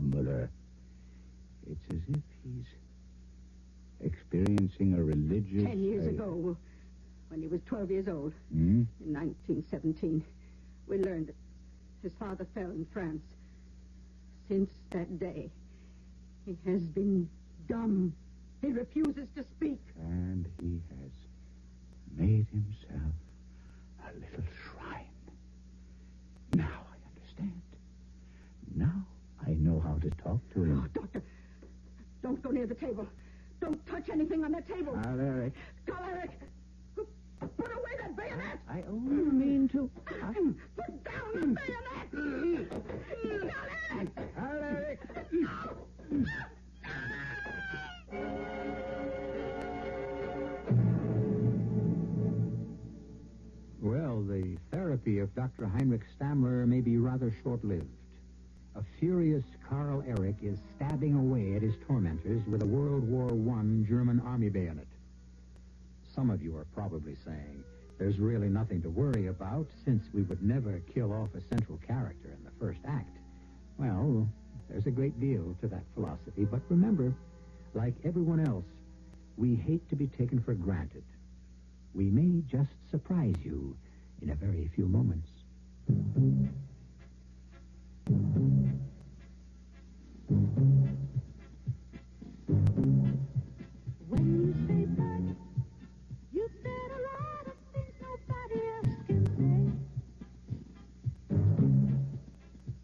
Muller. It's as if he's experiencing a religious... 10 years ago, when he was 12 years old, Hmm? in 1917, we learned that his father fell in France. Since that day, he has been dumb. He refuses to speak. And he has made himself a little shrine. Now I understand. Now I know how to talk to him. Oh, Doctor, don't go near the table. Don't touch anything on that table. Alaric. Alaric, put away that bayonet. I only mean to... Put down the bayonet. Alaric! Well, the therapy of Dr. Heinrich Stammler may be rather short-lived. A furious Karl Erich is stabbing away at his tormentors with a World War I German army bayonet. Some of you are probably saying, there's really nothing to worry about since we would never kill off a central character in the first act. Well, there's a great deal to that philosophy, but remember, like everyone else, we hate to be taken for granted. We may just surprise you in a very few moments. When you say but, you said a lot of things nobody else can say.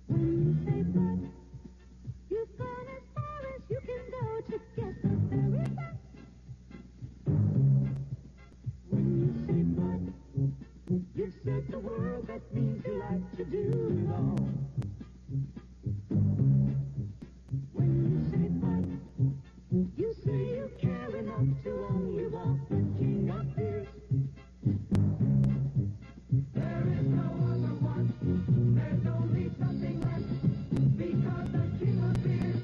When you say but, you've gone as far as you can go to get the very best. When you say but, you've said the word that means you like to do wrong. When you say but, you say you care enough to only want the king of fears. There is no other one. There's only something left. Because the king of fears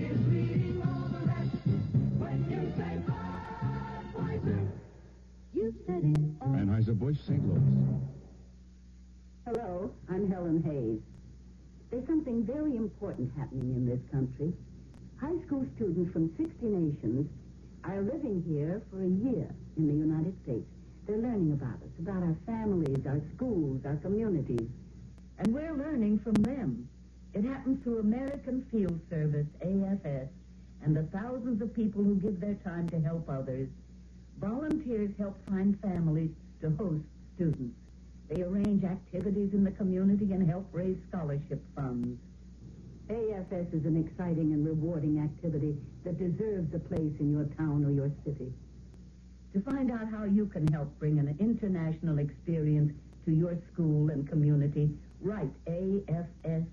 is leading all the rest. When you say Budweiser, you said it all. Anheuser-Busch, St. Louis. Hello, I'm Helen Hayes. There's something very important happening in this country. High school students from 60 nations are living here for a year in the United States. They're learning about us, about our families, our schools, our communities. And we're learning from them. It happens through American Field Service, AFS, and the thousands of people who give their time to help others. Volunteers help find families to host students. They arrange activities in the community and help raise scholarship funds. AFS is an exciting and rewarding activity that deserves a place in your town or your city. To find out how you can help bring an international experience to your school and community, write AFS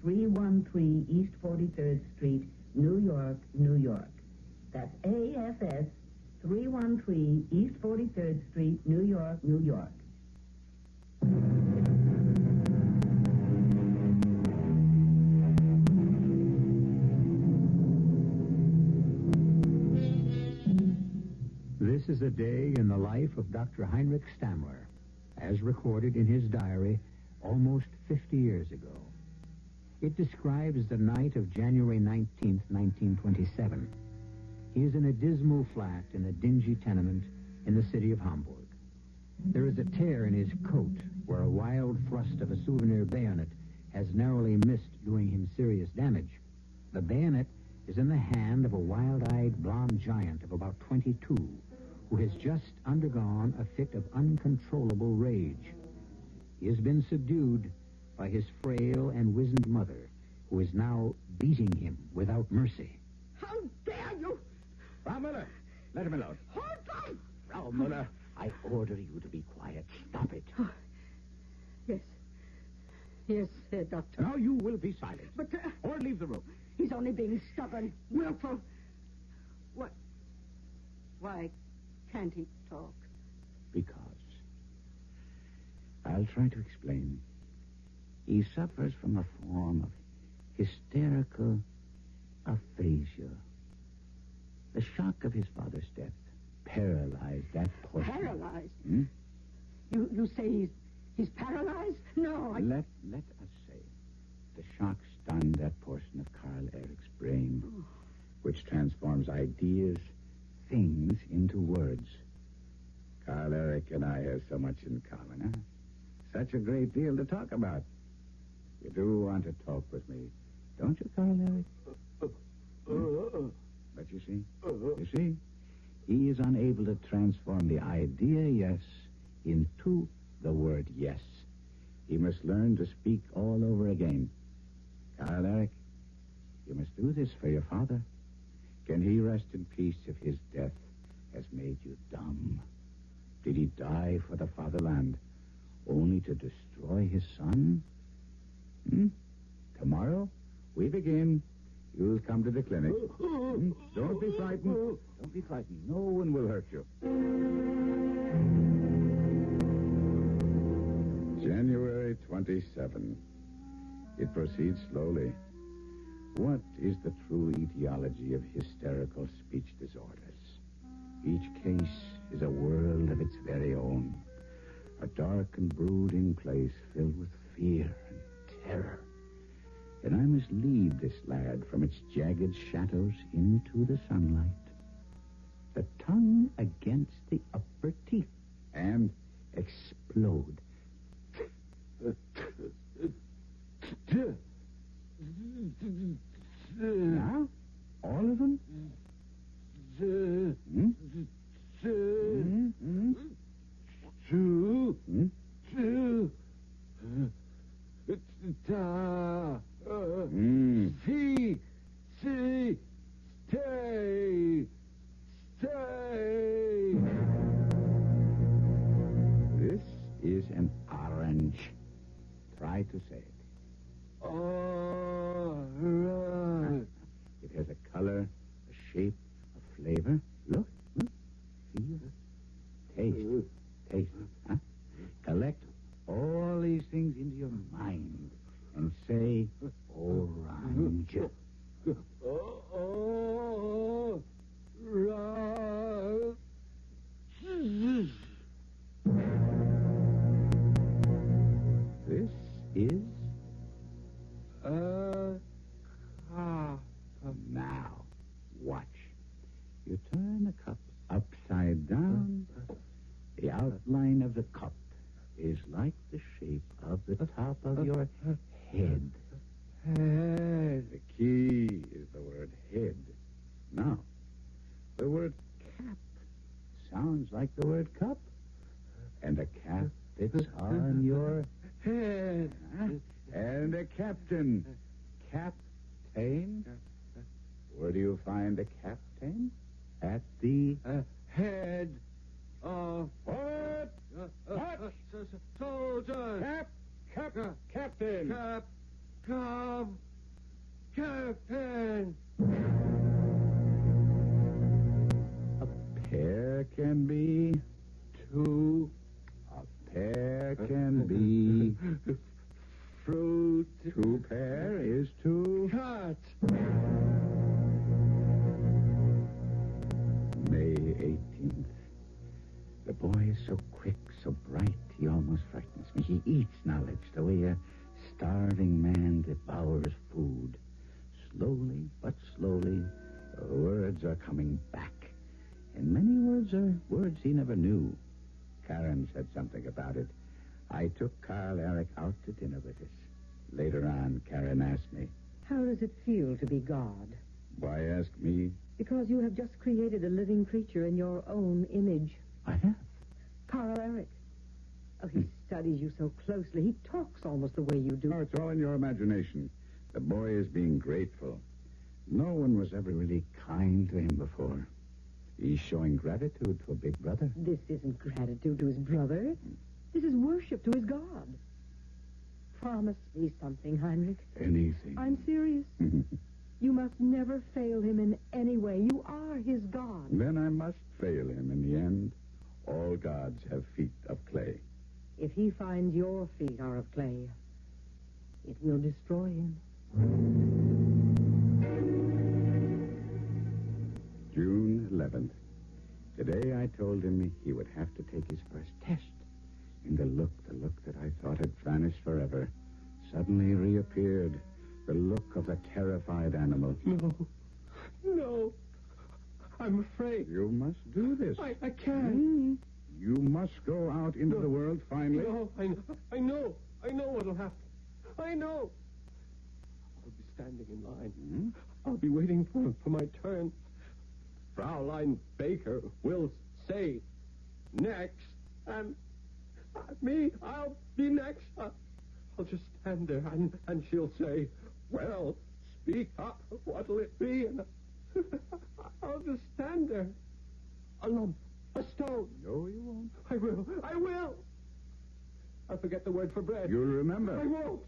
313 East 43rd Street, New York, New York. That's AFS 313 East 43rd Street, New York, New York. This is a day in the life of Dr. Heinrich Stammler, as recorded in his diary almost 50 years ago. It describes the night of January 19th, 1927. He is in a dismal flat in a dingy tenement in the city of Hamburg. There is a tear in his coat where a wild thrust of a souvenir bayonet has narrowly missed doing him serious damage. The bayonet is in the hand of a wild-eyed blonde giant of about 22 who has just undergone a fit of uncontrollable rage. He has been subdued by his frail and wizened mother, who is now beating him without mercy. How dare you? Frau Muller, let him alone. Hold on! Frau Muller, I order you to be quiet. Stop it. Oh, yes. Yes, Doctor. Now you will be silent. But... or leave the room. He's only being stubborn, willful. What? Why can't he talk? Because. I'll try to explain. He suffers from a form of hysterical aphasia. The shock of his father's death paralyzed that portion. Paralyzed? Hmm? You say he's paralyzed? No, Let us say the shock stunned that portion of Karl transforms ideas, things into words. Carl Eric and I have so much in common, huh? Such a great deal to talk about. You do want to talk with me, don't you, Carl Eric? But you see, he is unable to transform the idea yes into the word yes. He must learn to speak all over again. Carl Eric, you must do this for your father. Can he rest in peace if his death has made you dumb? Did he die for the fatherland only to destroy his son? Tomorrow, we begin. You'll come to the clinic. Don't be frightened. Don't be frightened. No one will hurt you. January 27. It proceeds slowly. What is the true etiology of hysterical speech disorders? Each case is a world of its very own. A dark and brooding place filled with fear and terror. And I must lead this lad from its jagged shadows into the sunlight. The tongue against the upper teeth. And explode. Now? All of them? Stay. This is an orange. Try to say it. All right. It has a color, a shape, a flavor. Look. Feel. Taste. Huh? Collect all these things into your mind and say orange. All right. This is now. Watch. You turn the cup upside down. The outline of the cup is like the shape of the top of your head. Head. The key is the word head. Now, the word cap sounds like the word cup. And a cap fits on your Head. Huh? And a captain. Captain? Where do you find a captain? At the... Head of... What? What? Soldier. Captain. Captain. A pear can be... Two. A pear can be... Fruit. Two pear is two... Cut. May 18th. The boy is so quick, so bright, he almost frightens me. He eats knowledge the way a starving man devours food. Slowly, but slowly, words are coming back. And many words are words he never knew. Karen said something about it. I took Carl Eric out to dinner with us. Later on, Karen asked me, How does it feel to be God? why ask me? Because you have just created a living creature in your own image. I have. Carl Eric. Oh, he studies you so closely. He talks almost the way you do. No, it's all in your imagination. The boy is being grateful. No one was ever really kind to him before. He's showing gratitude to a big brother. This isn't gratitude to his brother. This is worship to his God. Promise me something, Heinrich. Anything. I'm serious. You must never fail him in any way. You are his God. Then I must fail him in the end. All gods have feet of clay. If he finds your feet are of clay, it will destroy him. June 11th. Today I told him he would have to take his first test. And the look that I thought had vanished forever, suddenly reappeared. The look of a terrified animal. No. I'm afraid. You must do this. I can't. You must go out into the world finally. No, I know what'll happen. I know. I'll be standing in line. I'll be waiting for my turn. Fraulein Baker will say next, and me, I'll be next. I'll just stand there, and she'll say, well, speak up. What'll it be? And I'll just stand there. A lump. A stone. No, you won't. I will. I'll forget the word for bread. You'll remember. I won't.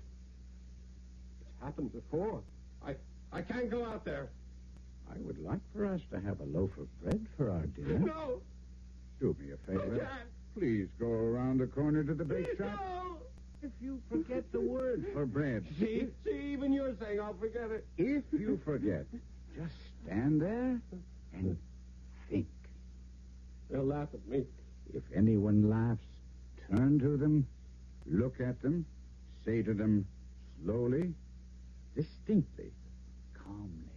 It's happened before. I can't go out there. I would like for us to have a loaf of bread for our dinner. No. Do me a favor. I can't. Please go around the corner to the bake shop. No. If you forget the word for bread. See, even you're saying I'll forget it. If you forget, just stand there and think. They'll laugh at me. If anyone laughs, turn to them, look at them, say to them slowly, distinctly, calmly,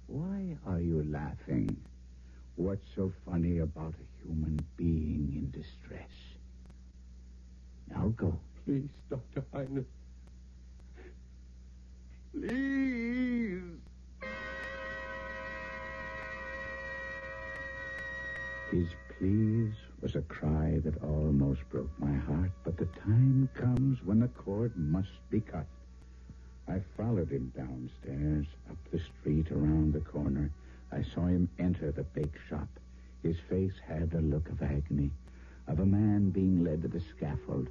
why are you laughing? What's so funny about a human being in distress? Now go. Please, Dr. Heinrich. Please. His pleas was a cry that almost broke my heart, but the time comes when the cord must be cut. I followed him downstairs, up the street, around the corner. I saw him enter the bake shop. His face had the look of agony, of a man being led to the scaffold.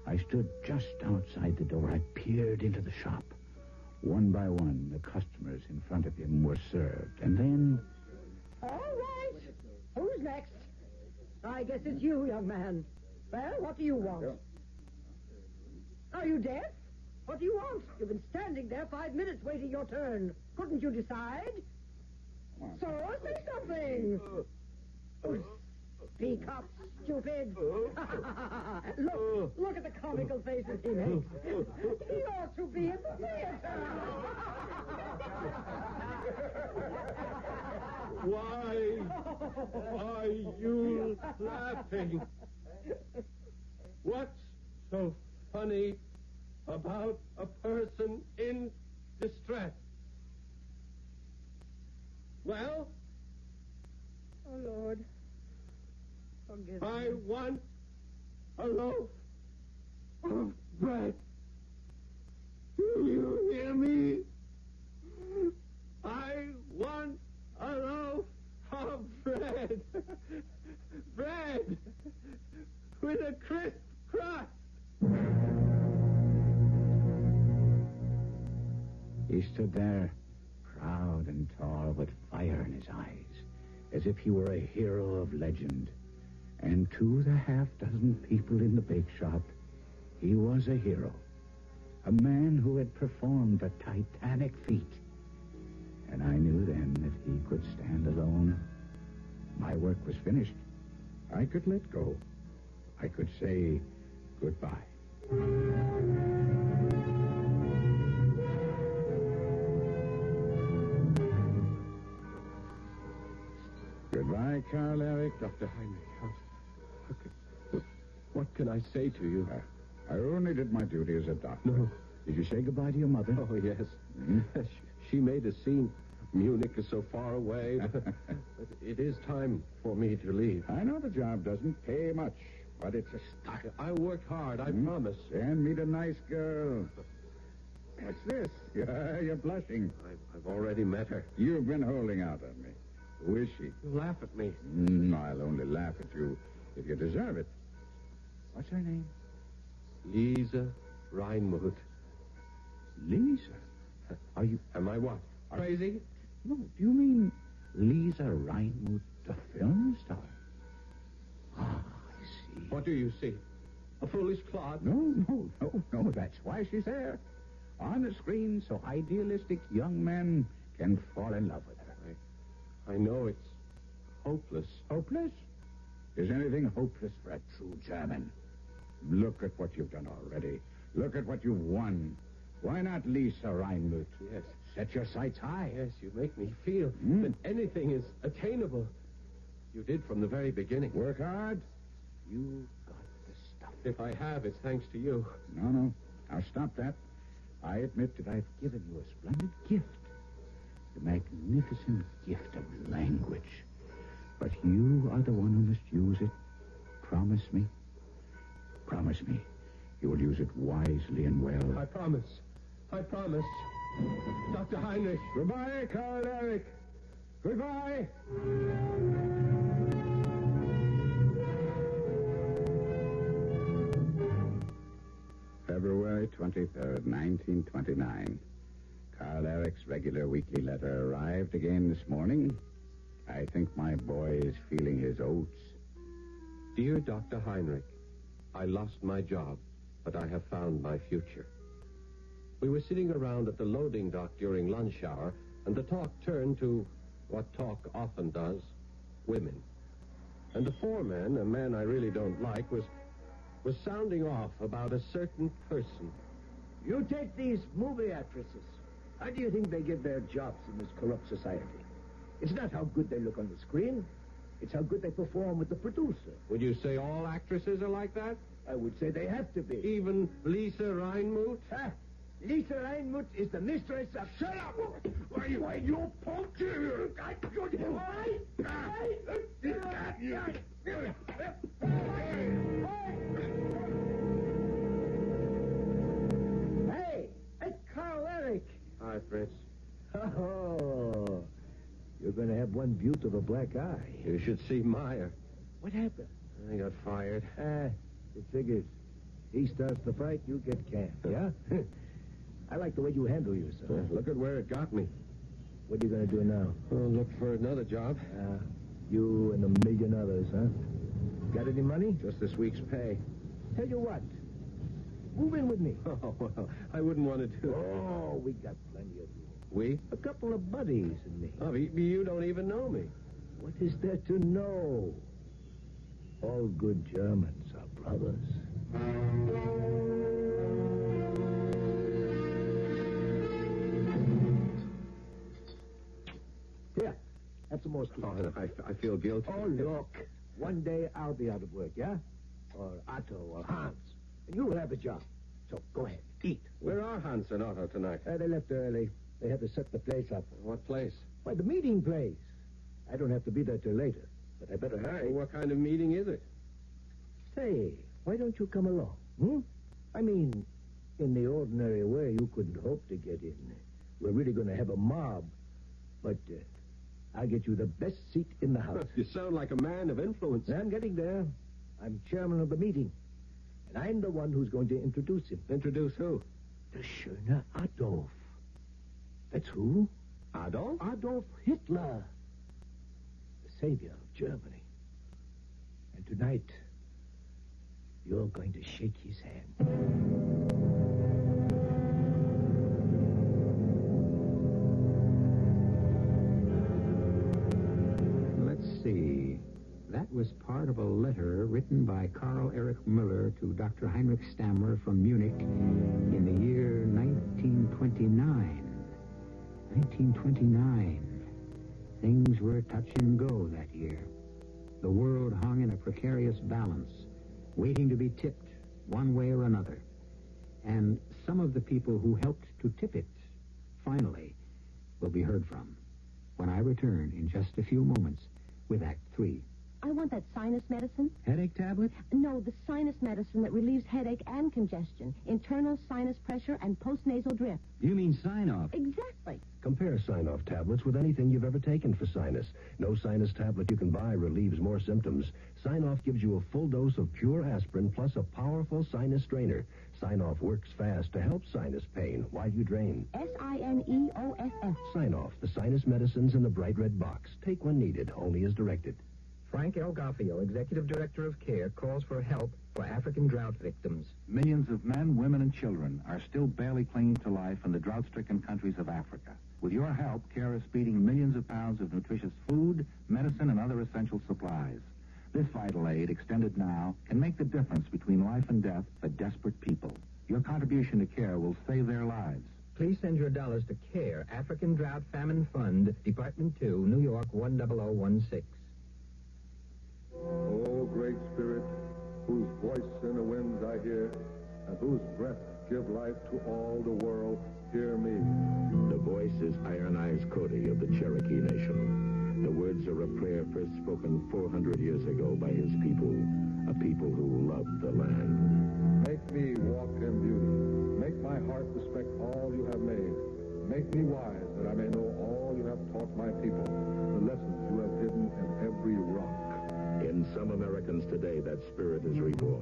I stood just outside the door. I peered into the shop. One by one, the customers in front of him were served. And then... All right. Who's next? I guess it's you, young man. Well, what do you want? Are you deaf? What do you want? You've been standing there 5 minutes waiting your turn. Couldn't you decide? So, say something. Speak up, stupid. Look at the comical faces he makes. He ought to be in the theater. Why are you laughing? What's so funny about a person in distress? Well? Oh, Lord. Forgive me. I want a loaf of bread. Do you hear me? I want a loaf of bread. Bread with a crisp crust. He stood there, proud and tall, with fire in his eyes, as if he were a hero of legend. And to the half-dozen people in the bake shop, he was a hero. A man who had performed a titanic feat. And I knew then that he could stand alone. My work was finished. I could let go. I could say goodbye. Goodbye, Carl Eric. Dr. Heinrich, what can I say to you? I only did my duty as a doctor. No. Did you say goodbye to your mother? Oh, yes. She made a scene. Munich is so far away. But it is time for me to leave. I know the job doesn't pay much, but it's a start. I work hard, I promise. And meet a nice girl. What's this? Yeah, you're blushing. I've already met her. You've been holding out on me. Who is she? You laugh at me. I'll only laugh at you if you deserve it. What's her name? Lisa Reinmuth. Lisa. Are you... Am I what? Crazy? No, do you mean Lisa Reinmuth, the film star? Ah, I see. What do you see? A foolish clod? No. That's why she's there. On the screen, so idealistic young men can fall in love with her. I know it's hopeless. Hopeless? Is anything hopeless for a true German? Look at what you've done already. Look at what you've won. Why not Lisa Reinmuth? Yes. Set your sights high. Yes, you make me feel that anything is attainable. You did from the very beginning. Work hard? You got the stuff. If I have, it's thanks to you. No. Now stop that. I admit that I've Given you a splendid gift. The magnificent gift of language. But you are the one who must use it. Promise me. Promise me. You will use it wisely and well. I promise. Dr. Heinrich. Goodbye, Carl Eric. Goodbye. February 23rd, 1929. Carl Eric's regular weekly letter arrived again this morning. I think my boy is feeling his oats. Dear Dr. Heinrich, I lost my job, but I have found my future. We were sitting around at the loading dock during lunch hour, and the talk turned to what talk often does, women. And the foreman, a man I really don't like, was sounding off about a certain person. You take these movie actresses. How do you think they get their jobs in this corrupt society? It's not how good they look on the screen. It's how good they perform with the producer. Would you say all actresses are like that? I would say they have to be. Even Lisa Reinmuth? Huh? Lisa Reinmuth is the mistress of... Shut up! Why, you punk! Hey, Carl Eric. Hi, Fritz. Oh, you're going to have one beaut of a black eye. You should see Meyer. What happened? I got fired. It figures. He starts the fight, you get canned, yeah? I like the way you handle yourself. Look at where it got me. What are you going to do now? Well, look for another job. You and a million others, huh? Got any money? Just this week's pay. Tell you what. Move in with me. Oh, well, I wouldn't want to do it. Oh, we got plenty of room. We? A couple of buddies and me. Oh, you don't even know me. What is there to know? All good Germans are brothers. Here, have some more sweets. Oh, I feel guilty. Oh, look. One day I'll be out of work, yeah? Or Otto or Hans. And you'll have a job. So go ahead, eat. Where are Hans and Otto tonight? They left early. They had to set the place up. What place? Why, the meeting place. I don't have to be there till later, but I better hurry. Well, what kind of meeting is it? Say, why don't you come along, I mean, in the ordinary way, you couldn't hope to get in. We're really going to have a mob. But I'll get you the best seat in the house. You sound like a man of influence. I'm getting there. I'm chairman of the meeting. And I'm the one who's going to introduce him. Introduce who? The Schöne Adolf. That's who? Adolf? Adolf Hitler. The savior of Germany. And tonight, you're going to shake his hand. Let's see. That was part of a letter written by Carl Eric Müller to Dr. Heinrich Stammler from Munich in the year 1929. 1929. Things were touch and go that year. The world hung in a precarious balance, waiting to be tipped one way or another. And some of the people who helped to tip it, finally, will be heard from when I return in just a few moments with Act 3. I want that sinus medicine. Headache tablet? No, the sinus medicine that relieves headache and congestion, internal sinus pressure, and postnasal drip. You mean sign-off? Exactly. Compare Sign-Off tablets with anything you've ever taken for sinus. No sinus tablet you can buy relieves more symptoms. Sign-Off gives you a full dose of pure aspirin plus a powerful sinus strainer. Sign-Off works fast to help sinus pain while you drain. Sineoff. Sign-Off, the sinus medicines in the bright red box. Take when needed, only as directed. Frank L. Garfio, Executive Director of CARE, calls for help for African drought victims. Millions of men, women, and children are still barely clinging to life in the drought-stricken countries of Africa. With your help, CARE is feeding millions of pounds of nutritious food, medicine, and other essential supplies. This vital aid, extended now, can make the difference between life and death for desperate people. Your contribution to CARE will save their lives. Please send your dollars to CARE, African Drought Famine Fund, Department 2, New York 10016. O great Spirit, whose voice in the winds I hear, and whose breath give life to all the world, hear me. The voice is Iron Eyes Cody of the Cherokee Nation. The words are a prayer first spoken 400 years ago by his people, a people who loved the land. Make me walk in beauty. Make my heart respect all you have made. Make me wise, that I may know all you have taught my people, the lessons you have hidden in every rock. In some Americans today, that spirit is reborn.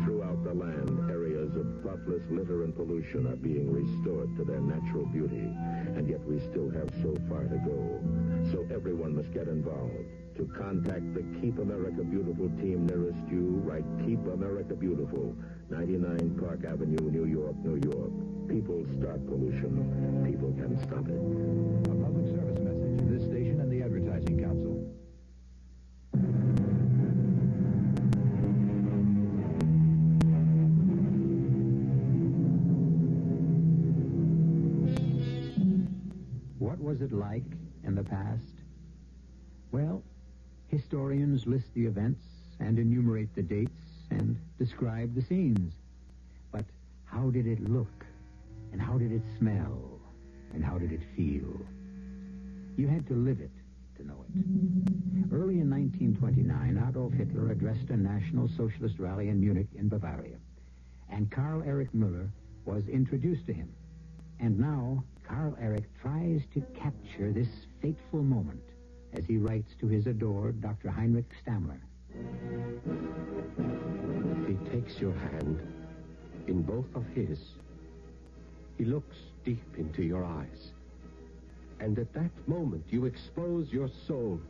Throughout the land, areas of thoughtless litter and pollution are being restored to their natural beauty, and yet we still have so far to go. So everyone must get involved. To contact the Keep America Beautiful team nearest you, write Keep America Beautiful, 99 Park Avenue, New York, New York. People start pollution. People can stop it. A public service message of this station and the Advertising Council. What was it like in the past? Well, historians list the events and enumerate the dates and describe the scenes. But how did it look? And how did it smell? And how did it feel? You had to live it to know it. Early in 1929, Adolf Hitler addressed a National Socialist rally in Munich in Bavaria. And Karl Erich Müller was introduced to him. And now, Karl Erich tries to capture this fateful moment as he writes to his adored Dr. Heinrich Stammler. He takes your hand in both of his. He looks deep into your eyes. And at that moment, you expose your soul.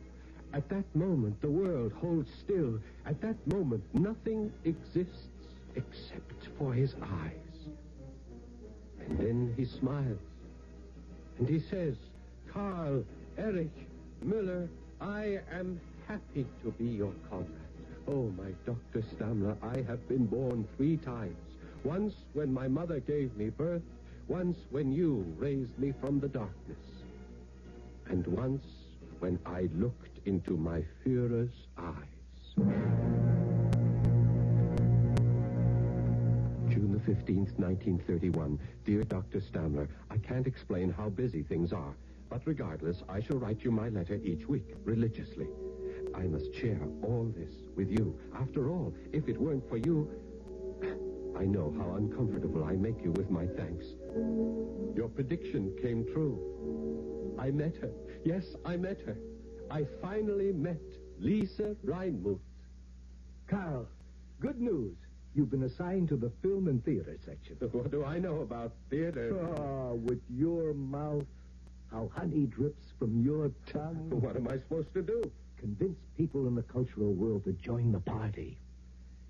At that moment, the world holds still. At that moment, nothing exists except for his eyes. And then he smiles. And he says, Karl Erich Müller, I am happy to be your comrade. Oh, my Dr. Stammler, I have been born 3 times. Once when my mother gave me birth, once when you raised me from the darkness, and once when I looked into my Führer's eyes. June the 15th, 1931. Dear Dr. Stammler, I can't explain how busy things are, but regardless, I shall write you my letter each week, religiously. I must share all this with you. After all, if it weren't for you, I know how uncomfortable I make you with my thanks. Your prediction came true. I met her. Yes, I met her. I finally met Lisa Reinmuth. Carl, good news. You've been assigned to the film and theater section. What do I know about theater? Oh, with your mouth, how honey drips from your tongue. What am I supposed to do? Convince people in the cultural world to join the party.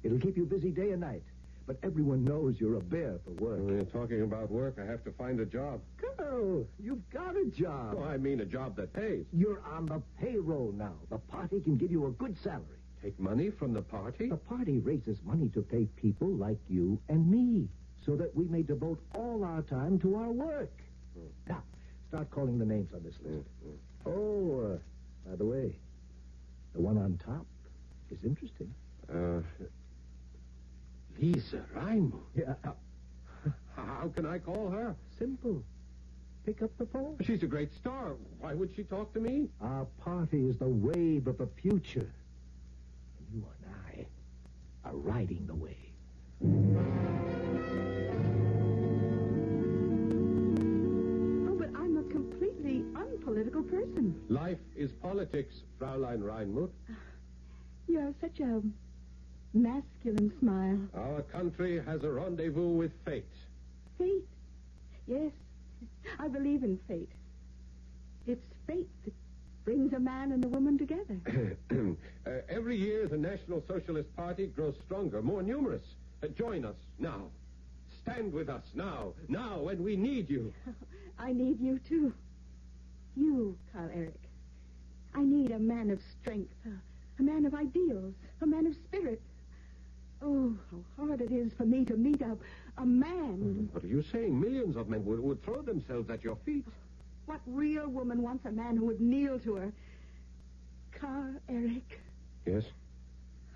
It'll keep you busy day and night, but everyone knows you're a bear for work. When you're talking about work, I have to find a job. Carl, you've got a job. Oh, I mean a job that pays. You're on the payroll now. The party can give you a good salary. Take money from the party? The party raises money to pay people like you and me, so that we may devote all our time to our work. Now, start calling the names on this list. Oh, by the way, the one on top is interesting. Lisa Reinmuth. Yeah. How can I call her? Simple. Pick up the phone. She's a great star. Why would she talk to me? Our party is the wave of the future. And you and I are riding the wave. Oh, but I'm a completely unpolitical person. Life is politics, Fraulein Reinmuth. You have such a masculine smile. Our country has a rendezvous with fate. Fate? Yes, I believe in fate. It's fate that brings a man and a woman together. Every year, the National Socialist Party grows stronger, more numerous. Join us now. Stand with us now. Now, when we need you. I need you, too. You, Karl Erich. I need a man of strength, a man of ideals, a man of spirit. Oh, how hard it is for me to meet a man. What are you saying? Millions of men would throw themselves at your feet. What real woman wants a man who would kneel to her? Carl Eric, Yes?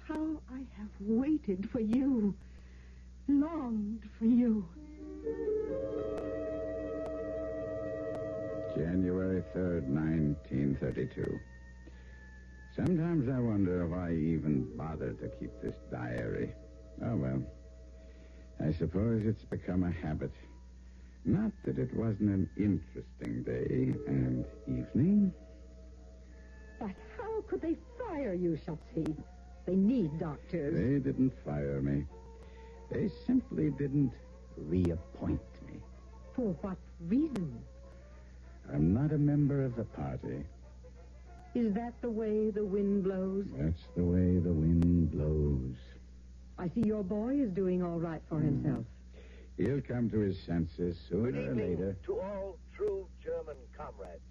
how I have waited for you, longed for you. January 3rd, 1932. Sometimes I wonder if I even bothered to keep this diary. Oh, well. I suppose it's become a habit. Not that it wasn't an interesting day and evening. But how could they fire you, Shotzi? They need doctors. They didn't fire me. They simply didn't reappoint me. For what reason? I'm not a member of the party. Is that the way the wind blows? That's the way the wind blows. I see your boy is doing all right for himself. He'll come to his senses sooner or later. To all true German comrades.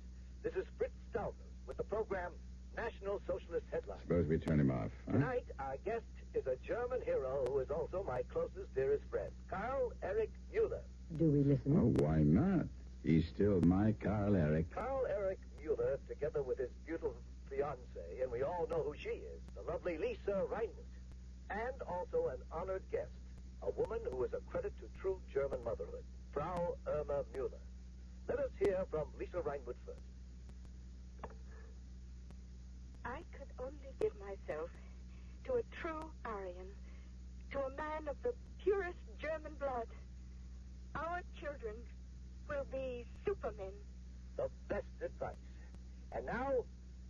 This is Fritz Stauber with the program National Socialist Headlines. Suppose we turn him off. Huh? Tonight, our guest is a German hero who is also my closest, dearest friend, Carl Eric Mueller. Do we listen? Oh, why not? He's still my Carl Eric. Carl Eric Mueller, together with his beautiful fiancée, and we all know who she is, the lovely Lisa Reinmuth, and also an honored guest, a woman who is a credit to true German motherhood, Frau Irma Mueller. Let us hear from Lisa Reinmuth first. I could only give myself to a true Aryan, to a man of the purest German blood. Our children will be supermen. The best advice. And now,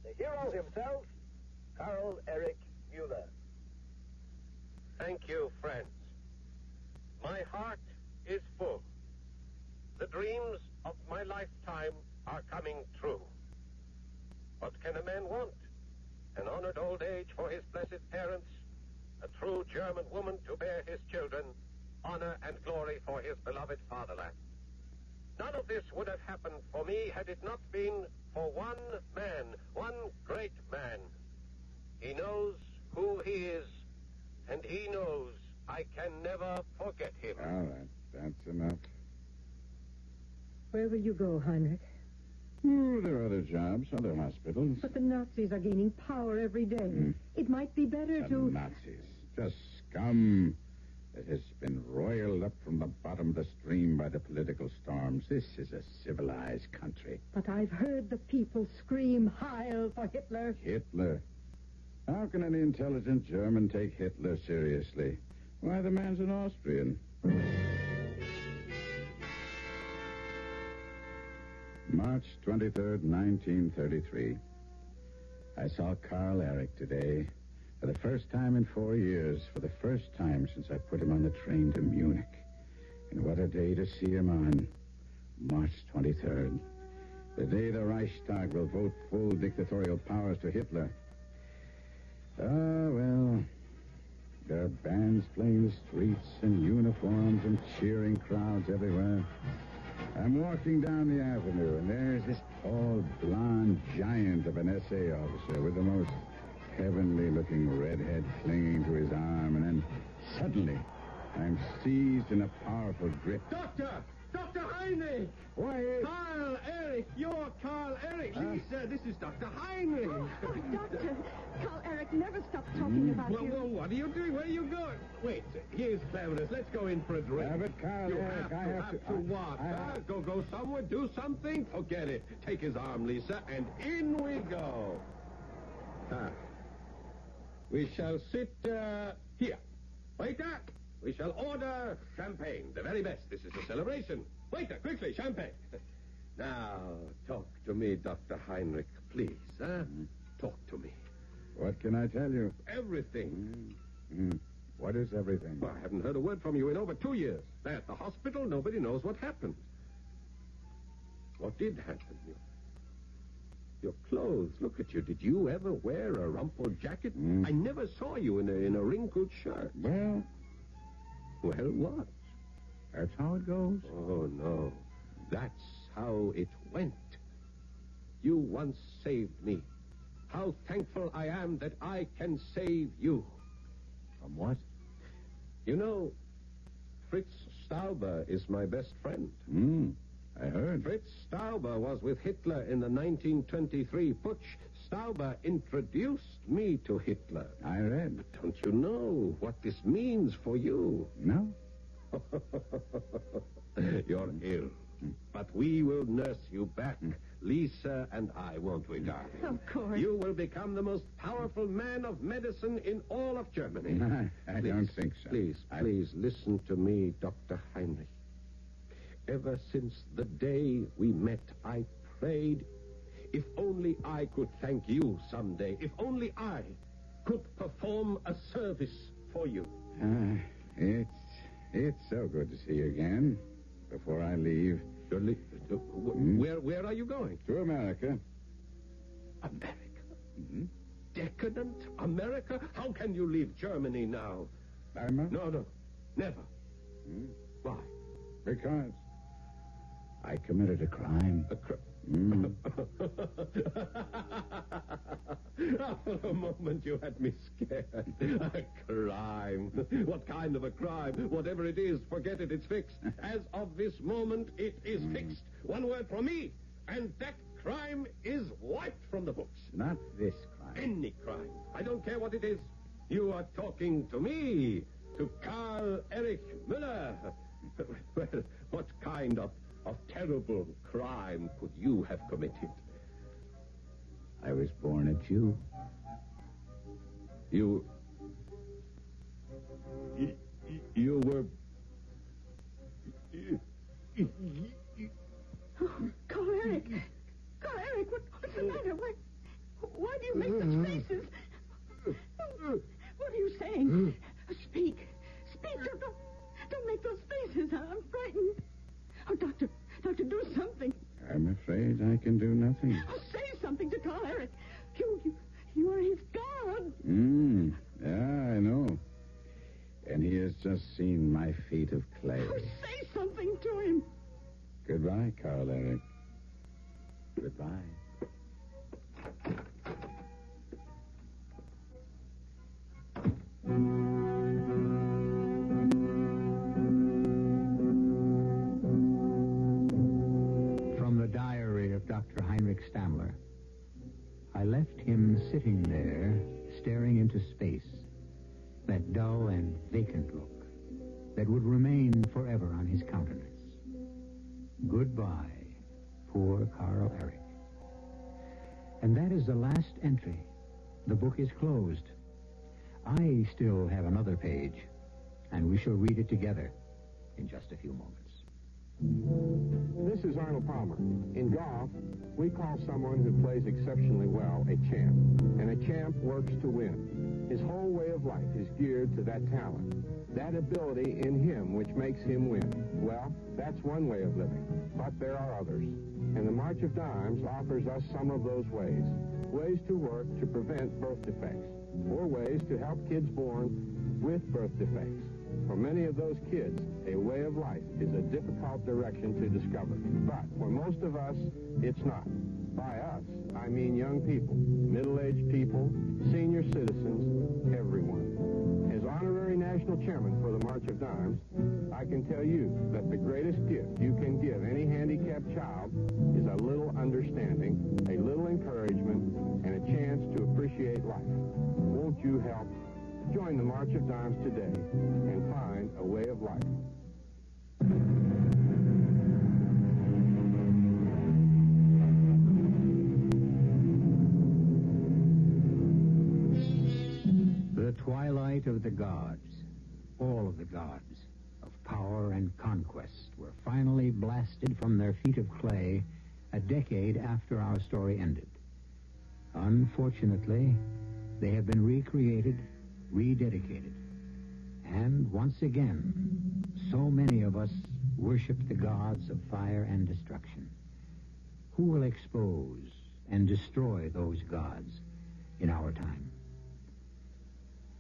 the hero himself, Carl Eric Mueller. Thank you, friends. My heart is full. The dreams of my lifetime are coming true. What can a man want? An honored old age for his blessed parents, a true German woman to bear his children, honor and glory for his beloved fatherland. None of this would have happened for me had it not been for one man, one great man. He knows who he is, and he knows I can never forget him. All right, that's enough. Where will you go, Heinrich? Oh, there are other jobs, other hospitals. But the Nazis are gaining power every day. It might be better The to... Nazis. Just scum that has been roiled up from the bottom of the stream by the political storms. This is a civilized country. But I've heard the people scream, Heil for Hitler. Hitler. How can any intelligent German take Hitler seriously? Why, the man's an Austrian. March 23rd, 1933. I saw Carl Eric today. For the first time in 4 years. For the first time since I put him on the train to Munich. And what a day to see him on. March 23rd. The day the Reichstag will vote full dictatorial powers to Hitler. Ah, well, there are bands playing the streets and uniforms and cheering crowds everywhere. I'm walking down the avenue, and there's this tall, blonde giant of an SA officer with the most heavenly-looking redhead clinging to his arm, and then suddenly I'm seized in a powerful grip. Doctor! Dr. Heinrich! Why? Carl Eric! You're Carl Eric! Lisa, this is Dr. Heinrich! Oh, Doctor, Carl Eric never stops talking about you. Well, what are you doing? Where are you going? Wait, here's cleverness. Let's go in for a drink. Yeah, but Carl you Eric, have to what? Go somewhere, do something? Forget it. Take his arm, Lisa, and in we go. We shall sit here. Waiter, we shall order champagne, the very best. This is a celebration. Waiter, quickly, champagne. Now, talk to me, Dr. Heinrich, please. Talk to me. What can I tell you? Everything. What is everything? Well, I haven't heard a word from you in over 2 years. There at the hospital, nobody knows what happened. What did happen? Your clothes. Look at you. Did you ever wear a rumpled jacket? I never saw you in a wrinkled shirt. Well, what? That's how it goes. Oh, no. That's how it went. You once saved me. How thankful I am that I can save you. From what? You know, Fritz Stauber is my best friend. I heard. Fritz Stauber was with Hitler in the 1923 putsch. Stauber introduced me to Hitler. I read. Don't you know what this means for you? No? You're ill. But we will nurse you back. Lisa and I, won't we, darling? Of course. You will become the most powerful man of medicine in all of Germany. I don't think so. Please listen to me, Dr. Heinrich. Ever since the day we met, I prayed, if only I could thank you someday, if only I could perform a service for you. It's so good to see you again. Before I leave... Where are you going? To America. America? Decadent America? How can you leave Germany now? No, never. Why? Because I committed a crime. For a moment you had me scared. A crime. What kind of a crime? Whatever it is, forget it, it's fixed. As of this moment, it is fixed. One word from me, and that crime is wiped from the books. Not this crime. Any crime. I don't care what it is. You are talking to me, to Karl Erich Müller. Well, what kind of terrible crime could you have committed? I was born a Jew. You were... Oh, Carl Eric! Carl Eric, what's the matter? Why do you make such faces? What are you saying? Speak. Don't make those faces. I'm frightened. Oh, Doctor, do something. I'm afraid I can do nothing. Oh, say something to Carl Eric. You are his God. Yeah, I know. And he has just seen my feet of clay. Oh, say something to him. Goodbye, Carl Eric. Goodbye. From the diary of Dr. Heinrich Stammler. I left him sitting there, staring into space, that dull and vacant look that would remain forever on his countenance. Goodbye, poor Carl Eric. And that is the last entry. The book is closed. I still have another page, and we shall read it together in just a few moments. This is Arnold Palmer. In golf, we call someone who plays exceptionally well a champ. And a champ works to win. His whole way of life is geared to that talent, that ability in him which makes him win. Well, that's one way of living, but there are others. And the March of Dimes offers us some of those ways. Ways to work to prevent birth defects, or ways to help kids born with birth defects. For many of those kids, a way of life is a difficult direction to discover. But for most of us, it's not. By us, I mean young people, middle-aged people, senior citizens, everyone. As honorary national chairman for the March of Dimes, I can tell you that the greatest gift you can give any handicapped child is a little understanding, a little encouragement, and a chance to appreciate life. Won't you help? Join the March of Dimes today and find a way of life. The twilight of the gods, all of the gods of power and conquest, were finally blasted from their feet of clay a decade after our story ended. Unfortunately, they have been recreated, rededicated. And once again, so many of us worship the gods of fire and destruction. Who will expose and destroy those gods in our time?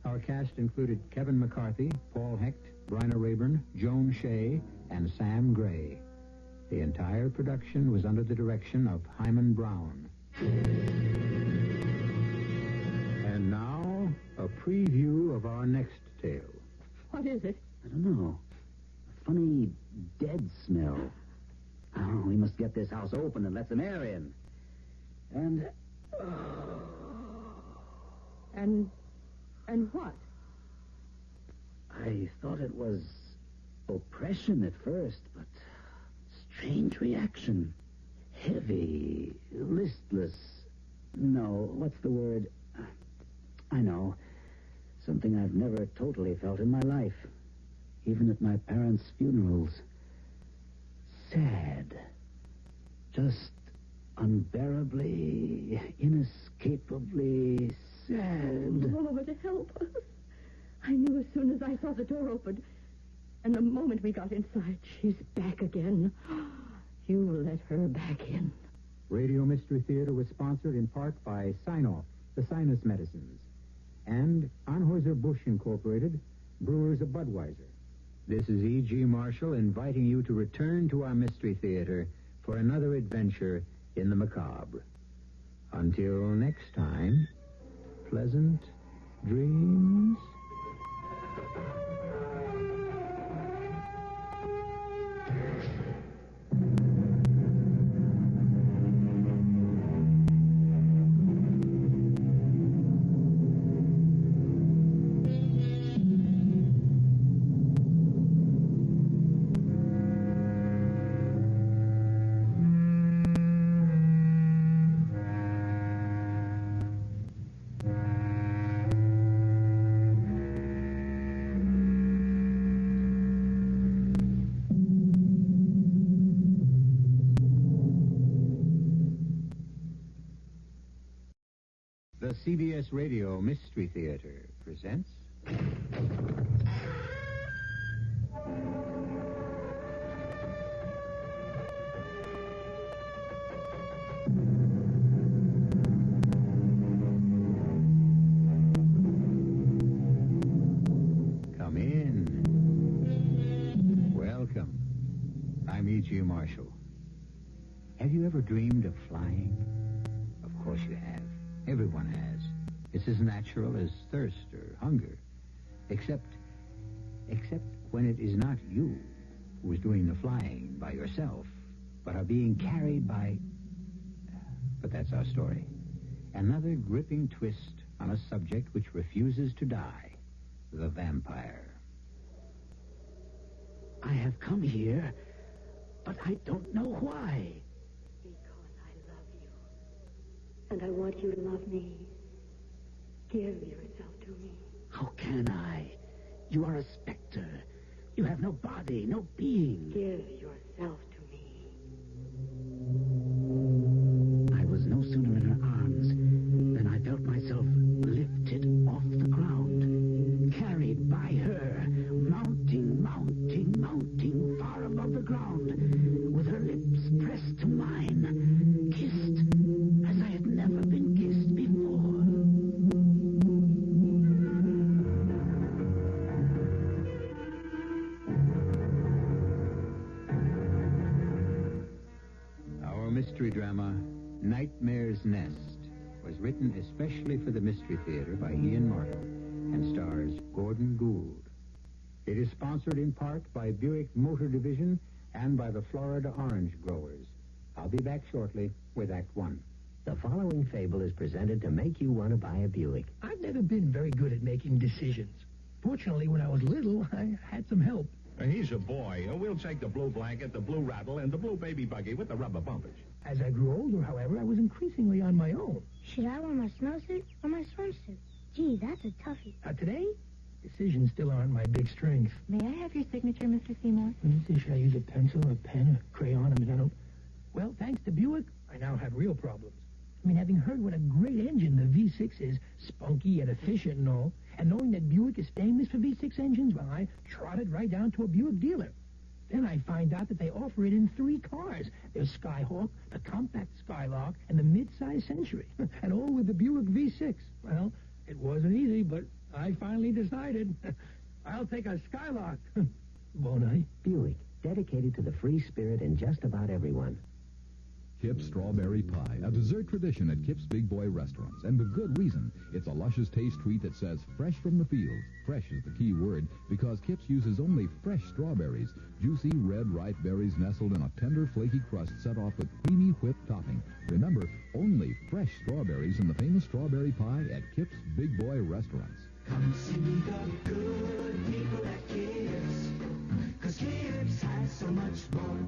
Our cast included Kevin McCarthy, Paul Hecht, Bryna Rayburn, Joan Shea, and Sam Gray. The entire production was under the direction of Hyman Brown. And now, a preview of our next tale. What is it? I don't know. A funny, dead smell. Oh, we must get this house open and let some air in. And... And what? I thought it was oppression at first, but strange reaction. Heavy, listless. No, what's the word? I know. Something I've never totally felt in my life. Even at my parents' funerals. Sad. Just unbearably, inescapably sad. Lord, help us. I knew as soon as I saw the door open. And the moment we got inside, she's back again. You let her back in. Radio Mystery Theater was sponsored in part by Sine-Off, the sinus medicines, and Anheuser-Busch Incorporated, brewers of Budweiser. This is E.G. Marshall inviting you to return to our Mystery Theater for another adventure in the macabre. Until next time, pleasant dreams. The CBS Radio Mystery Theater presents... Come in. Welcome. I'm E.G. Marshall. Have you ever dreamed of flying? Of course you have. Everyone has. It's as natural as thirst or hunger. Except when it is not you who is doing the flying by yourself, but are being carried by... But that's our story. Another gripping twist on a subject which refuses to die. The vampire. I have come here, but I don't know why. And I want you to love me. Give yourself to me. How can I? You are a specter. You have no body, no being. Give yourself to me. I was no sooner in her arms than I felt myself lifted off the ground, carried by her, mounting, far above the ground, with her lips pressed to mine, kissed as I had never been kissed before. Our mystery drama, Nightmare's Nest, was written especially for the Mystery Theater by Ian Martin and stars Gordon Gould. It is sponsored in part by Buick Motor Division and by the Florida Orange Growers. I'll be back shortly with Act One. The following fable is presented to make you want to buy a Buick. I've never been very good at making decisions. Fortunately, when I was little, I had some help. He's a boy. We'll take the blue blanket, the blue rattle, and the blue baby buggy with the rubber bumpers. As I grew older, however, I was increasingly on my own. Should I wear my snowsuit or my swimsuit? Gee, that's a toughie. Today, decisions still aren't my big strength. May I have your signature, Mr. Seymour? Let me see, should I use a pencil, a pen, a crayon? I don't... Well, thanks to Buick, I now have real problems. I mean, having heard what a great engine the V6 is, spunky and efficient and all, and knowing that Buick is famous for V6 engines, well, I trotted right down to a Buick dealer. Then I find out that they offer it in 3 cars. There's Skyhawk, the compact Skylark, and the mid-size Century, and all with the Buick V6. Well, it wasn't easy, but I finally decided I'll take a Skylark. Won't I? Buick, dedicated to the free spirit in just about everyone. Kip's Strawberry Pie, a dessert tradition at Kip's Big Boy restaurants, and with good reason. It's a luscious taste treat that says fresh from the field. Fresh is the key word, because Kip's uses only fresh strawberries, juicy red ripe berries nestled in a tender flaky crust set off with creamy whipped topping. Remember, only fresh strawberries in the famous strawberry pie at Kip's Big Boy restaurants. Come see the good people at Kip's, 'cause Kip's has so much more.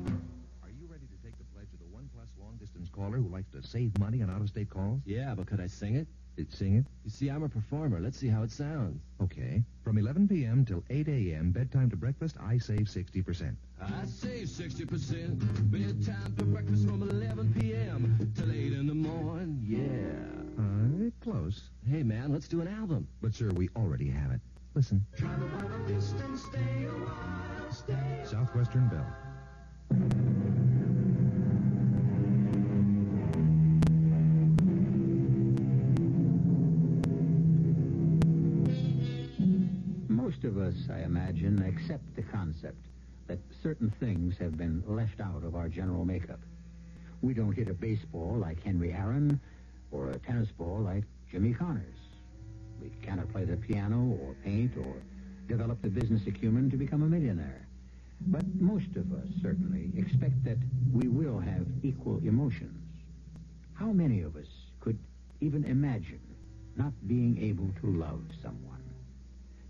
Are you ready to take the pledge of the ONE+ long-distance caller who likes to save money on out-of-state calls? Yeah, but could I sing it? Sing it? You see, I'm a performer. Let's see how it sounds. Okay. From 11 p.m. till 8 a.m., bedtime to breakfast, I save 60%. I save 60%. Bedtime to breakfast from 11 p.m. till 8 in the morning. Yeah. Close. Hey, man, let's do an album. But, sir, we already have it. Listen. Travel while a distance, stay a while, stay. Southwestern Bell. Most of us, I imagine, accept the concept that certain things have been left out of our general makeup. We don't hit a baseball like Henry Aaron or a tennis ball like Jimmy Connors. We cannot play the piano or paint or develop the business acumen to become a millionaire. But most of us certainly expect that we will have equal emotions. How many of us could even imagine not being able to love someone?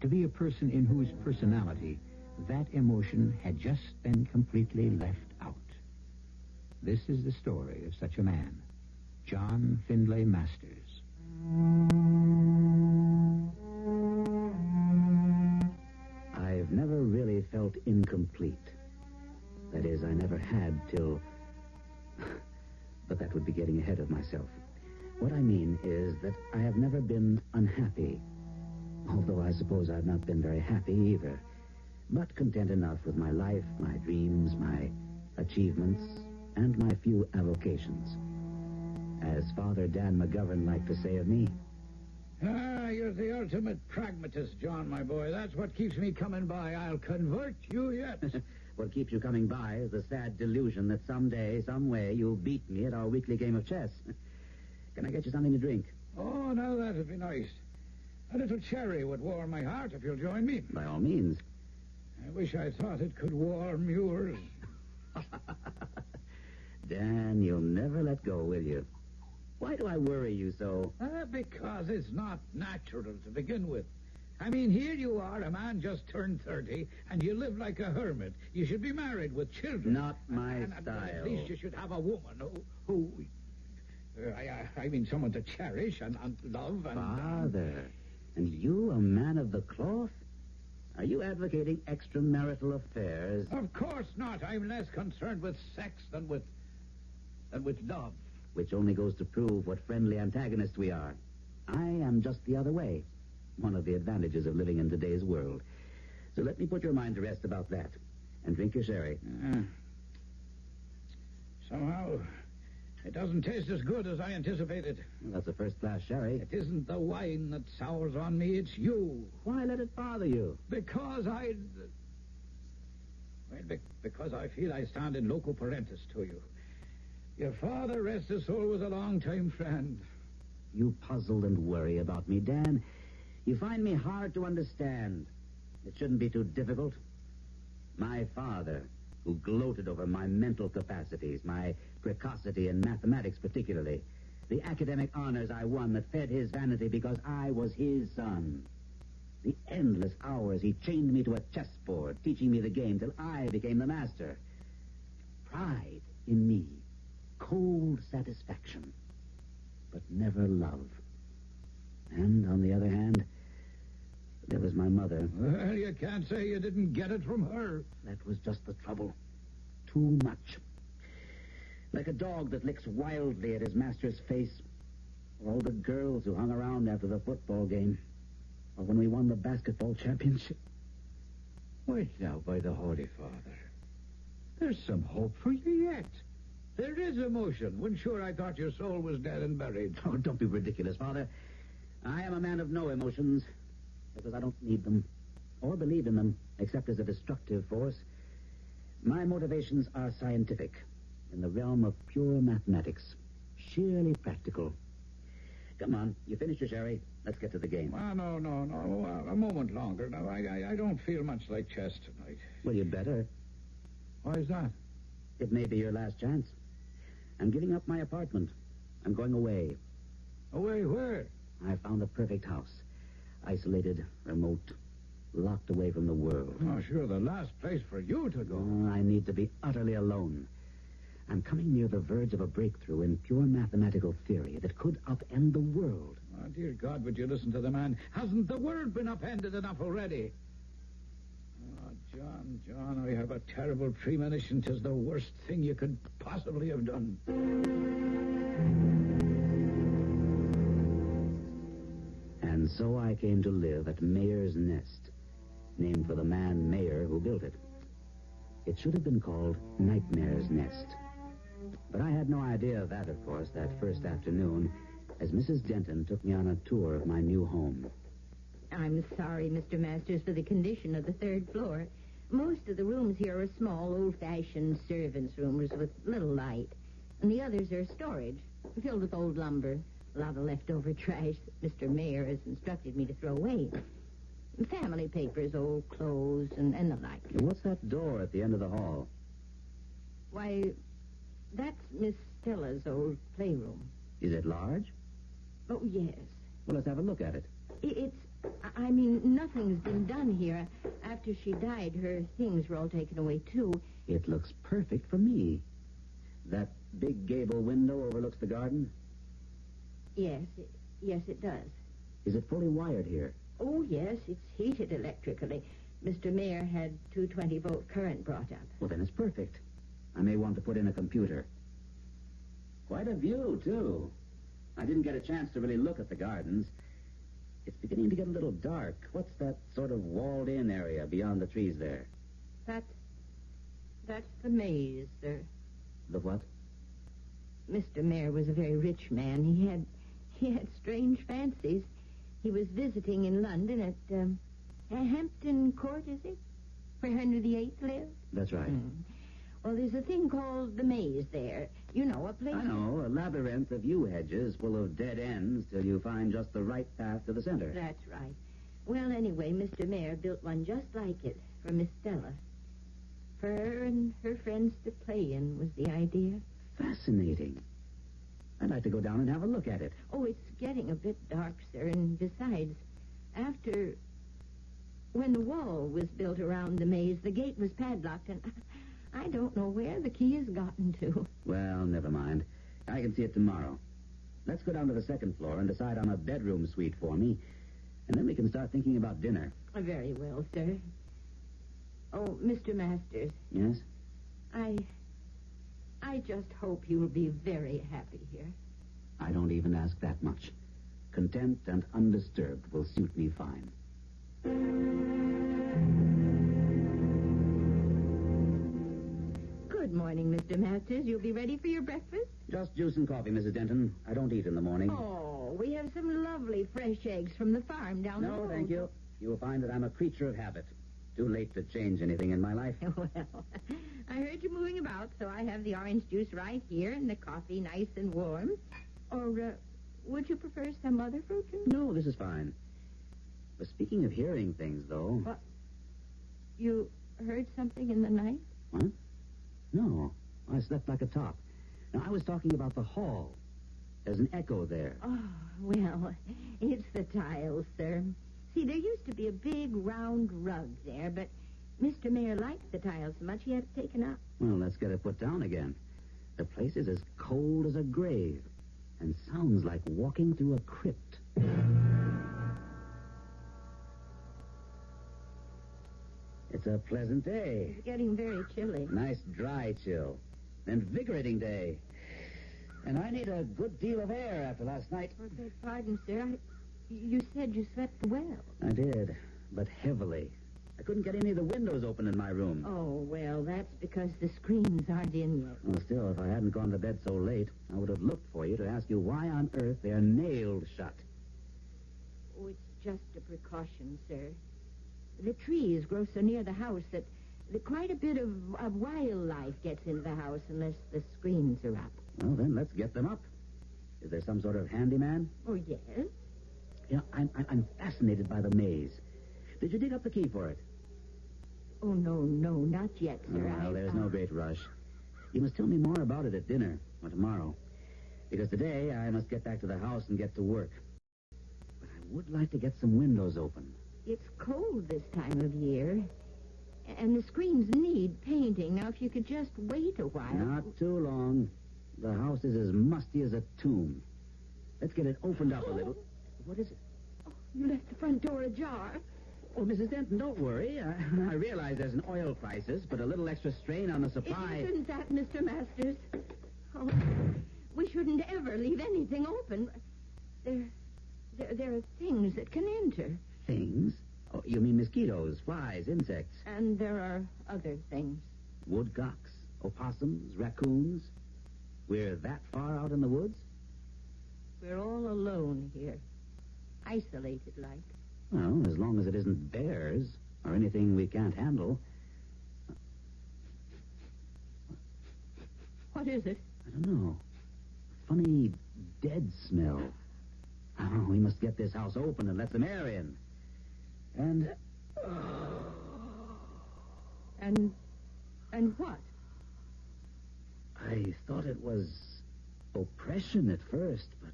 To be a person in whose personality that emotion had just been completely left out. This is the story of such a man, John Findlay Masters. I've never really felt incomplete. That is, I never had till... But that would be getting ahead of myself. What I mean is that I have never been unhappy. Although I suppose I've not been very happy either. But content enough with my life, my dreams, my achievements, and my few avocations. As Father Dan McGovern liked to say of me. You're the ultimate pragmatist, John, my boy. That's what keeps me coming by. I'll convert you yet. What keeps you coming by is the sad delusion that someday, some way, you'll beat me at our weekly game of chess. Can I get you something to drink? Oh, now that'd be nice. A little cherry would warm my heart if you'll join me. By all means. I wish I thought it could warm yours. Dan, you'll never let go, will you? Why do I worry you so? Because it's not natural to begin with. I mean, here you are, a man just turned 30, and you live like a hermit. You should be married with children. Not my style. At least you should have a woman who I mean, someone to cherish and love and... Father, and you, a man of the cloth? Are you advocating extramarital affairs? Of course not. I'm less concerned with sex than with love. Which only goes to prove what friendly antagonists we are. I am just the other way. One of the advantages of living in today's world. So let me put your mind to rest about that. And drink your sherry. Somehow, it doesn't taste as good as I anticipated. Well, that's a first-class sherry. It isn't the wine that sours on me, it's you. Why let it bother you? Because because I feel I stand in loco parentis to you. Your father, rest his soul, was a long-time friend. You puzzle and worry about me, Dan. You find me hard to understand. It shouldn't be too difficult. My father, who gloated over my mental capacities, my precocity in mathematics particularly, the academic honors I won that fed his vanity because I was his son. The endless hours he chained me to a chessboard, teaching me the game till I became the master. Pride in me. Cold satisfaction, but never love. And, on the other hand, there was my mother. Well, you can't say you didn't get it from her. That was just the trouble. Too much. Like a dog that licks wildly at his master's face. Or all the girls who hung around after the football game. Or when we won the basketball championship. Wait now, by the Holy Father. There's some hope for you yet. There is emotion. When sure I thought your soul was dead and buried. Oh, don't be ridiculous, Father. I am a man of no emotions, because I don't need them, or believe in them, except as a destructive force. My motivations are scientific. in the realm of pure mathematics. Sheerly practical. Come on, you finished your sherry. Let's get to the game. Well, no. A moment longer. No, I don't feel much like chess tonight. Well, you'd better. Why is that? It may be your last chance. I'm giving up my apartment. I'm going away. Away where? I found the perfect house. Isolated, remote, locked away from the world. Oh, sure, the last place for you to go. Oh, I need to be utterly alone. I'm coming near the verge of a breakthrough in pure mathematical theory that could upend the world. Oh, dear God, would you listen to the man? Hasn't the world been upended enough already? Oh, John, I have a terrible premonition 'tis the worst thing you could possibly have done. And so I came to live at Mayer's Nest, named for the man Mayer who built it. It should have been called Nightmare's Nest. But I had no idea of that, of course, that first afternoon, as Mrs. Denton took me on a tour of my new home. I'm sorry, Mr. Masters, for the condition of the third floor. Most of the rooms here are small, old-fashioned servants' rooms with little light. And the others are storage, filled with old lumber. A lot of leftover trash that Mr. Mayer has instructed me to throw away. Family papers, old clothes, and the like. What's that door at the end of the hall? Why, that's Miss Stella's old playroom. Is it large? Oh, yes. Well, let's have a look at it. I mean, nothing's been done here. After she died, her things were all taken away, too. It looks perfect for me. That big gable window overlooks the garden? Yes, it does. Is it fully wired here? Oh, yes, it's heated electrically. Mr. Mayer had 220-volt current brought up. Well, then it's perfect. I may want to put in a computer. Quite a view, too. I didn't get a chance to really look at the gardens. It's beginning to get a little dark. What's that sort of walled-in area beyond the trees there? That's the maze, sir. The what? Mr. Mayer was a very rich man. He had strange fancies. He was visiting in London at Hampton Court, is it? Where Henry VIII lived? That's right. Well, there's a thing called the maze there. You know, a place... I know, a labyrinth of yew hedges full of dead ends till you find just the right path to the center. That's right. Well, anyway, Mr. Mayer built one just like it for Miss Stella. For her and her friends to play in was the idea. Fascinating. I'd like to go down and have a look at it. Oh, it's getting a bit dark, sir, and besides, when the wall was built around the maze, the gate was padlocked, and I don't know where the key has gotten to. Well, never mind. I can see it tomorrow. Let's go down to the second floor and decide on a bedroom suite for me, and then we can start thinking about dinner. Very well, sir. Oh, Mr. Masters. Yes? I just hope you'll be very happy here. I don't even ask that much. Content and undisturbed will suit me fine. Good morning, Mr. Masters. You'll be ready for your breakfast? Just juice and coffee, Mrs. Denton. I don't eat in the morning. Oh, we have some lovely fresh eggs from the farm down the road. No, thank you. You will find that I'm a creature of habit. Too late to change anything in my life. Well, I heard you moving about, so I have the orange juice right here and the coffee nice and warm. Or, would you prefer some other fruit juice? No, this is fine. But speaking of hearing things, though... What? You heard something in the night? What? No. I slept like a top. Now, I was talking about the hall. There's an echo there. Oh, well, it's the tiles, sir. See, there used to be a big round rug there, but Mr. Mayer liked the tiles so much he had it taken up. Well, let's get it put down again. The place is as cold as a grave and sounds like walking through a crypt. It's a pleasant day. It's getting very chilly. Nice dry chill. Invigorating day. And I need a good deal of air after last night. I beg pardon, sir. You said you slept well. I did, but heavily. I couldn't get any of the windows open in my room. Oh, well, that's because the screens aren't in yet. Well, still, if I hadn't gone to bed so late, I would have looked for you to ask you why on earth they're nailed shut. Oh, it's just a precaution, sir. The trees grow so near the house that Quite a bit of wildlife gets into the house unless the screens are up. Well, then let's get them up. Is there some sort of handyman? Oh, yes. You know, I'm fascinated by the maze. Did you dig up the key for it? Oh, no, not yet, sir. Well, there's no great rush. You must tell me more about it at dinner or tomorrow. Because today I must get back to the house and get to work. But I would like to get some windows open. It's cold this time of year. And the screens need painting. Now, if you could just wait a while. Not too long. The house is as musty as a tomb. Let's get it opened up a little. What is it? Oh, you left the front door ajar. Oh, Mrs. Denton, don't worry. I realize there's an oil crisis, but a little extra strain on the supply... It isn't that, Mr. Masters. Oh, we shouldn't ever leave anything open. There are things that can enter. Things? Oh, you mean mosquitoes, flies, insects? And there are other things. Woodcocks, opossums, raccoons. We're that far out in the woods? We're all alone here. Isolated like. Well, as long as it isn't bears or anything we can't handle. What is it? I don't know. Funny dead smell. Oh, we must get this house open and let some air in. And what? I thought it was oppression at first, but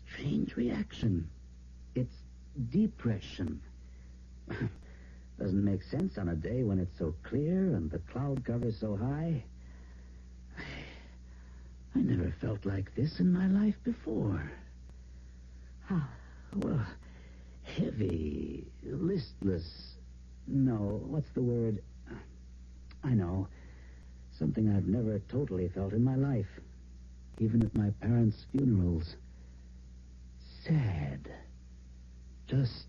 strange reaction. It's depression. Doesn't make sense on a day when it's so clear and the cloud cover's so high. I never felt like this in my life before. Well, heavy, listless. No, what's the word? I know. Something I've never totally felt in my life. Even at my parents' funerals. Sad. Just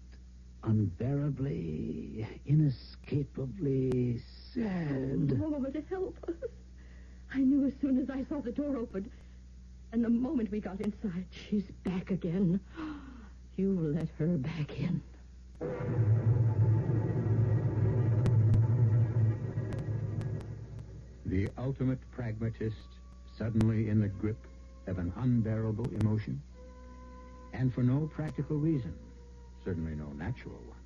unbearably, inescapably sad. Lord, help us. I knew as soon as I saw the door open. And the moment we got inside, she's back again. You let her back in. The ultimate pragmatist suddenly in the grip of an unbearable emotion. And for no practical reason. Certainly no natural one.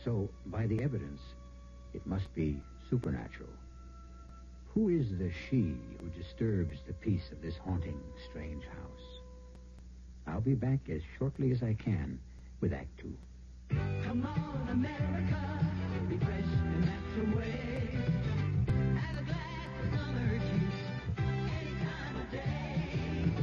So, by the evidence, it must be supernatural. Who is the she who disturbs the peace of this haunting, strange house? I'll be back as shortly as I can with Act Two. Come on, America, be fresh in natural way. Have a glass of summer juice any time of day.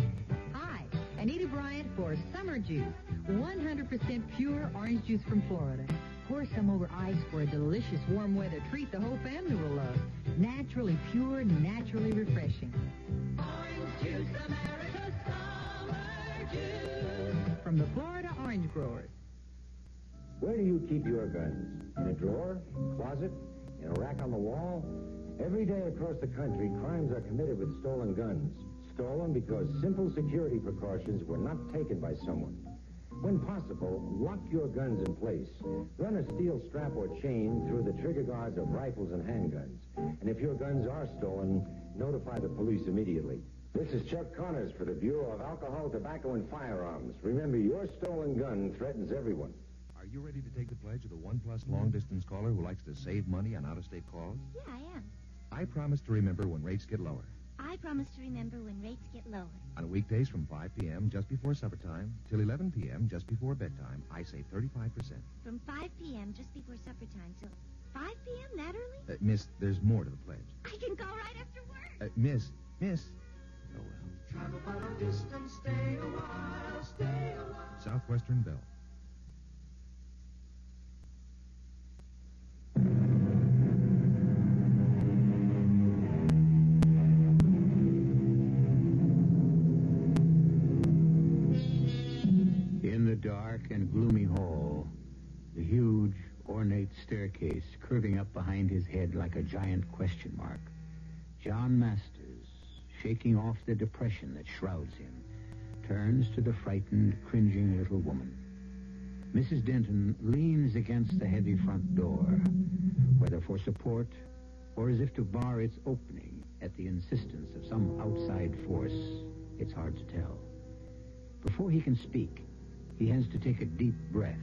Hi, Anita Bryant for Summer Juice. 100% pure orange juice from Florida. Pour some over ice for a delicious warm weather treat the whole family will love. Naturally pure, naturally refreshing. Orange juice, America's summer juice. From the Florida Orange Growers. Where do you keep your guns? In a drawer? Closet? In a rack on the wall? Every day across the country, crimes are committed with stolen guns. Stolen because simple security precautions were not taken by someone. When possible, lock your guns in place. Run a steel strap or chain through the trigger guards of rifles and handguns. And if your guns are stolen, notify the police immediately. This is Chuck Connors for the Bureau of Alcohol, Tobacco, and Firearms. Remember, your stolen gun threatens everyone. Are you ready to take the pledge of the OnePlus long-distance caller who likes to save money on out-of-state calls? Yeah, I am. I promise to remember when rates get lower. I promise to remember when rates get lower. On weekdays from 5 p.m. just before supper time till 11 p.m. just before bedtime, I save 35%. From 5 p.m. just before supper time till 5 p.m. that early? Miss, there's more to the pledge. I can go right after work. Miss. Oh, well. Travel far a distance, stay a while, stay a while. Southwestern Bell. In the dark and gloomy hall, the huge, ornate staircase curving up behind his head like a giant question mark, John Masters, shaking off the depression that shrouds him, turns to the frightened, cringing little woman. Mrs. Denton leans against the heavy front door, whether for support or as if to bar its opening at the insistence of some outside force. It's hard to tell. Before he can speak, he has to take a deep breath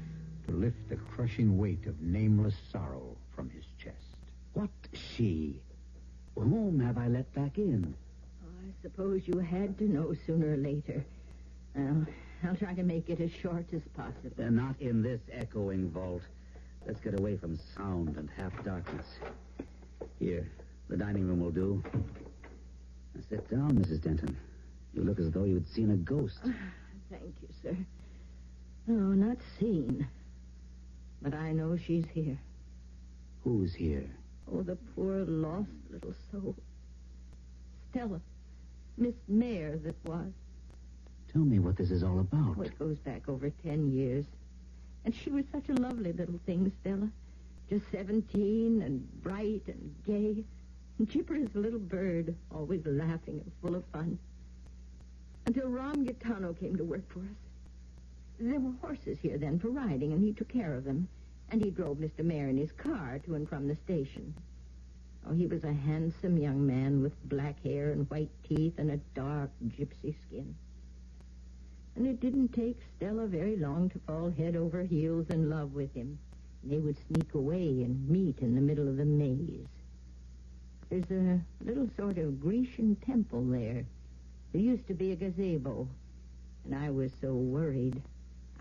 to lift the crushing weight of nameless sorrow from his chest. What she? Whom have I let back in? Oh, I suppose you had to know sooner or later. Well, I'll try to make it as short as possible. Not in this echoing vault. Let's get away from sound and half-darkness. Here, the dining room will do. Now sit down, Mrs. Denton. You look as though you'd seen a ghost. Thank you, sir. No, not seen. But I know she's here. Who's here? Oh, the poor lost little soul. Stella. Miss Mayer that was. Tell me what this is all about. Oh, it goes back over 10 years. And she was such a lovely little thing, Stella. Just 17 and bright and gay. And chipper as a little bird, always laughing and full of fun. Until Ram Gaetano came to work for us. There were horses here then for riding, and he took care of them. And he drove Mr. Mayer in his car to and from the station. Oh, he was a handsome young man with black hair and white teeth and a dark gypsy skin. And it didn't take Stella very long to fall head over heels in love with him. And they would sneak away and meet in the middle of the maze. There's a little sort of Grecian temple there. There used to be a gazebo. And I was so worried,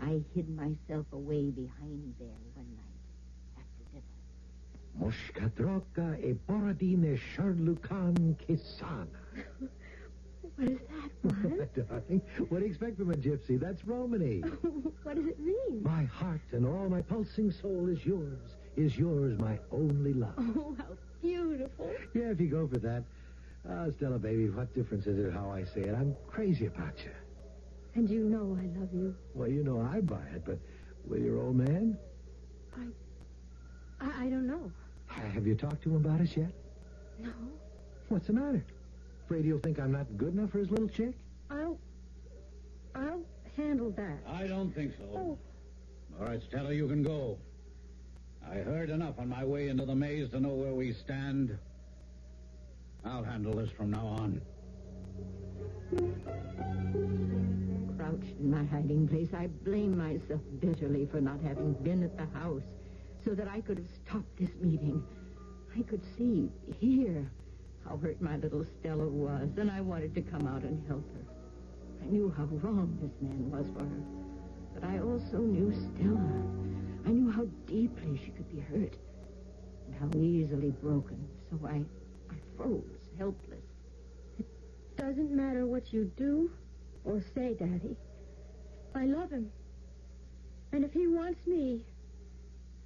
I hid myself away behind there one night after dinner. Moshkadroka e Borodine Sharlukan Kisana. What is that, Ron? Darling, what do you expect from a gypsy? That's Romany. What does it mean? My heart and all my pulsing soul is yours, my only love. Oh, how beautiful. Yeah, if you go for that. Oh, Stella, baby, what difference is it how I say it? I'm crazy about you. And you know I love you. Well, you know I'd buy it, but with your old man? I don't know. Have you talked to him about us yet? No. What's the matter? Afraid he'll think I'm not good enough for his little chick? I'll handle that. I don't think so. Oh. All right, Stella, you can go. I heard enough on my way into the maze to know where we stand. I'll handle this from now on. Crouched in my hiding place, I blame myself bitterly for not having been at the house so that I could have stopped this meeting. I could see, hear how hurt my little Stella was, and I wanted to come out and help her. I knew how wrong this man was for her, but I also knew Stella. I knew how deeply she could be hurt and how easily broken, so I froze, helpless. It doesn't matter what you do or say, Daddy. I love him. And if he wants me,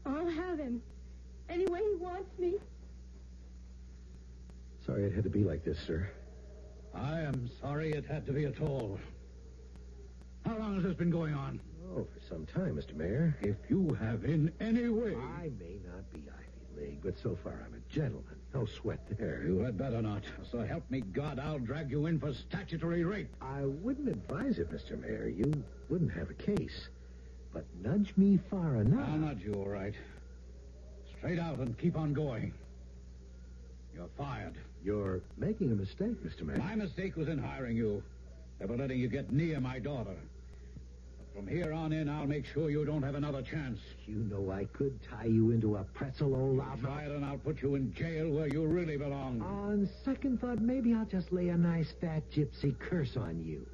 I'll have him. Any way he wants me. Sorry it had to be like this, sir. I am sorry it had to be at all. How long has this been going on? Oh, for some time, Mr. Mayor. If you have in any way... I may not be Ivy League, but so far I'm a gentleman. No sweat there. You had better not. So help me God, I'll drag you in for statutory rape. I wouldn't advise it, Mr. Mayor. You wouldn't have a case. But nudge me far enough. I'll nudge you, all right. Straight out and keep on going. You're fired. You're making a mistake, Mr. Mayor. My mistake was in hiring you. Never letting you get near my daughter. But from here on in, I'll make sure you don't have another chance. You know I could tie you into a pretzel, old loudmouth. Try it and I'll put you in jail where you really belong. On second thought, maybe I'll just lay a nice fat gypsy curse on you.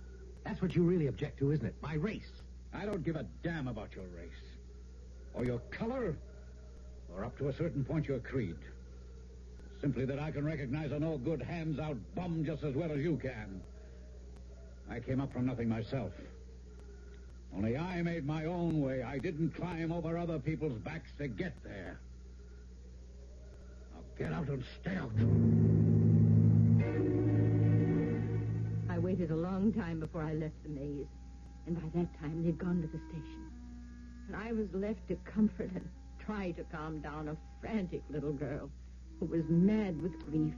That's what you really object to, isn't it? My race. I don't give a damn about your race. Or your color. Or up to a certain point your creed. Simply that I can recognize a no-good, hands-out bum just as well as you can. I came up from nothing myself. Only I made my own way. I didn't climb over other people's backs to get there. Now get out and stay out. I waited a long time before I left the maze. And by that time, they'd gone to the station. And I was left to comfort and try to calm down a frantic little girl who was mad with grief.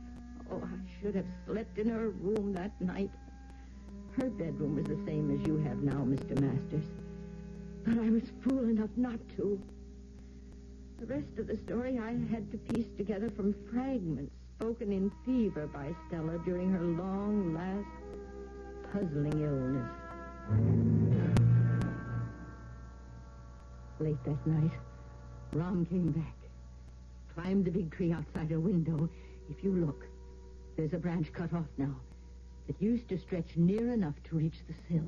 Oh, I should have slept in her room that night. Her bedroom was the same as you have now, Mr. Masters. But I was fool enough not to. The rest of the story I had to piece together from fragments spoken in fever by Stella during her long, last, puzzling illness. Late that night, Rom came back, climbed the big tree outside her window. If you look, there's a branch cut off now that used to stretch near enough to reach the sill.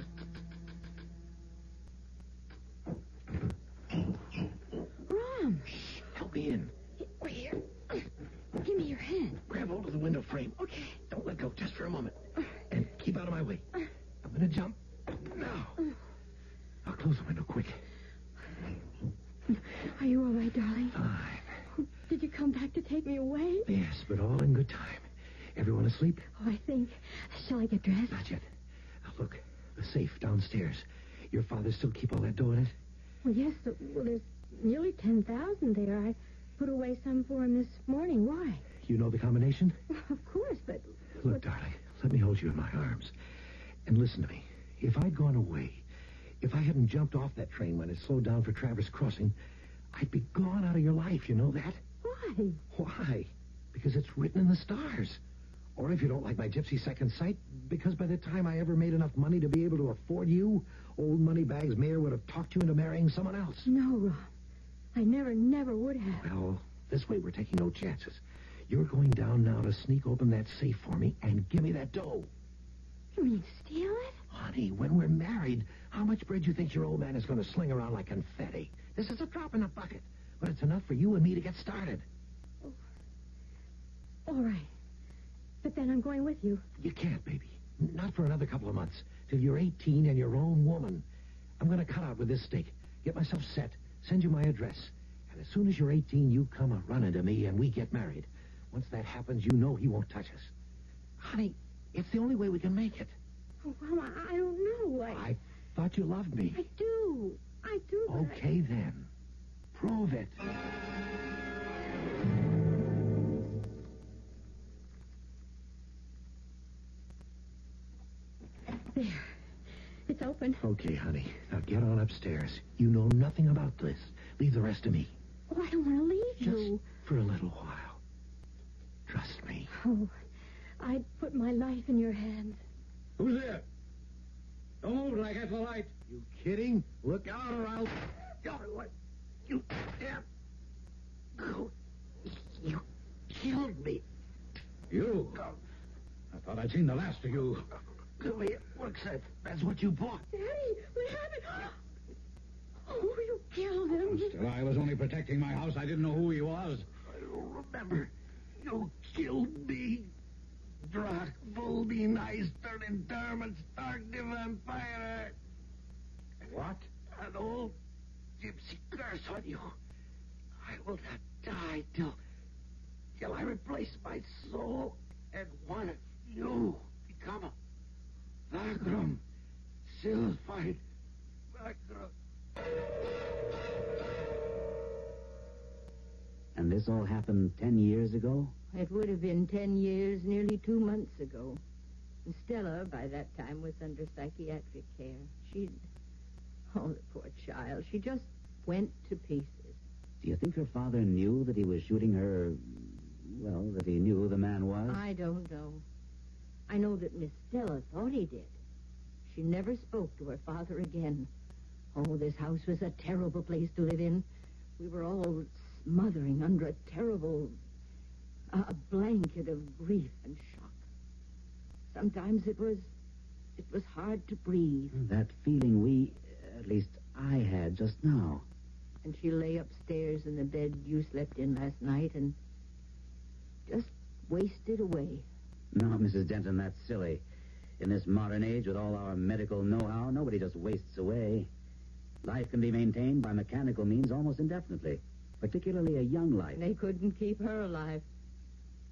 Rom! Shh, help me in. Right here. Give me your hand. Grab hold of the window frame. Okay. Don't let go, just for a moment. And keep out of my way. I'm going to jump. Now. I'll close the window quick. Are you all right, darling? Fine. Did you come back to take me away? Yes, but all in good time. Everyone asleep? Oh, I think. Shall I get dressed? Not yet. Now, look. The safe downstairs. Your father still keep all that dough in it? Well, yes. Well, there's nearly 10,000 there. I put away some for him this morning. Why? You know the combination? Of course, but... Look, darling, let me hold you in my arms. And listen to me. If I'd gone away, if I hadn't jumped off that train when it slowed down for Traverse Crossing, I'd be gone out of your life, you know that? Why? Why? Because it's written in the stars. Or if you don't like my gypsy second sight, because by the time I ever made enough money to be able to afford you, old Moneybags Mayor would have talked you into marrying someone else. No, Ron. I never would have. Well, this way we're taking no chances. You're going down now to sneak open that safe for me and give me that dough. You mean steal it? Honey, when we're married, how much bread do you think your old man is going to sling around like confetti? This is a drop in the bucket, but it's enough for you and me to get started. Oh. All right. But then I'm going with you. You can't, baby. Not for another couple of months. Till you're 18 and your own woman. I'm going to cut out with this stake, get myself set, send you my address. And as soon as you're 18, you come a-running to me and we get married. Once that happens, you know he won't touch us. Honey, it's the only way we can make it. Oh, well, I don't know. I thought you loved me. I do. But Okay, then. Prove it. There. It's open. Okay, honey. Now get on upstairs. You know nothing about this. Leave the rest to me. Oh, I don't want to leave you. For a little while. Trust me. Oh, I'd put my life in your hands. Who's there? Don't move till I get the light. You kidding? Look out or I'll... What? You damn... Oh, you killed me. You? I thought I'd seen the last of you. Come here. Looks like that's what you bought. Daddy, what happened? Oh, you killed him. Still, I was only protecting my house. I didn't know who he was. I don't remember. You killed me. Drak, Volby, nice, turning Dermot, Stark, the vampire. What? An old gypsy curse on you. I will not die till I replace my soul and one of you become a Vagrum, silfied Vagrum. And this all happened 10 years ago? It would have been 10 years, nearly 2 months ago. And Stella, by that time, was under psychiatric care. Oh, the poor child. She just went to pieces. Do you think her father knew that he was shooting her... Well, that he knew who the man was? I don't know. I know that Miss Stella thought he did. She never spoke to her father again. Oh, this house was a terrible place to live in. We were all smothering under a terrible... a blanket of grief and shock. Sometimes it was hard to breathe. That feeling we, at least I had just now. And she lay upstairs in the bed you slept in last night and just wasted away. No, Mrs. Denton, that's silly. In this modern age, with all our medical know-how, nobody just wastes away. Life can be maintained by mechanical means almost indefinitely, particularly a young life. They couldn't keep her alive.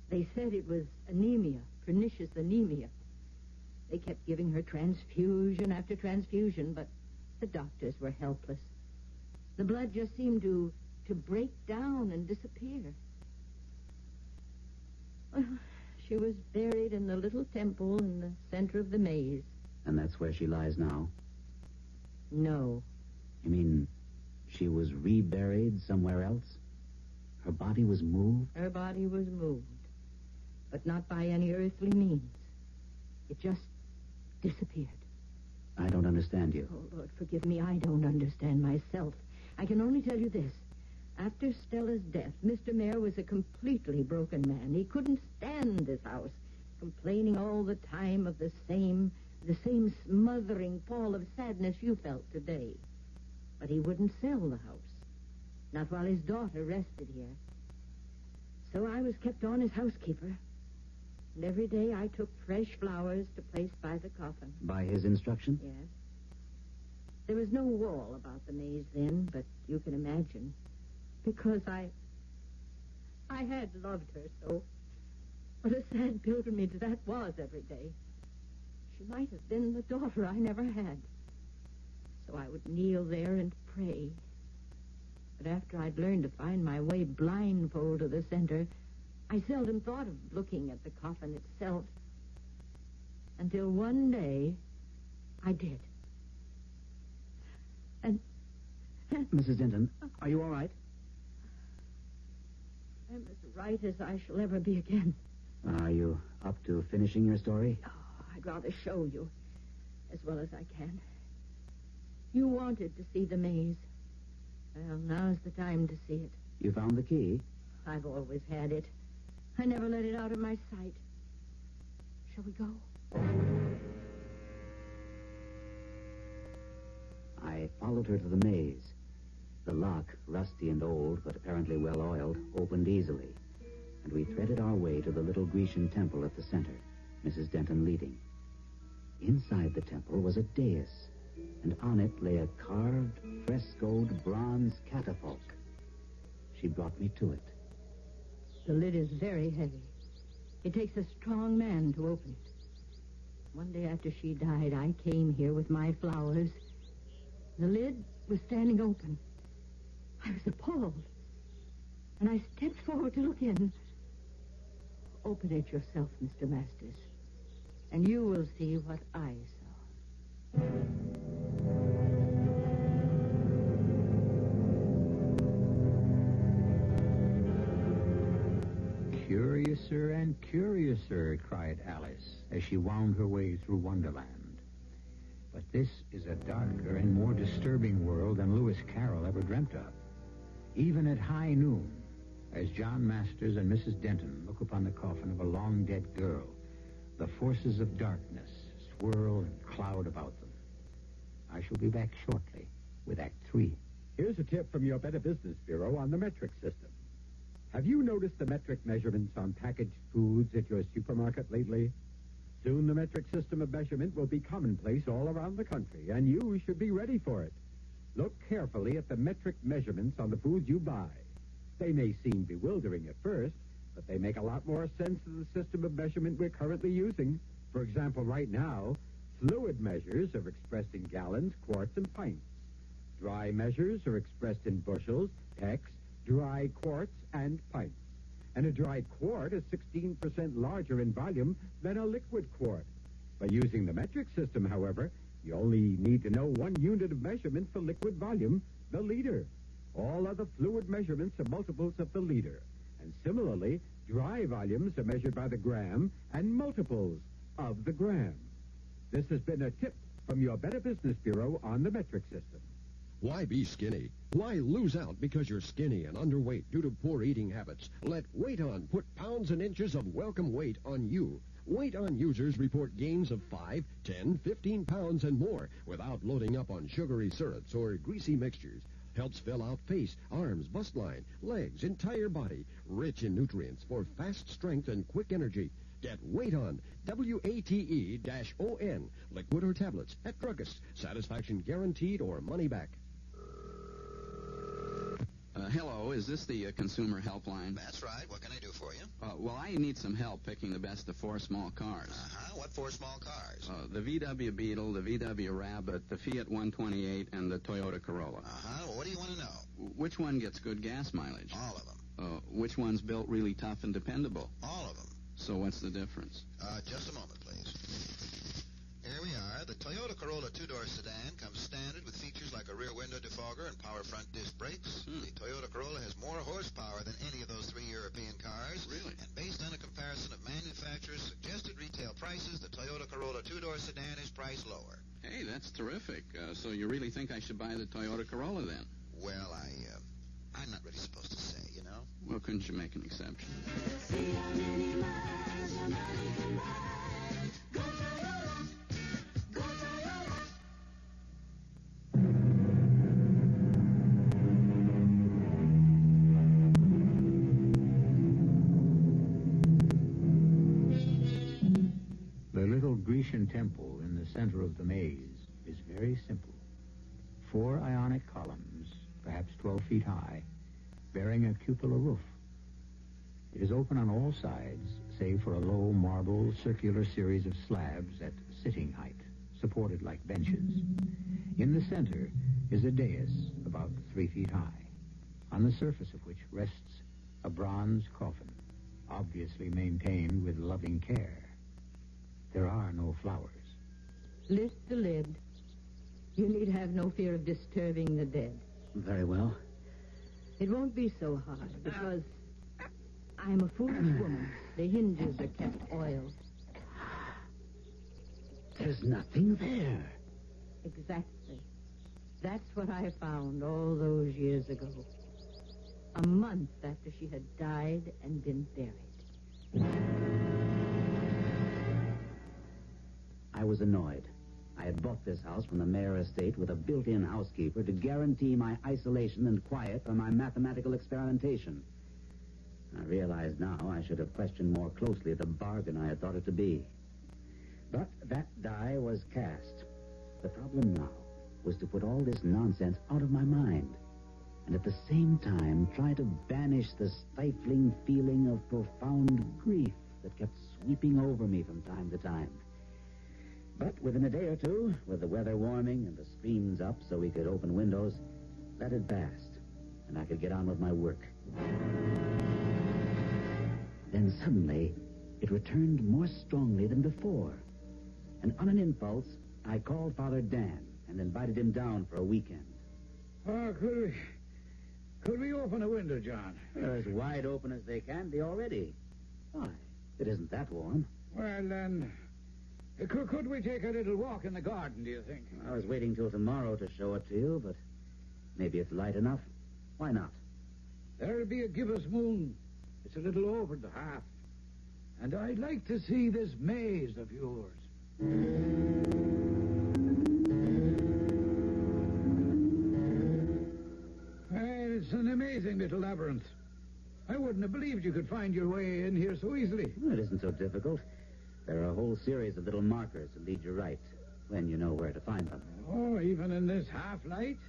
They said it was anemia, pernicious anemia. They kept giving her transfusion after transfusion, but the doctors were helpless. The blood just seemed to break down and disappear. Well, she was buried in the little temple in the center of the maze. And that's where she lies now? No. You mean she was reburied somewhere else? Her body was moved? Her body was moved, but not by any earthly means. It just disappeared. I don't understand you. Oh, Lord, forgive me. I don't understand myself. I can only tell you this. After Stella's death, Mr. Mayor was a completely broken man. He couldn't stand this house, complaining all the time of the same smothering pall of sadness you felt today. But he wouldn't sell the house, not while his daughter rested here. So I was kept on as housekeeper. And every day I took fresh flowers to place by the coffin. By his instruction? Yes. There was no wall about the maze then, but you can imagine. Because I had loved her so. What a sad pilgrimage that was every day. She might have been the daughter I never had. So I would kneel there and pray. But after I'd learned to find my way blindfold to the center, I seldom thought of looking at the coffin itself. Until one day, I did. And Mrs. Denton, are you all right? I'm as right as I shall ever be again. Are you up to finishing your story? Oh, I'd rather show you as well as I can. You wanted to see the maze. Well, now's the time to see it. You found the key? I've always had it. I never let it out of my sight. Shall we go? I followed her to the maze. The lock, rusty and old, but apparently well oiled, opened easily, and we threaded our way to the little Grecian temple at the center, Mrs. Denton leading. Inside the temple was a dais, and on it lay a carved, frescoed bronze catafalque. She brought me to it. The lid is very heavy. It takes a strong man to open it. One day after she died, I came here with my flowers. The lid was standing open. I was appalled. And I stepped forward to look in. Open it yourself, Mr. Masters, and you will see what I saw. Curiouser and curiouser, cried Alice, as she wound her way through Wonderland. But this is a darker and more disturbing world than Lewis Carroll ever dreamt of. Even at high noon, as John Masters and Mrs. Denton look upon the coffin of a long-dead girl, the forces of darkness swirl and cloud about them. I shall be back shortly with Act 3. Here's a tip from your Better Business Bureau on the metric system. Have you noticed the metric measurements on packaged foods at your supermarket lately? Soon the metric system of measurement will be commonplace all around the country, and you should be ready for it. Look carefully at the metric measurements on the foods you buy. They may seem bewildering at first, but they make a lot more sense to the system of measurement we're currently using. For example, right now, fluid measures are expressed in gallons, quarts, and pints. Dry measures are expressed in bushels, pecks, dry quarts, and pints. And a dry quart is 16% larger in volume than a liquid quart. By using the metric system, however, you only need to know one unit of measurement for liquid volume, the liter. All other fluid measurements are multiples of the liter. And similarly, dry volumes are measured by the gram and multiples of the gram. This has been a tip from your Better Business Bureau on the metric system. Why be skinny? Why lose out because you're skinny and underweight due to poor eating habits? Let Weight On put pounds and inches of welcome weight on you. Weight On users report gains of 5, 10, 15 pounds and more without loading up on sugary syrups or greasy mixtures. Helps fill out face, arms, bust line, legs, entire body, rich in nutrients for fast strength and quick energy. Get Weight On, WATE-ON, liquid or tablets, at druggists. Satisfaction guaranteed or money back. Hello, is this the consumer helpline? That's right. What can I do for you? Well, I need some help picking the best of 4 small cars. What 4 small cars? The VW Beetle, the VW Rabbit, the Fiat 128, and the Toyota Corolla. Well, what do you want to know? Which one gets good gas mileage? All of them. Which one's built really tough and dependable? All of them. So what's the difference? Just a moment, please. Here we are. The Toyota Corolla 2-door sedan comes standard with features like a rear window defog auger and power front disc brakes. The Toyota Corolla has more horsepower than any of those 3 European cars. Really? And based on a comparison of manufacturers' suggested retail prices, the Toyota Corolla two-door sedan is priced lower. Hey, that's terrific. So you really think I should buy the Toyota Corolla then? Well, I'm not really supposed to say, you know. Well, couldn't you make an exception? The little Grecian temple in the center of the maze is very simple. 4 ionic columns, perhaps 12 feet high, bearing a cupola roof. It is open on all sides, save for a low marble circular series of slabs at sitting height, supported like benches. In the center is a dais about 3 feet high, on the surface of which rests a bronze coffin, obviously maintained with loving care. There are no flowers. Lift the lid. You need have no fear of disturbing the dead. Very well. It won't be so hard, because I'm a foolish woman. The hinges are kept oiled. There's nothing there. Exactly. That's what I found all those years ago. A month after she had died and been buried. I was annoyed. I had bought this house from the Mayor estate with a built-in housekeeper to guarantee my isolation and quiet for my mathematical experimentation. I realized now I should have questioned more closely the bargain I had thought it to be. But that die was cast. The problem now was to put all this nonsense out of my mind, and at the same time try to banish the stifling feeling of profound grief that kept sweeping over me from time to time. But within a day or two, with the weather warming and the screens up so we could open windows, that had passed, and I could get on with my work. Then suddenly, it returned more strongly than before. And on an impulse, I called Father Dan and invited him down for a weekend. Oh, could we open a window, John? They're as wide open as they can be already. Why? It isn't that warm. Well, then, could we take a little walk in the garden, do you think? I was waiting till tomorrow to show it to you, but maybe it's light enough. Why not? There'll be a gibbous moon. It's a little over the half. And I'd like to see this maze of yours. Well, it's an amazing little labyrinth. I wouldn't have believed you could find your way in here so easily. Well, it isn't so difficult. There are a whole series of little markers that lead you right, when you know where to find them. Oh, even in this half-light?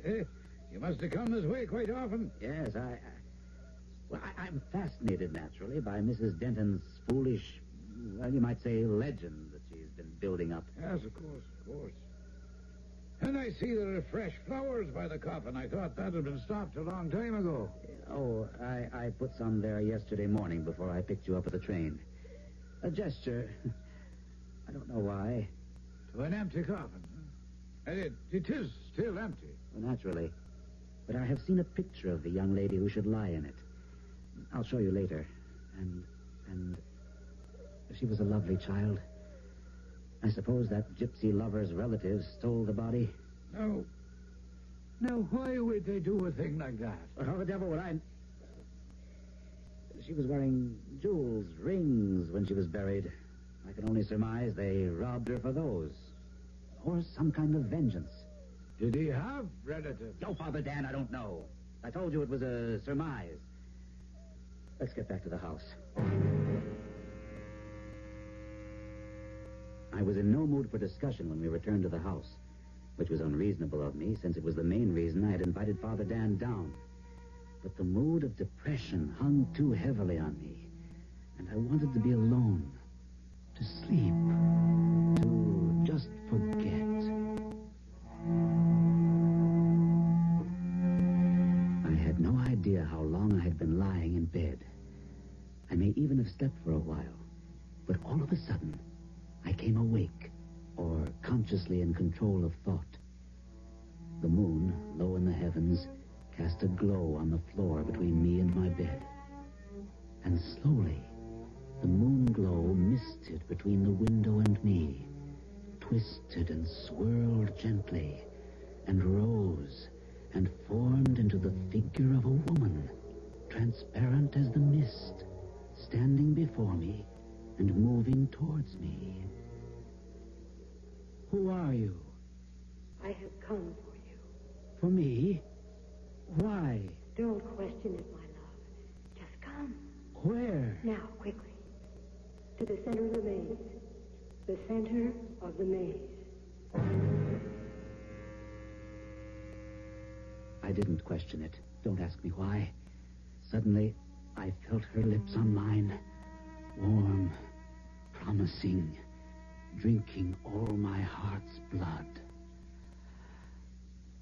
You must have come this way quite often. Yes, I'm fascinated, naturally, by Mrs. Denton's foolish, well, you might say, legend that she's been building up. Yes, of course. And I see there are fresh flowers by the coffin. I thought that had been stopped a long time ago. Oh, I put some there yesterday morning before I picked you up at the train. A gesture. I don't know why. To an empty coffin. And it is still empty. Well, naturally. But I have seen a picture of the young lady who should lie in it. I'll show you later. And she was a lovely child. I suppose that gypsy lover's relatives stole the body. No. Now, why would they do a thing like that? Well, how the devil would I... She was wearing jewels, rings, when she was buried. I can only surmise they robbed her for those. Or some kind of vengeance. Did he have relatives? No, Father Dan, I don't know. I told you it was a surmise. Let's get back to the house. I was in no mood for discussion when we returned to the house, which was unreasonable of me, since it was the main reason I had invited Father Dan down. But the mood of depression hung too heavily on me, and I wanted to be alone, to sleep, to just forget. I had no idea how long I had been lying in bed. I may even have slept for a while, but all of a sudden, I came awake, or consciously in control of thought. The moon, low in the heavens, cast a glow on the floor between me and my bed. And slowly, the moon glow misted between the window and me, twisted and swirled gently, and rose and formed into the figure of a woman, transparent as the mist, standing before me and moving towards me. Who are you? I have come for you. For me? Why? Don't question it, my love. Just come. Where? Now, quickly. To the center of the maze. The center of the maze. I didn't question it. Don't ask me why. Suddenly, I felt her lips on mine. Warm, promising, drinking all my heart's blood.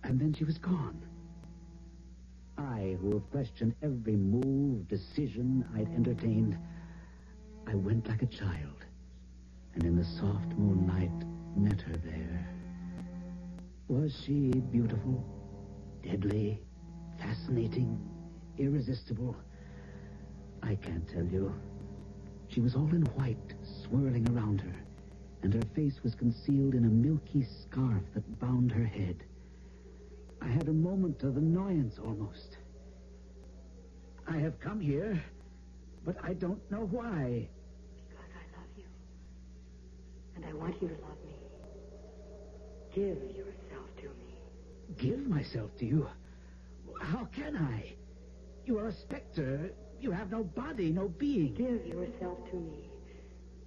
And then she was gone. I, who have questioned every move, decision I'd entertained, I went like a child, and in the soft moonlight met her there. Was she beautiful, deadly, fascinating, irresistible? I can't tell you. She was all in white, swirling around her, and her face was concealed in a milky scarf that bound her head. I had a moment of annoyance almost. I have come here, but I don't know why. Because I love you. And I want you to love me. Give yourself to me. Give myself to you? How can I? You are a specter. You have no body, no being. Give yourself to me.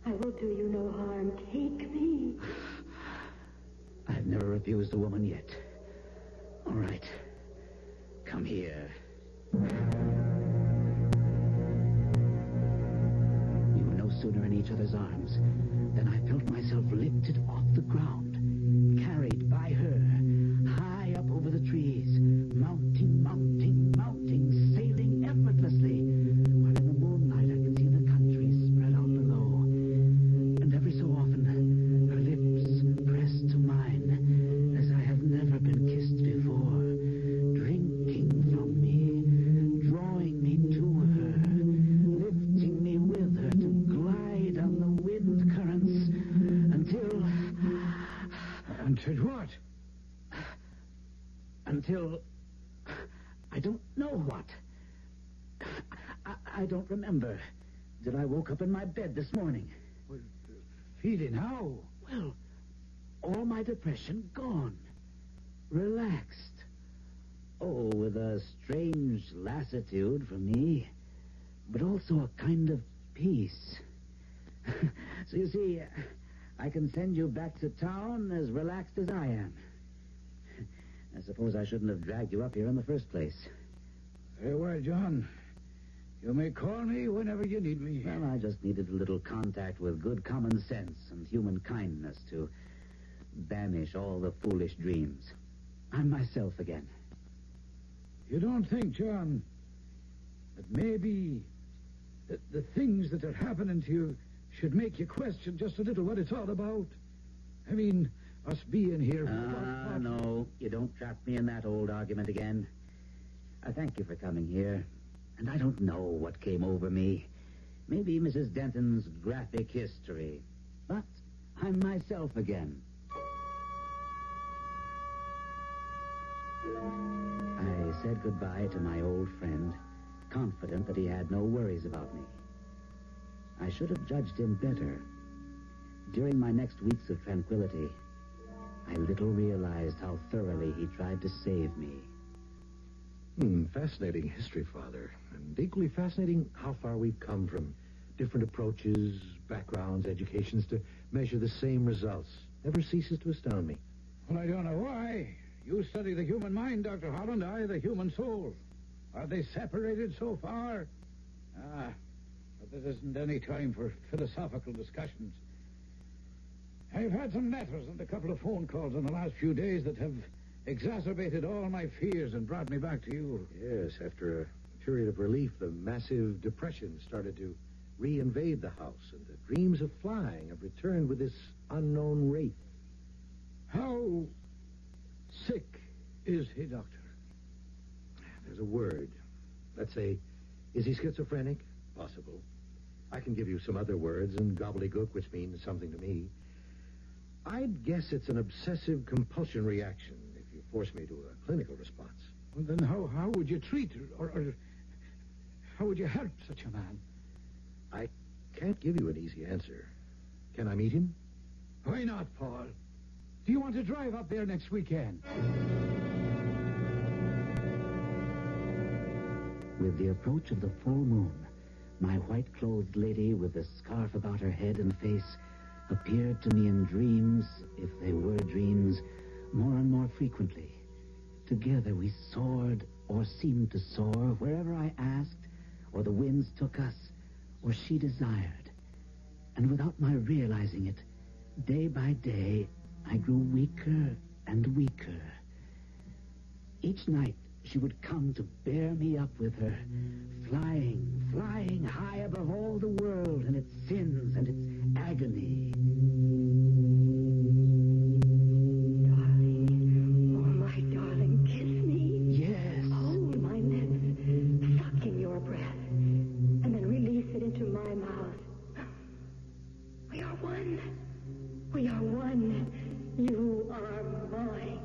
I will do you no harm. Take me. I've never refused a woman yet. All right. Come here. We were no sooner in each other's arms than I felt myself lifted off the ground, carried by her, high up over the trees, mounting, mounting, mounting, sailing effortlessly, while in the moonlight I could see the country spread out below. And every so often, her lips pressed to mine as I have never been kissed before, drinking from me, drawing me to her, lifting me with her to glide on the wind currents until... Until what? Until... I don't know what. I don't remember. Till I woke up in my bed this morning. Well, feeling how? Well, all my depression gone. Relaxed. Oh, with a strange lassitude for me, but also a kind of peace. So you see, I can send you back to town as relaxed as I am. I suppose I shouldn't have dragged you up here in the first place. Very well, John. You may call me whenever you need me. Well, I just needed a little contact with good common sense and human kindness to banish all the foolish dreams. I'm myself again. You don't think, John, that maybe the things that are happening to you should make you question just a little what it's all about? I mean, us being here... No, you don't trap me in that old argument again. I thank you for coming here, and I don't know what came over me. Maybe Mrs. Denton's graphic history. But I'm myself again. I said goodbye to my old friend, confident that he had no worries about me. I should have judged him better. During my next weeks of tranquility, I little realized how thoroughly he tried to save me. Fascinating history, Father. And equally fascinating how far we've come from different approaches, backgrounds, educations to measure the same results. Never ceases to astound me. Well, I don't know why. You study the human mind, Dr. Holland. I, the human soul. Are they separated so far? But there isn't any time for philosophical discussions. I've had some letters and a couple of phone calls in the last few days that have exacerbated all my fears and brought me back to you. Yes, after a period of relief, the massive depression started to reinvade the house, and the dreams of flying have returned with this unknown wraith. How sick is he, Doctor? There's a word. Let's say, is he schizophrenic? Possible. I can give you some other words and gobbledygook, which means something to me. I'd guess it's an obsessive compulsion reaction, if you force me to a clinical response. Well, then how would you treat or how would you help such a man? I can't give you an easy answer. Can I meet him? Why not, Paul? Do you want to drive up there next weekend? With the approach of the full moon, my white-clothed lady with the scarf about her head and face appeared to me in dreams, if they were dreams, more and more frequently. Together we soared, or seemed to soar, wherever I asked, or the winds took us, or she desired. And without my realizing it, day by day, I grew weaker and weaker. Each night, she would come to bear me up with her, flying high above all the world and its sins and its agony. Darling, oh, my darling, kiss me. Yes. Hold my lips, suck in your breath, and then release it into my mouth. We are one. We are one. You are mine.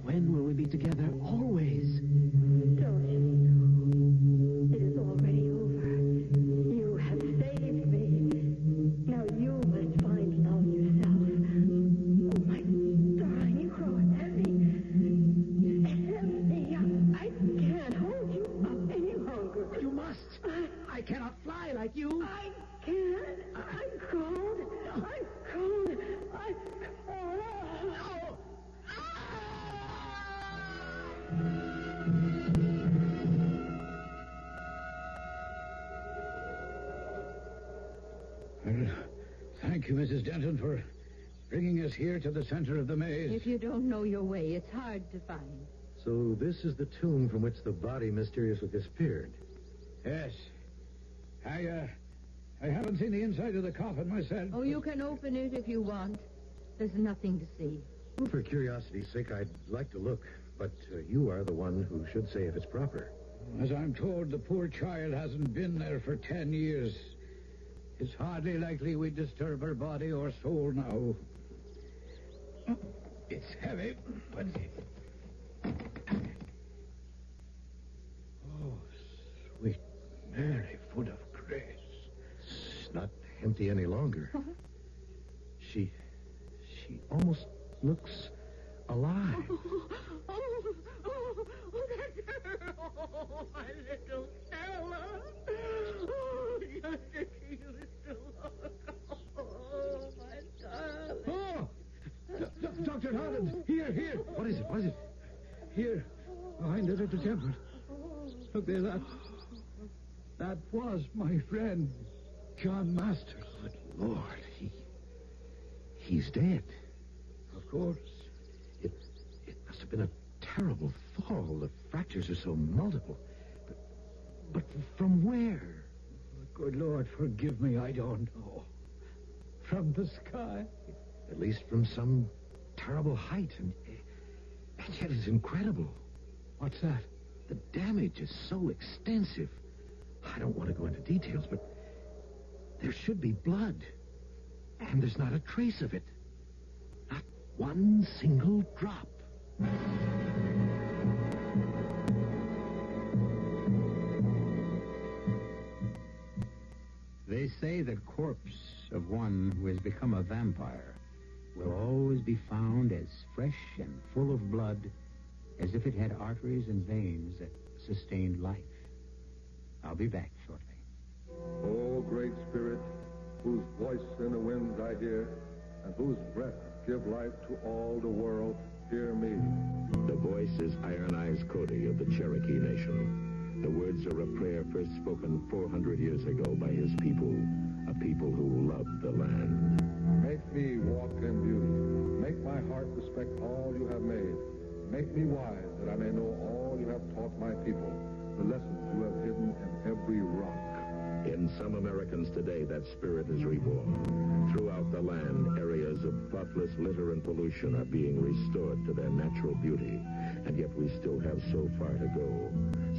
When will we be together? Always. Don't you know? It is already over. You have saved me. Now you must find love yourself. Oh, my darling, you grow heavy. Heavy. I can't hold you up any longer. You must. I cannot fly like you. I can't. I'm cold. I'm cold. I'm cold. Oh. Well, thank you, Mrs. Denton, for bringing us here to the center of the maze. If you don't know your way, it's hard to find. So this is the tomb from which the body mysteriously disappeared. Yes. I haven't seen the inside of the coffin myself. Oh, you can open it if you want. There's nothing to see. Well, for curiosity's sake, I'd like to look, but you are the one who should say if it's proper. As I'm told, the poor child hasn't been there for 10 years. It's hardly likely we'd disturb her body or soul now. It's heavy, but... Oh, sweet Mary, full of grace. It's not empty any longer. She almost looks alive. That's her. Oh, my little Ella. Oh, you're the cutest little. Oh, my darling. Oh! Dr. Holland, here. What is it? Here, behind the little temple. Look there, that was my friend, John Masters. Good Lord, he's dead. Of course. It must have been a terrible fall. The fractures are so multiple. But from where? Good Lord, forgive me, I don't know. From the sky. At least from some terrible height. And yet it's incredible. What's that? The damage is so extensive. I don't want to go into details, but there should be blood. And there's not a trace of it. Not one single drop. They say the corpse of one who has become a vampire will always be found as fresh and full of blood as if it had arteries and veins that sustained life. I'll be back shortly. O great Spirit, whose voice in the winds I hear, and whose breath give life to all the world, hear me. The voice is Iron Eyes Cody of the Cherokee Nation. The words are a prayer first spoken 400 years ago by his people, a people who loved the land. Make me walk in beauty. Make my heart respect all you have made. Make me wise, that I may know all you have taught my people, the lessons you have hidden in every rock. In some Americans today, that spirit is reborn. Throughout the land, areas of thoughtless litter and pollution are being restored to their natural beauty, and yet we still have so far to go.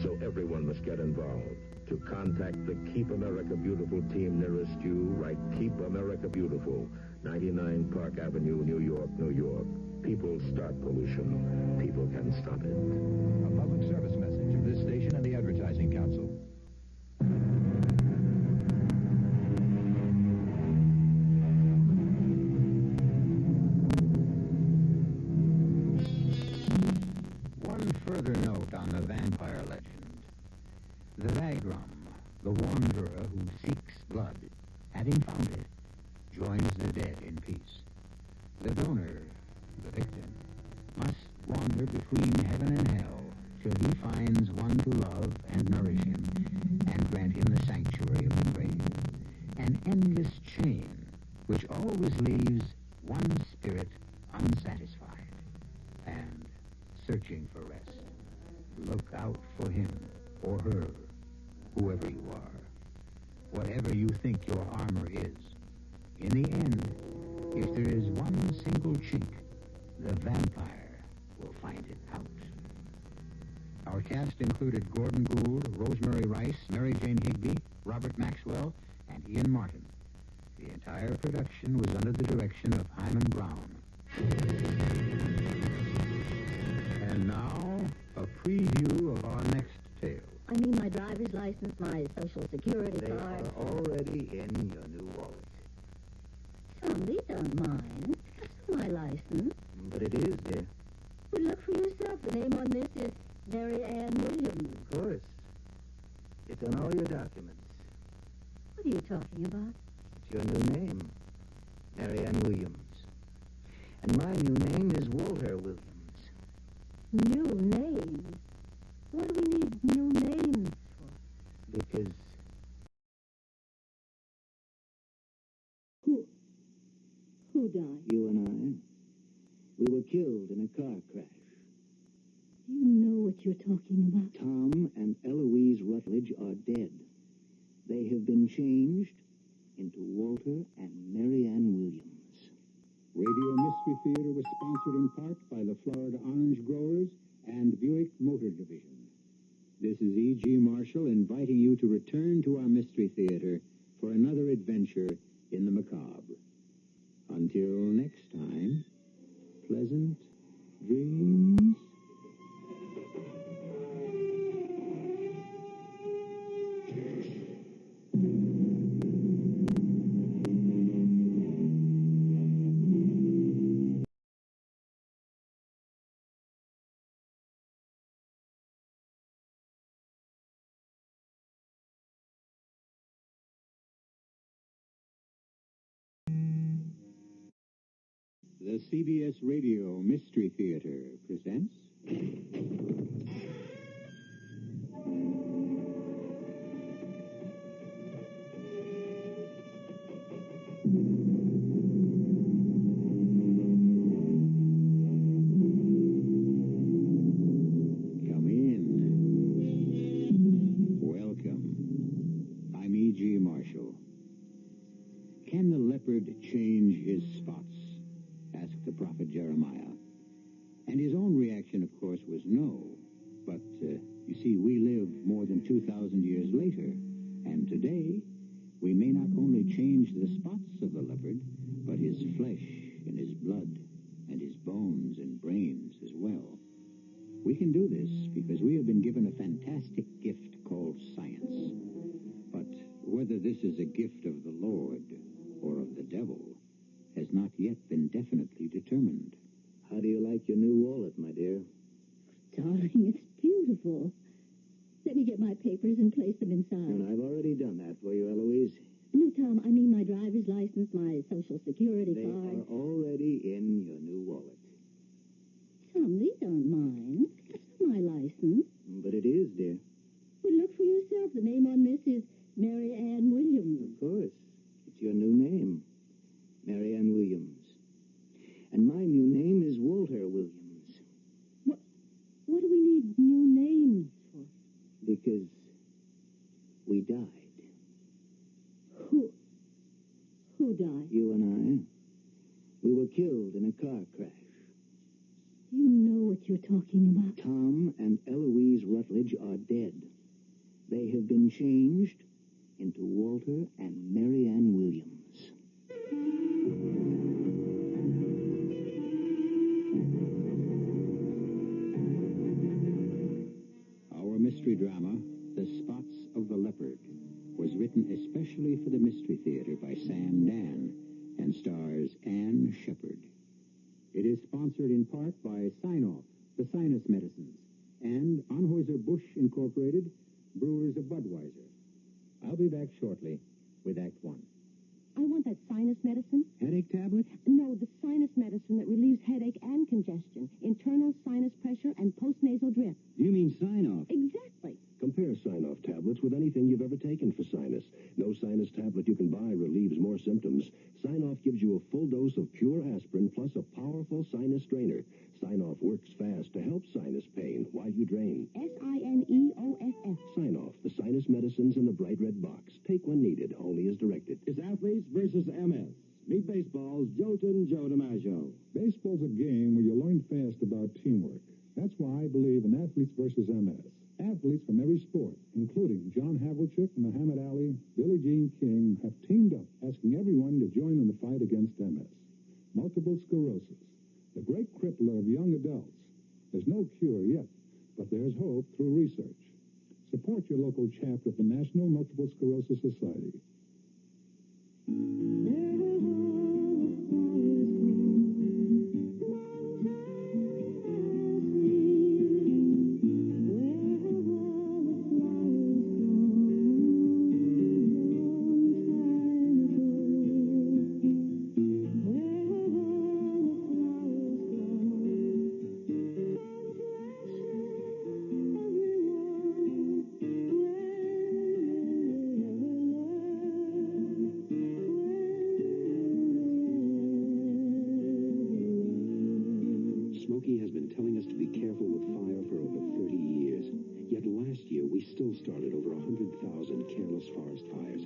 So everyone must get involved. To contact the Keep America Beautiful team nearest you, write Keep America Beautiful, 99 Park Avenue, New York, New York. People start pollution. People can stop it. A public service message of this station and the Advertising Council. One further note on the vampire legend. The vagrom, the wanderer who seeks blood, having found it, joins the dead in peace. The donor, the victim, must wander between heaven and hell till he finds one to love and nourish him and grant him the sanctuary of the grave. An endless chain which always leaves one spirit unsatisfied and searching for rest. Look out for him or her, whoever you are, whatever you think your armor is. In the end, if there is one single chink, the vampire will find it out. Our cast included Gordon Gould, Rosemary Rice, Mary Jane Higby, Robert Maxwell, and Ian Martin. The entire production was under the direction of Hyman Brown. And now, a preview of our next tale. I mean my driver's license, my social security They card. are already in your new wallet. Tom, these aren't mine. That's not my license. But it is, dear. Well, look for yourself. The name on this is Mary Ann Williams. Of course. It's on all your documents. What are you talking about? It's your new name, Mary Ann Williams. And my new name is Walter Williams. New name? What do we need new names for? Because Who died? you and I, we were killed in a car crash. Do you know what you're talking about? Tom and Eloise Rutledge are dead. They have been changed into Walter and Mary Ann Williams. Radio Mystery Theater was sponsored in part by the Florida Orange Growers and Buick Motor Division. This is E.G. Marshall inviting you to return to our Mystery Theater for another adventure in the macabre. Until next time, pleasant dreams. The CBS Radio Mystery Theater presents... Come in. Welcome. I'm E.G. Marshall. Can the leopard change his spots? Asked the prophet Jeremiah. And his own reaction, of course, was no. But, you see, we live more than 2,000 years later, and today we may not only change the spots of the leopard, but his flesh and his blood and his bones and brains as well. We can do this because we have been given a fantastic gift called science. But whether this is a gift of the Lord or of the devil has not yet been definitely determined. How do you like your new wallet, my dear? Darling, it's beautiful. Let me get my papers and place them inside. And I've already done that for you, Eloise. No, Tom, I mean my driver's license, my social security They card. are already in your new wallet. Tom, these aren't mine. That's not my license. But it is, dear. Well, look for yourself. The name on this is Mary Ann Williams. Of course. It's your new name, Mary Ann Williams. And my new name is Walter Williams. What do we need new names for? Because we died. what you're talking about. Tom and Eloise Rutledge are dead. They have been changed into Walter and Mary Ann Williams. Our mystery drama, The Spots of the Leopard, was written especially for the Mystery Theater by Sam Dan and stars Anne Shepard. It is sponsored in part by Sine-Off, the sinus medicines, and Anheuser-Busch Incorporated, brewers of Budweiser. I'll be back shortly with Act One. I want that sinus medicine. Headache tablet? No, the sinus medicine that relieves headache and congestion, internal sinus pressure, and postnasal drip. You mean Sine-Off? Exactly. Compare Sine-Off tablets with anything you've ever taken for sinus. No sinus tablet you can buy relieves more symptoms. Sine-Off gives you a full dose of pure aspirin plus a powerful sinus strainer. Sine-Off works fast to help sinus pain while you drain. Sineoff. Sine-Off, the sinus medicines in the bright red box. Take when needed, only as directed. It's athletes versus MS. Meet baseball's Jolton Joe DiMaggio. Baseball's a game where you learn fast about teamwork. That's why I believe in athletes versus MS. Athletes from every sport, including John Havlicek, Muhammad Ali, Billie Jean King, have teamed up, asking everyone to join in the fight against MS. Multiple sclerosis, the great crippler of young adults. There's no cure yet, but there's hope through research. Support your local chapter of the National Multiple Sclerosis Society. Smokey has been telling us to be careful with fire for over 30 years. Yet last year, we still started over 100,000 careless forest fires.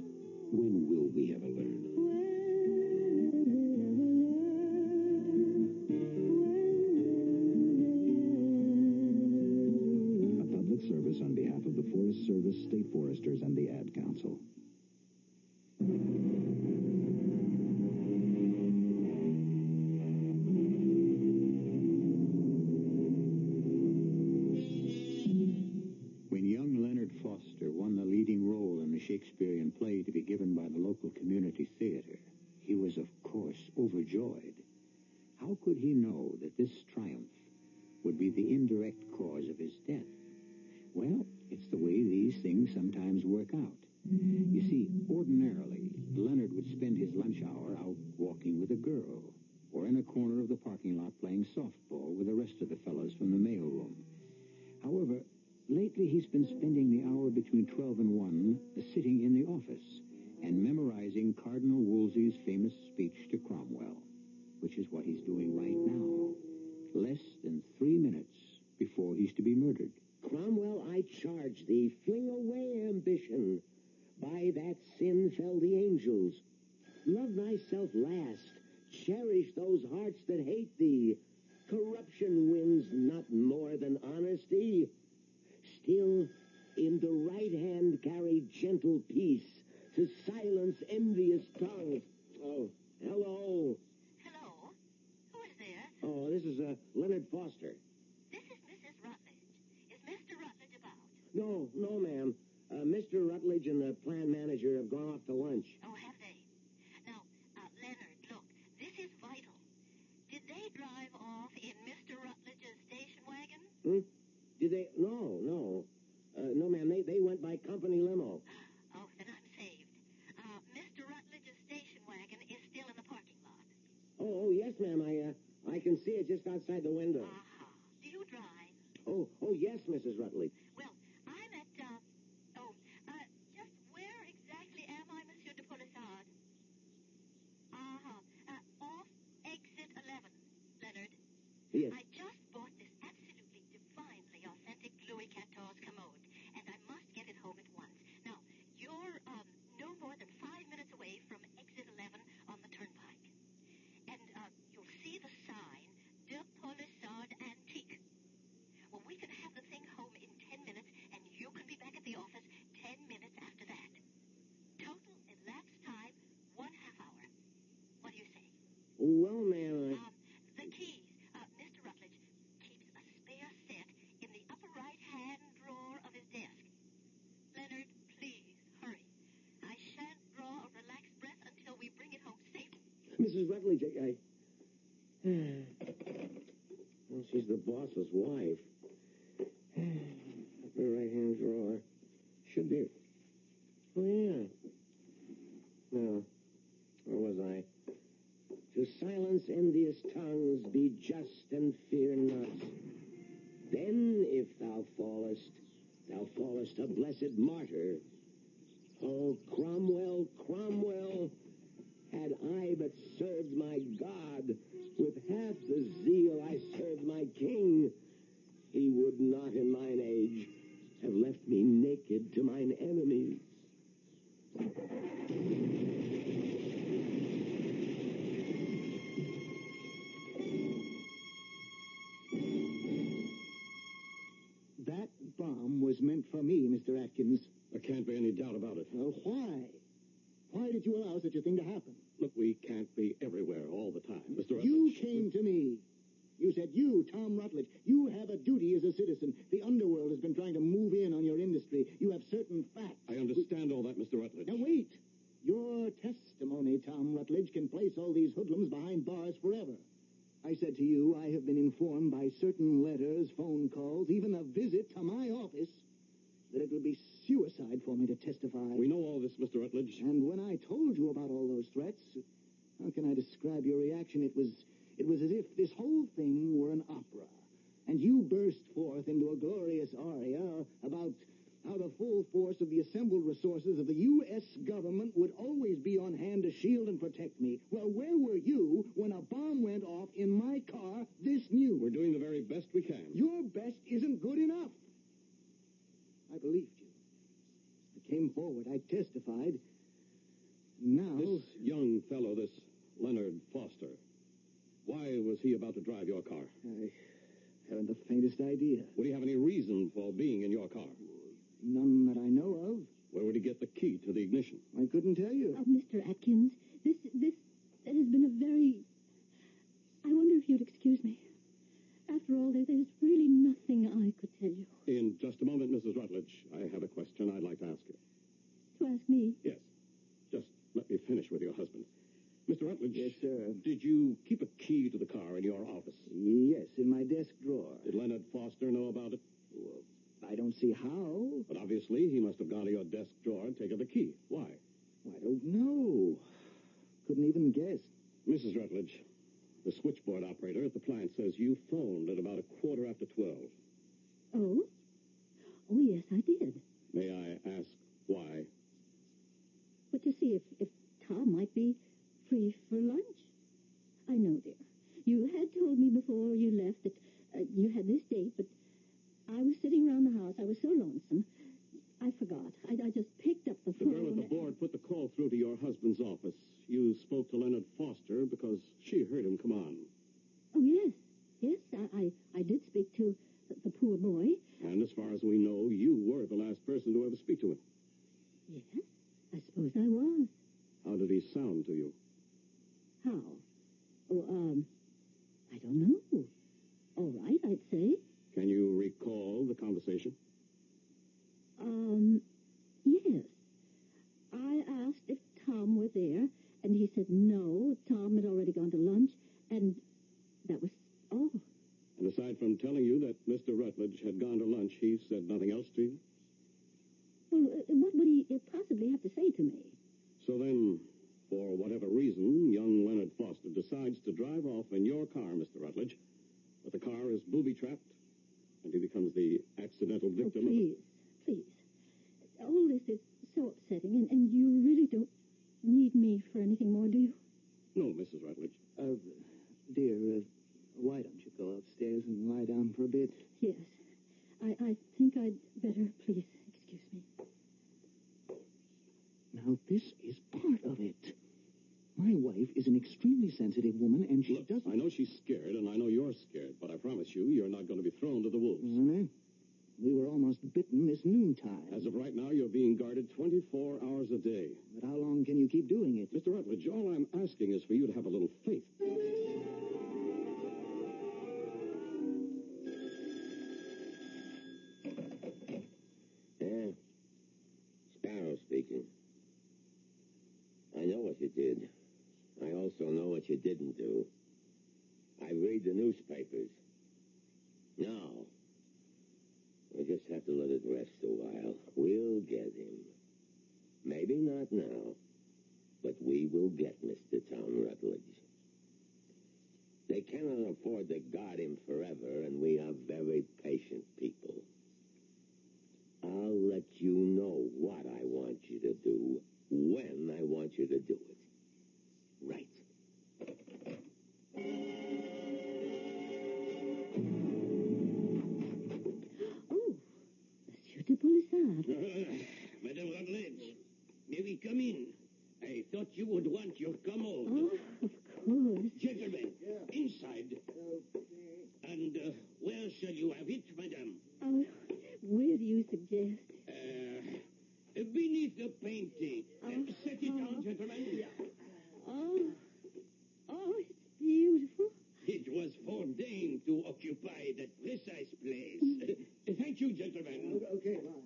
When will we ever learn? A public service on behalf of the Forest Service, State Foresters, and the Ad Council. When young Leonard Foster won the leading role in the Shakespearean play to be given by the local community theater, he was, of course, overjoyed. How could he know that this triumph would be the indirect cause of his death? Well, it's the way these things sometimes work out. You see, ordinarily, Leonard would spend his lunch hour out walking with a girl, or in a corner of the parking lot playing softball with the rest of the fellows from the mailroom. However, lately he's been spending the hour between 12 and 1 sitting in the office and memorizing Cardinal Wolsey's famous speech to Cromwell, which is what he's doing right now, less than 3 minutes before he's to be murdered. Cromwell, I charge thee, fling away ambition. By that sin fell the angels. Love thyself last. Cherish those hearts that hate thee. Corruption wins not more than honesty. Still, in the right hand carry gentle peace to silence envious tongues. Oh, hello. Hello? Who is there? Oh, this is Leonard Foster. This is Mrs. Rutledge. Is Mr. Rutledge about? No, ma'am. Mr. Rutledge and the plant manager have gone off to lunch. Oh, have they? Now, Leonard, look, this is vital. Did they drive off in Mr. Rutledge's station wagon? Did they? No. No, ma'am. They went by company limo. Oh, then I'm saved. Mr. Rutledge's station wagon is still in the parking lot. Oh, yes, ma'am. I can see it just outside the window. Do you drive? Oh, yes, Mrs. Rutledge. Well, I'm at, just where exactly am I, Monsieur de Polissard? Off exit 11, Leonard. Yes. I just bought this absolutely divinely authentic Louis XIV commode, and I must get it home at once. Now, you're, no more than 5 minutes away from exit 11 on the turnpike. And, you'll see the sign, De Polissard Antique. Mrs. Rutledge, well, she's the boss's wife. Up in the right-hand drawer. Should be... Oh, yeah. No. Where was I? To silence envious tongues, be just and fear not. Then, if thou fallest a blessed martyr. Oh, Cromwell, Cromwell, had I but served my God with half the zeal I served my king, he would not in mine age have left me naked to mine enemies. That bomb was meant for me, Mr. Atkins. There can't be any doubt about it. Why? Why did you allow such a thing to happen? Look, we can't be everywhere all the time, Mr. Rutledge. You came to me. You said, you, Tom Rutledge, you have a duty as a citizen. The underworld has been trying to move in on your industry. You have certain facts. I understand all that, Mr. Rutledge. Now, wait. Your testimony, Tom Rutledge, can place all these hoodlums behind bars forever. I said to you, I have been informed by certain letters, phone calls, even a visit to my office, that it would be suicide for me to testify. We know all this, Mr. Rutledge. And when I told you about all those threats, how can I describe your reaction? It was as if this whole thing were an opera, and you burst forth into a glorious aria about how the full force of the assembled resources of the U.S. government would always be on hand to shield and protect me. Well, where were you when a bomb went off in my car this new? We're doing the very best we can. Your best isn't good enough. I believed you. I came forward. I testified. Now... This young fellow, this Leonard Foster, why was he about to drive your car? I haven't the faintest idea. Would he have any reason for being in your car? None that I know of. Where would he get the key to the ignition? I couldn't tell you. Mr. Atkins, this has been a very... I wonder if you'd excuse me. After all, there's really nothing I could tell you. In just a moment, Mrs. Rutledge, I have a question I'd like to ask you. To ask me? Yes. Just let me finish with your husband. Mr. Rutledge. Yes, sir. Did you keep a key to the car in your office? Yes, in my desk drawer. Did Leonard Foster know about it? Well, I don't see how. But obviously, he must have gone to your desk drawer and taken the key. Why? I don't know. Couldn't even guess. Mrs. Rutledge, the switchboard operator at the plant says you phoned at about 12:15. Oh? Oh, yes, I did. May I ask why? But to see if Tom might be free for lunch. I know, dear. You had told me before you left that you had this date, but I was sitting around the house. I was so lonesome. I forgot. I just picked up the phone. The girl at the board put the call through to your husband's office. You spoke to Leonard Foster because she heard him come on. Oh, yes. Yes, I did speak to the poor boy. And as far as we know, you were the last person to ever speak to him. Yes, I suppose I was. How did he sound to you? How? Oh, I don't know. All right, I'd say. Can you recall the conversation? Yes. I asked if Tom were there, and he said no, Tom had already gone to lunch, and that was all. And aside from telling you that Mr. Rutledge had gone to lunch, he said nothing else to you? Well, what would he possibly have to say to me? So then, for whatever reason, young Leonard Foster decides to drive off in your car, Mr. Rutledge, but the car is booby-trapped, and he becomes the accidental victim Please. All this is so upsetting, and you really don't need me for anything more, do you? No, Mrs. Rutledge. Dear, why don't you go upstairs and lie down for a bit? Yes. I think I'd better, please, excuse me. Now, this is part of it. My wife is an extremely sensitive woman, and she doesn't... I know she's scared, and I know you're scared, but I promise you're not going to be thrown to the wolves. Really? We were almost bitten this noontime. As of right now, you're being guarded 24 hours a day. But how long can you keep doing it? Mr. Rutledge, all I'm asking is for you to have a little faith. Sparrow speaking. I know what you did. I also know what didn't do. I read the newspapers. No. We just have to let it rest a while. We'll get him. Maybe not now, but we will get Mr. Tom Rutledge. They cannot afford to guard him forever, and we are very patient people. I'll let you know what I want you to do, when I want you to do it. Right. Oh, Monsieur de Polissard. Madame Rutledge, may we come in? I thought you would want your commode. Oh, of course. Gentlemen, inside. And where shall you have it, madame? Where do you suggest? Beneath the painting. Set it down, gentlemen. Oh, it's beautiful. It was foreordained to occupy that precise place. Thank you, gentlemen. Okay, boss.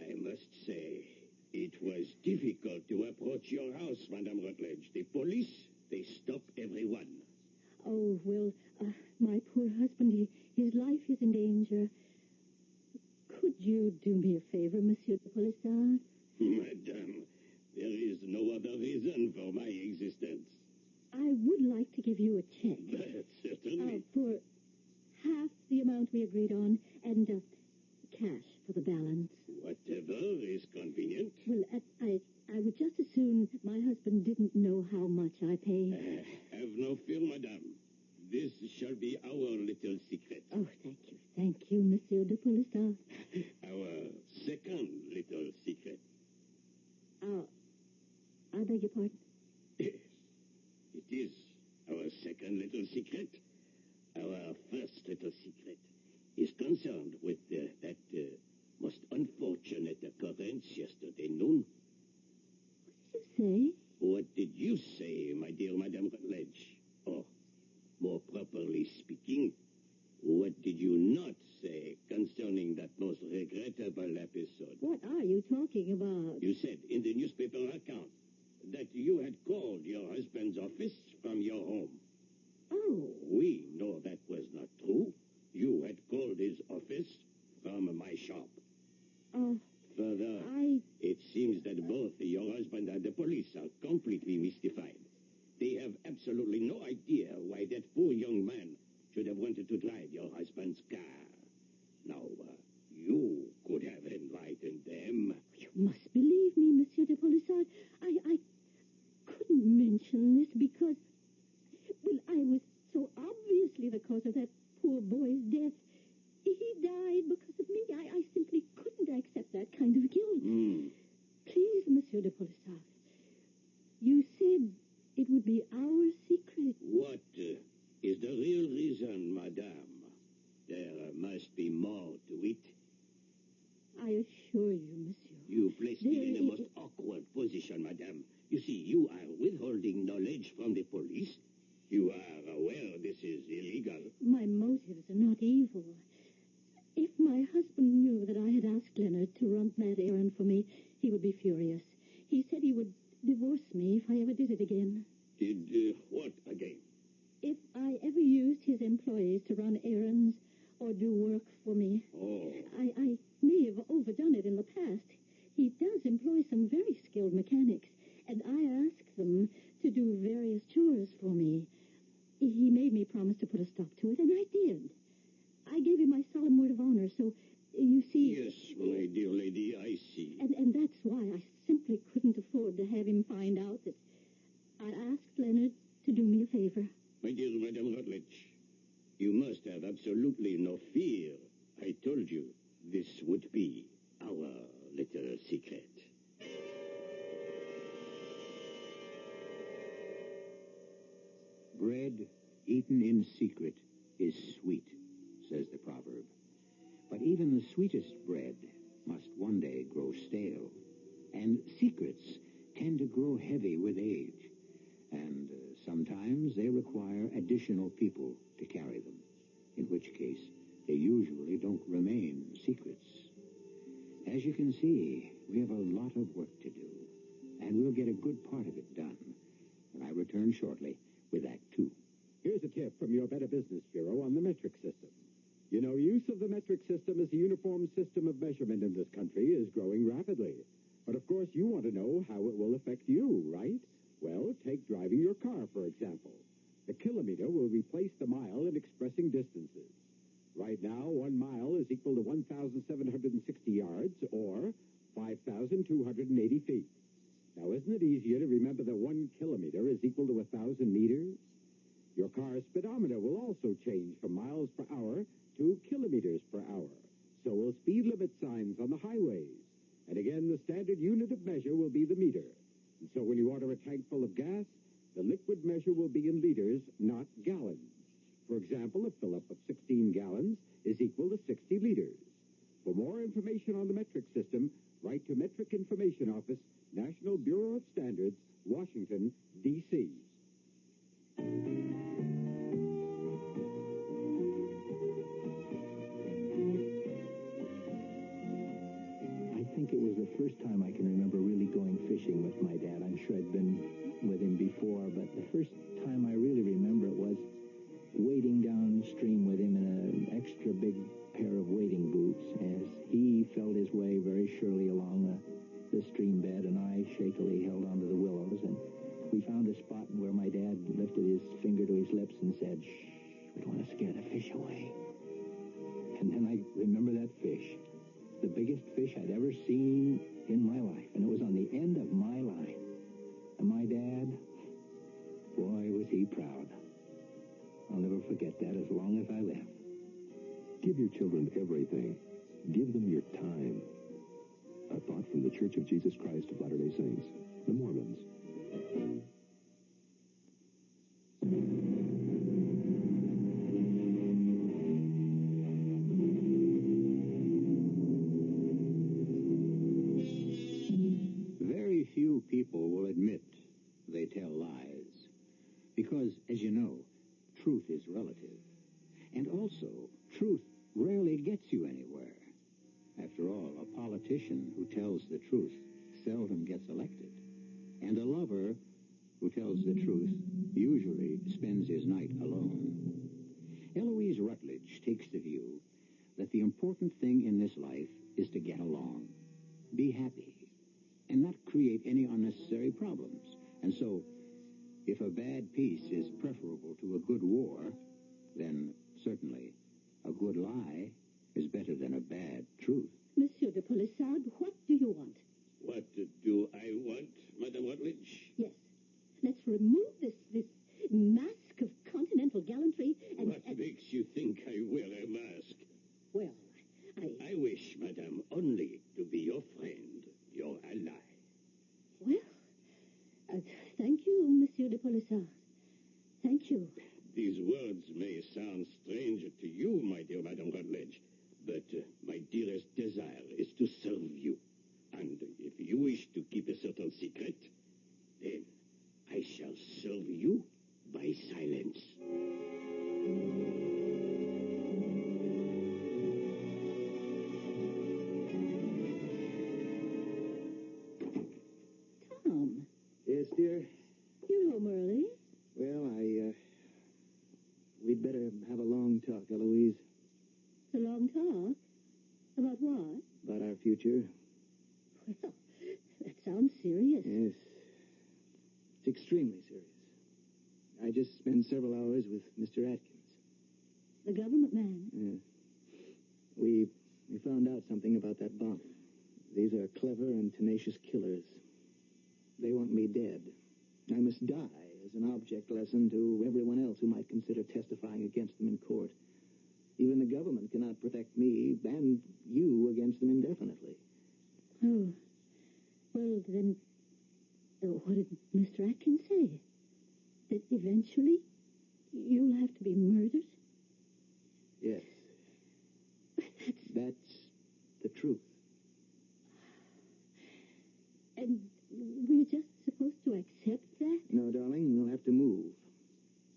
I must say, it was difficult to approach your house, Madame Rutledge. The police, they stop everyone. Oh, well, my poor husband, his life is in danger. Could you do me a favor, Monsieur de Polissard? Madame, there is no other reason for my existence. I would like to give you a check. Certainly. For half the amount we agreed on, and cash for the balance. Whatever is convenient. Well, I would just as soon my husband didn't know how much I pay. Have no fear, madame. This shall be our little secret. Oh, thank you. Thank you, Monsieur de Polissard. Our second little secret. I beg your pardon? Yes, it is our second little secret. Our first little secret is concerned with that most unfortunate occurrence yesterday noon. What did you say? What did you say, my dear Madame Rutledge? Or, more properly speaking, what did you not say concerning that most regrettable episode? What are you talking about? You said in the newspaper account that you had called your husband's office from your home. Oh. We know that was not true. You had called his office from my shop. Further, it seems that both your husband and the police are completely mystified. They have absolutely no idea why that poor young man should have wanted to drive your husband's car. Now, you could have enlightened them. You must believe me, Monsieur de Polissard. I couldn't mention this because, well, I was so obviously the cause of that poor boy's death. He died because of me. I simply couldn't accept that kind of guilt. Please, Monsieur de Polissard, you said it would be our secret. What is the real reason, madame? There must be more to it. I assure you, monsieur. You placed me in a most awkward position, madame. You see, you are withholding knowledge from the police. You are aware this is illegal. My motives are not evil. If my husband knew that I had asked Leonard to run that errand for me, he would be furious. He said he would divorce me if I ever did it again. Did what again? If I ever used his employees to run errands or do work for me. Oh. I may have overdone it in the past. He does employ some very skilled mechanics, and I ask them to do various chores for me. He made me promise to put a stop to it, and I did. I gave him my solemn word of honor, so, you see... Yes, my dear lady, I see. And that's why I simply couldn't afford to have him find out that I asked Leonard to do me a favor. My dear Madame Rutledge, you must have absolutely no fear. I told you this would be our little secret. Bread eaten in secret is sweet, says the proverb. But even the sweetest bread must one day grow stale. And secrets tend to grow heavy with age. And sometimes they require additional people to carry them, in which case they usually don't remain secrets. As you can see, we have a lot of work to do. and we'll get a good part of it done. And I return shortly with Act Two. Here's a tip from your Better Business Bureau on the metric system. You know, use of the metric system as a uniform system of measurement in this country is growing rapidly. But of course, you want to know how it will affect you, right? Well, take driving your car, for example. The kilometer will replace the mile in expressing distances. Right now, 1 mile is equal to 1,760 yards, or 5,280 feet. Now, isn't it easier to remember that 1 kilometer is equal to 1,000 meters? Your car's speedometer will also change from miles per hour to kilometers per hour. So will speed limit signs on the highways. And again, the standard unit of measure will be the meter. And so when you order a tank full of gas, the liquid measure will be in liters, not gallons. For example, a fill-up of 16 gallons is equal to 60 liters. For more information on the metric system, write to Metric Information Office, National Bureau of Standards, Washington, D.C. I think it was the first time I can remember really going fishing with my dad. I'm sure I'd been with him before, but the first time I really remember it was wading downstream with him in an extra big pair of wading boots as he felt his way very surely along the stream bed, and I shakily held onto the willows, and we found a spot where my dad lifted his finger to his lips and said, "Shh, we don't want to scare the fish away." And then I remember that fish, the biggest fish I'd ever seen in my life, and it was on the end of my line. And my dad, boy, was he proud. I'll never forget that as long as I live. Give your children everything. Give them your time. A thought from the Church of Jesus Christ of Latter-day Saints, the Mormons. Very few people will admit they tell lies. Because, as you know, truth is relative. And also, truth rarely gets you anywhere. After all, a politician who tells the truth seldom gets elected. And a lover who tells the truth usually spends his night alone. Eloise Rutledge takes the view that the important thing in this life is to get along, be happy, and not create any unnecessary problems. And so, if a bad peace is preferable to a good war, then certainly a good lie is better than a bad truth. Monsieur de Polissard, what do you want? What do I want, Madame Rutledge? Yes. Let's remove this mask of continental gallantry and... What makes you think I wear a mask? Well, I wish, Madame, only to be your friend, your ally. Well, thank you, Monsieur de Polissard. Thank you. These words may sound strange to you, my dear Madame Rutledge, but my dearest desire is to serve you. And if you wish to keep a certain secret, then I shall serve you by silence. Tom, Yes, dear? you're home early. Well, we'd better have a long talk, Eloise. It's a long talk. About what? About our future. Well, that sounds serious. Yes. It's extremely serious. I just spent several hours with Mr. Atkins. The government man. Yeah. We found out something about that bomb. These are clever and tenacious killers. They want me dead. I must die as an object lesson to everyone else who might consider testifying against them in court. Even the government cannot protect me and you against them indefinitely. Oh. Well, then, what did Mr. Atkins say? That eventually you'll have to be murdered? Yes. That's the truth. And we're just supposed to accept that? No, darling, we'll have to move.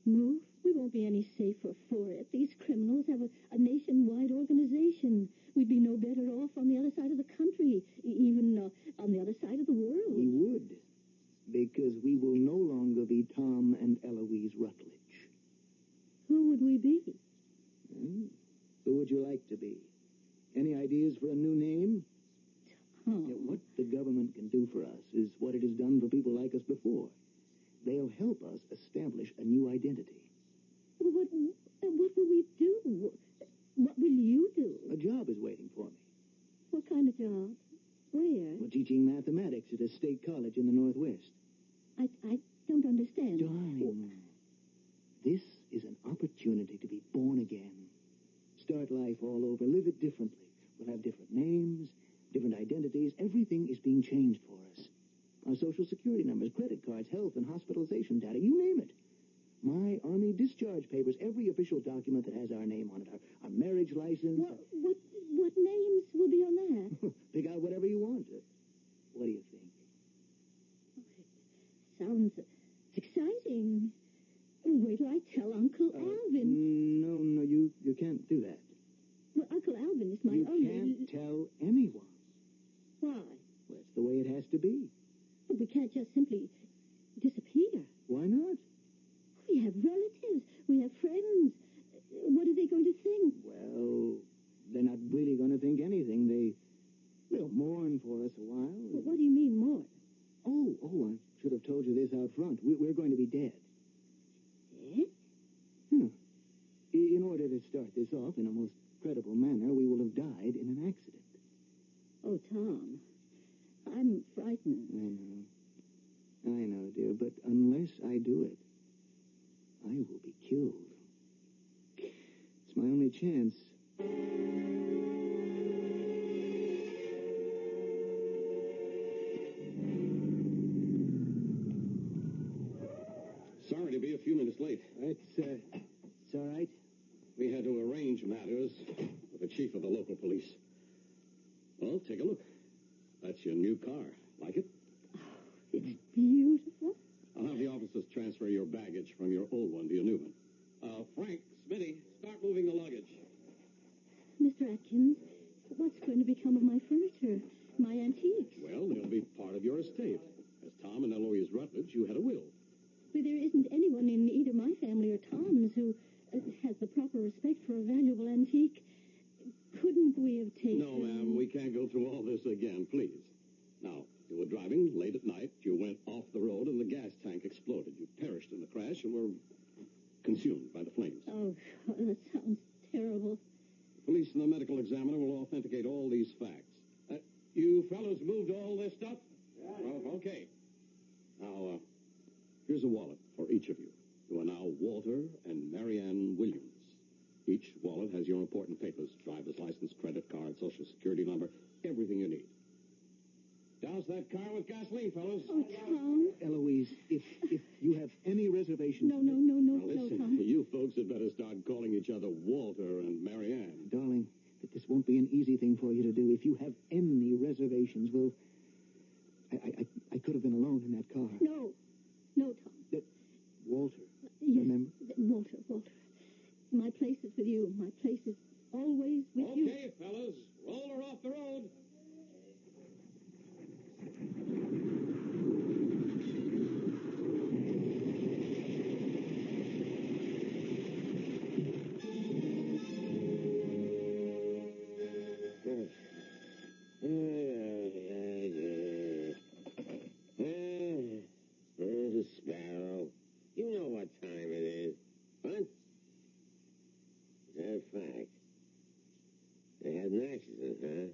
Move? We won't be any safer for it. These criminals have a nationwide organization. We'd be no better off on the other side of the country, even on the other side of the world. We would, be? Who would you like to be? Any ideas for a new name? Tom. Yeah, what the government can do for us is what it has done for people like us before. They'll help us establish a new identity. What will we do? What will you do? A job is waiting for me. What kind of job? Where? We're teaching mathematics at a state college in the Northwest. I don't understand. Darling, this is an opportunity to be born again. Start life all over. Live it differently. We'll have different names, different identities. Everything is being changed for us. Our social security numbers, credit cards, health and hospitalization data, you name it. My Army discharge papers, every official document that has our name on it, our marriage license. What names will be on that? Pick out whatever you want. What do you think? Sounds exciting. Wait till I tell Uncle Alvin. No, you can't do that. Well, Uncle Alvin is my You only... can't tell anyone. Why? Well, that's the way it has to be. But we can't just simply disappear. Why not? We have relatives. We have friends. What are they going to think? Well, they're not really going to think anything. They'll mourn for us a while. Well, what do you mean, more? Oh, I should have told you this out front. We're going to be dead. Dead? In order to start this off in a most credible manner, we will have died in an accident. Oh, Tom, I'm frightened. I know, dear, but unless I do it, I will be killed. It's my only chance. Sorry to be a few minutes late. It's all right. We had to arrange matters with the chief of the local police. Well, take a look. That's your new car. Like it? It's beautiful. I'll have the officers transfer your baggage from your old one to your new one. Frank, Smitty, start moving the luggage. Mr. Atkins, what's going to become of my furniture, my antiques? Well, they'll be part of your estate. As Tom and Eloise Rutledge, you had a will. But there isn't anyone in either my family or Tom's who has the proper respect for a valuable antique. Couldn't we have taken... No, ma'am, we can't go through all this again, please. Now, you were driving late at night. You went off the road and the gas tank exploded. You perished in the crash and were consumed by the flames. Oh, that sounds terrible. The police and the medical examiner will authenticate all these facts. You fellows moved all this stuff? Yeah. Well, okay. Now, here's a wallet for each of you. You are now Walter and Marianne Williams. Each wallet has your important papers, driver's license, credit card, social security number, everything you need. Douse that car with gasoline, fellows. Oh, Tom. Eloise, if you have any reservations... No, Now, listen, Tom. you folks had better start calling each other Walter and Marianne. Darling, that this won't be an easy thing for you to do. If you have any reservations, well, I could have been alone in that car. No, Tom. Walter, Yes, remember? Walter. My place is with you. My place is always with you. Okay, fellas, roll her off the road. There's a sparrow. You know what time it is. What? Is that a fact? They had an accident, huh?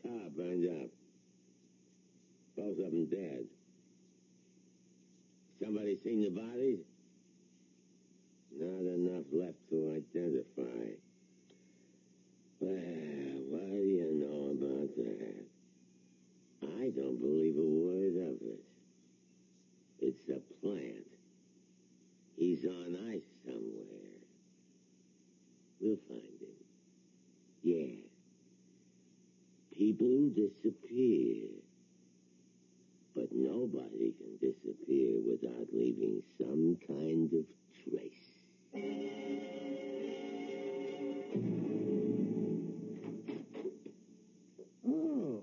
Car burned up. Both of them dead. Somebody seen the bodies? Not enough left to identify. Well, what do you know about that? I don't believe a word of it. It's a plant. He's on ice somewhere. We'll find him. Yeah. People disappear. But nobody can disappear without leaving some kind of trace. Oh,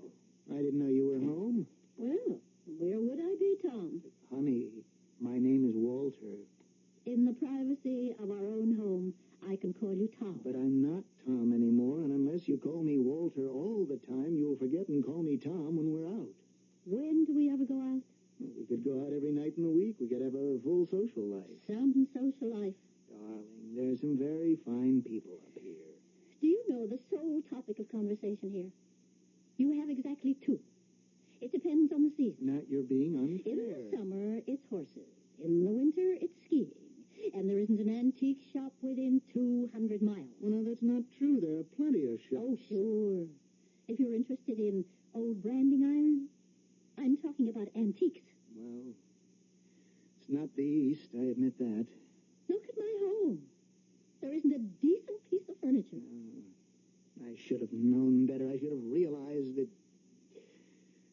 I didn't know you were home. Well, where would I be, Tom? Honey, my name is Walter. In the privacy of our you Tom. But I'm not Tom anymore, and unless you call me Walter all the time, you'll forget and call me Tom when we're out. When do we ever go out? Well, we could go out every night in the week. We could have a full social life. Some social life. Darling, there's some very fine people up here. Do you know the sole topic of conversation here? You have exactly two. It depends on the season. Now you're being unfair. In the summer, it's horses. In the winter, it's skiing. And there isn't an antique shop within 200 miles. Well, now, that's not true. There are plenty of shops. Oh, sure. If you're interested in old branding iron, I'm talking about antiques. Well, it's not the East, I admit that. Look at my home. There isn't a decent piece of furniture. I should have known better. I should have realized that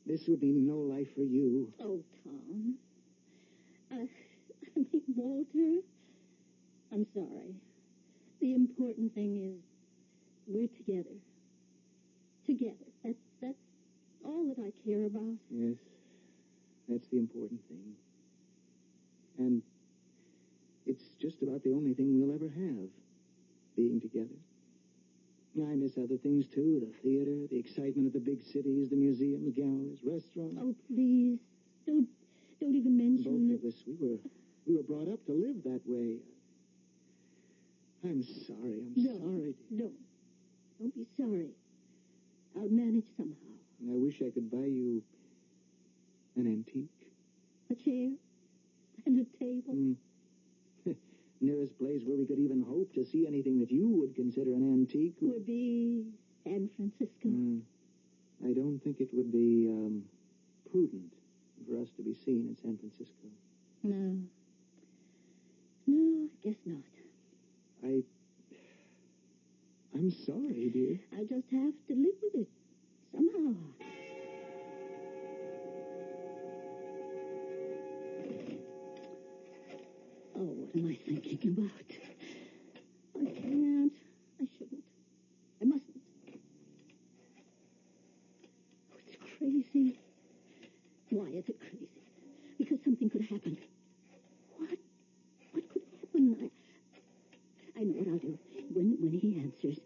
this would be no life for you. Oh, Tom. I mean, Walter, I'm sorry. The important thing is we're together. Together. That's all that I care about. Yes, that's the important thing. And it's just about the only thing we'll ever have, being together. I miss other things, too. The theater, the excitement of the big cities, the museums, galleries, restaurants. Oh, please. Don't even mention Both of us, we were brought up to live that way. I'm sorry. Sorry. Don't be sorry. I'll manage somehow. I wish I could buy you an antique. A chair and a table. Nearest place where we could even hope to see anything that you would consider an antique would be San Francisco. I don't think it would be prudent for us to be seen in San Francisco. No, I guess not. I'm sorry, dear. I just have to live with it somehow. Oh, what am I thinking about? I can't. I shouldn't. I mustn't. Oh, it's crazy. Why is it crazy? Because something could happen. What could happen? I know what I'll do. When he answers,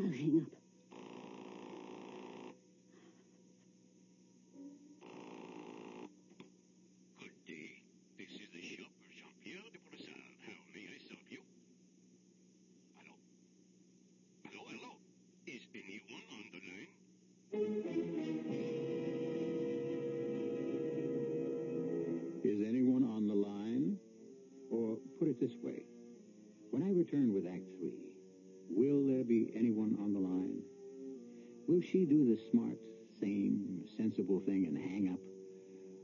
I'll hang up. Good day. This is the shop of Jean-Pierre de Polissard. How may I serve you? Hello? Hello? Is anyone on the line? Is anyone on the line? Or put it this way. When I return with Act 3, will there be anyone on the line? Will she do the smart, sane, sensible thing and hang up?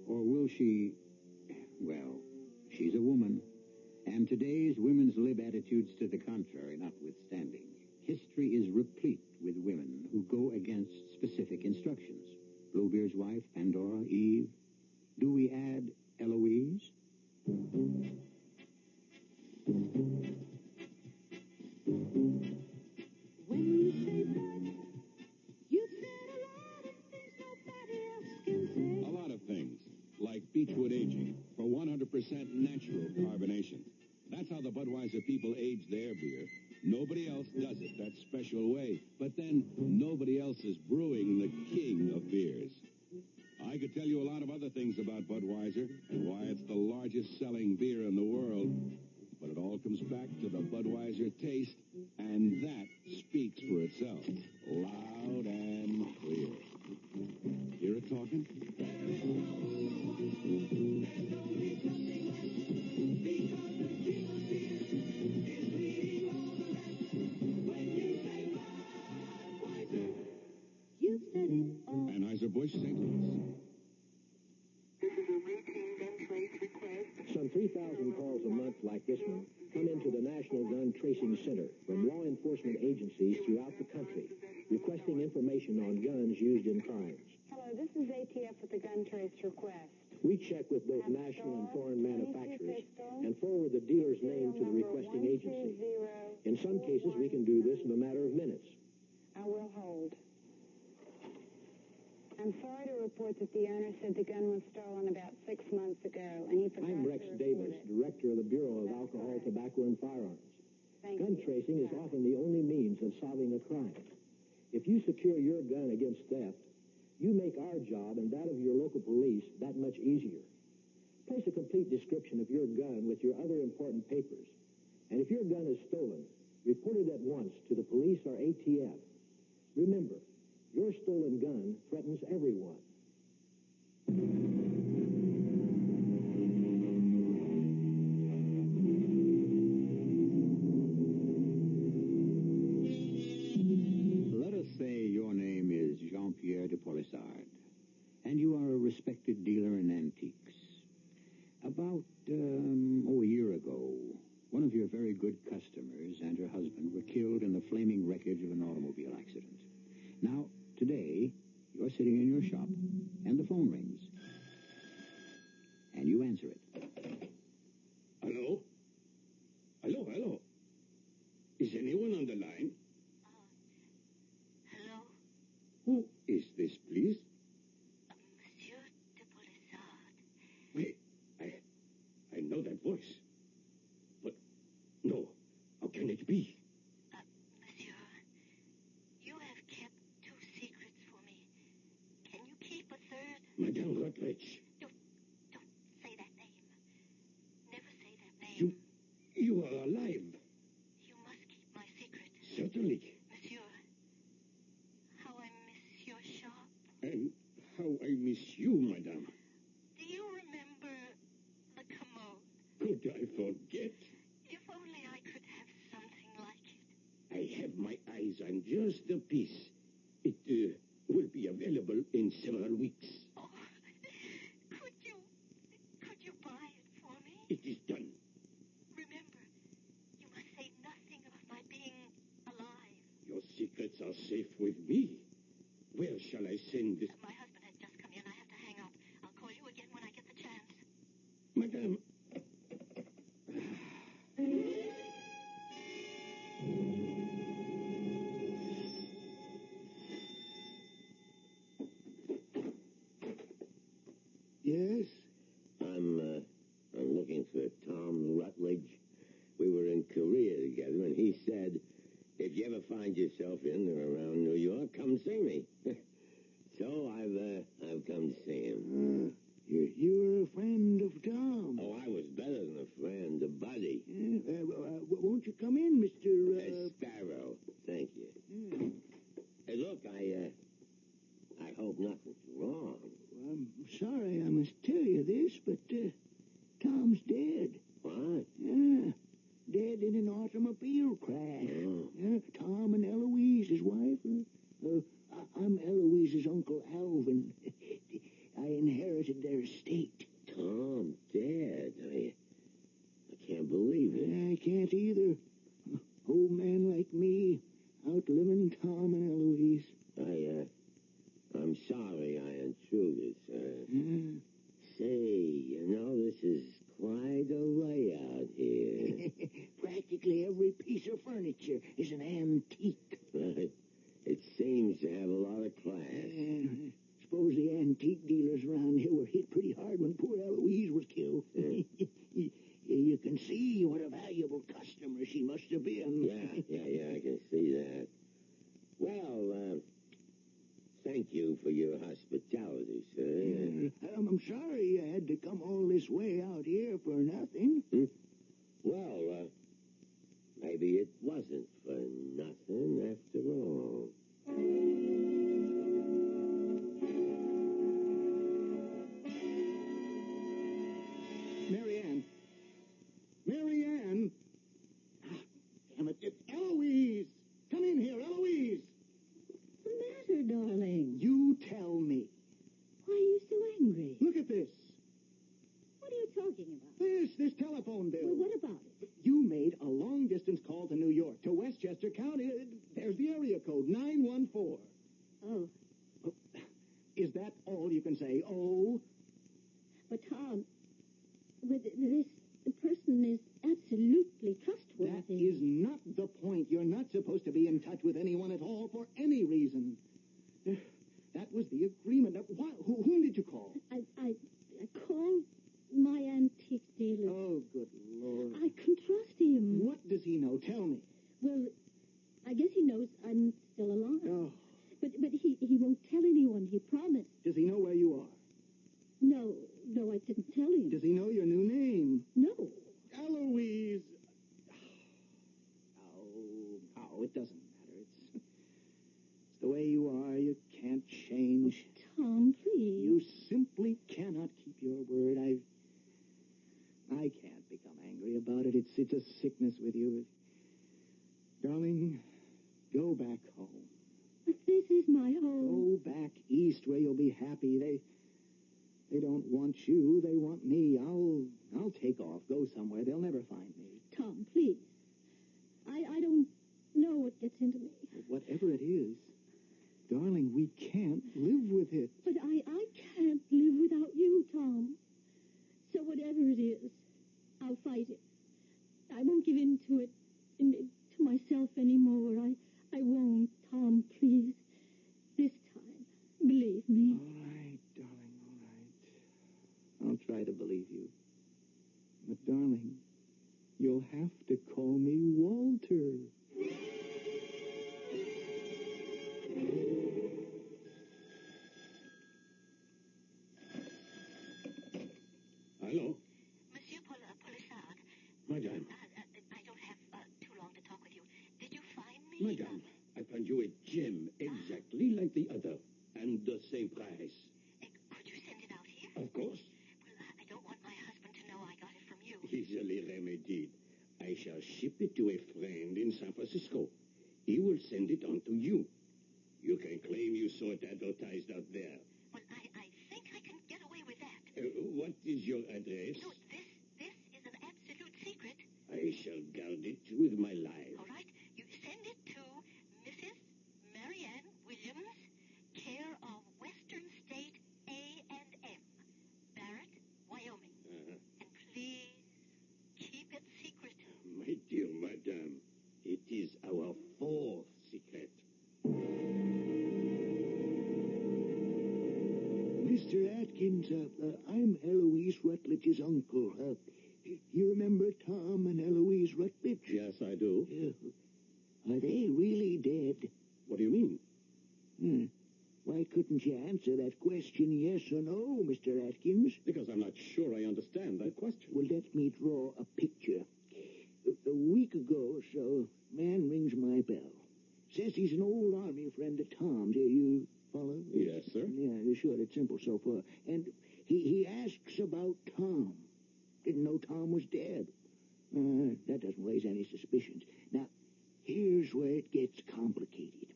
Or will she... Well, she's a woman. And today's women's lib attitudes to the contrary notwithstanding, history is replete with women who go against specific instructions. Bluebeard's wife, Pandora, Eve. Do we add Eloise? When you say that, you said a lot of things nobody else can say. A lot of things, like Beechwood aging for 100% natural carbonation. That's how the Budweiser people age their beer. Nobody else does it that special way. But then, nobody else is brewing the king of beers. I could tell you a lot of other things about Budweiser and why it's the largest selling beer in the world. But it all comes back to the Budweiser taste, and that speaks for itself, loud and clear. Hear it talking? You said it all. Anheuser-Busch, St. Louis. This is a routine gun trace request. Some 3,000 calls a month like this one come into the National Gun Tracing Center from law enforcement agencies throughout the country requesting information on guns used in crimes. Hello, this is ATF with the gun trace request. We check with both national and foreign manufacturers and forward the dealer's name to the requesting agency. In some cases, we can do this in a matter of minutes. I will hold. I'm sorry to report that the owner said the gun was stolen about 6 months ago, and he forgot I'm Rex to report Davis, it. Director of the Bureau of Alcohol, Tobacco, and Firearms. Thank Gun scent tracing is often the only means of solving a crime. If you secure your gun against theft, you make our job and that of your local police that much easier. Place a complete description of your gun with your other important papers. And if your gun is stolen, report it at once to the police or ATF. Remember, your stolen gun threatens everyone. Let us say your name is Jean-Pierre de Polissard, and you are a respected dealer in antiques. About, a year ago, one of your very good customers and her husband were killed in the flaming wreckage of an automobile accident. Now, today, you're sitting in your shop, and the phone rings. And you answer it. Hello? Hello, hello. Is anyone on the line? Hello? Who is this, please? Monsieur de Polissard. Wait, I know that voice. But, no, how can it be? Monsieur, you have kept 2 secrets for me. Can you keep a third? Madame Rutledge. Don't say that name. Never say that name. You are alive. You must keep my secret. Certainly. Monsieur, how I miss your shop. And how I miss you, madame. Do you remember the commode? Could I forget? If only I could have something like it. I have my eyes on just a piece. It will be available in several weeks. Oh, could you buy it for me? It is done. Remember, you must say nothing of my being alive. Your secrets are safe with me. Where shall I send this? My husband has just come in. I have to hang up. I'll call you again when I get the chance. Madame. Yes? I'm looking for Tom Rutledge. We were in Korea together, and he said, if you ever find yourself in or around New York, come see me. So I've come to see him. You were a friend of Tom. Oh, I was better than a friend, a buddy. Won't you come in, Mr. Sparrow. Thank you. Hey, look, I hope nothing's wrong. I'm sorry I must tell you this, but Tom's dead. What? Yeah, dead in an automobile crash. Oh. Tom and Eloise, his wife. I'm Eloise's Uncle Alvin. I inherited their estate. Tom dead. I can't believe it. I can't either. Old man like me, outliving Tom and Eloise. I'm sorry I intruded, sir. Say, this is quite a layout here. Practically every piece of furniture is an antique. Right. It seems to have a lot of class. Suppose the antique dealers around here were hit pretty hard when poor Eloise was killed. You can see what a valuable customer she must have been. Yeah, I can see that. Well, thank you for your hospitality, sir. I'm sorry you had to come all this way out here for nothing. Well, maybe it wasn't for nothing after all. Marianne! Damn it, it's Eloise! Come in here, Eloise! What's the matter, darling? You tell me. Why are you so angry? Look at this. What are you talking about? This telephone bill. Well, what about it? You made a long-distance call to New York, to Westchester County. There's the area code, 914. Oh. Is that all you can say? Oh? But, Tom, this person is absolutely trustworthy. That is not the point. You're not supposed to be in touch with anyone at all for any reason. That was the agreement. Whom did you call? I called my antique dealer. Oh, good Lord. I can trust him. What does he know? Tell me. Well, I guess he knows I'm still alive. Oh. But he won't tell anyone, he promised. Does he know where you are? No, I didn't tell him. Does he know your new name? No. Eloise! Oh, it doesn't matter. It's the way you are. You can't change. Oh, Tom, please. You simply cannot keep your word. I can't become angry about it. It's a sickness with you. Darling, go back home. But this is my home. Go back east where you'll be happy. They don't want you. They want me. I'll take off. Go somewhere. They'll never find me. Tom, please. I don't know what gets into me. Whatever it is, darling, we can't live with it. But I can't live without you, Tom. So whatever it is, I'll fight it. I won't give in to it, to myself anymore. I won't, Tom, please. This time, believe me. All right, darling, all right. I'll try to believe you. But, darling, you'll have to call me Walter. Hello? Monsieur Polissard. Madame. I don't have too long to talk with you. Did you find me? Madame, I found you a gem exactly like the other, and the same price. Could you send it out here? Of course. Well, I don't want my husband to know I got it from you. Easily remedied. I shall ship it to a friend in San Francisco. He will send it on to you. You can claim you saw it advertised out there. Well, I think I can get away with that. What is your address? No, this is an absolute secret. I shall guard it with my life. All right? You send it to Mrs. Marianne Williams, care of Western State A&M, Barrett, Wyoming. And please keep it secret. My dear madame, it is our fourth secret. Mr. Atkins, I'm Eloise Rutledge's uncle. You remember Tom and Eloise Rutledge? Yes, I do. Are they really dead? What do you mean? Why couldn't you answer that question yes or no, Mr. Atkins? Because I'm not sure I understand that question. Well, let me draw a picture. A week ago or so, man rings my bell. Says he's an old army friend of Tom's. You follow? Yes, sir. Yeah, sure. It's simple so far. And he asks about Tom. Didn't know Tom was dead. That doesn't raise any suspicions. Now, here's where it gets complicated.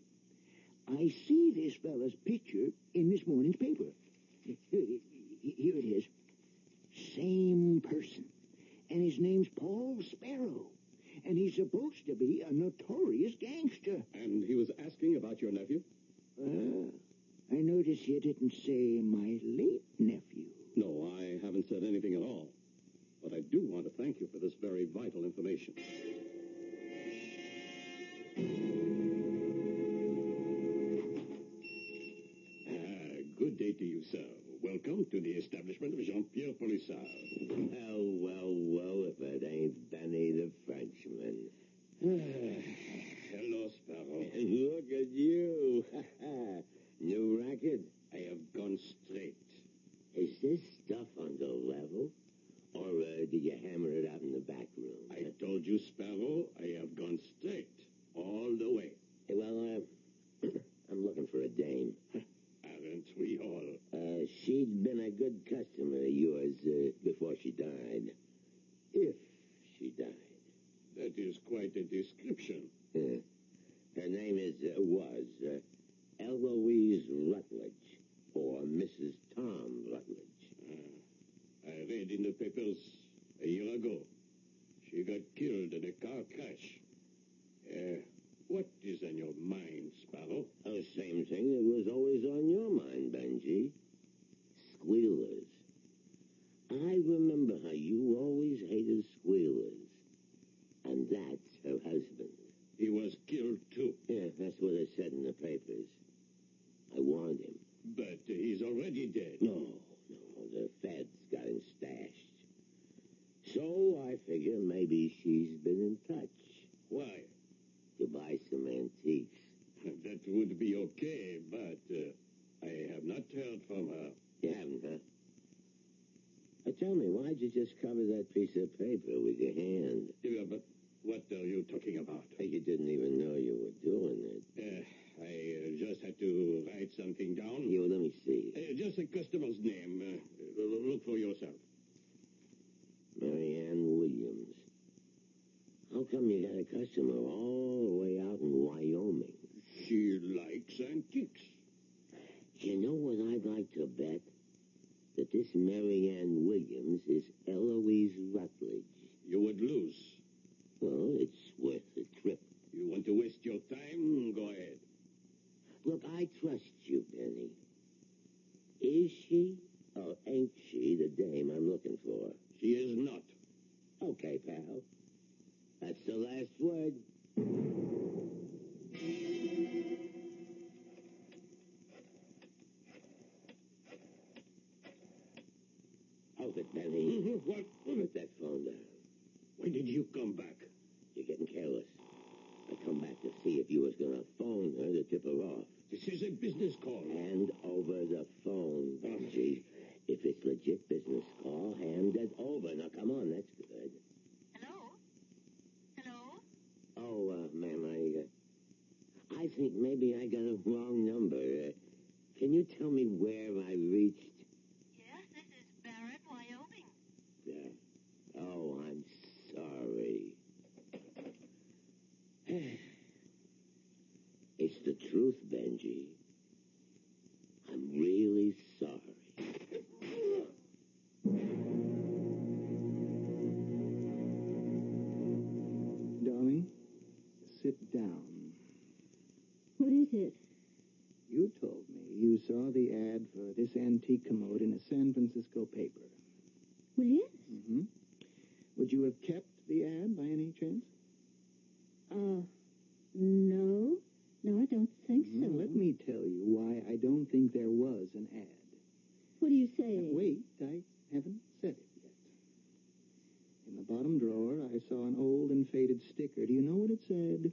I see this fella's picture in this morning's paper. Here it is. Same person. And his name's Paul Sparrow. And he's supposed to be a notorious gangster. And he was asking about your nephew? I notice you didn't say my late nephew. No, I haven't said anything at all. But I do want to thank you for this very vital information. Good day to you, sir. Welcome to the establishment of Jean-Pierre Polissard. Well, if it ain't Benny the Frenchman. Hello, Sparrow. Look at you. New racket? I have gone straight. Is this stuff on the level? Or did you hammer it out in the back room? I told you, Sparrow, I have gone straight. All the way. Well, I'm looking for a dame. Aren't we all? She'd been a good customer of yours before she died. If she died. That is quite a description. Her name was Eloise Rutledge, or Mrs. Tom Rutledge. I read in the papers a year ago. She got killed in a car crash. What is on your mind, Sparrow? Oh, same thing that was always on your mind, Benji. Squealers. I remember how you always hated squealers. And that's her husband. He was killed, too. Yeah, that's what it said in the papers. I warned him. But he's already dead. No, the feds got him stashed. So I figure maybe she's been in touch. Why? buy some antiques. That would be okay, but I have not heard from her. You haven't, huh? Tell me, why'd you just cover that piece of paper with your hand? Yeah, but what are you talking about? You didn't even know you were doing it. I just had to write something down. Here, let me see. Just a customer's name. Look for yourself. Marianne Williams. How come you got a customer all the way out in Wyoming? She likes antiques. You know what I'd like to bet? That this Marianne Williams is Eloise Rutledge. You would lose. Well, it's worth the trip. You want to waste your time? Go ahead. Look, I trust you, Benny. Is she or ain't she the dame I'm looking for? She is not. Okay, pal. That's the last word. Hold it, Benny. What? Put that phone down. When did you come back? You're getting careless. I come back to see if you was going to phone her to tip her off. This is a business call. Hand over the phone, Benji. If it's legit business call, hand it over. Now, come on, that's good. Hello? Hello? Oh, ma'am, I think maybe I got a wrong number. Can you tell me where I reached? Yes, this is Barrett, Wyoming. Yeah. Oh, I'm sorry. It's the truth, Benji. I'm really sorry. Darling, sit down. What is it? You told me you saw the ad for this antique commode in a San Francisco paper. Well, yes. Mm-hmm. Would you have kept the ad by any chance? No. No, I don't think so. Let me tell you why I don't think there was an ad. What are you saying? Wait, I haven't said it yet. In the bottom drawer, I saw an old and faded sticker. Do you know what it said?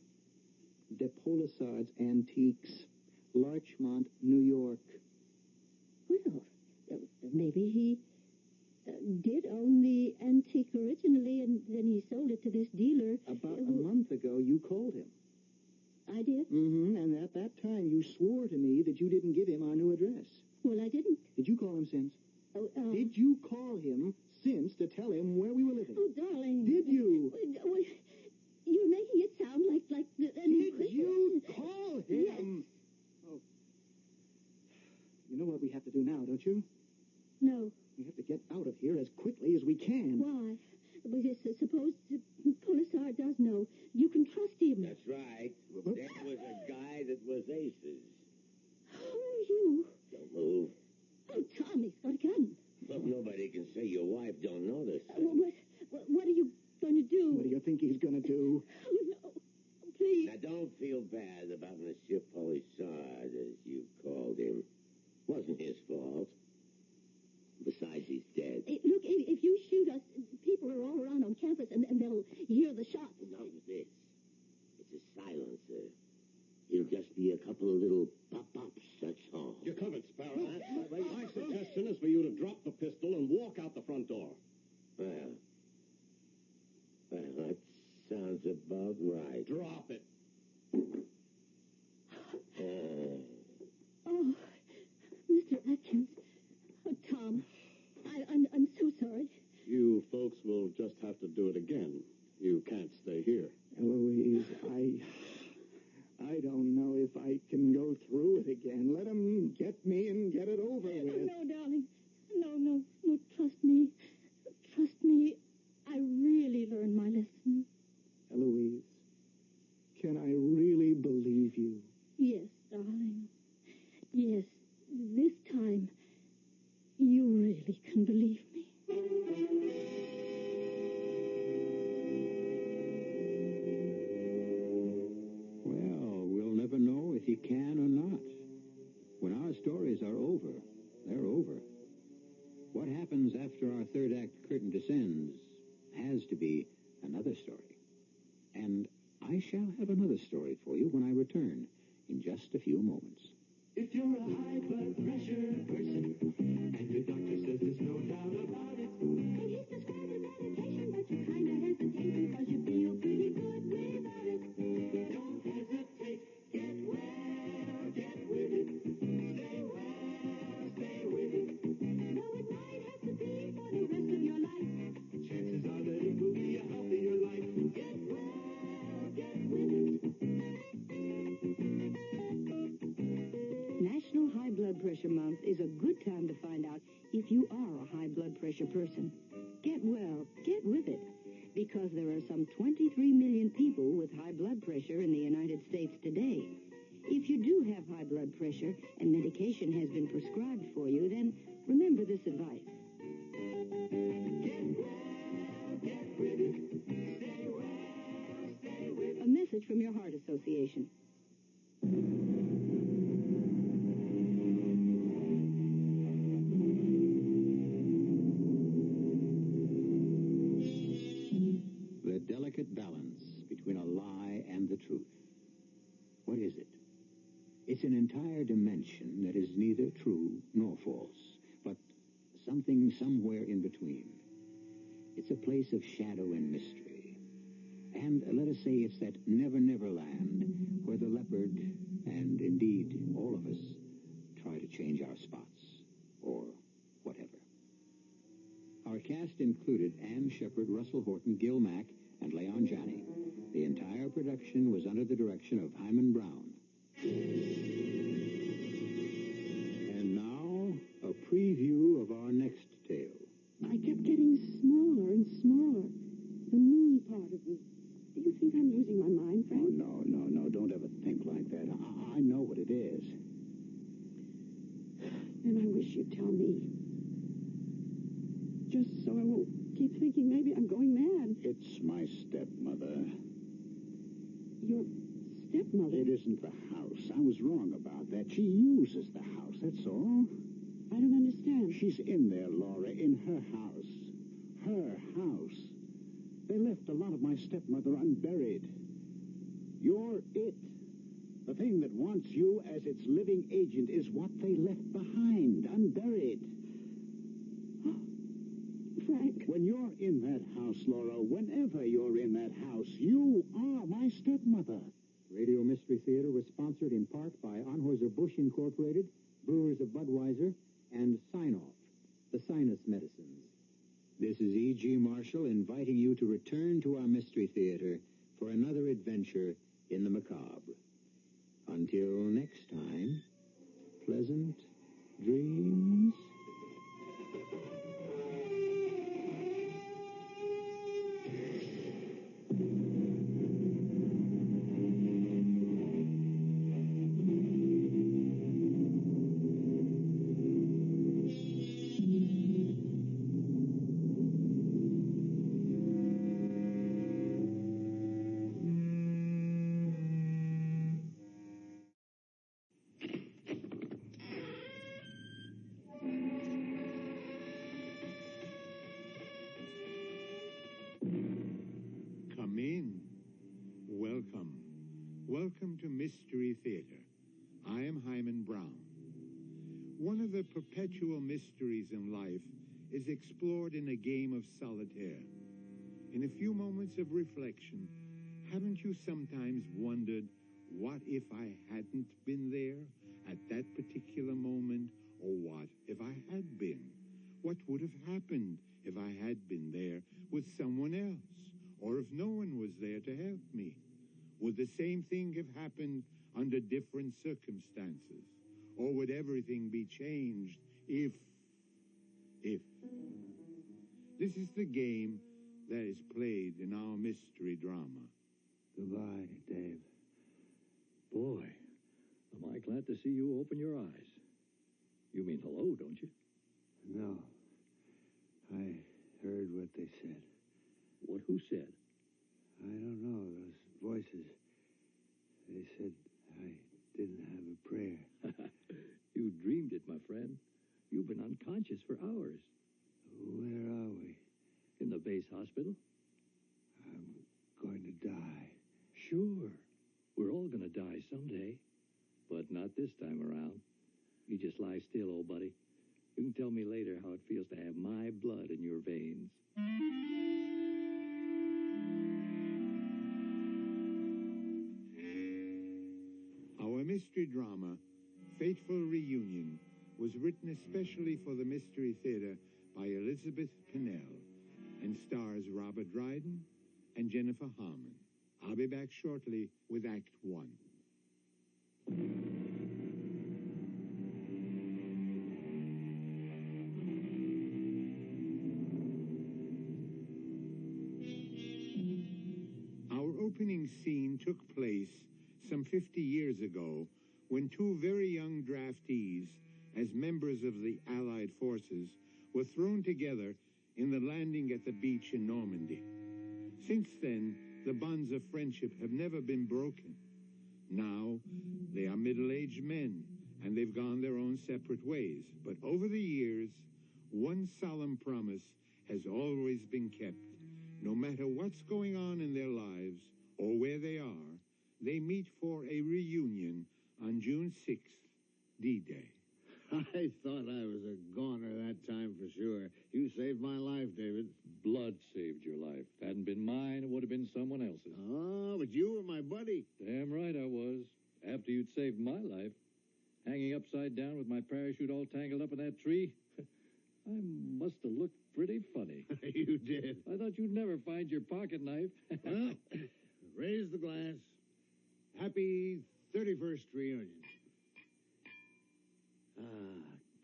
De Polisard's Antiques, Larchmont, New York. Well, maybe he did own the antique originally, and then he sold it to this dealer. About a month ago, you called him. I did? Mm-hmm, and at that time, you swore to me that you didn't give him our new address. Well, I didn't. Did you call him since? Did you call him since to tell him where we were living? Oh, darling. Did you? You're making it sound like Did you call him? Yes. Oh. You know what we have to do now, don't you? No. We have to get out of here as quickly as we can. Why? Suppose Polisard does know. You can trust him. That's right. There was a guy that was aces. Oh, you. Don't move. Oh, Tommy's got a gun. Look, nobody can say your wife don't know this. What are you going to do? What do you think he's going to do? Oh, no. Please. Now, don't feel bad about Monsieur Polisard, as you called him. Wasn't his fault. Besides, he's dead. Look, if you shoot us, people are all around on campus, and they'll hear the shots. Not this. It's a silencer. It'll just be a couple of little pop-ups, that's all. You're covered, Sparrow. My suggestion is for you to drop the pistol and walk out the front door. Well, that sounds about right. Drop it. Oh, Mr. Atkins. Oh, Tom. I'm so sorry. You folks will just have to do it again. You can't stay here. Eloise, I don't know if I can go through it again. Let him get me and get it over with. Oh, no, darling. No, trust me. Trust me. I really learned my lesson. Eloise, can I really believe you? Yes, darling. Yes, this time, you really can believe me. Well, we'll never know if he can or not. When our stories are over, they're over. What happens after our third act curtain descends has to be another story. And I shall have another story for you when I return in just a few moments. If you're a high blood pressure person, and your doctor says there's no doubt about it, and he's prescribed a medication, but you kinda hesitate because you feel pretty good without it. Don't hesitate, get well, get with it. Stay well, stay with it. Though it might have to be for the rest of your life, chances are that it will be a healthier life. Get well, get with it. National High Blood Pressure Month is a good time to find out if you are a high blood pressure person. Get well, get with it, because there are some 23 million people with high blood pressure in the United States today. If you do have high blood pressure and medication has been prescribed for you, then remember this advice. Get well, get with it. Stay well, stay with it. A message from your Heart Association. The delicate balance between a lie and the truth. What is it? It's an entire dimension that is neither true nor false, but something somewhere in between. It's a place of shadow and mystery. And let us say it's that never land where the leopard, and indeed all of us, try to change our spots, or whatever. Our cast included Ann Shepard, Russell Horton, Gil Mack, and Leon Janney. The entire production was under the direction of Hyman Brown. And now, a preview of our next tale. I kept getting smaller and smaller. The me part of me. Do you think I'm losing my mind, Frank? Oh, no, don't ever think like that. I know what it is. Then I wish you'd tell me. Just so I won't keep thinking maybe I'm going mad. It's my stepmother. Your stepmother? It isn't the house. I was wrong about that. She uses the house, that's all. I don't understand. She's in there, Laura, in her house. Her house. They left a lot of my stepmother unburied. You're it. The thing that wants you as its living agent is what they left behind, unburied. Frank. When you're in that house, Laura, whenever you're in that house, you are my stepmother. Radio Mystery Theater was sponsored in part by Anheuser-Busch Incorporated, Brewers of Budweiser, and Sine-Off, the sinus medicines. This is E.G. Marshall inviting you to return to our Mystery Theater for another adventure in the macabre. Until next time, pleasant dreams. Come in. Welcome. Welcome to Mystery Theater. I am Hyman Brown. One of the perpetual mysteries in life is explored in a game of solitaire. In a few moments of reflection, haven't you sometimes wondered, what if I hadn't been there at that particular moment? Or what if I had been? What would have happened if I had been there with someone else? Or if no one was there to help me? Would the same thing have happened under different circumstances? Or would everything be changed if? This is the game that is played in our mystery drama. Goodbye, Dave. Boy, am I glad to see you open your eyes. You mean hello, don't you? No. I heard what they said. What? Who said? I don't know. Those voices. They said I didn't have a prayer. You dreamed it, my friend. You've been unconscious for hours. Where are we? In the base hospital. I'm going to die. Sure. We're all gonna die someday. But not this time around. You just lie still, old buddy. You can tell me later how it feels to have my blood in your veins. Our mystery drama, Fateful Reunion, was written especially for the Mystery Theater by Elizabeth Pennell and stars Robert Dryden and Jennifer Harmon. I'll be back shortly with Act One. Our opening scene took place some 50 years ago when two very young draftees, as members of the Allied forces, were thrown together in the landing at the beach in Normandy. Since then, the bonds of friendship have never been broken. Now, they are middle-aged men, and they've gone their own separate ways. But over the years, one solemn promise has always been kept. No matter what's going on in their lives or where they are, they meet for a reunion on June 6th, D-Day. I thought I was a goner that time for sure. You saved my life, David. Blood saved your life. If it hadn't been mine, it would have been someone else's. Oh, but you were my buddy. Damn right I was. After you'd saved my life. Hanging upside down with my parachute all tangled up in that tree. I must have looked pretty funny. You did. I thought you'd never find your pocket knife. Well, raise the glass. Happy 31st reunion. Ah,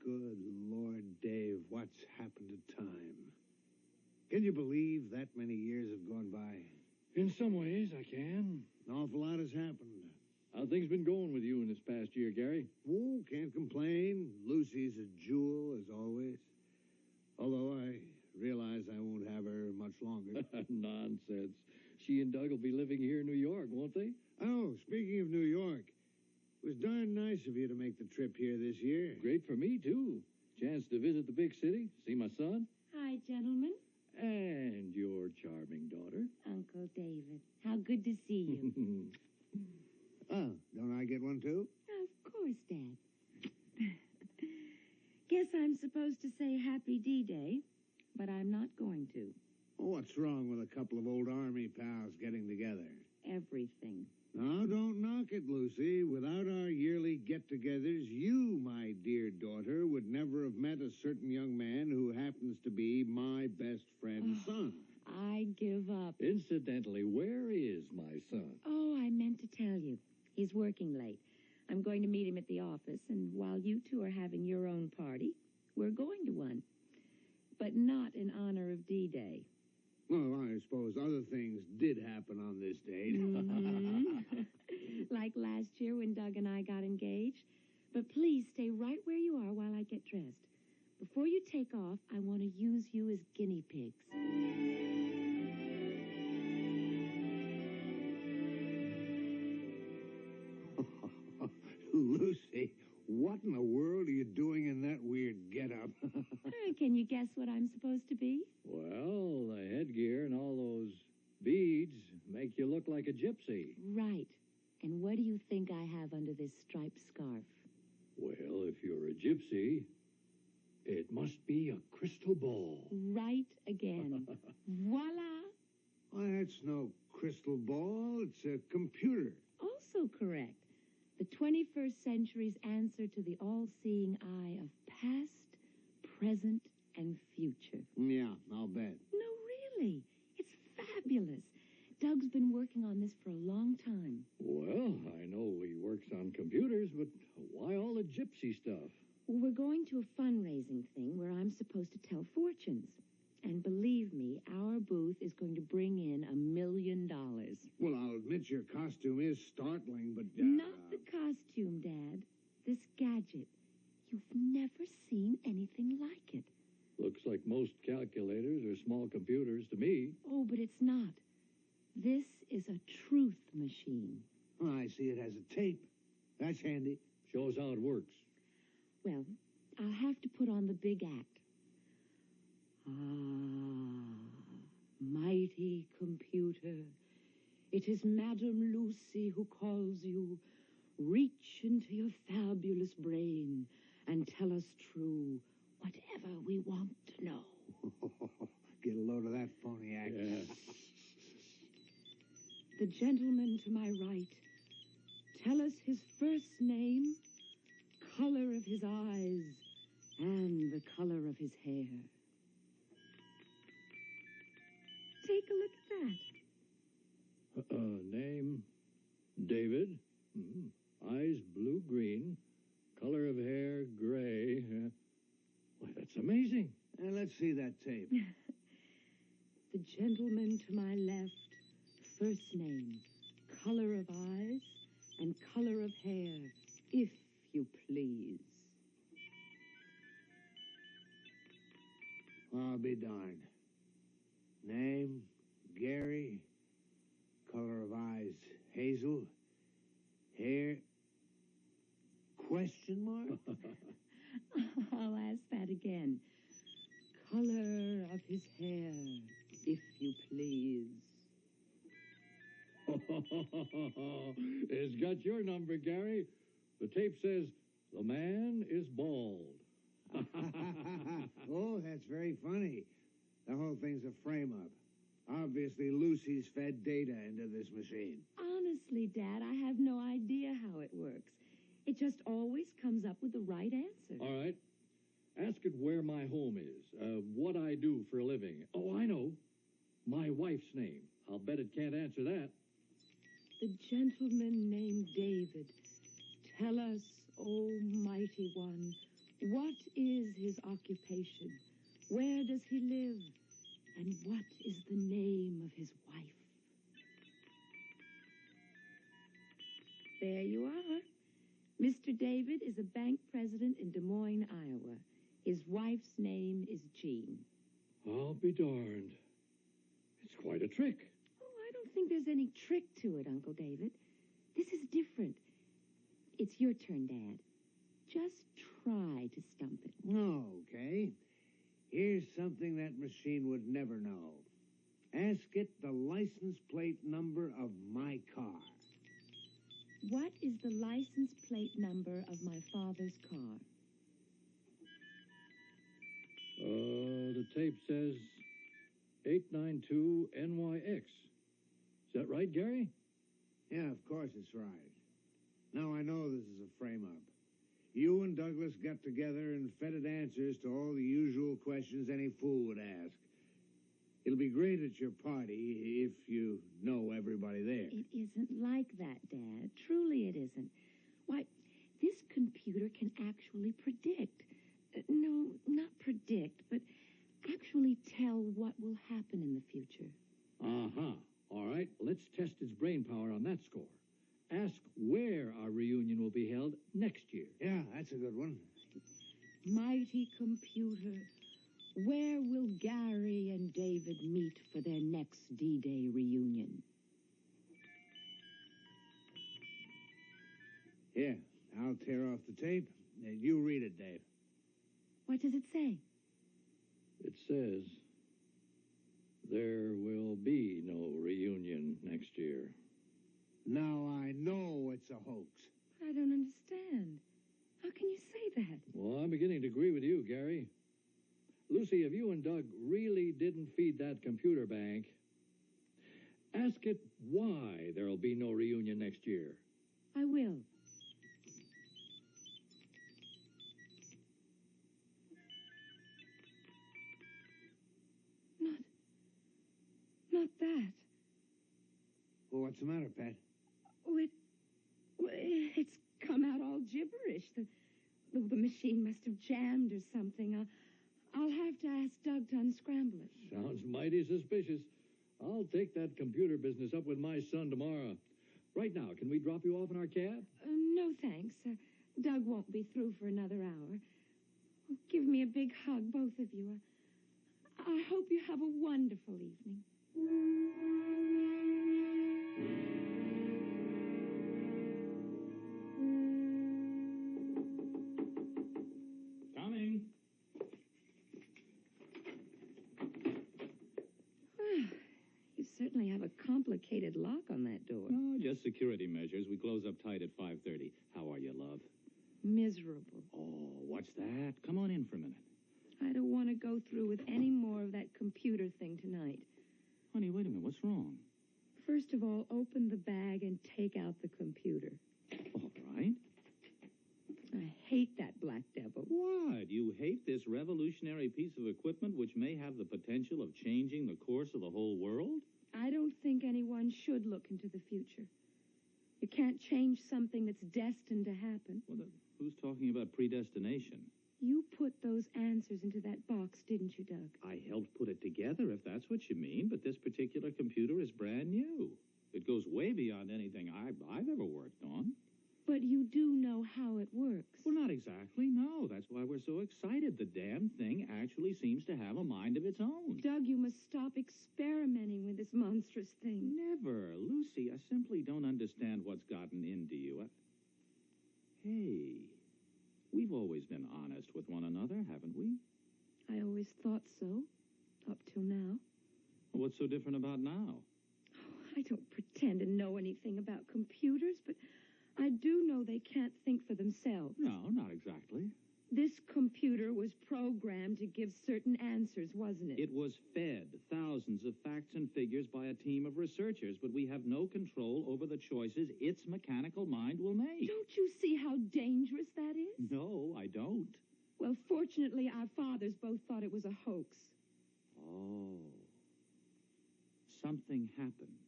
good Lord, Dave, what's happened to time? Can you believe that many years have gone by? In some ways, I can. An awful lot has happened. How things been going with you in this past year, Gary? Oh, can't complain. Lucy's a jewel, as always. Although I realize I won't have her much longer. Nonsense. She and Doug will be living here in New York, won't they? Oh, speaking of New York, it was darn nice of you to make the trip here this year. Great for me, too. Chance to visit the big city, see my son. Hi, gentlemen. And your charming daughter. Uncle David. How good to see you. Oh, don't I get one, too? Of course, Dad. Guess I'm supposed to say Happy D-Day, but I'm not going to. Oh, what's wrong with a couple of old Army pals getting together? Everything. No, don't knock it, Lucy. Without our yearly get-togethers, you, my dear daughter, would never have met a certain young man who happens to be my best friend's son. I give up. Incidentally, where is my son? Oh, I meant to tell you. He's working late. I'm going to meet him at the office, and while you two are having your own party, we're going to one. But not in honor of D-Day. Well, I suppose other things did happen on this date. Mm-hmm. Like last year when Doug and I got engaged. But please stay right where you are while I get dressed. Before you take off, I want to use you as guinea pigs. Lucy, what in the world are you doing in that weird get-up? Can you guess what I'm supposed to be? Well, the headgear and all those beads make you look like a gypsy. Right. And what do you think I have under this striped scarf? Well, if you're a gypsy, it must be a crystal ball. Right again. Voila! Why, that's no crystal ball. It's a computer. Also correct. The 21st century's answer to the all-seeing eye of past, present, and future. Yeah, I'll bet. No, really. It's fabulous. Doug's been working on this for a long time. Well, I know he works on computers, but why all the gypsy stuff? Well, we're going to a fundraising thing where I'm supposed to tell fortunes. And believe me, our booth is going to bring in $1 million. Well, I'll admit your costume is startling, but... Not the costume, Dad. This gadget. You've never seen anything like it. Looks like most calculators are small computers to me. Oh, but it's not. This is a truth machine. Oh, I see it has a tape. That's handy. Shows how it works. Well, I'll have to put on the big act. Ah, mighty computer, It is Madame Lucy who calls you. Reach into your fabulous brain and tell us true whatever we want to know. Get a load of that phony act. The gentleman to my right, tell us his first name, color of his eyes, and the color of his hair. Take a look at that. Name, David. Eyes blue-green. Color of hair, gray. Why, that's amazing. Let's see that tape. The gentleman to my left, first name, color of eyes, and color of hair, if you please. I'll be darned. Name, Gary. Color of eyes, hazel. Hair, question mark? I'll ask that again. Color of his hair, if you please. It's got your number, Gary. The tape says, the man is bald. Oh, that's very funny. The whole thing's a frame-up. Obviously, Lucy's fed data into this machine. Honestly, Dad, I have no idea how it works. It just always comes up with the right answer. All right. Ask it where my home is, what I do for a living. Oh, I know. My wife's name. I'll bet it can't answer that. The gentleman named David. Tell us, O mighty one, what is his occupation? Where does he live? And what is the name of his wife? There you are. Mr. David is a bank president in Des Moines, Iowa. His wife's name is Jean. I'll be darned. It's quite a trick. Oh, I don't think there's any trick to it, Uncle David. This is different. It's your turn, Dad. Just try to stump it. Okay. Here's something that machine would never know. Ask it the license plate number of my car. What is the license plate number of my father's car? The tape says 892 NYX. Is that right, Gary? Yeah, of course it's right. Now I know this is a frame-up. You and Douglas got together and fed it answers to all the usual questions any fool would ask. It'll be great at your party if you know everybody there. It isn't like that, Dad. Truly it isn't. Why, this computer can actually predict. No, not predict, but actually tell what will happen in the future. Uh-huh. All right, let's test its brain power on that score. Ask where our reunion will be held next year. Yeah, that's a good one. Mighty computer, where will Gary and David meet for their next D-Day reunion? Here, I'll tear off the tape, and you read it, Dave. What does it say? It says, there will be no reunion next year. Now I know it's a hoax. I don't understand. How can you say that? Well, I'm beginning to agree with you, Gary. Lucy, if you and Doug really didn't feed that computer bank, ask it why there'll be no reunion next year. I will. Not that. Well, what's the matter, Pat? Oh, it's come out all gibberish. The machine must have jammed or something. I'll have to ask Doug to unscramble it. Sounds mighty suspicious. I'll take that computer business up with my son tomorrow. Right now, can we drop you off in our cab? No, thanks. Doug won't be through for another hour. Give me a big hug, both of you. I hope you have a wonderful evening. Coming. You certainly have a complicated complicated lock on that door. No, just security measures. We close up tight at 5:30. How are you, love? Miserable. Oh, what's that? Come on in for a minute. I don't want to go through with any more of that computer thing tonight. Honey, wait a minute. What's wrong? First of all, open the bag and take out the computer. All right. I hate that black devil. What? You hate this revolutionary piece of equipment which may have the potential of changing the course of the whole world? I don't think anyone should look into the future. You can't change something that's destined to happen. Well, who's talking about predestination? You put those answers into that box, didn't you, Doug? I helped put it together, if that's what you mean, but this particular computer is brand new. It goes way beyond anything I've ever worked on. But you do know how it works. Well, not exactly, no. That's why we're so excited. The damn thing actually seems to have a mind of its own. Doug, you must stop experimenting with this monstrous thing. Never. Lucy, I simply don't understand what's gotten into you. Hey, we've always been honest with one another, haven't we? I always thought so, up till now. Well, what's so different about now? Oh, I don't pretend to know anything about computers, but I do know they can't think for themselves. No, not exactly. This computer was programmed to give certain answers, wasn't it? It was fed thousands of facts and figures by a team of researchers, but we have no control over the choices its mechanical mind will make. Don't you see how dangerous that is? No, I don't. Well, fortunately, our fathers both thought it was a hoax. Oh. Something happened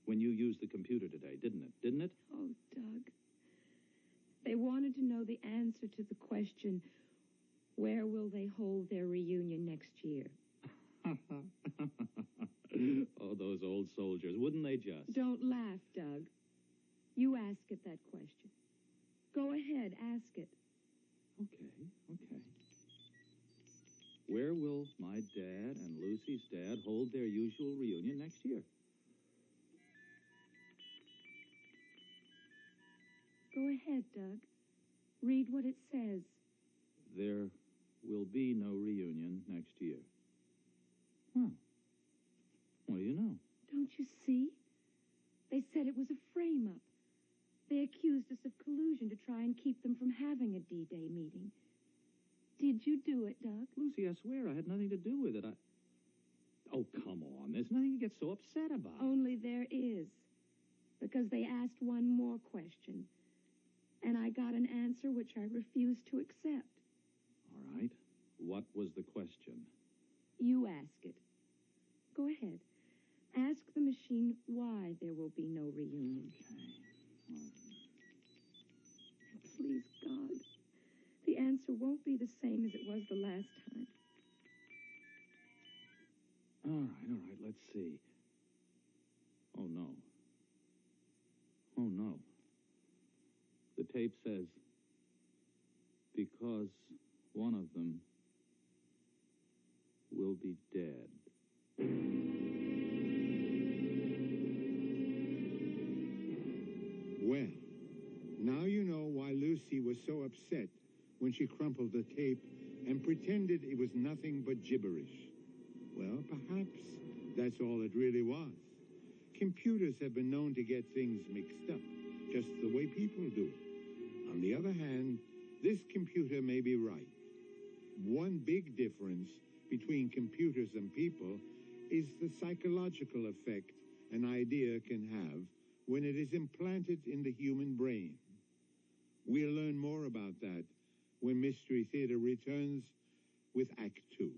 when you used the computer today, didn't it? Oh, Doug. They wanted to know the answer to the question, where will they hold their reunion next year? Oh, those old soldiers, wouldn't they just? Don't laugh, Doug. You ask it that question. Go ahead, ask it. Okay. Where will my dad and Lucy's dad hold their usual reunion next year? Go ahead, Doug. Read what it says. There will be no reunion next year. Huh. What do you know? Don't you see? They said it was a frame-up. They accused us of collusion to try and keep them from having a D-Day meeting. Did you do it, Doug? Lucy, I swear I had nothing to do with it. Oh, come on. There's nothing to get so upset about. Only there is. Because they asked one more question. And I got an answer which I refused to accept. All right. What was the question? You ask it. Go ahead. Ask the machine why there will be no reunion. Okay. Please, God, the answer won't be the same as it was the last time. All right. Let's see. Oh, no. The tape says, because one of them will be dead. Well, now you know why Lucy was so upset when she crumpled the tape and pretended it was nothing but gibberish. Well, perhaps that's all it really was. Computers have been known to get things mixed up, just the way people do. On the other hand, this computer may be right. One big difference between computers and people is the psychological effect an idea can have when it is implanted in the human brain. We'll learn more about that when Mystery Theater returns with Act 2.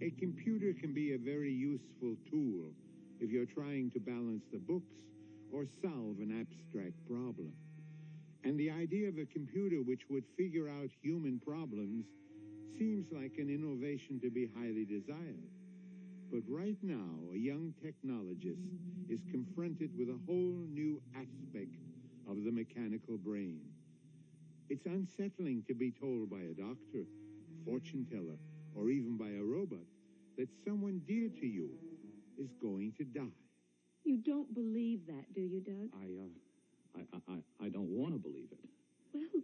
A computer can be a very useful tool if you're trying to balance the books or solve an abstract problem. And the idea of a computer which would figure out human problems seems like an innovation to be highly desired. But right now, a young technologist is confronted with a whole new aspect of the mechanical brain. It's unsettling to be told by a doctor, a fortune teller, or even by a robot that someone dear to you is going to die. You don't believe that, do you, Doug? I don't want to believe it. Well,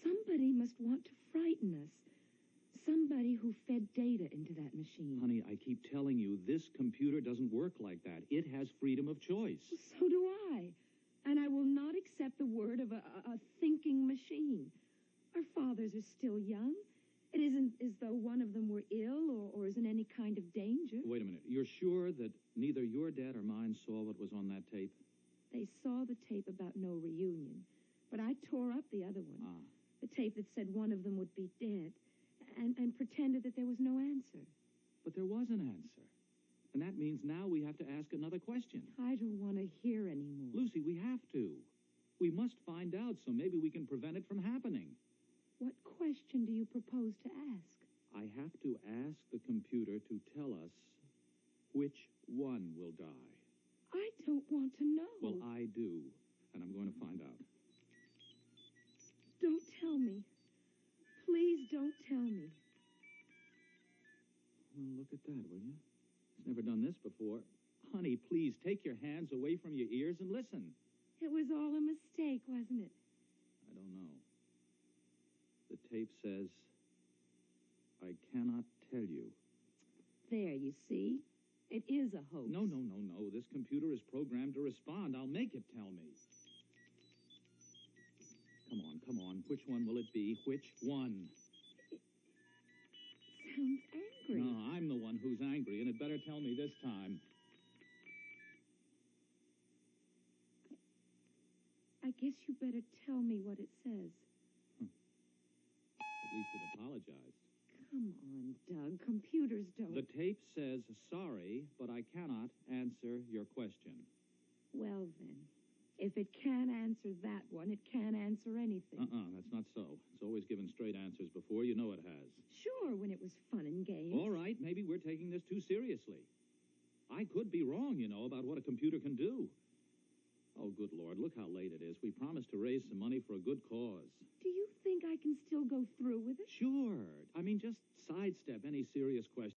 somebody must want to frighten us. Somebody who fed data into that machine. Honey, I keep telling you, this computer doesn't work like that. It has freedom of choice. So do I. And I will not accept the word of a thinking machine. Our fathers are still young. It isn't as though one of them were ill or is in any kind of danger. Wait a minute. You're sure that neither your dad or mine saw what was on that tape? They saw the tape about no reunion, but I tore up the other one. The tape that said one of them would be dead, and pretended that there was no answer. But there was an answer. And that means now we have to ask another question. I don't want to hear anymore. Lucy, we have to. We must find out so maybe we can prevent it from happening. What question do you propose to ask? I have to ask the computer to tell us which one will die. I don't want to know. Well, I do, and I'm going to find out. Don't tell me. Please don't tell me. Well, look at that, will you? It's never done this before. Honey, please take your hands away from your ears and listen. It was all a mistake, wasn't it? I don't know. The tape says, I cannot tell you. There, you see? It is a hoax. No. This computer is programmed to respond. I'll make it tell me. Come on. Which one will it be? Which one? It sounds angry. No, I'm the one who's angry, and it better tell me this time. I guess you better tell me what it says. At least it apologized. Come on, Doug. Computers don't... The tape says, sorry, but I cannot answer your question. Well, then, if it can't answer that one, it can't answer anything. That's not so. It's always given straight answers before. You know it has. Sure, when it was fun and games. All right, maybe we're taking this too seriously. I could be wrong, about what a computer can do. Oh, good Lord, look how late it is. We promised to raise some money for a good cause. Do you think I can still go through with it? Sure. Just sidestep any serious question.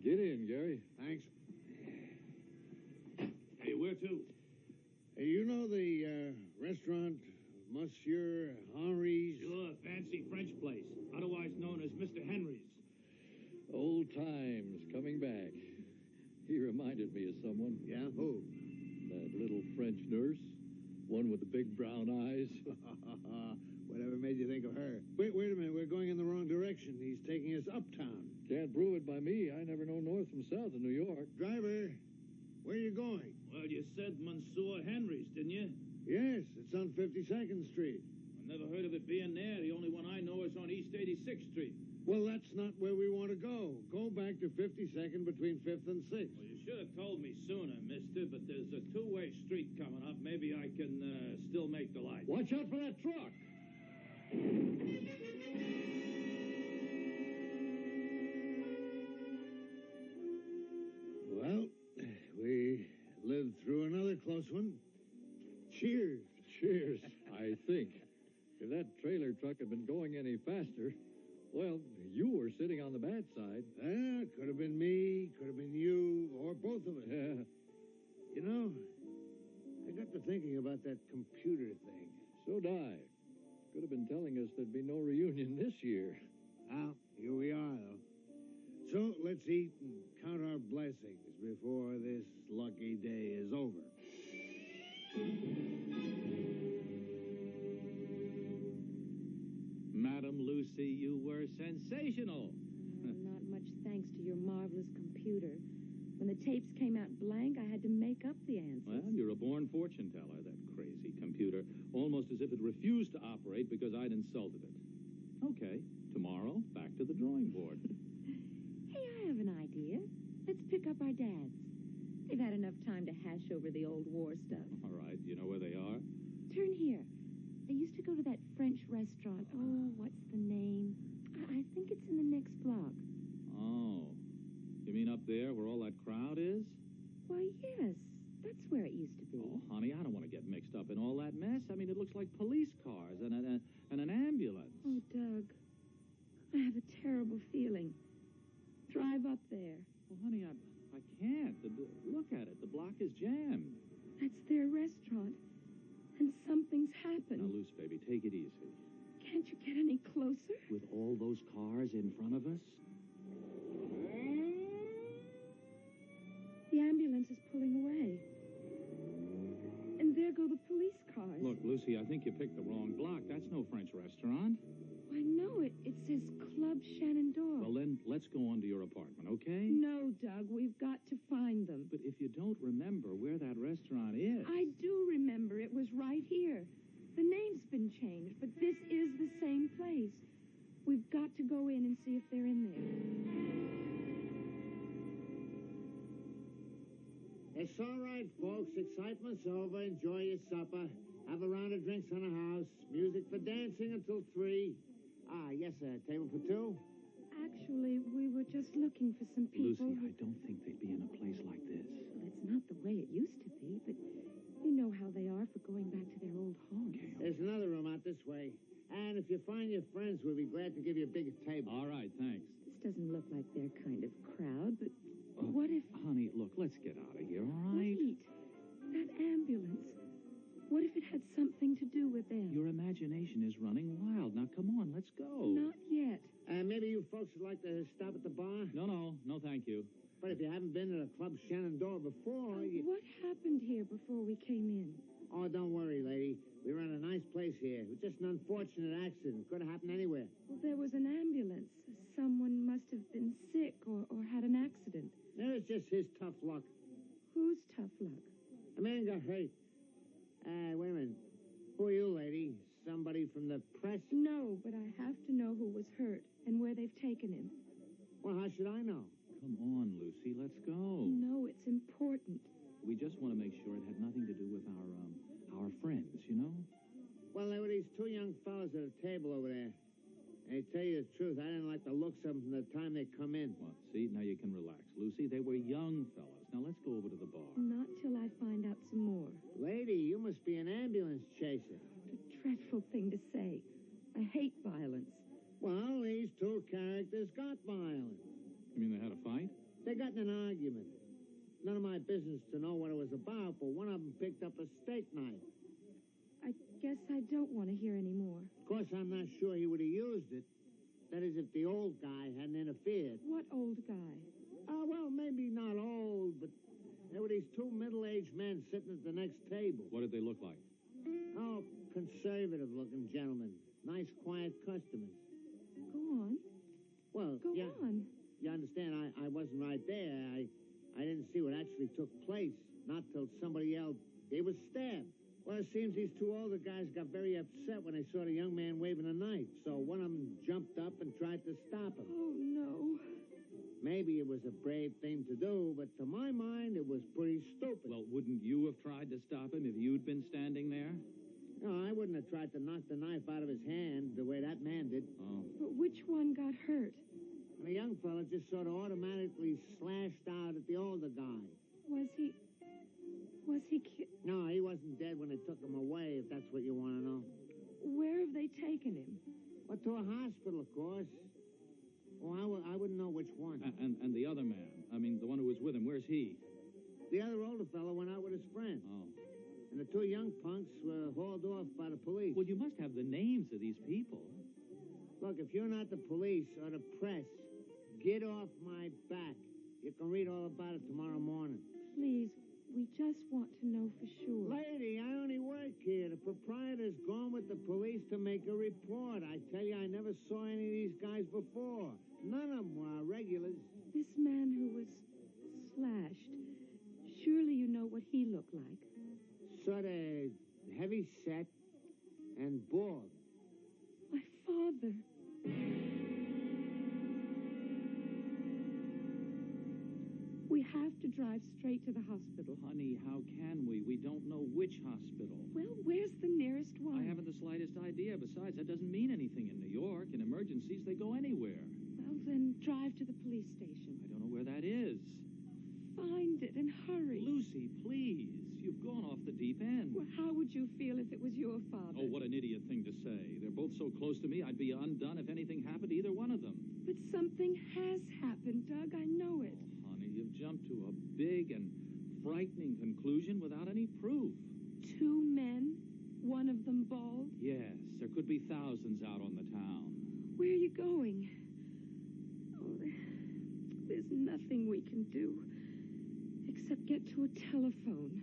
Get in, Gary. Thanks. Hey, where to? Hey, you know the restaurant Monsieur Henry's? Sure, fancy French place, otherwise known as Mr. Henry's. Old times coming back. He reminded me of someone. Yeah, who? That little French nurse. One with the big brown eyes. Whatever made you think of her? Wait a minute. We're going in the wrong direction. He's taking us uptown. Can't prove it by me. I never know north from south in New York. Driver, where are you going? Well, you said Monsieur Henry's, didn't you? Yes, it's on 52nd Street. I never heard of it being there. The only one I know is on East 86th Street. Well, that's not where we want to go. Go back to 52nd between 5th and 6th. Well, you should have told me sooner, mister, but there's a two-way street coming up. Maybe I can still make the light. Watch out for that truck! Well, we lived through another close one. Cheers. Cheers, I think. If that trailer truck had been going any faster, well, you were sitting on the bad side. Could have been me, could have been you, or both of us. Yeah. You know, I got to thinking about that computer thing. So'd I. Could have been telling us there'd be no reunion this year. Well, here we are, though. So let's eat and count our blessings before this lucky day is over. Madam Lucy, you were sensational. Not much thanks to your marvelous computer. When the tapes came out blank, I had to make up the answers. Well, you're a born fortune teller, that crazy computer. Almost as if it refused to operate because I'd insulted it. Okay, tomorrow, back to the drawing board. Hey, I have an idea. Let's pick up our dads. They've had enough time to hash over the old war stuff. All right, you know where they are? Turn here. I used to go to that French restaurant. Oh, what's the name? I think it's in the next block. Oh. You mean up there where all that crowd is? Why, yes. That's where it used to be. Oh, honey, I don't want to get mixed up in all that mess. I mean, it looks like police cars and an ambulance. Oh, Doug. I have a terrible feeling. Drive up there. Well, honey, I can't. Look at it. The block is jammed. That's their restaurant. And something's happened. Now, Luce, baby, take it easy. Can't you get any closer? With all those cars in front of us? The ambulance is pulling away. And there go the police cars. Look, Lucy, I think you picked the wrong block. That's no French restaurant. Why, no, it says Club Shenandoah. Well, then, let's go on to your apartment, okay? No, Doug, we've got to find them. But if you don't remember where that restaurant is... I do remember. It was right here. The name's been changed, but this is the same place. We've got to go in and see if they're in there. It's all right, folks. Excitement's over. Enjoy your supper. Have a round of drinks on the house. Music for dancing until 3. Ah, yes, sir. Table for 2? Actually, we were just looking for some people. Lucy, I don't think they'd be in a place like this. Well, it's not the way it used to be, but you know how they are for going back to their old home. Okay. There's another room out this way. And if you find your friends, we'll be glad to give you a bigger table. All right, thanks. This doesn't look like their kind of crowd, but what if... Honey, look, let's get out of here, all right? Wait. That ambulance. What if it had something to do with them? Your imagination is running wild. Now, come on, let's go. Not yet. Maybe you folks would like to stop at the bar? No, thank you. But if you haven't been to the Club Shenandoah before... What happened here before we came in? Oh, don't worry, lady. We were in a nice place here. It was just an unfortunate accident. Could have happened anywhere. Well, there was an ambulance. Someone must have been sick or had an accident. It was just his tough luck. Whose tough luck? A man got hurt. Wait a minute. Who are you, lady? Somebody from the press? No, but I have to know who was hurt and where they've taken him. Well, how should I know? Come on, Lucy, let's go. No, it's important. We just want to make sure it had nothing to do with our friends, you know? Well, there were these 2 young fellas at a table over there. And to tell you the truth, I didn't like the looks of them from the time they come in. Well, see, now you can relax. Lucy, they were young fellas. Now let's go over to the bar. Not till I find out some more. Lady, you must be an ambulance chaser. What a dreadful thing to say. I hate violence. Well, these 2 characters got violent. You mean they had a fight? They got in an argument. None of my business to know what it was about, but one of them picked up a steak knife. I guess I don't want to hear any more. Of course, I'm not sure he would have used it. That is, if the old guy hadn't interfered. What old guy? Well, maybe not old, but there were these 2 middle-aged men sitting at the next table. What did they look like? Oh, conservative-looking gentlemen. Nice, quiet customers. Go on. Well, Go on. You understand, I wasn't right there. I didn't see what actually took place. Not till somebody yelled, "He was stabbed." Well, it seems these 2 older guys got very upset when they saw the young man waving a knife. So one of them jumped up and tried to stop him. Oh, no. Maybe it was a brave thing to do, but to my mind, it was pretty stupid. Well, wouldn't you have tried to stop him if you'd been standing there? No, I wouldn't have tried to knock the knife out of his hand the way that man did. Oh. But which one got hurt? And the young fella just sort of automatically slashed out at the older guy. Was he No, he wasn't dead when they took him away, if that's what you want to know. Where have they taken him? Well, to a hospital, of course. Oh, I wouldn't know which one. And the other man, I mean, the one who was with him, where's he? The other older fellow went out with his friend. Oh. And the 2 young punks were hauled off by the police. Well, you must have the names of these people. Look, if you're not the police or the press, get off my back. You can read all about it tomorrow morning. Please, we just want to know for sure. Lady, I only work here. The proprietor's gone with the police to make a report. I tell you, I never saw any of these guys before. None of them were regulars. This man who was slashed, surely you know what he looked like. Sort of heavy set and bald. My father. We We have to drive straight to the hospital. Honey, how can we? We don't know which hospital. Well, where's the nearest one? I haven't the slightest idea. Besides, that doesn't mean anything in New York. In emergencies, they go anywhere. Well, then drive to the police station. I don't know where that is. Find it and hurry. Lucy, please. You've gone off the deep end. Well, how would you feel if it was your father? Oh, what an idiot thing to say. They're both so close to me, I'd be undone if anything happened to either one of them. But something has happened, Doug. I know it. Oh, honey, you've jumped to a big and frightening conclusion without any proof. 2 men, one of them bald. Yes, there could be thousands out on the town. Where are you going? Oh, there's nothing we can do except get to a telephone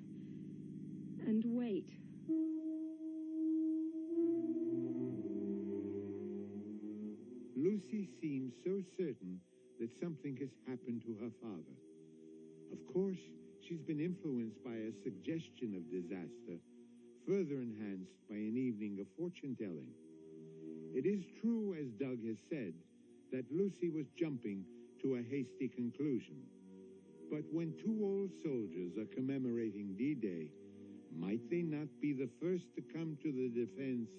and wait. Lucy seems so certain that something has happened to her father. Of course, she's been influenced by a suggestion of disaster, further enhanced by an evening of fortune-telling. It is true, as Doug has said, that Lucy was jumping to a hasty conclusion. But when 2 old soldiers are commemorating D-Day, might they not be the first to come to the defense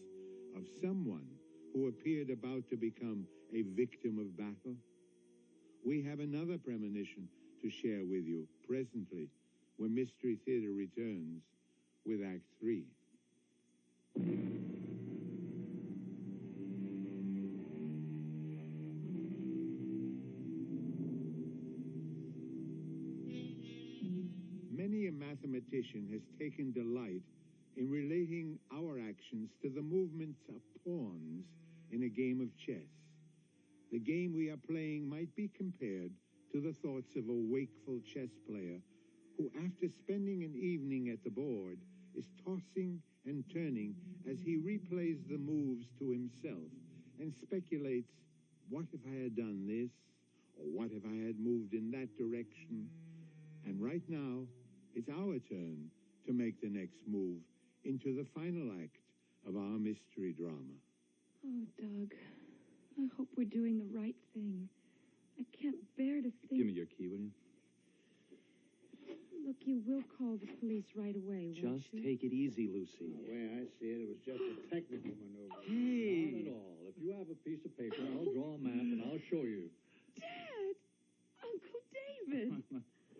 of someone who appeared about to become a victim of battle? We have another premonition to share with you presently, when Mystery Theater returns with Act 3. Many a mathematician has taken delight in relating our actions to the movements of pawns in a game of chess. The game we are playing might be compared to the thoughts of a wakeful chess player who, after spending an evening at the board, is tossing and turning as he replays the moves to himself and speculates, what if I had done this? Or what if I had moved in that direction? And right now, it's our turn to make the next move into the final act of our mystery drama. Oh, Doug, I hope we're doing the right thing. I can't bear to think... Give me your key, will you? Look, you will call the police right away, won't Just you? take it easy, Lucy. The way I see it, it was just a technical maneuver. Hey! Not at all. If you have a piece of paper, I'll draw a map and I'll show you. Dad! Uncle David!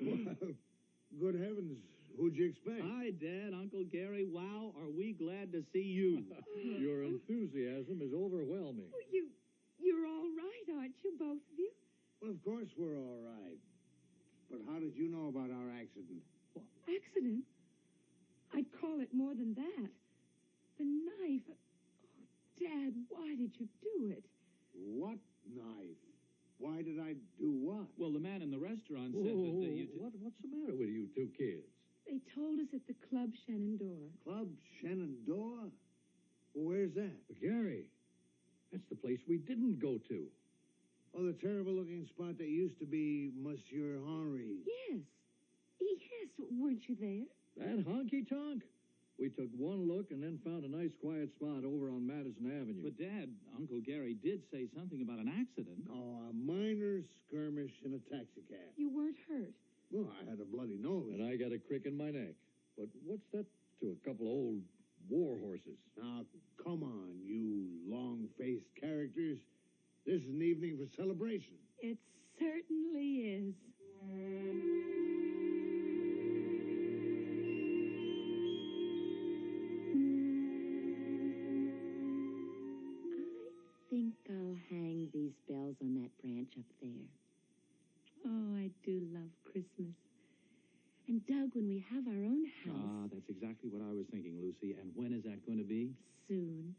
Well, good heavens, who'd you expect? Hi, Dad, Uncle Gary. Wow, are we glad to see you. Your enthusiasm is overwhelming. Oh, you're all right, aren't you, both of you? Well, of course we're all right. But how did you know about our accident? Accident? I'd call it more than that. The knife. Oh, Dad, why did you do it? What knife? Why did I do what? Well, the man in the restaurant Whoa, said that whoa, you... what's the matter with you 2 kids? They told us at the Club Shenandoah. Club Shenandoah? Where's that? Gary, that's the place we didn't go to. Oh, the terrible-looking spot that used to be Monsieur Henry's. Yes. Yes, weren't you there? That honky-tonk? We took one look and then found a nice quiet spot over on Madison Avenue. But, Dad, Uncle Gary did say something about an accident. Oh, a minor skirmish in a taxicab. You weren't hurt. Well, I had a bloody nose. And I got a crick in my neck. But what's that to a couple of old war horses? Now, come on, you long-faced characters. This is an evening for celebration. It certainly is. I think I'll hang these bells on that branch up there. Oh, I do love Christmas. And Doug, when we have our own house... That's exactly what I was thinking, Lucy. And when is that going to be? Soon.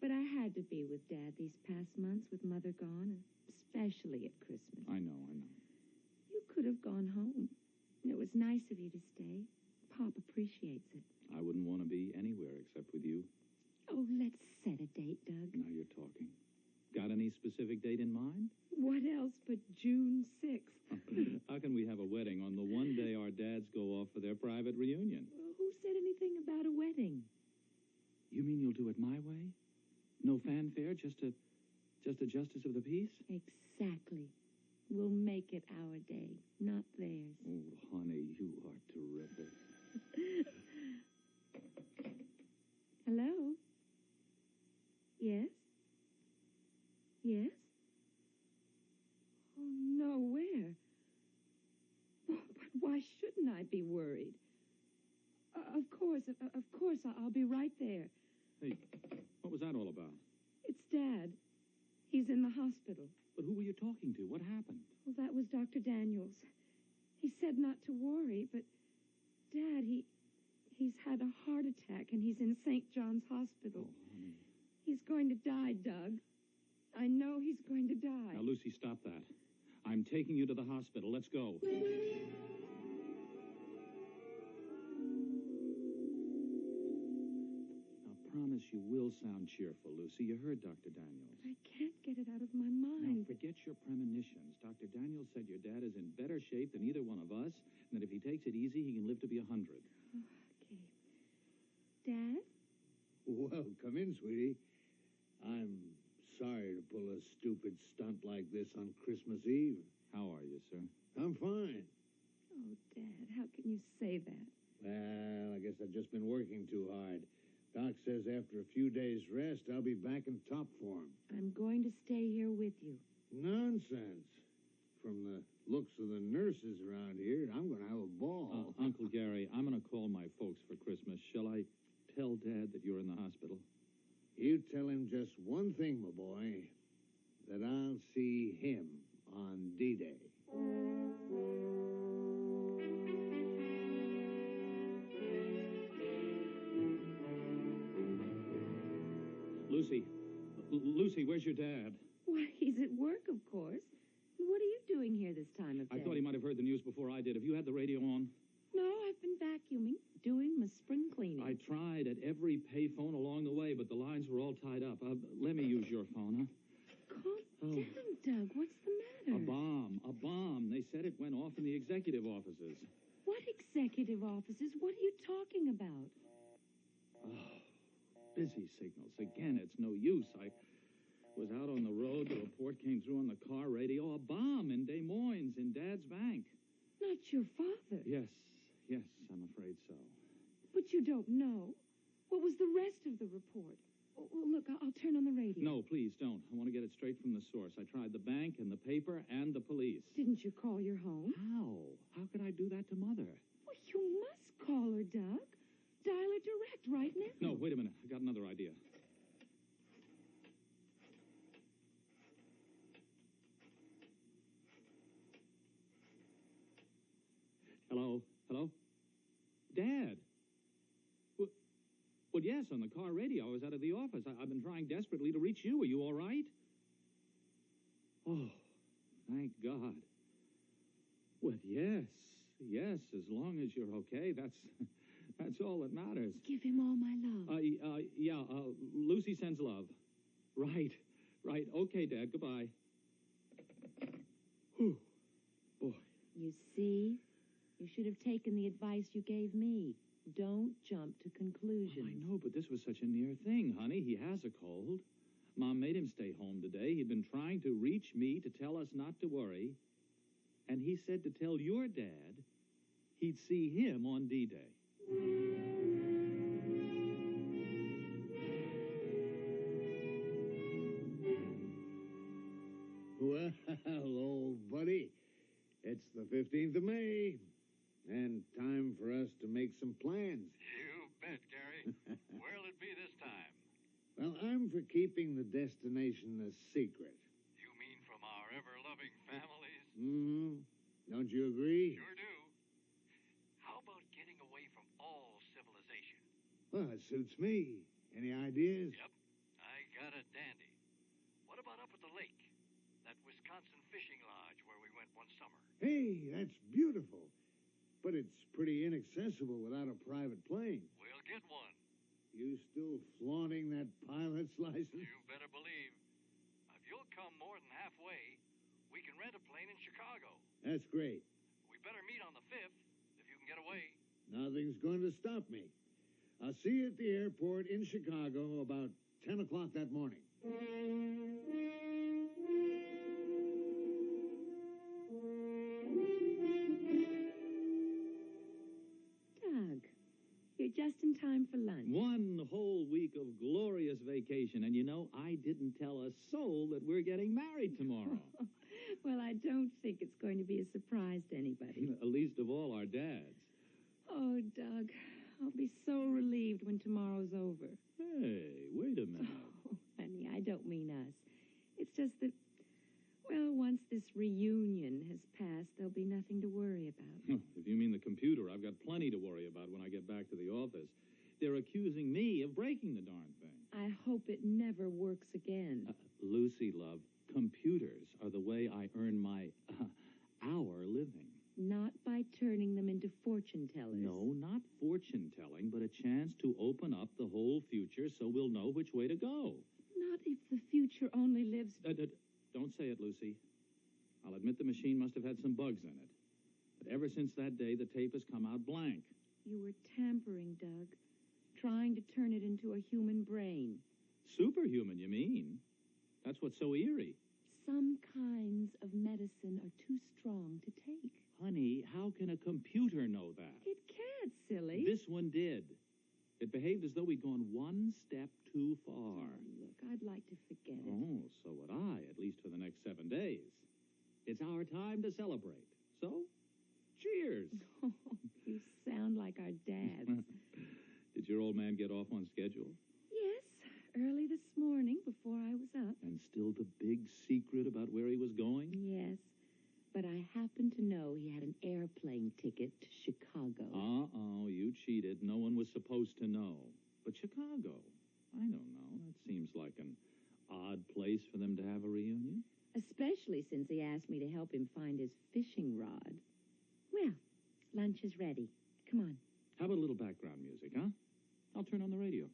But I had to be with Dad these past months with Mother gone, especially at Christmas. I know. You could have gone home. It was nice of you to stay. Pop appreciates it. I wouldn't want to be anywhere except with you. Oh, let's set a date, Doug. Now you're talking. Got any specific date in mind? What else but June 6th? How can we have a wedding on the one day our dads go off for their private reunion? Well, who said anything about a wedding? You mean you'll do it my way? No fanfare, just a justice of the peace? Exactly. We'll make it our day, not theirs. Oh, honey, you are terrific. Hello? Yes? Yes? Oh, no, where? Oh, but why shouldn't I be worried? Of course, I'll be right there. Hey, what was that all about? It's Dad. He's in the hospital. But who were you talking to? What happened? Well, that was Dr. Daniels. He said not to worry, but Dad, he's had a heart attack and he's in St. John's Hospital. Oh, honey. He's going to die, Doug. I know he's going to die. Now, Lucy, stop that. I'm taking you to the hospital. Let's go. Promise you will sound cheerful, Lucy. You heard Dr. Daniels. I can't get it out of my Now, mind. forget your premonitions. Dr. Daniels said your dad is in better shape than either one of us, and that if he takes it easy, he can live to be 100. Okay. Dad? Well, come in, sweetie. I'm sorry to pull a stupid stunt like this on Christmas Eve. How are you, sir? I'm fine. Oh, Dad, how can you say that? Well, I guess I've just been working too hard. Doc says after a few days' rest, I'll be back in top form. I'm going to stay here with you. Nonsense. From the looks of the nurses around here, I'm going to have a ball. Uncle Gary, I'm going to call my folks for Christmas. Shall I tell Dad that you're in the hospital? You tell him just one thing, my boy, that I'll see him on D-Day. Lucy, where's your dad? Why, he's at work, of course. What are you doing here this time of day? I thought he might have heard the news before I did. Have you had the radio on? No, I've been vacuuming, doing my spring cleaning. I tried at every payphone along the way, but the lines were all tied up. Let me use your phone, huh? Calm down, Doug. What's the matter? A bomb. They said it went off in the executive offices. What executive offices? What are you talking about? Oh, busy signals. Again, it's no use. I was out on the road. The report came through on the car radio. A bomb in Des Moines, in Dad's bank. Not your father. Yes, I'm afraid so. But you don't know. What was the rest of the report? Well, look, I'll turn on the radio. No, please don't. I want to get it straight from the source. I tried the bank and the paper and the police. Didn't you call your home? How could I do that to Mother? Well, you must call her, Doug. Dial her direct right now. No, wait a minute. I got another idea. Hello? Dad? Well, yes, on the car radio. I was out of the office. I've been trying desperately to reach you. Are you all right? Oh, thank God. Well, yes, as long as you're okay, that's all that matters. Give him all my love. Lucy sends love. Right. Okay, Dad, goodbye. Whew. Boy. You see? You should have taken the advice you gave me. Don't jump to conclusions. I know, but this was such a near thing, honey. He has a cold. Mom made him stay home today. He'd been trying to reach me to tell us not to worry. And he said to tell your dad he'd see him on D-Day. Well, old buddy, it's the 15th of May, and time for us to make some plans. You bet, Gary. Where'll it be this time? Well, I'm for keeping the destination a secret. You mean from our ever-loving families? Mm-hmm. Don't you agree? Sure do. How about getting away from all civilization? Well, it suits me. Any ideas? Yep, I got a dandy. What about up at the lake? That Wisconsin fishing lodge where we went one summer. Hey, that's beautiful. But it's pretty inaccessible without a private plane. We'll get one. You still flaunting that pilot's license? You better believe. If you'll come more than halfway, we can rent a plane in Chicago. That's great. We better meet on the 5th, if you can get away. Nothing's going to stop me. I'll see you at the airport in Chicago about 10 o'clock that morning. in time for lunch. 1 whole week of glorious vacation. And you know, I didn't tell a soul that we're getting married tomorrow. Well, I don't think it's going to be a surprise to anybody. Least of all our dads. Oh, Doug, I'll be so relieved when tomorrow's over. Hey, wait a minute. Oh, honey, I don't mean us. It's just that, well, once this reunion has passed, there'll be nothing to worry about. If you mean the computer, I've got plenty to worry about when I get back to the office. They're accusing me of breaking the darn thing. I hope it never works again. Lucy, love, computers are the way I earn my, our living. Not by turning them into fortune tellers. No, not fortune-telling, but a chance to open up the whole future so we'll know which way to go. Not if the future only lives... Don't say it, Lucy. I'll admit the machine must have had some bugs in it. But ever since that day, the tape has come out blank. You were tampering, Doug. Trying to turn it into a human brain. Superhuman, you mean? That's what's so eerie. Some kinds of medicine are too strong to take. Honey, how can a computer know that? It can't, silly. This one did. It behaved as though we'd gone one step too far. Oh, look, I'd like to forget it. Oh, so would I, at least for the next 7 days. It's our time to celebrate. So, cheers. Oh, you sound like our dads. Did your old man get off on schedule? Yes, early this morning before I was up. And still the big secret about where he was going? Yes, but I happen to know he had an airplane ticket to Chicago. Uh-oh, you cheated. No one was supposed to know. But Chicago, I don't know. That seems like an odd place for them to have a reunion. Especially since he asked me to help him find his fishing rod. Well, lunch is ready. Come on. How about a little background music, huh? I'll turn on the radio.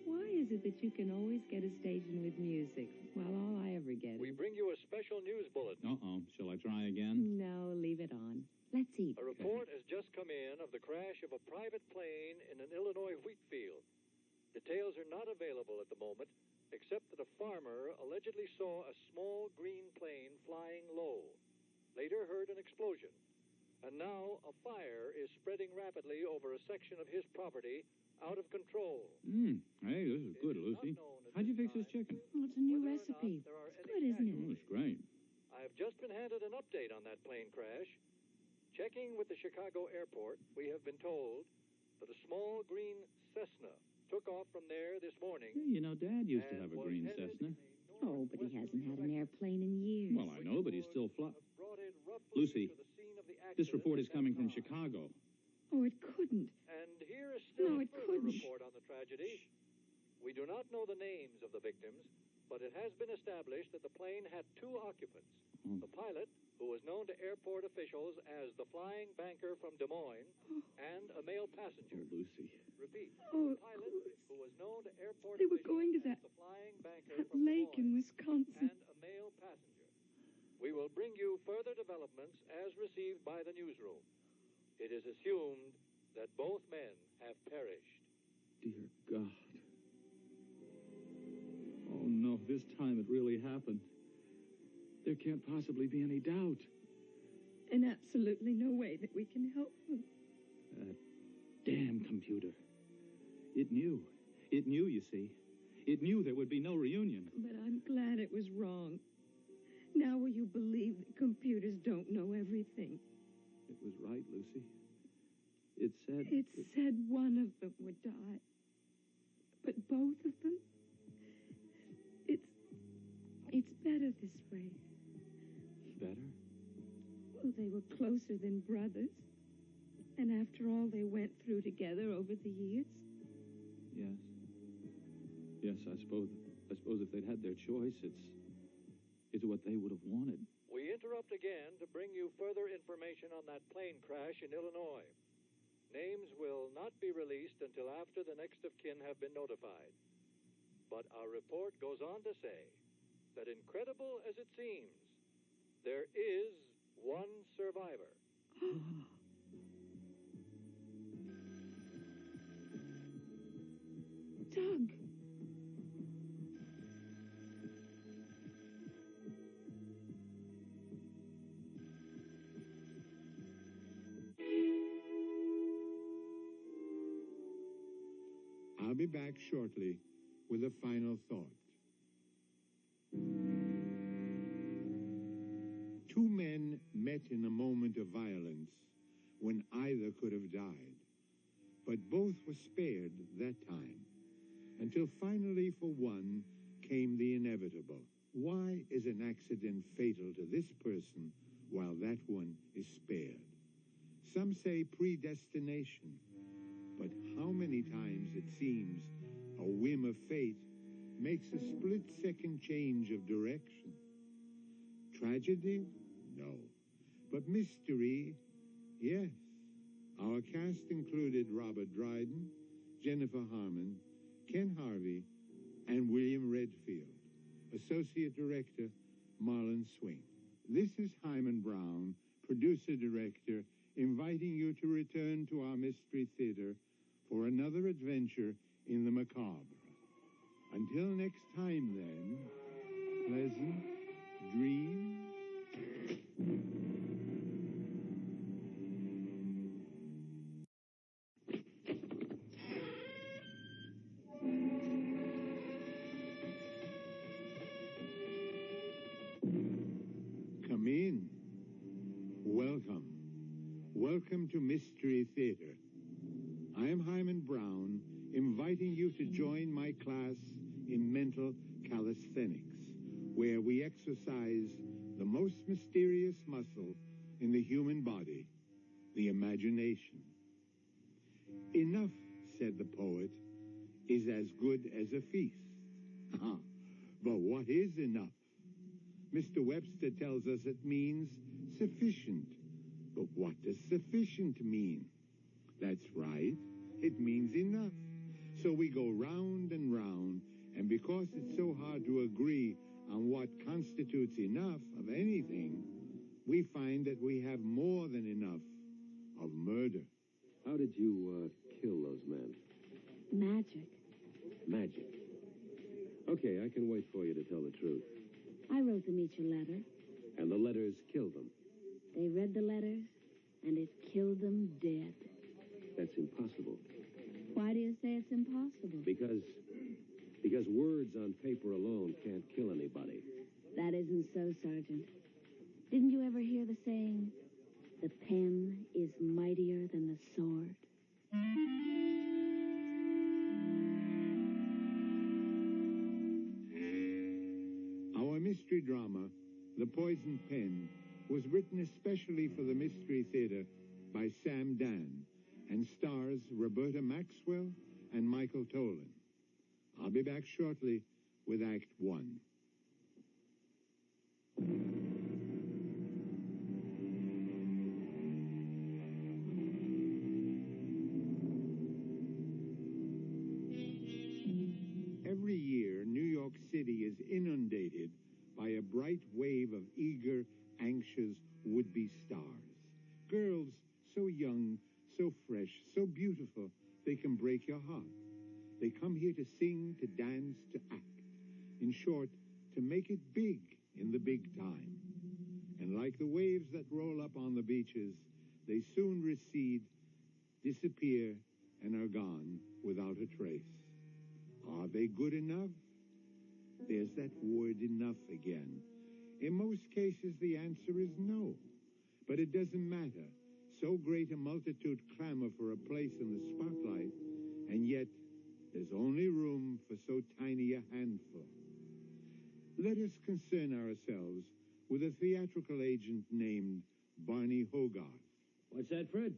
Why is it that you can always get a station with music, while all I ever get We is... bring you a special news bulletin. Uh-oh. Shall I try again? No, leave it on. Let's eat. A report has just come in of the crash of a private plane in an Illinois wheat field. Details are not available at the moment, except that a farmer allegedly saw a small green plane flying low. Later heard an explosion. And now a fire is spreading rapidly over a section of his property, out of control. Hey, this is good, Lucy. How'd you fix this chicken? Oh, it's a new recipe. It's good, isn't it? Oh, it's great. I have just been handed an update on that plane crash. Checking with the Chicago airport, we have been told that a small green Cessna took off from there this morning. Yeah, you know, Dad used to have a green Cessna. Oh, but he hasn't had an airplane in years. Well, I know, but he's still Lucy, this report is coming from Chicago. Oh, it couldn't. And here is still No, a it further couldn't. report on the tragedy. We do not know the names of the victims, but it has been established that the plane had 2 occupants. The pilot, who was known to airport officials as the Flying Banker from Des Moines, and a male passenger. Lucy. Repeat. Oh, the pilot, who was known to airport They were officials going to as that the Flying Banker That from Des lake in Moines, Wisconsin. and a male passenger. We will bring you further developments as received by the newsroom. It is assumed that both men have perished. Dear God. Oh, no, this time it really happened. There can't possibly be any doubt. And absolutely no way that we can help them. That damn computer. It knew. It knew, you see. It knew there would be no reunion. But I'm glad it was wrong. Now will you believe that computers don't know everything? It was right, Lucy. It said... It said one of them would die. But both of them? It's better this way. Better? Well, they were closer than brothers. And after all they went through together over the years. Yes. Yes, I suppose if they'd had their choice, it's what they would have wanted. We interrupt again to bring you further information on that plane crash in Illinois. Names will not be released until after the next of kin have been notified. But our report goes on to say that incredible as it seems, there is one survivor. Doug. I'll be back shortly with a final thought. Two men met in a moment of violence when either could have died, but both were spared that time, until finally for one came the inevitable. Why is an accident fatal to this person while that one is spared? Some say predestination, but how many times it seems a whim of fate makes a split-second change of direction. Tragedy? No. But mystery? Yes. Our cast included Robert Dryden, Jennifer Harmon, Ken Harvey, and William Redfield. Associate Director, Marlon Swing. This is Hyman Brown, producer-director, inviting you to return to our Mystery Theater for another adventure in the macabre. Until next time, then, pleasant dreams. Come in. Welcome. Welcome to Mystery Theater. I am Hyman Brown, inviting you to join my class in mental calisthenics, where we exercise the most mysterious muscle in the human body, the imagination. Enough, said the poet, is as good as a feast. But what is enough? Mr. Webster tells us it means sufficient. But what does sufficient mean? That's right, it means enough. So we go round and round, and because it's so hard to agree on what constitutes enough of anything, we find that we have more than enough of murder. How did you kill those men? Magic. Magic. Okay, I can wait for you to tell the truth. I wrote them each a letter. And the letters killed them. They read the letters, and it killed them dead. That's impossible. Why do you say it's impossible? Because words on paper alone can't kill anybody. That isn't so, Sergeant. Didn't you ever hear the saying, the pen is mightier than the sword? Our mystery drama, The Poisoned Pen, was written especially for the Mystery Theater by Sam Dan and stars Roberta Maxwell and Michael Tolan. I'll be back shortly with Act One. Every year, New York City is inundated by a bright wave of eager, anxious would-be stars. Girls so young, so fresh, so beautiful, they can break your heart. They come here to sing, to dance, to act. In short, to make it big in the big time. And like the waves that roll up on the beaches, they soon recede, disappear, and are gone without a trace. Are they good enough? There's that word enough again. In most cases, the answer is no. But it doesn't matter. So great a multitude clamor for a place in the spotlight, and yet there's only room for so tiny a handful. Let us concern ourselves with a theatrical agent named Barney Hogarth. What's that, Fred?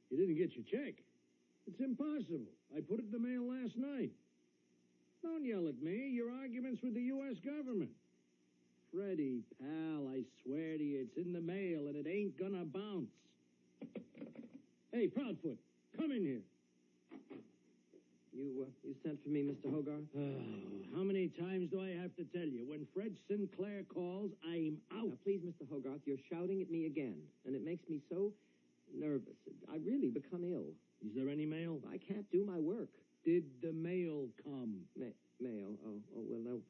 You didn't get your check. It's impossible. I put it in the mail last night. Don't yell at me. Your argument's with the U.S. government. Freddie, pal, I swear to you, it's in the mail and it ain't gonna bounce. Hey, Proudfoot, come in here. You sent for me, Mr. Hogarth? How many times do I have to tell you? When Fred Sinclair calls, I'm out. Now, please, Mr. Hogarth, you're shouting at me again, and it makes me so nervous. I really become ill. Is there any mail? I can't do my work. Did the mail come? Mail? Oh, well, no.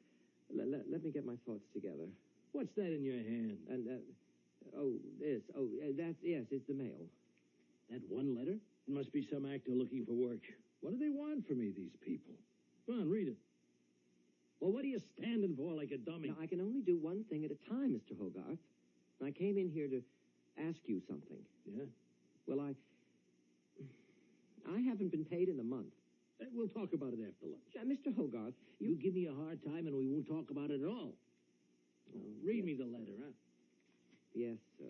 Let me get my thoughts together. What's that in your hand? And, yes, it's the mail. That one letter? It must be some actor looking for work. What do they want from me, these people? Go on, read it. Well, what are you standing for like a dummy? Now, I can only do one thing at a time, Mr. Hogarth. I came in here to ask you something. Yeah? Well, I haven't been paid in a month. We'll talk about it after lunch. Mr. Hogarth, You give me a hard time and we won't talk about it at all. Read me the letter, huh? Yes, sir.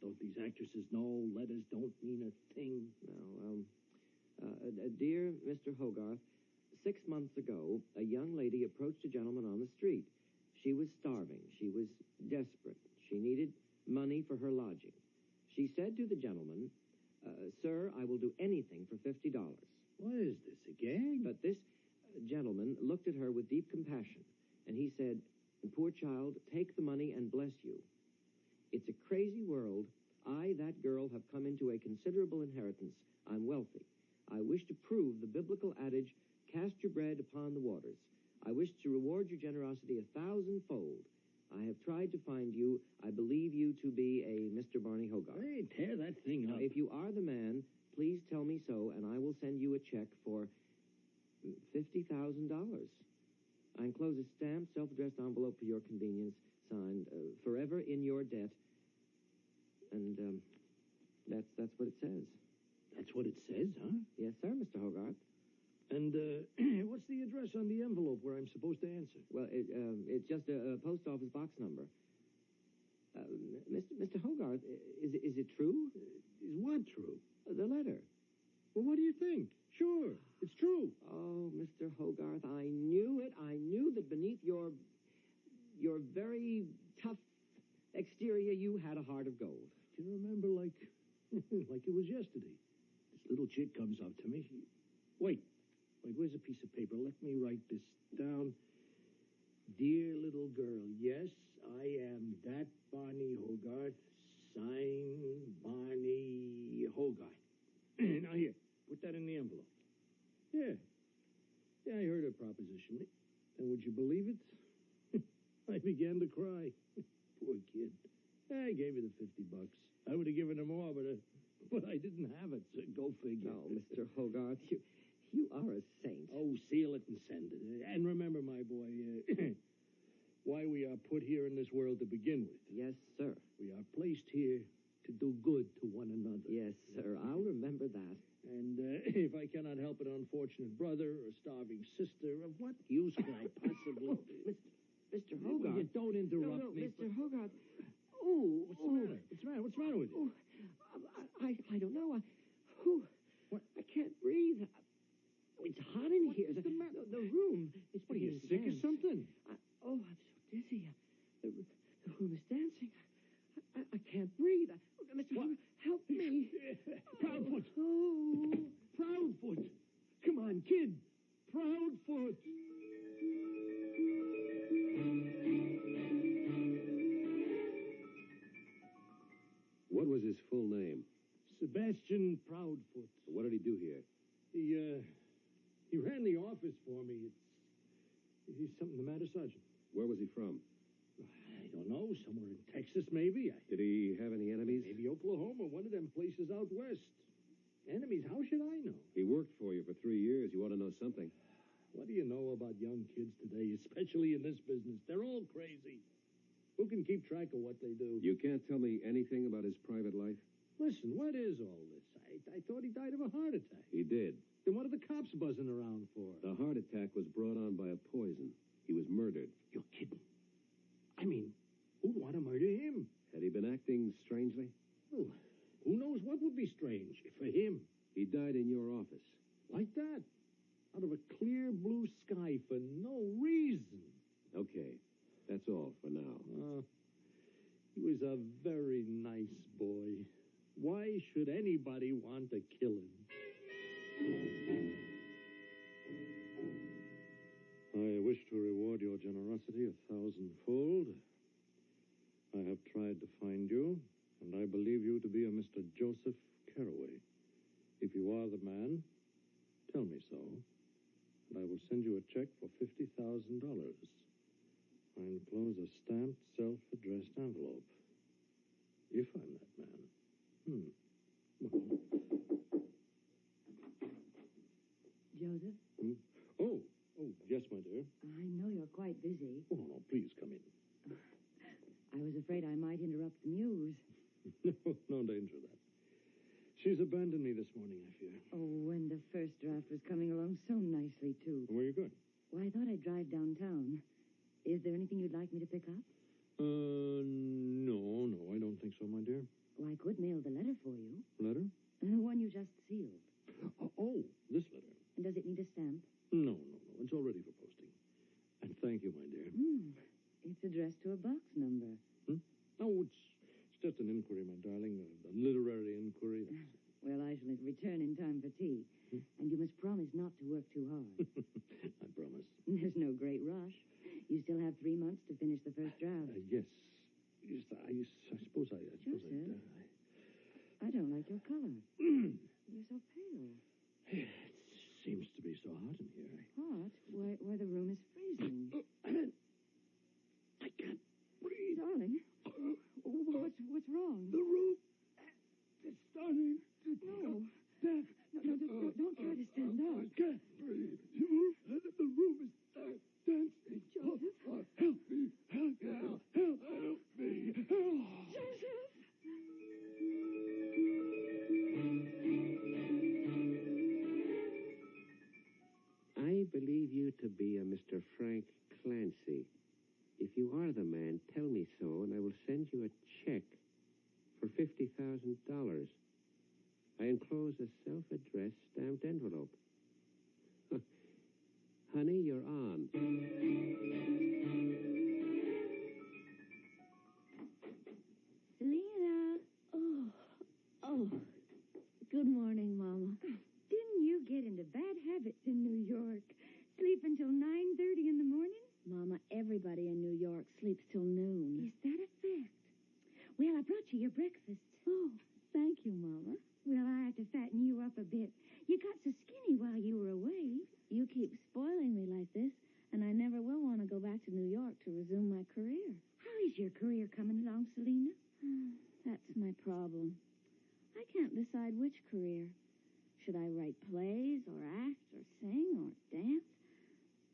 Don't these actresses know letters don't mean a thing? No, dear Mr. Hogarth, 6 months ago, a young lady approached a gentleman on the street. She was starving. She was desperate. She needed money for her lodging. She said to the gentleman, Sir, I will do anything for $50. What is this, a gag? But this gentleman looked at her with deep compassion, and he said, Poor child, take the money and bless you. It's a crazy world. I, that girl, have come into a considerable inheritance. I'm wealthy. I wish to prove the biblical adage, cast your bread upon the waters. I wish to reward your generosity 1,000-fold. I have tried to find you. I believe you to be a Mr. Barney Hogarth. Hey, tear that thing up. Now, if you are the man, please tell me so, and I will send you a check for $50,000. I enclose a stamped, self-addressed envelope for your convenience, signed, Forever in Your Debt. And, that's what it says. That's what it says, huh? Yes, sir, Mr. Hogarth. And, what's the address on the envelope where I'm supposed to answer? Well, it's just a post office box number. Mr. Hogarth, is it true? Is what true? The letter. Well, what do you think? Sure, it's true. Oh, Mr. Hogarth, I knew it. I knew that beneath your very tough exterior, you had a heart of gold. Do you remember like it was yesterday? This little chick comes up to me. Wait, where's a piece of paper? Let me write this down. Dear little girl, yes, I am that Barney Hogarth. Sign Barney Hogarth. Now here, put that in the envelope. Yeah, I heard her proposition. And would you believe it? I began to cry. Poor kid. I gave her the $50. I would have given her more, but I didn't have it, so go figure. No, Mr. Hogarth, you are a saint. Oh, seal it and send it. And remember, my boy, why we are put here in this world to begin with. Yes, sir. We are placed here to do good to one another. Yes, sir. I'll remember that. And if I cannot help an unfortunate brother or starving sister, of what use can I possibly... Mr. Hogarth. You don't interrupt me. Mr. Hogarth. Oh, What's the matter? What's the matter with you? I don't know. I can't breathe. It's hot in here. What's the matter? The room is What, are you beginning to sick or dance. something? I'm so dizzy. The room is dancing. I can't breathe. Mr. Hogarth, help me. Proudfoot. Oh. Proudfoot. Come on, kid. Proudfoot. What was his full name? Sebastian Proudfoot. What did he do here? He ran the office for me. Is something the matter, Sergeant? Where was he from? I don't know. Somewhere in Texas, maybe. Did he have any enemies? Maybe Oklahoma, one of them places out west. Enemies? How should I know? He worked for you for 3 years. You ought to know something. What do you know about young kids today, especially in this business? They're all crazy. Who can keep track of what they do? You can't tell me anything about his private life? Listen, what is all this? I thought he died of a heart attack. He did. Then what are the cops buzzing around for? The heart attack was brought on by a poison. He was murdered. You're kidding. I mean, who'd want to murder him? Had he been acting strangely? Oh, who knows what would be strange for him? He died in your office. Like that? Out of a clear blue sky for no reason. Okay, that's all for now. He was a very nice boy. Why should anybody want to kill him? I wish to reward your generosity 1,000-fold. I have tried to find you, and I believe you to be a Mr. Joseph Carraway. If you are the man, tell me so, and I will send you a check for $50,000. I enclose a stamped, self-addressed envelope. If I'm that man. Well. Joseph. Oh, yes, my dear. I know you're quite busy. Oh, no, please come in. I was afraid I might interrupt the news. No danger of that. She's abandoned me this morning, I fear. Oh, and the first draft was coming along so nicely, too. Where are you going? Well, I thought I'd drive downtown. Is there anything you'd like me to pick up? No, I don't think so, my dear. Well, I could mail the letter for you. Letter? The one you just sealed. Oh, this letter. And does it need a stamp? No. It's all ready for posting. And thank you, my dear. It's addressed to a box number. Oh, it's just an inquiry, my darling. A literary inquiry. Well, I shall return in time for tea. And you must promise not to work too hard. I promise. There's no great rush. You still have 3 months to finish the first draft. Yes. I suppose I... Joseph, I don't like your color. You're so pale. It seems to be so hot in here. Hot? Why, the room is freezing. I can't breathe. Darling, what's wrong? The roof is starting to... No, don't try to stand up. I can't breathe. The roof is dancing. Joseph? Help me. Help me. Joseph! I believe you to be a Mr. Frank Clancy. If you are the man, tell me so, and I will send you a check for $50,000. I enclose a self-addressed stamped envelope. Honey, you're on. Selena! Oh. Good morning, Mama. Didn't you get into bad habits in New York? Sleep until 9:30 in the morning? Mama, everybody in New York sleeps till noon. Is that a fact? Well, I brought you your breakfast. Oh, thank you, Mama. Well, I have to fatten you up a bit. You got so skinny while you were away. You keep spoiling me like this, and I never will want to go back to New York to resume my career. How is your career coming along, Selena? That's my problem. I can't decide which career. Should I write plays or act or sing or dance?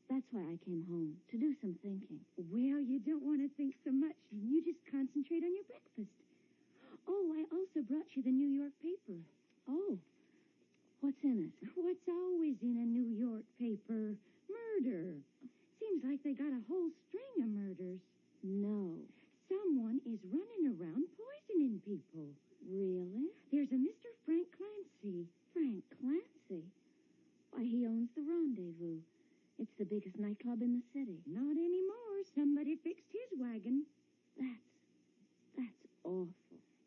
That's why I came home, to do some thinking. Well, you don't want to think so much. You just concentrate on your breakfast. Oh, I also brought you the New York paper. Oh, what's in it? What's always in a New York paper? Murder. Seems like they got a whole string of murders. No. Someone is running around poisoning people. Really? There's a Mr. Frank Clancy. Frank Clancy? Why, he owns the Rendezvous. It's the biggest nightclub in the city. Not anymore. Somebody fixed his wagon. That's awful.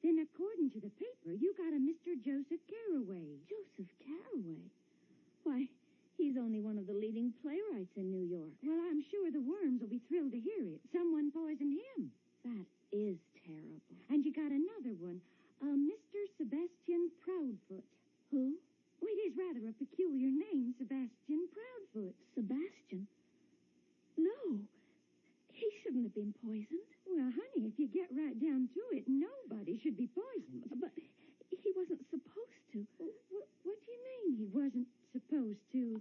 Then according to the paper, you got a Mr. Joseph Carraway. Joseph Carraway? Why, he's only one of the leading playwrights in New York. Well, I'm sure the worms will be thrilled to hear it. Someone poisoned him. That is terrible. And you got another one, Mr. Sebastian Proudfoot. Who? Well, it is rather a peculiar name, Sebastian Proudfoot. Sebastian? No, he shouldn't have been poisoned. Well, honey, if you get right down to it, nobody should be poisoned. But he wasn't supposed to. What do you mean he wasn't supposed to?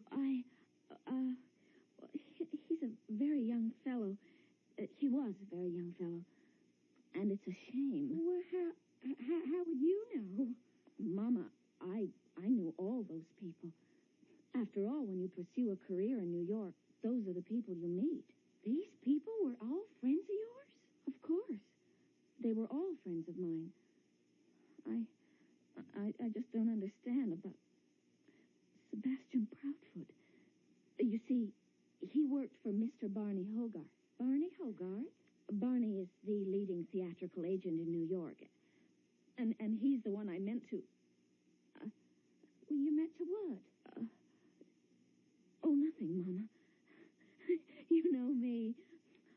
He's a very young fellow. He was a very young fellow. And it's a shame. Well, how would you know? Mama, I knew all those people. After all, when you pursue a career in New York, those are the people you meet. These people were all friends of yours? Of course. They were all friends of mine. I just don't understand about Sebastian Proudfoot. You see, he worked for Mr. Barney Hogarth. Barney Hogarth? Barney is the leading theatrical agent in New York. And he's the one I meant to... Well, you meant to what? Oh, nothing, Mama. You know me.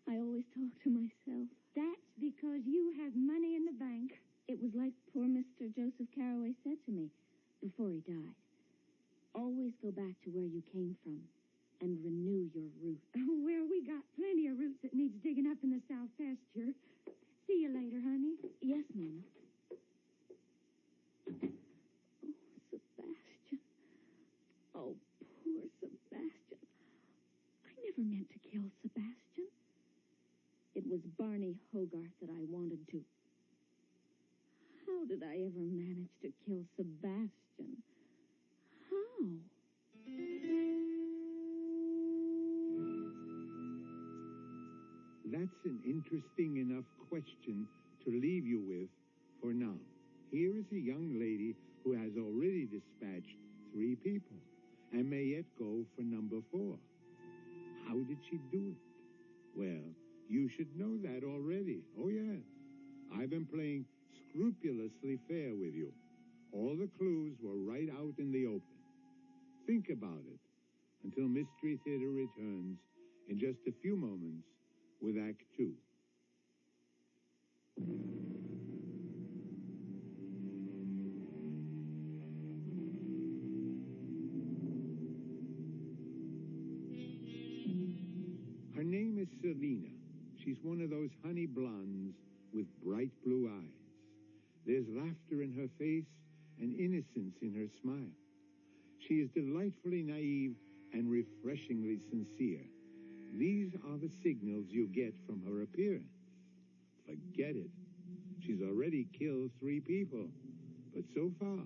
I always talk to myself. That's because you have money in the bank. It was like poor Mr. Joseph Carraway said to me before he died. Always go back to where you came from and renew your roots. Oh, well, we got plenty of roots that needs digging up in the south pasture. See you later, honey. Yes, Mama. Oh, Sebastian. Oh, poor kill Sebastian? It was Barney Hogarth that I wanted to. How did I ever manage to kill Sebastian? How? That's an interesting enough question to leave you with for now. Here is a young lady who has already dispatched 3 people and may yet go for number 4. How did she do it? Well, you should know that already. Oh, yes. I've been playing scrupulously fair with you. All the clues were right out in the open. Think about it until Mystery Theater returns in just a few moments with Act 2. Her name is Selina. She's one of those honey blondes with bright blue eyes. There's laughter in her face and innocence in her smile. She is delightfully naive and refreshingly sincere. These are the signals you get from her appearance. Forget it. She's already killed 3 people. But so far,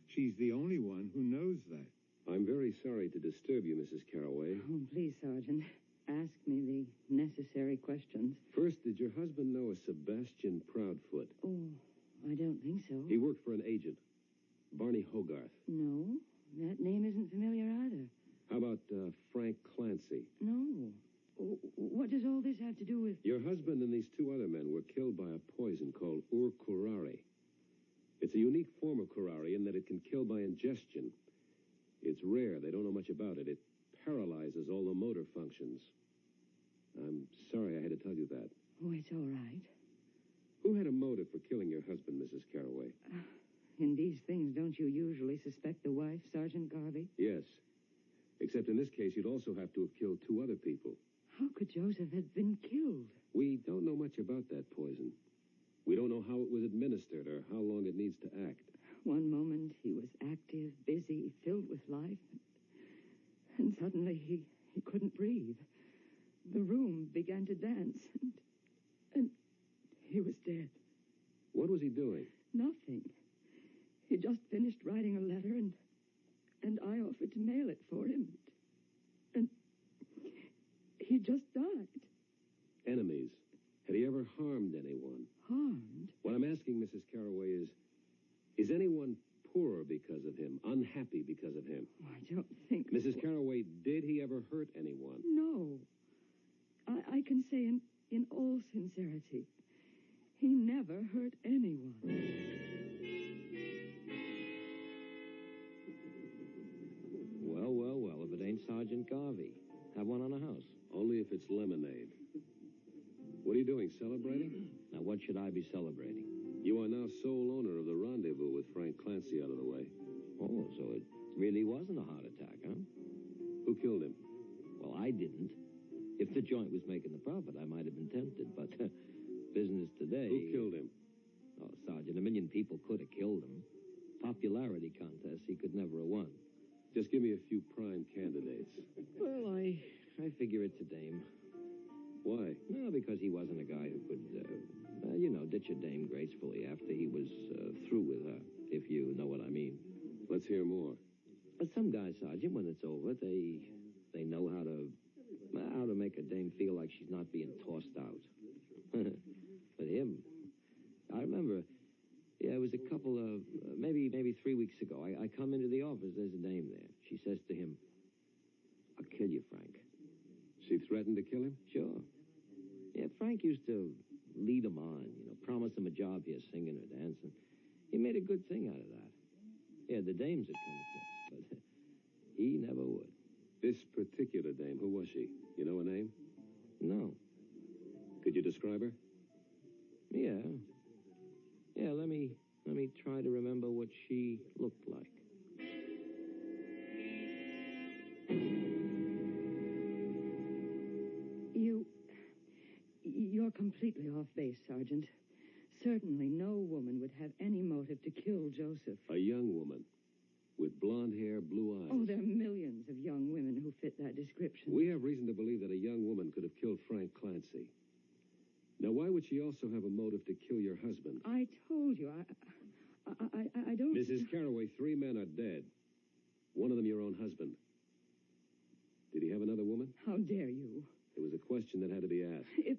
she's the only one who knows that. I'm very sorry to disturb you, Mrs. Carraway. Oh, please, Sergeant. Ask me the necessary questions. First, did your husband know a Sebastian Proudfoot? Oh, I don't think so. He worked for an agent, Barney Hogarth. No, that name isn't familiar either. How about Frank Clancy? No. What does all this have to do with... Your husband and these 2 other men were killed by a poison called ur-curare. It's a unique form of curare in that it can kill by ingestion. It's rare. They don't know much about it. It paralyzes all the motor functions. I'm sorry I had to tell you that. Oh, it's all right. Who had a motive for killing your husband, Mrs. Carraway? In these things, don't you usually suspect the wife, Sergeant Garvey? Yes. Except in this case, you'd also have to have killed 2 other people. How could Joseph have been killed? We don't know much about that poison. We don't know how it was administered or how long it needs to act. One moment he was active, busy, filled with life. And suddenly he couldn't breathe. The room began to dance, and he was dead. What was he doing? Nothing. He just finished writing a letter, and I offered to mail it for him. And he just died. Enemies. Had he ever harmed anyone? Harmed? What I'm asking, Mrs. Carraway, is anyone poorer because of him, unhappy because of him? Oh, I don't think... Mrs. Carraway, did he ever hurt anyone? No. I can say in all sincerity, he never hurt anyone. Well, if it ain't Sergeant Garvey. Have one on the house. Only if it's lemonade. What are you doing, celebrating? Now, what should I be celebrating? You are now sole owner of the rendezvous with Frank Clancy out of the way. Oh, so it really wasn't a heart attack, huh? Who killed him? Well, I didn't. If the joint was making the profit, I might have been tempted, but business today... Who killed him? Oh, Sergeant, 1 million people could have killed him. Popularity contest, he could never have won. Just give me a few prime candidates. Well, I figure it's a dame. Why? No, because he wasn't a guy who could, ditch a dame gracefully after he was through with her, if you know what I mean. Let's hear more. But some guys, Sergeant, when it's over, they know how to make a dame feel like she's not being tossed out. But him, I remember, it was a couple of, maybe 3 weeks ago, I come into the office, there's a dame there. She says to him, "I'll kill you, Frank." She threatened to kill him? Sure. Yeah, Frank used to lead him on, promise him a job here singing or dancing. He made a good thing out of that. Yeah, the dames would come across, but he never would. This particular dame, who was she? You know her name? No. Could you describe her? Yeah. Yeah, let me try to remember what she looked like. You're completely off base, Sergeant. Certainly no woman would have any motive to kill Joseph. A young woman with blonde hair, blue eyes. Oh, there are millions of young women who fit that description. We have reason to believe that a young woman could have killed Frank Clancy. Now, why would she also have a motive to kill your husband? I told you, I don't... Mrs. Carraway, 3 men are dead. One of them your own husband. Did he have another woman? How dare you? It was a question that had to be asked.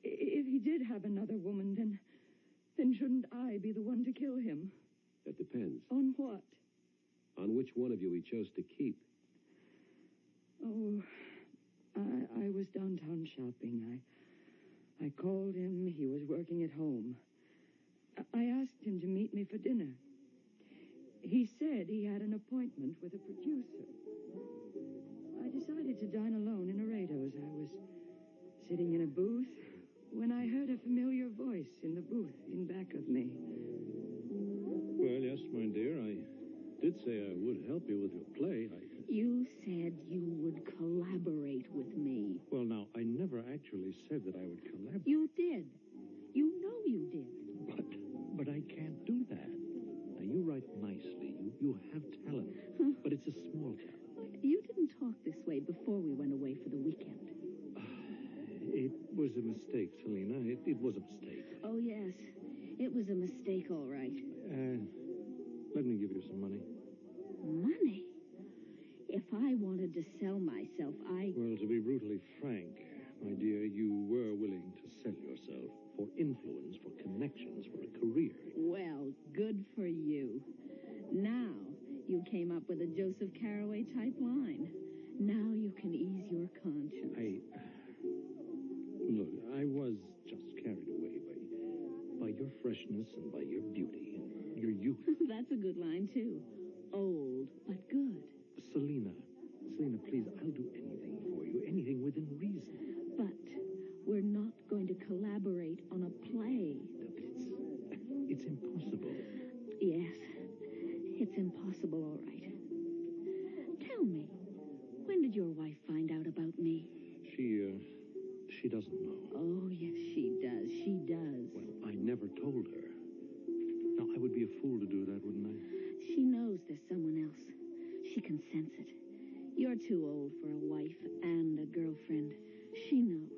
If he did have another woman, then shouldn't I be the one to kill him? That depends. On what? On which one of you he chose to keep. Oh, I was downtown shopping. I called him. He was working at home. I asked him to meet me for dinner. He said he had an appointment with a producer. I decided to dine alone in Laredo's. I was sitting in a booth when I heard a familiar voice in the booth in back of me. Well, yes, my dear, I did say I would help you with your play. You said you would collaborate with me. Well, now, I never actually said that I would collaborate. You did. You know you did. But I can't do that. Now, you write nicely. You have talent. But it's a small talent. You didn't talk this way before we went away for the weekend. It was a mistake, Selina. It was a mistake. Oh, yes. It was a mistake, all right. Let me give you some money. Money? If I wanted to sell myself, Well, to be brutally frank, my dear, you were willing to sell yourself for influence, for connections, for a career. Well, good for you. Now you came up with a Joseph Carraway-type line. Now you can ease your conscience. Look, I was just carried away by your freshness and by your beauty and your youth. That's a good line, too. Old, but good. Selina, please, I'll do anything for you, anything within reason. But we're not going to collaborate on a play. It's impossible. Yes, it's impossible, all right. Tell me, when did your wife find out about me? She doesn't know. Oh, yes, she does. She does. Well, I never told her. Now, I would be a fool to do that, wouldn't I? She knows there's someone else. She can sense it. You're too old for a wife and a girlfriend. She knows.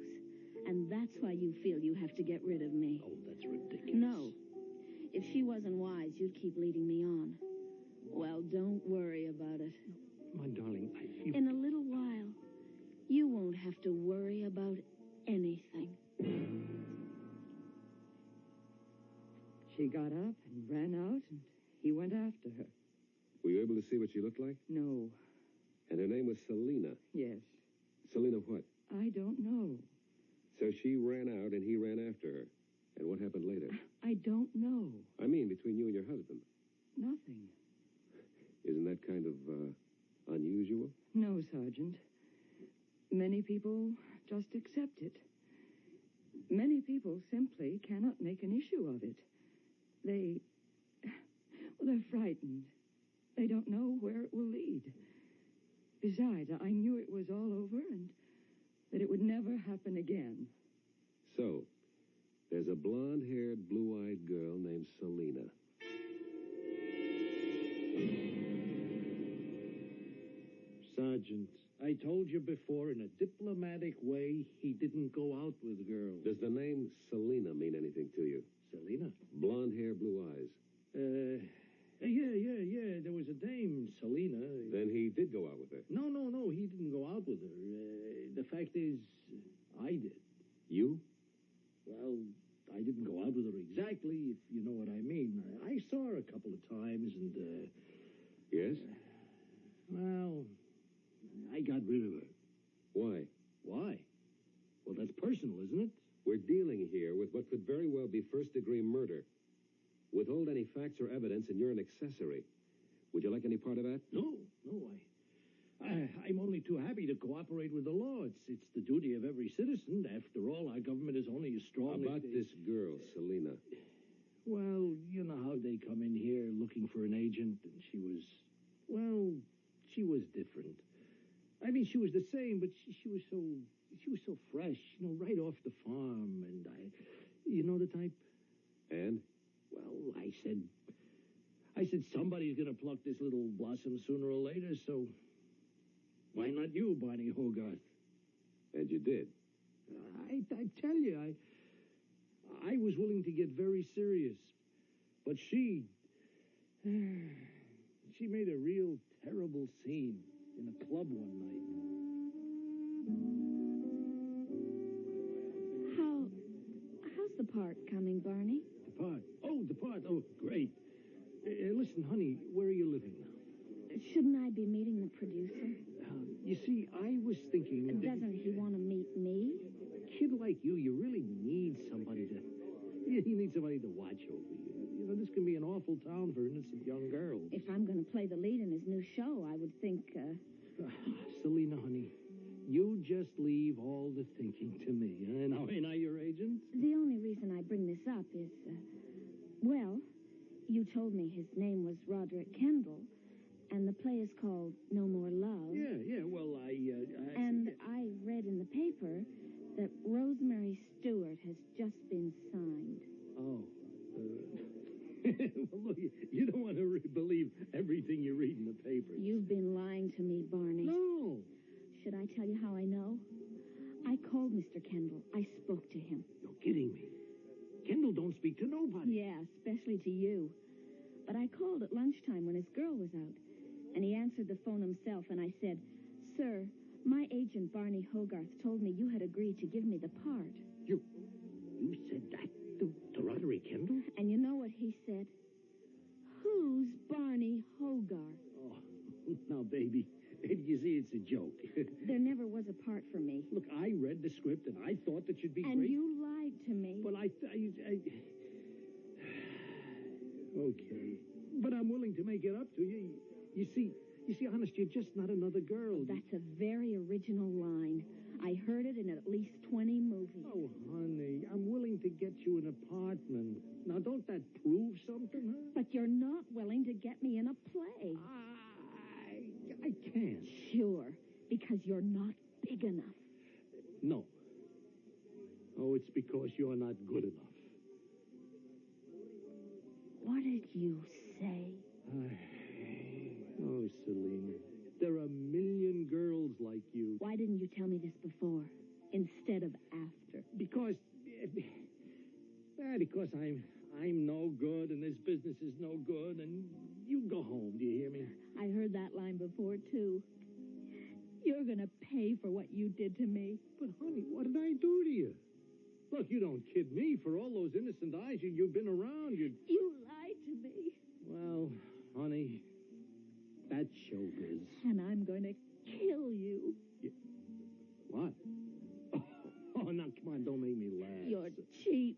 And that's why you feel you have to get rid of me. Oh, that's ridiculous. No. If she wasn't wise, you'd keep leading me on. Well, don't worry about it. My darling, In a little while, you won't have to worry about anything. She got up and ran out, and he went after her. Were you able to see what she looked like? No. And her name was Selina. Yes. Selina what? I don't know. So she ran out and he ran after her. And what happened later? I don't know. I mean, between you and your husband. Nothing. Isn't that kind of, unusual? No, Sergeant. Many people just accept it. Many people simply cannot make an issue of it. They're frightened. They don't know where it will lead. Besides, I knew it was all over and that it would never happen again. So, there's a blonde-haired, blue-eyed girl named Selina. Sergeant, I told you before, in a diplomatic way, he didn't go out with girls. Does the name Selina mean anything to you? Selina? Blonde hair, blue eyes. Yeah. There was a dame, Selina. Then he did go out with her. No, he didn't go out with her. The fact is, I did. You? Well, I didn't go out with her exactly, if you know what I mean. I saw her a couple of times, and, Yes? Well, I got rid of her. Why? Why? Well, that's personal, isn't it? We're dealing here with what could very well be first-degree murder. Withhold any facts or evidence, and you're an accessory. Would you like any part of that? No. I'm only too happy to cooperate with the law. It's the duty of every citizen. After all, our government is only as strong About as... this girl, Selina. Well, you know how they come in here looking for an agent, and she was different. I mean, she was the same, but she was so fresh, right off the farm, and you know the type? And? Well, I said somebody's gonna pluck this little blossom sooner or later, so Why not you, Barney Hogarth? And you did. I tell you, I was willing to get very serious. But she made a real terrible scene in a club one night. How's the part coming, Barney? The part? Oh, great. Listen, honey, where are you living now? Shouldn't I be meeting the producer? You see, I was thinking... Doesn't he want to meet me? A kid like you really need somebody to... You need somebody to watch over you. You know, this can be an awful town for innocent young girls. If I'm going to play the lead in his new show, I would think... Selena, honey, you just leave all the thinking to me. Now, ain't I your agent? The only reason I bring this up is... well, you told me his name was Roderick Kendall, and the play is called No More Love. Yeah, well, And I read in the paper that Rosemary Stewart has just been signed. Oh. Well, look, you don't want to believe everything you read in the papers. You've been lying to me, Barney. No. Should I tell you how I know? I called Mr. Kendall. I spoke to him. You're kidding me. Kendall don't speak to nobody. Yeah, especially to you. But I called at lunchtime when his girl was out, and he answered the phone himself, and I said, "Sir, my agent, Barney Hogarth, told me you had agreed to give me the part." You said that to Roderick Kendall? And you know what he said? "Who's Barney Hogarth?" Oh, now, baby, you see, it's a joke. There never was a part for me. Look, I read the script, and I thought that you'd be and great. And you lied to me. Well, Okay. But I'm willing to make it up to you. You see, honest, you're just not another girl. That's a very original line. I heard it in at least 20 movies. Oh, honey, I'm willing to get you an apartment. Now, don't that prove something, huh? But you're not willing to get me in a play. I can't. Sure, because you're not big enough. No. Oh, it's because you're not good enough. What did you say? Oh, Selena, there are a million girls like you. Why didn't you tell me this before, instead of after? Because I'm no good, and this business is no good, and you go home, do you hear me? I heard that line before, too. You're gonna pay for what you did to me. But, honey, what did I do to you? Look, you don't kid me. For all those innocent eyes you've been around, You lied to me. Well, honey, that's showbiz. And I'm going to kill you. What? Oh, now, come on, don't make me laugh. You're cheap,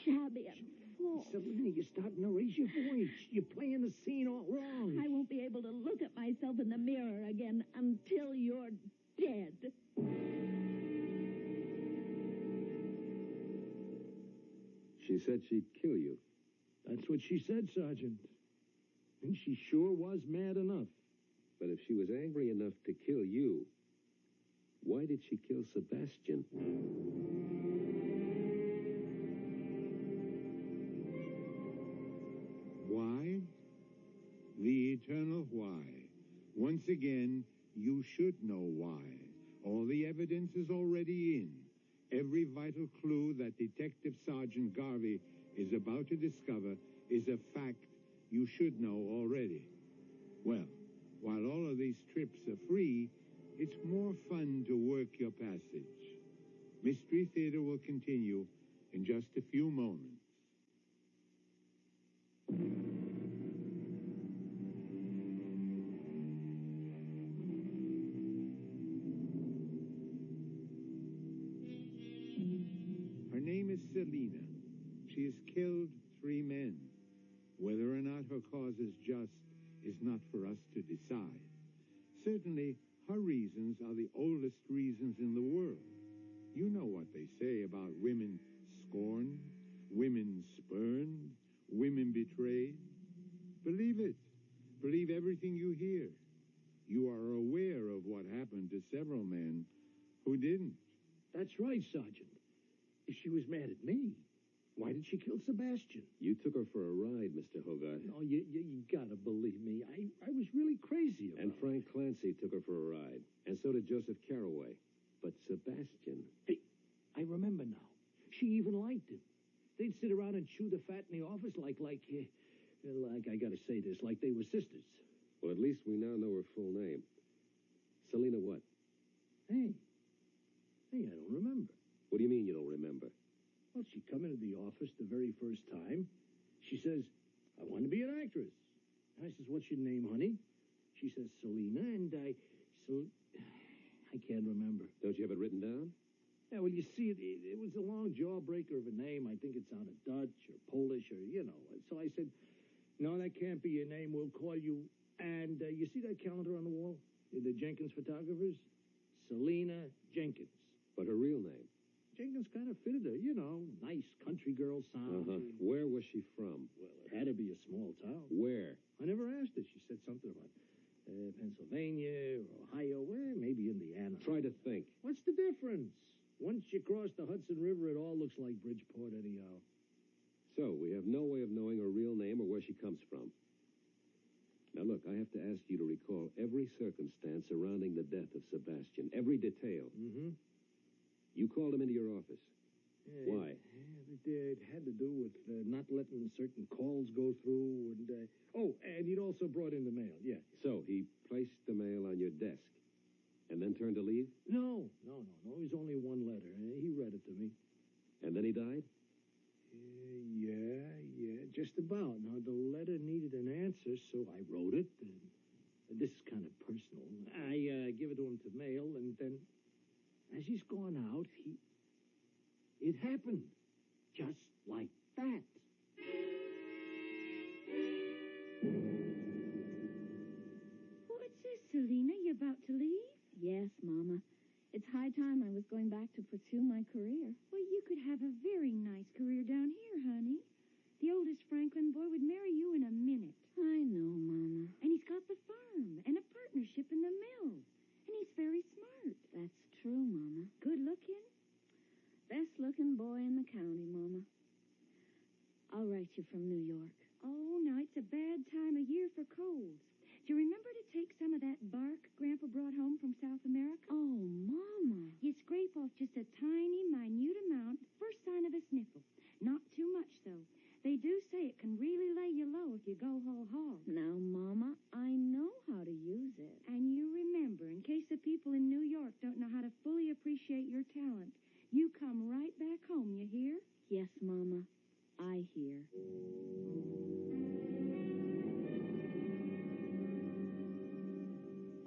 shabby, and false. Selena, you're starting to raise your voice. You're playing the scene all wrong. I won't be able to look at myself in the mirror again until you're dead. She said she'd kill you. That's what she said, Sergeant. And she sure was mad enough. But if she was angry enough to kill you, why did she kill Sebastian? Why? The eternal why. Once again, you should know why. All the evidence is already in. Every vital clue that Detective Sergeant Garvey is about to discover is a fact you should know already. Well, while all of these trips are free, it's more fun to work your passage. Mystery Theater will continue in just a few moments. Her name is Selena. She has killed 3 men. Whether or not her cause is just is not for us to decide. Certainly, her reasons are the oldest reasons in the world. You know what they say about women scorned, women spurned, women betrayed. Believe it. Believe everything you hear. You are aware of what happened to several men who didn't. That's right, Sergeant. If she was mad at me, Why did she kill Sebastian? You took her for a ride, Mr. Hogarth. No, you gotta believe me. I was really crazy about And Frank Clancy took her for a ride. And so did Joseph Carraway. But Sebastian... Hey, I remember now. She even liked him. They'd sit around and chew the fat in the office like I gotta say this, like they were sisters. Well, at least we now know her full name. Selina what? Hey, I don't remember. What do you mean you don't remember? Well, she come into the office the very first time. She says, I want to be an actress. And I says, what's your name, honey? She says, Selina, and I can't remember. Don't you have it written down? Yeah, well, you see, it was a long jawbreaker of a name. I think it sounded Dutch or Polish or, So I said, no, that can't be your name. We'll call you. And you see that calendar on the wall? The Jenkins photographers? Selina Jenkins. But her real name? Jenkins kind of fitted her, nice country girl sound. Uh-huh. Where was she from? Well, it had to be a small town. Where? I never asked her. She said something about Pennsylvania or Ohio, maybe Indiana. Try to think. What's the difference? Once you cross the Hudson River, it all looks like Bridgeport anyhow. So, we have no way of knowing her real name or where she comes from. Now, look, I have to ask you to recall every circumstance surrounding the death of Sebastian, every detail. Mm-hmm. You called him into your office. Yeah, Why? It had to do with not letting certain calls go through, and he'd also brought in the mail, yeah. So, he placed the mail on your desk, and then turned to leave? No. It was only one letter. He read it to me. And then he died? Yeah, just about. Now, the letter needed an answer, so I wrote it. And this is kind of personal. I give it to him to mail, and then, as he's gone out, it happened. Just like that. What's this, Selina? You about to leave? Yes, Mama. It's high time I was going back to pursue my career. Well, you could have a very nice career down here, honey. The oldest Franklin boy would marry you in a minute. I know, Mama. And he's got the farm and a partnership in the mill. And he's very smart. That's true, Mama. Good looking. Best looking boy in the county, Mama. I'll write you from New York. Oh, now it's a bad time of year for colds. Do you remember to take some of that bark Grandpa brought home from South America? Oh, Mama. You scrape off just a tiny, minute amount, first sign of a sniffle. Not too much, though. They do say it can really lay you low if you go whole hog. Now, Mama, I know how to use it. And you remember, in case the people in New York don't know how to fully appreciate your talent, you come right back home, you hear? Yes, Mama. I hear.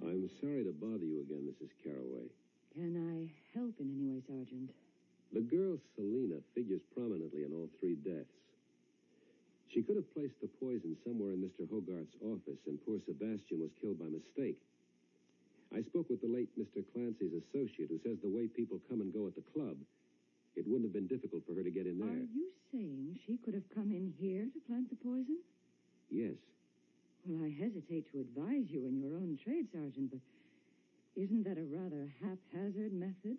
I'm sorry to bother you again, Mrs. Carraway. Can I help in any way, Sergeant? The girl Selina figures prominently in all three deaths. She could have placed the poison somewhere in Mr. Hogarth's office, and poor Sebastian was killed by mistake. I spoke with the late Mr. Clancy's associate, who says the way people come and go at the club, it wouldn't have been difficult for her to get in there. Are you saying she could have come in here to plant the poison? Yes. Well, I hesitate to advise you in your own trade, Sergeant, but isn't that a rather haphazard method?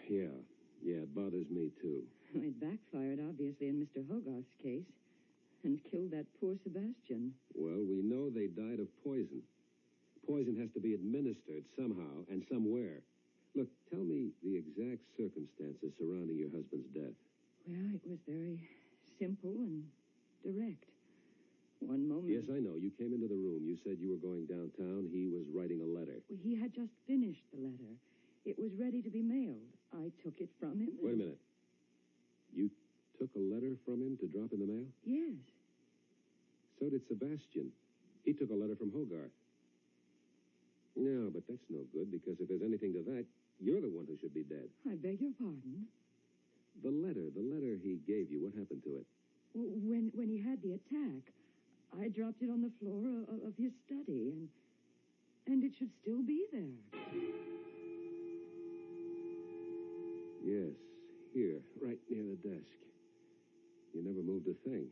Yeah, it bothers me, too. It backfired, obviously, in Mr. Hogarth's case, and killed that poor Sebastian. Well, we know they died of poison. Poison has to be administered somehow and somewhere. Look, tell me the exact circumstances surrounding your husband's death. Well, it was very simple and direct. One moment... Yes, I know. You came into the room. You said you were going downtown. He was writing a letter. Well, he had just finished the letter. It was ready to be mailed. I took it from him. Wait a minute. You took a letter from him to drop in the mail? Yes. So did Sebastian. He took a letter from Hogarth. No, but that's no good, because if there's anything to that, you're the one who should be dead. I beg your pardon? The letter he gave you, what happened to it? Well, when he had the attack, I dropped it on the floor of his study, and it should still be there. Yes, here, right near the desk. You never moved a thing.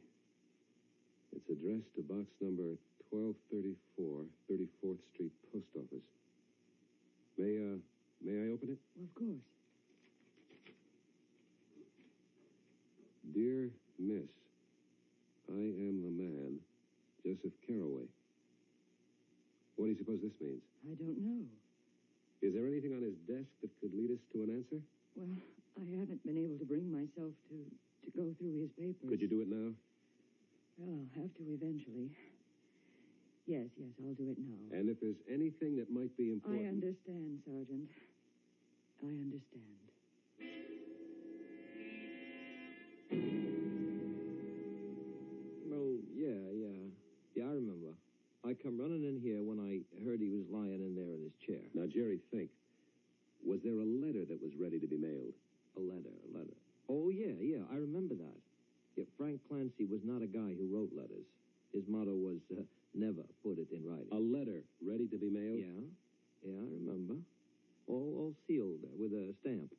It's addressed to box number 1234, 34th Street Post Office. May I open it? Of course. Dear Miss, I am the man, Joseph Carraway. What do you suppose this means? I don't know. Is there anything on his desk that could lead us to an answer? Well, I haven't been able to bring myself to go through his papers. Could you do it now? Well, I'll have to eventually. Yes, I'll do it now. And if there's anything that might be important... I understand, Sergeant. I understand. Oh, yeah, I remember. I come running in here when I heard he was lying in there in his chair. Now, Jerry, think. Was there a letter that was ready to be mailed? A letter. Oh, yeah, I remember that. Yeah, Frank Clancy was not a guy who wrote letters. His motto was, never put it in writing. A letter ready to be mailed? Yeah, I remember. All sealed with a stamp.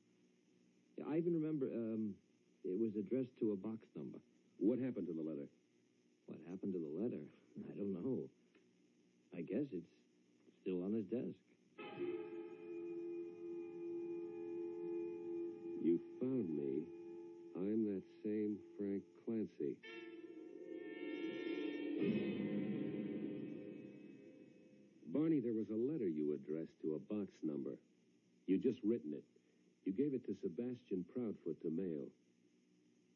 Yeah, I even remember, it was addressed to a box number. What happened to the letter? What happened to the letter? I don't know. I guess it's still on his desk. You found me. I'm that same Frank Clancy. Barney, there was a letter you addressed to a box number. You'd just written it. You gave it to Sebastian Proudfoot to mail.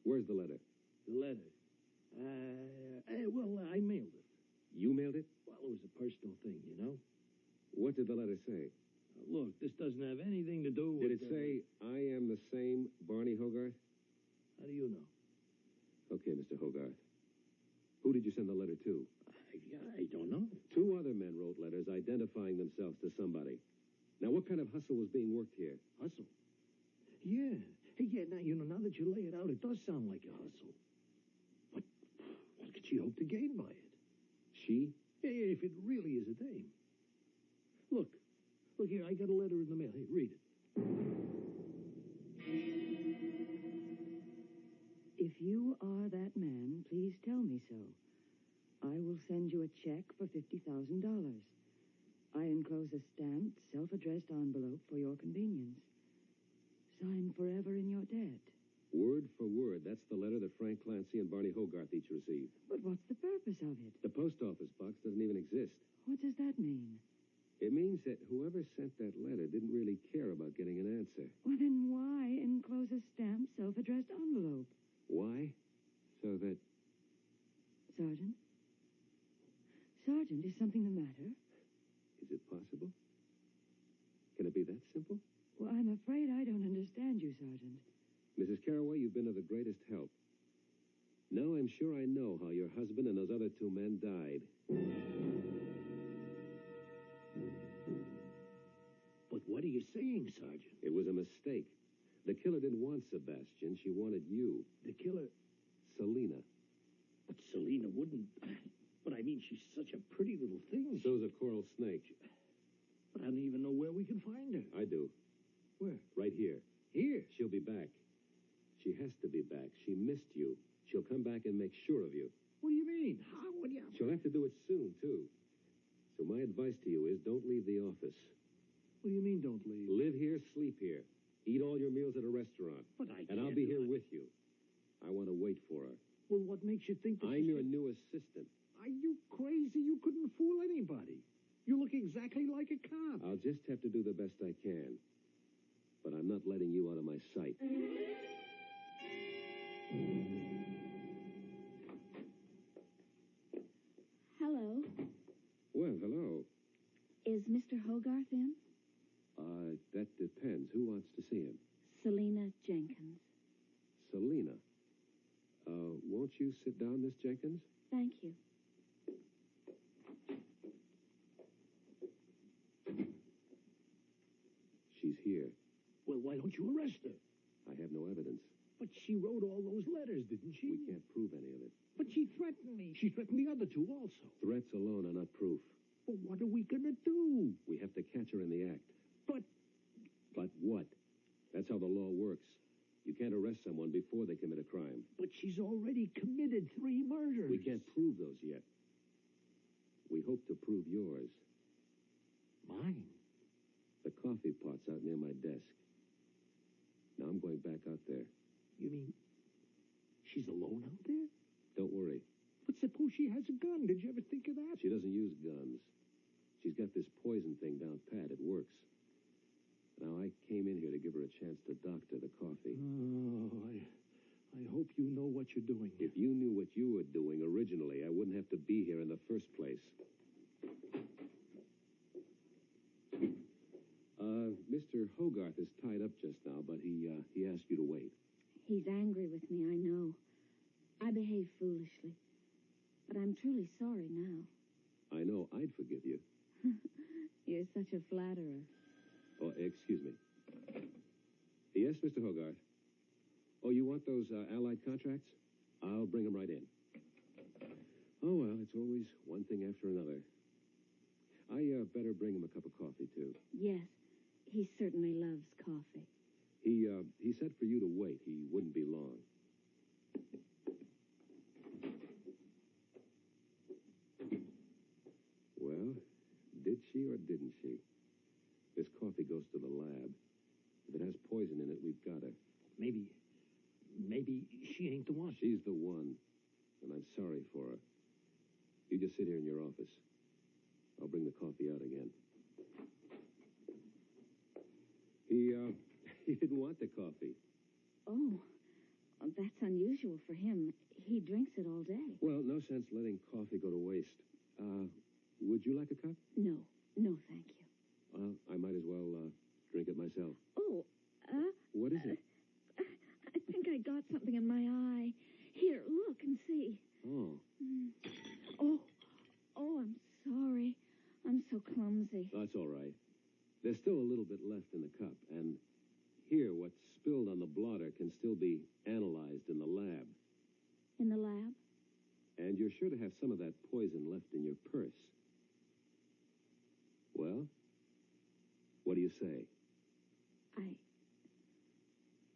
Where's the letter? The letter? Well, I mailed it. You mailed it? Well, it was a personal thing, you know? What did the letter say? Look, this doesn't have anything to do with... Did it say, I am the same Barney Hogarth? How do you know? Okay, Mr. Hogarth. Who did you send the letter to? I don't know. 2 other men wrote letters identifying themselves to somebody. Now, what kind of hustle was being worked here? Hustle? Yeah. Hey, now that you lay it out, it does sound like a hustle. What could she hope to gain by it? She? Yeah, if it really is a dame. Look here, I got a letter in the mail. Hey, read it. If you are that man, please tell me so. I will send you a check for $50,000. I enclose a stamped, self-addressed envelope for your convenience. Sign forever in your debt. Word for word, that's the letter that Frank Clancy and Barney Hogarth each received. But what's the purpose of it? The post office box doesn't even exist. What does that mean? It means that whoever sent that letter didn't really care about getting an answer. Well, then why enclose a stamped, self-addressed envelope? Why? So that... Sergeant? Sergeant, is something the matter? Is it possible? Can it be that simple? Well, I'm afraid I don't understand you, Sergeant. Mrs. Carraway, you've been of the greatest help. Now I'm sure I know how your husband and those other 2 men died. But what are you saying, Sergeant? It was a mistake. The killer didn't want Sebastian. She wanted you. The killer? Selena. But Selena wouldn't... But I mean, she's such a pretty little thing. So's a coral snake. But I don't even know where we can find her. I do. Where? Right here. Here? She'll be back. She has to be back. She missed you. She'll come back and make sure of you. What do you mean? How would you... She'll have to do it soon, too. So my advice to you is don't leave the office. What do you mean, don't leave? Live here, sleep here. Eat all your meals at a restaurant. But I And I'll can't be do here it. with you. I want to wait for her. Well, what makes you think that I'm your new assistant. Are you crazy? You couldn't fool anybody. You look exactly like a cop. I'll just have to do the best I can. But I'm not letting you out of my sight. Hello. Well, hello. Is Mr. Hogarth in? That depends. Who wants to see him? Selena Jenkins. Selena. Won't you sit down, Miss Jenkins? Thank you. She's here. Well, why don't you arrest her? I have no evidence. But she wrote all those letters, didn't she? We can't prove any of it. But she threatened me. She threatened the other 2 also. Threats alone are not proof. Well, what are we going to do? We have to catch her in the act. But what? That's how the law works. You can't arrest someone before they commit a crime. But she's already committed 3 murders. We can't prove those yet. We hope to prove yours. Mine? The coffee pot's out near my desk. Now I'm going back out there. You mean She's alone out there? Don't worry. But suppose she has a gun. Did you ever think of that? She doesn't use guns. She's got this poison thing down pat. It works. Now, I came in here to give her a chance to doctor the coffee. Oh, I hope you know what you're doing. If you knew what you were doing originally, I wouldn't have to be here in the first place. Mr. Hogarth is tied up just now, but he asked you to wait. He's angry with me, I know. I behaved foolishly. But I'm truly sorry now. I know I'd forgive you. You're such a flatterer. Oh, excuse me. Yes, Mr. Hogarth. Oh, you want those Allied contracts? I'll bring them right in. Oh, well, it's always one thing after another. I better bring him a cup of coffee, too. Yes, he certainly loves coffee. He said for you to wait. He wouldn't be long. Well, did she or didn't she? This coffee goes to the lab. If it has poison in it, we've got her. Maybe she ain't the one. She's the one, and I'm sorry for her. You just sit here in your office. I'll bring the coffee out again. He didn't want the coffee. Oh, that's unusual for him. He drinks it all day. Well, no sense letting coffee go to waste. Would you like a cup? No, thank you. Well, I might as well drink it myself. Oh, What is it? I think I got something in my eye. Here, look and see. Oh. Oh, I'm sorry. I'm so clumsy. That's all right. There's still a little bit left in the cup, and here, what's spilled on the blotter can still be analyzed in the lab. In the lab? And you're sure to have some of that poison left in your purse. Well, what do you say?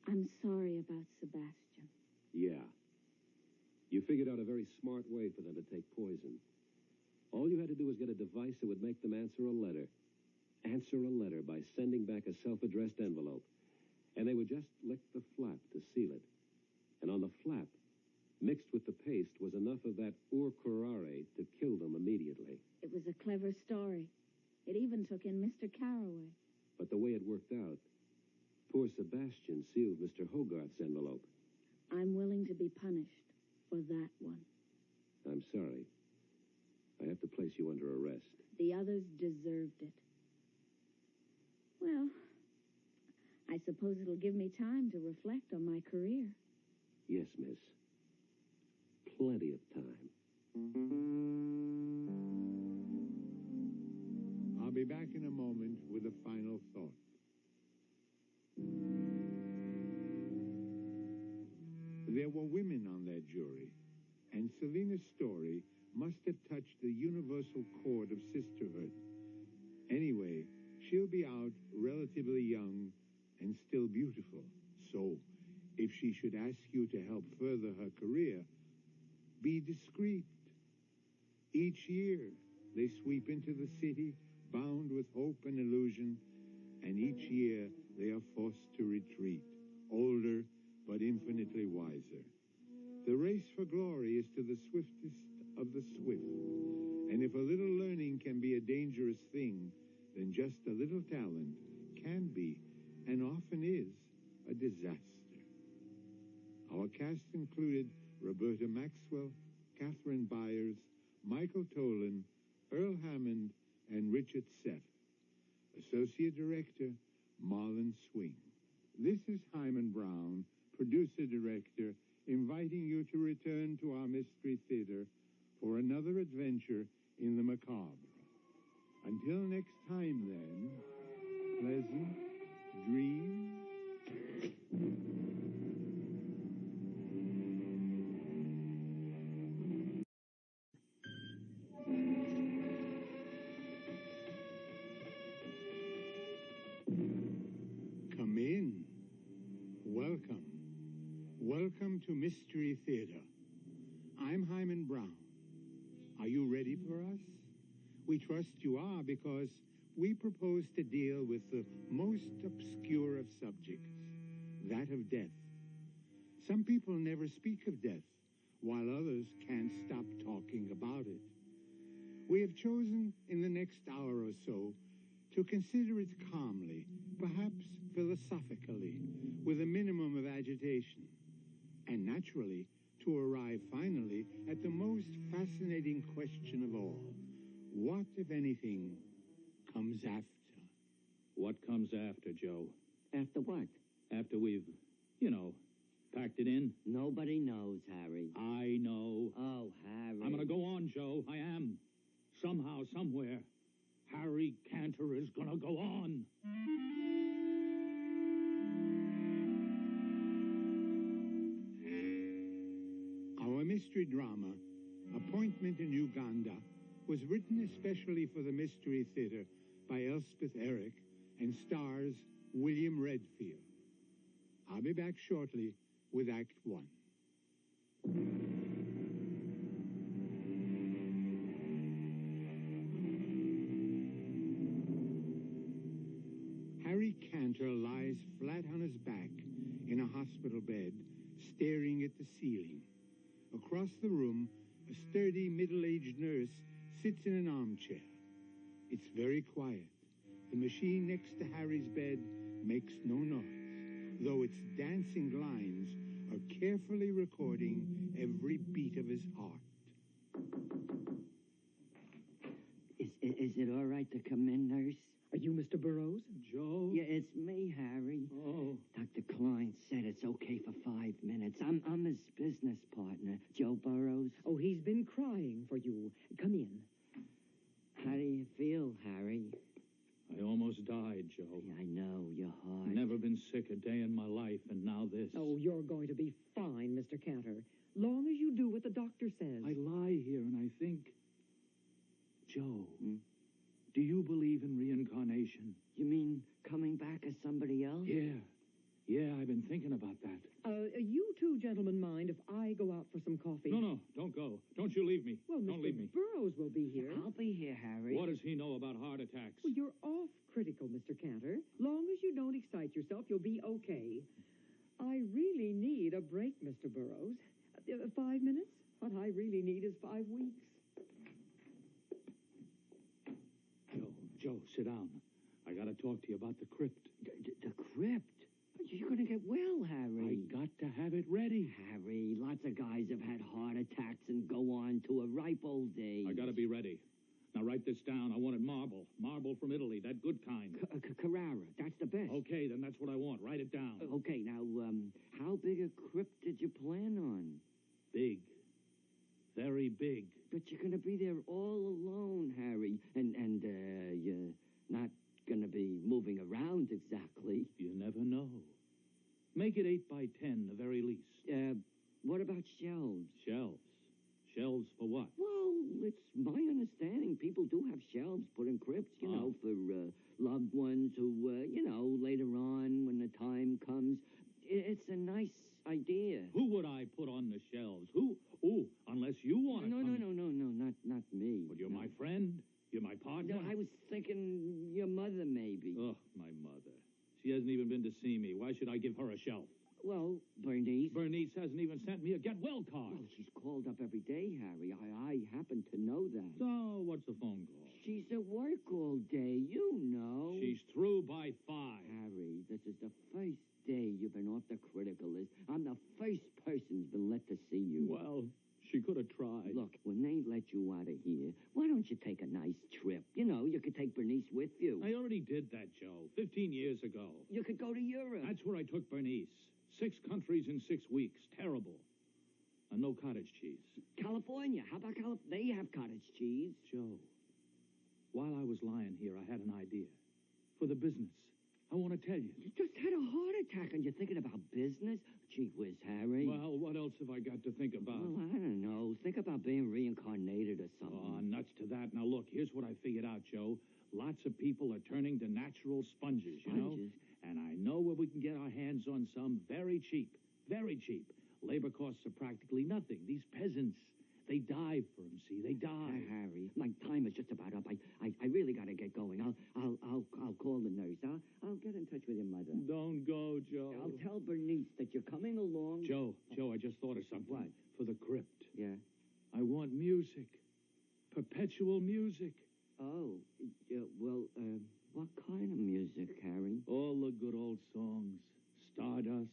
I'm sorry about Sebastian. Yeah. You figured out a very smart way for them to take poison. All you had to do was get a device that would make them answer a letter. Answer a letter by sending back a self-addressed envelope. And they would just lick the flap to seal it. And on the flap, mixed with the paste, was enough of that ur curare to kill them immediately. It was a clever story. It even took in Mr. Carraway. But the way it worked out, poor Sebastian sealed Mr. Hogarth's envelope. I'm willing to be punished for that one. I'm sorry. I have to place you under arrest. The others deserved it. Well, I suppose it'll give me time to reflect on my career. Yes, miss. Plenty of time. I'll be back in a moment with a final thought. There were women on that jury, and Selina's story must have touched the universal chord of sisterhood. Anyway, she'll be out relatively young and still beautiful. So, if she should ask you to help further her career, be discreet. Each year, they sweep into the city, bound with hope and illusion, and each year they are forced to retreat, older but infinitely wiser. The race for glory is to the swiftest of the swift, and if a little learning can be a dangerous thing, then just a little talent can be, and often is, a disaster. Our cast included Roberta Maxwell, Catherine Byers, Michael Tolan, Earl Hammond, and Richard Seth. Associate Director, Marlon Swing. This is Hyman Brown, Producer-Director, inviting you to return to our Mystery Theater for another adventure in the macabre. Until next time, then, pleasant dreams. Come in. Welcome. Welcome to Mystery Theater. I'm Hyman Brown. Are you ready for us? We trust you are, because we propose to deal with the most obscure of subjects, that of death. Some people never speak of death, while others can't stop talking about it. We have chosen, in the next hour or so, to consider it calmly, perhaps philosophically, with a minimum of agitation, and naturally to arrive finally at the most fascinating question of all. What, if anything, comes after? What comes after, Joe? After what? After we've, packed it in? Nobody knows, Harry. I know. Oh, Harry. I'm going to go on, Joe. I am. Somehow, somewhere, Harry Cantor is going to go on. Our mystery drama, Appointment in Uganda, was written especially for the Mystery Theater by Elspeth Eric and stars William Redfield. I'll be back shortly with Act One. Harry Cantor lies flat on his back in a hospital bed, staring at the ceiling. Across the room, a sturdy middle-aged nurse sits in an armchair. It's very quiet. The machine next to Harry's bed makes no noise, though its dancing lines are carefully recording every beat of his heart. Is it all right to come in, nurse? Are you Mr. Burroughs? Joe? Yeah, it's me, Harry. Oh. Dr. Klein said it's okay for 5 minutes. I'm his business partner, Joe Burroughs. Oh, he's been crying for you. Come in. How do you feel, Harry? I almost died, Joe. I know, you're hard. Never been sick a day in my life, and now this. Oh, you're going to be fine, Mr. Cantor. Long as you do what the doctor says. I lie here and I think, Joe, do you believe in reincarnation? You mean coming back as somebody else? Yeah, I've been thinking about that. You two gentlemen mind if I go out for some coffee? No, don't go. Don't you leave me. Well, don't Mr. leave me. Burroughs will be here. I'll be here, Harry. What does he know about heart attacks? Well, you're off critical, Mr. Cantor. Long as you don't excite yourself, you'll be okay. I really need a break, Mr. Burroughs. 5 minutes? What I really need is 5 weeks. Joe, sit down. I got to talk to you about the crypt. The crypt? You're going to get well, Harry. I got to have it ready. Harry, lots of guys have had heart attacks and go on to a ripe old age. I got to be ready. Now, write this down. I wanted marble. Marble from Italy, that good kind. Carrara, that's the best. Okay, then that's what I want. Write it down. Okay, now, how big a crypt did you plan on? Big. Very big. But you're going to be there all alone, Harry. And you're not going to be moving around exactly. You never know. Make it 8 by 10, the very least. What about shelves? Shelves? Shelves for what? Well, it's my understanding people do have shelves put in crypts, you know, for loved ones who, later on when the time comes. It's a nice idea. Who would I put on the shelves? Who? Oh, unless you want to. No, not me. But you're my friend. You're my partner. No, I was thinking your mother, maybe. Oh, my mother. She hasn't even been to see me. Why should I give her a shelf? Well, Bernice. Bernice hasn't even sent me a get-well card. Well, she's called up every day, Harry. I happen to know that. So, what's the phone call? She's at work all day, you know. She's through by 5. Harry, this is the first day you've been off the critical list. I'm the first person who's been let to see you. Well, she could have tried. Look, when they let you out of here, why don't you take a nice trip? You know, you could take Bernice with you. I already did that, Joe, 15 years ago. You could go to Europe. That's where I took Bernice. 6 countries in 6 weeks. Terrible. And no cottage cheese. California. How about California? They have cottage cheese. Joe, while I was lying here, I had an idea. For the business. I want to tell you. You just had a heart attack and you're thinking about business? Gee whiz, Harry. Well, what else have I got to think about? Well, I don't know. Think about being reincarnated or something. Oh, nuts to that. Now, look, here's what I figured out, Joe. Lots of people are turning to natural sponges, you know? And I know where we can get our hands on some very cheap. Very cheap. Labor costs are practically nothing. These peasants, They dive for him, see? They dive. Harry, my time is just about up. I really got to get going. I'll call the nurse. I'll get in touch with your mother. Don't go, Joe. I'll tell Bernice that you're coming along. Joe, I just thought of something. What? For the crypt. Yeah. I want music. Perpetual music. Oh, yeah, well, what kind of music, Harry? All the good old songs. Stardust.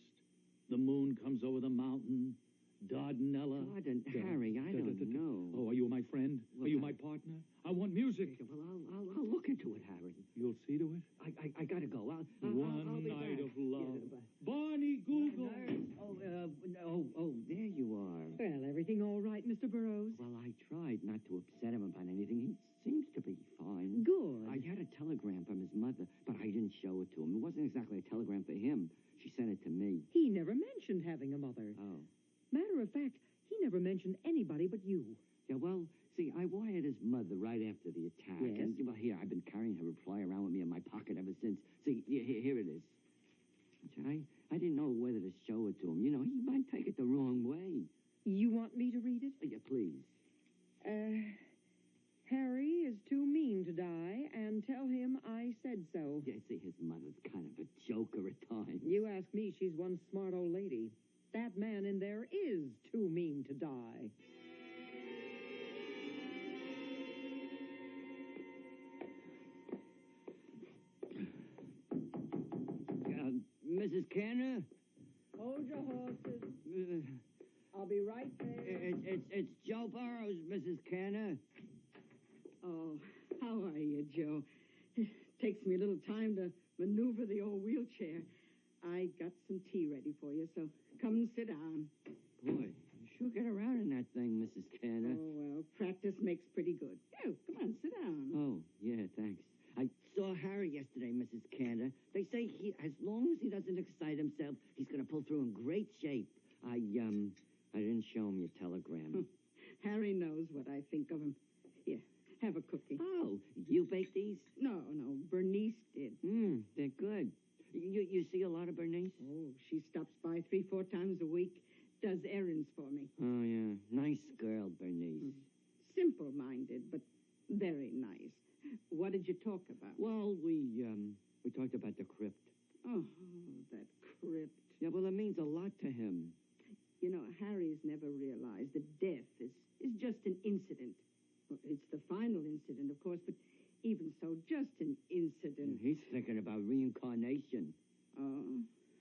The moon comes over the mountain. Dardanella. Harry, I don't know. Oh, are you my friend? Are you my partner? I want music. Well, I'll look into it, Harry. You'll see to it? I gotta go. I'll One be night back. of love. Yeah, Barney Google. Oh, there you are. Well, everything all right, Mr. Burroughs? Well, I tried not to upset him about anything. He seems to be fine. Good. I had a telegram from his mother, but I didn't show it to him. It wasn't exactly a telegram for him. She sent it to me. He never mentioned having a mother. Oh. Matter of fact, he never mentioned anybody but you. Yeah, well, see, I wired his mother right after the attack. Yes? And, well, here, I've been carrying her reply around with me in my pocket ever since. See, here it is. I didn't know whether to show it to him. You know, he might take it the wrong way. You want me to read it? Yeah, please. Harry is too mean to die, and tell him I said so. Yeah, see, his mother's kind of a joker at times. You ask me, she's one smart old lady. That man in there is too mean to die. Mrs. Canner? Hold your horses. I'll be right there. It's Joe Burroughs, Mrs. Canner. Oh, how are you, Joe? It takes me a little time to maneuver the old wheelchair. I got some tea ready for you, so come and sit down. Boy, you sure get around in that thing, Mrs. Canner. Oh, well, practice makes pretty good. Oh, come on, sit down. Oh, yeah, thanks. I saw Harry yesterday, Mrs. Canner. They say as long as he doesn't excite himself, he's going to pull through in great shape. I didn't show him your telegram. Harry knows what I think of him. Here, have a cookie. Oh, you baked these? No, Bernice did. They're good. You see a lot of Bernice? Oh, she stops by 3-4 times a week, does errands for me. Oh, yeah. Nice girl, Bernice. Simple-minded, but very nice. What did you talk about? Well, we talked about the crypt. Oh, that crypt. Yeah, well, it means a lot to him. You know, Harry's never realized that death is just an incident. Well, it's the final incident, of course, but even so, just an incident. He's thinking about reincarnation. Oh,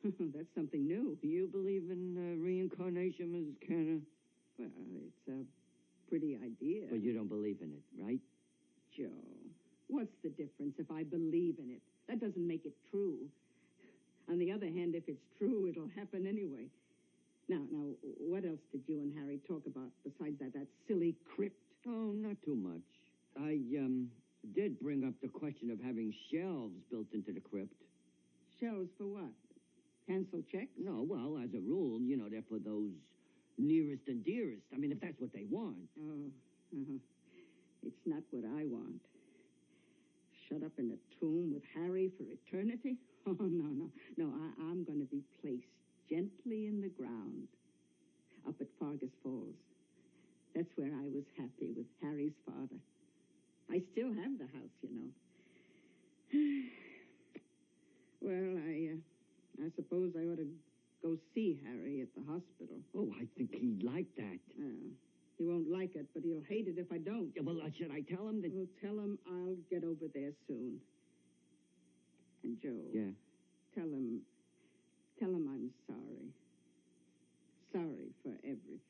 that's something new. Do you believe in reincarnation, Mrs. Canner? Well, it's a pretty idea. But you don't believe in it, right? Joe, what's the difference if I believe in it? That doesn't make it true. On the other hand, if it's true, it'll happen anyway. Now, what else did you and Harry talk about besides that silly crypt? Oh, not too much. I did bring up the question of having shelves built into the crypt. Shelves for what? Cancel checks? No, well, as a rule, you know, they're for those nearest and dearest. I mean, if that's what they want. Oh, it's not what I want. Shut up in a tomb with Harry for eternity? Oh, no. I'm going to be placed gently in the ground up at Fargus Falls. That's where I was happy with Harry's father. I still have the house, you know. Well, I suppose I ought to go see Harry at the hospital. Oh, I think he'd like that. He won't like it, but he'll hate it if I don't. Yeah, well, should I tell him that... Well, tell him I'll get over there soon. And Joe. Yeah. Tell him I'm sorry. Sorry for everything.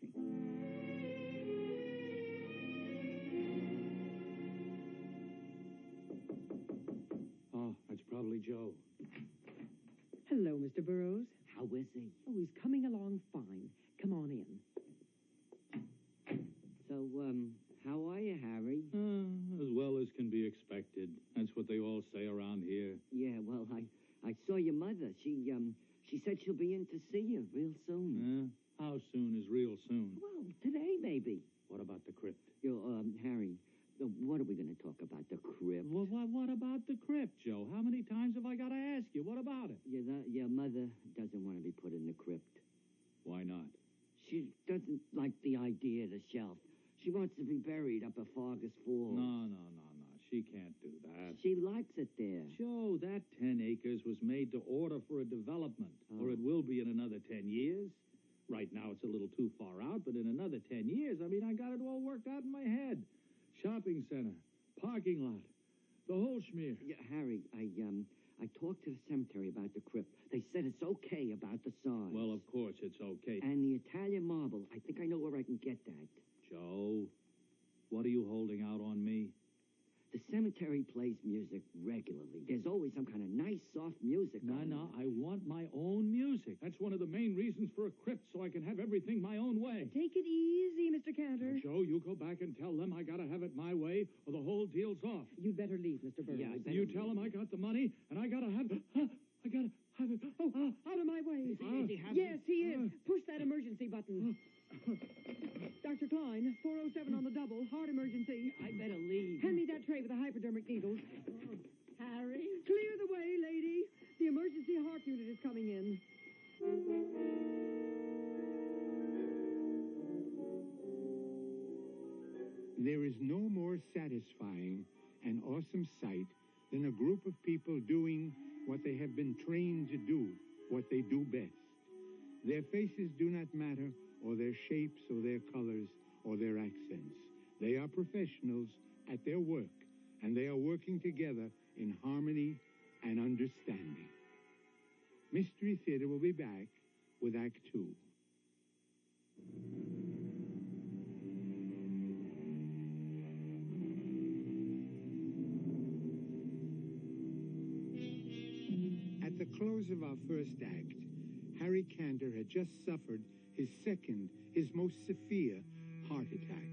Oh, that's probably Joe. Hello, Mr. Burroughs. How is he? Oh, he's coming along fine. Come on in. So, how are you, Harry? As well as can be expected. That's what they all say around here. Yeah, well, I saw your mother. She said she'll be in to see you real soon. How soon is real soon? Well, today, maybe. What about the crypt? Harry, what are we going to talk about? The crypt? Well, what about the crypt, Joe? How many times have I got to ask you? What about it? Your mother doesn't want to be put in the crypt. Why not? She doesn't like the idea of the shelf. She wants to be buried up at Fargus Falls. No. She can't do that. She likes it there. Joe, that 10 acres was made to order for a development, or it will be in another 10 years. Right now it's a little too far out, but in another 10 years, I got it all worked out in my head. Shopping center, parking lot, the whole schmear. Yeah, Harry, I talked to the cemetery about the crypt. They said it's okay about the size. Well, of course it's okay. And the Italian marble, I think I know where I can get that. Joe, what are you holding out on me? The cemetery plays music regularly. There's always some kind of nice, soft music. No, I want my own music. That's one of the main reasons for a crypt, so I can have everything my own way. Take it easy, Mr. Cantor. Now, Joe, you go back and tell them I gotta have it my way, or the whole deal's off. You'd better leave, Mr. Burroughs. Yeah, You tell them I got the money, and I gotta have it. I gotta have it. Out of my way. Yes, he is. Push that emergency button. Dr. Klein, 407 on the double, heart emergency. I better leave. Hand me that tray with the hypodermic needles. Harry? Clear the way, lady. The emergency heart unit is coming in. There is no more satisfying and awesome sight than a group of people doing what they have been trained to do, what they do best. Their faces do not matter, or their shapes, or their colors, or their accents. They are professionals at their work, and they are working together in harmony and understanding. Mystery Theater will be back with Act Two. At the close of our first act, Harry Cantor had just suffered his second, his most severe heart attack.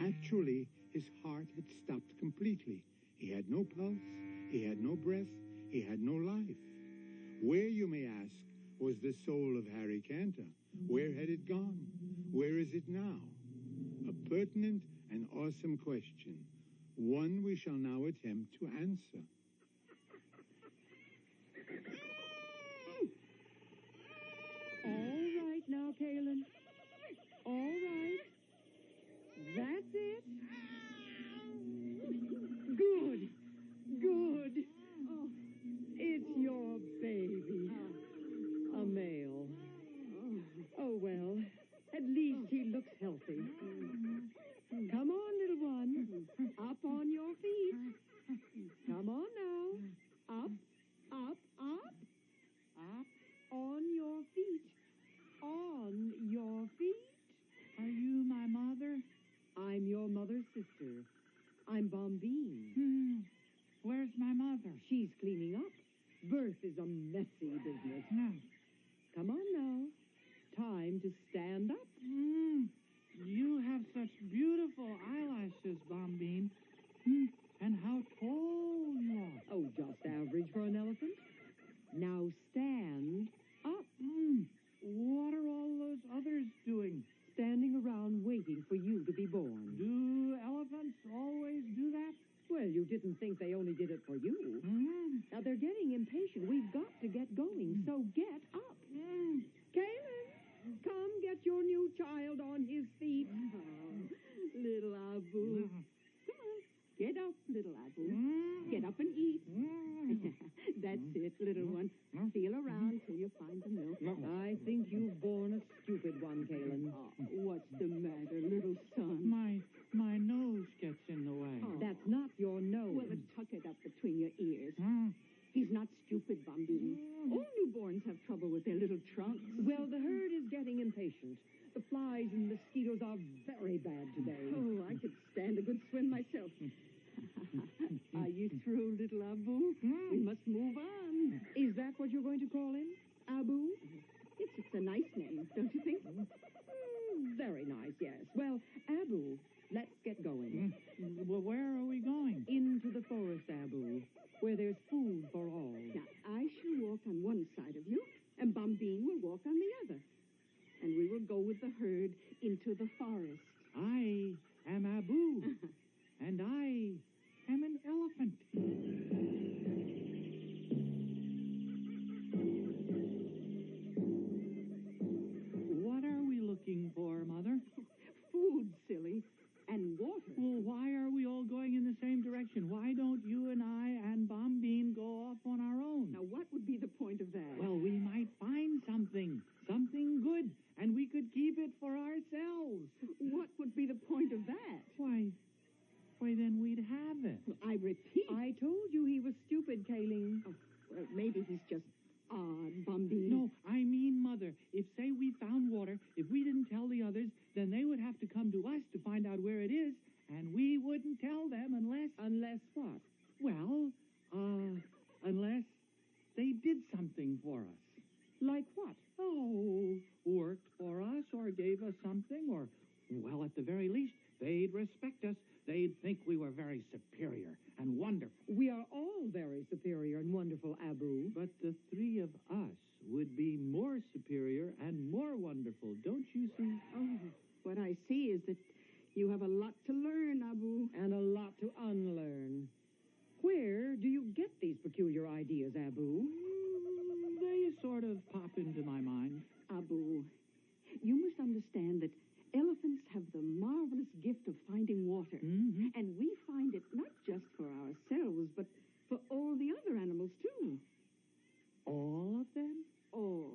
Actually, his heart had stopped completely. He had no pulse, he had no breath, he had no life. Where, you may ask, was the soul of Harry Cantor? Where had it gone? Where is it now? A pertinent and awesome question, one we shall now attempt to answer. All right now, Kaylin. All right. That's it. Good. Good. Oh, it's your baby. A male. Oh, well, at least he looks healthy. Come on, little one. Up on your feet. Come on now. Up, up, up. Up on your feet. On your feet. Are you my mother? I'm your mother's sister. I'm Bombine. Where's my mother? She's cleaning up. Birth is a messy business. No. Come on now. Time to stand up. You have such beautiful eyelashes, Bombine. And how tall you are. Oh, just average for an elephant. Now stand up. What are all those others doing? Standing around waiting for you to be born. Do elephants always do that? Well, you didn't think they only did it for you. Now they're getting impatient. We've got to get going, so get up. Kaylin, come get your new child on his feet. Little Abu. Come on, get up, little Abu. Get up and eat. That's it, little one. Feel around till you find the milk. I think you've born a stupid one, Kaylin. What's the matter, little son? My nose gets in the way. That's not your nose. Well, then tuck it up between your ears. He's not stupid, Bombine. All newborns have trouble with their little trunks. Well, the herd is getting impatient. The flies and mosquitoes are very bad today. Oh, I could stand a good swim myself. Are you through, little Abu? We must move on. Is that what you're going to call him? Abu? It's a nice name, don't you think? Very nice, yes. Well, Abu, let's get going. Well, where are we going? Into the forest, Abu, where there's food for all. Now, I shall walk on one side of you, and Bombine will walk on the other. And we will go with the herd into the forest. I am Abu, and I am an elephant. What are we looking for, Mother? Food, silly. just odd, Bambino. No, I mean, Mother, if, say, we found water, if we didn't tell the others, then they would have to come to us to find out where it is, and we wouldn't tell them unless... Unless what? Well, unless they did something for us. Like what? Oh, worked for us or gave us something, or, well, at the very least, they'd respect us. They'd think we were very superior and wonderful. We are all very superior and wonderful, Abu. But the three of us would be more superior and more wonderful, don't you see? Oh, what I see is that you have a lot to learn, Abu. And a lot to unlearn. Where do you get these peculiar ideas, Abu? They sort of pop into my mind. Abu, you must understand that elephants have the marvelous gift of finding water. Mm-hmm. And we find it not just for ourselves, but for all the other animals, too. All of them? All.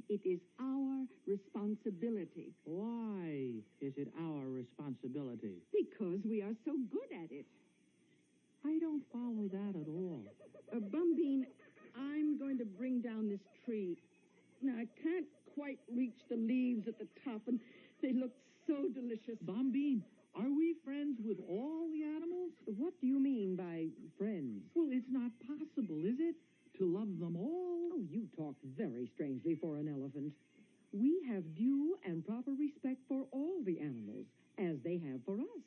It is our responsibility. Why is it our responsibility? Because we are so good at it. I don't follow that at all. Bumbine, I'm going to bring down this tree. Now, I can't quite reach the leaves at the top, and they look so delicious. Bombine, are we friends with all the animals? What do you mean by friends? Well, it's not possible, is it? To love them all? Oh, you talk very strangely for an elephant. We have due and proper respect for all the animals, as they have for us.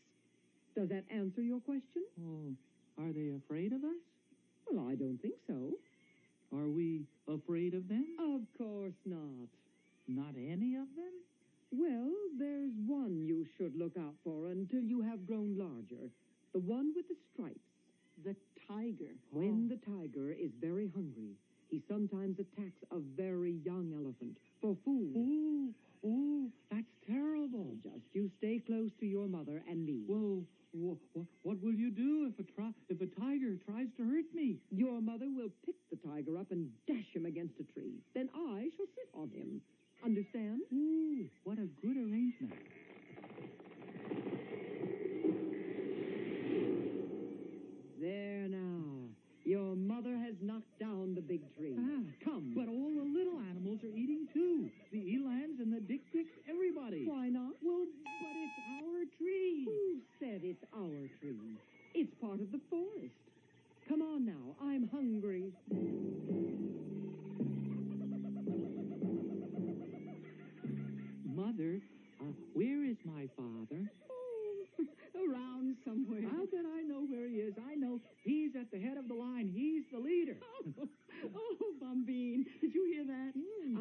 Does that answer your question? Oh, are they afraid of us? Well, I don't think so. Are we afraid of them? Of course not. Not any of them? Well, there's one you should look out for until you have grown larger. The one with the stripes. The tiger. When the tiger is very hungry, he sometimes attacks a very young elephant for food. Oh, that's terrible. Just you stay close to your mother and me. Well, what will you do if a tiger tries to hurt me? Your mother will pick the tiger up and dash him against a tree. Then I shall sit on him. Understand? Ooh, what a good arrangement. There now. Your mother has knocked down the big tree. Come. But all the little animals are eating too. The elans and the dik-diks, everybody. Why not? Well, but it's our tree. Who said it's our tree? It's part of the forest. Come on now. I'm hungry. Mother, where is my father? Oh, around somewhere. How can I know where he is? I know he's at the head of the line. He's the leader. Oh, Bombine, did you hear that?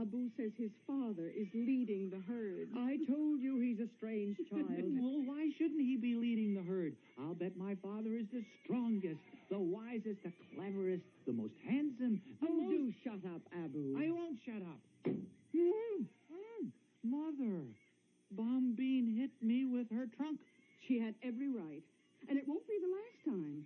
Abu says his father is leading the herd. I told you he's a strange child. Well, why shouldn't he be leading the herd? I'll bet my father is the strongest, the wisest, the cleverest, the most handsome. Do shut up, Abu. I won't shut up. Mother, Bombine hit me with her trunk. She had every right. And it won't be the last time.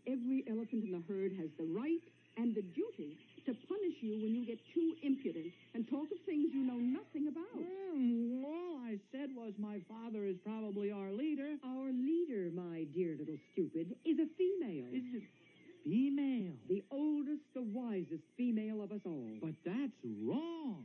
Every elephant in the herd has the right and the duty to punish you when you get too impudent and talk of things you know nothing about. All I said was my father is probably our leader. Our leader, my dear little stupid, is a female. Is it female? The oldest, the wisest female of us all. But that's wrong.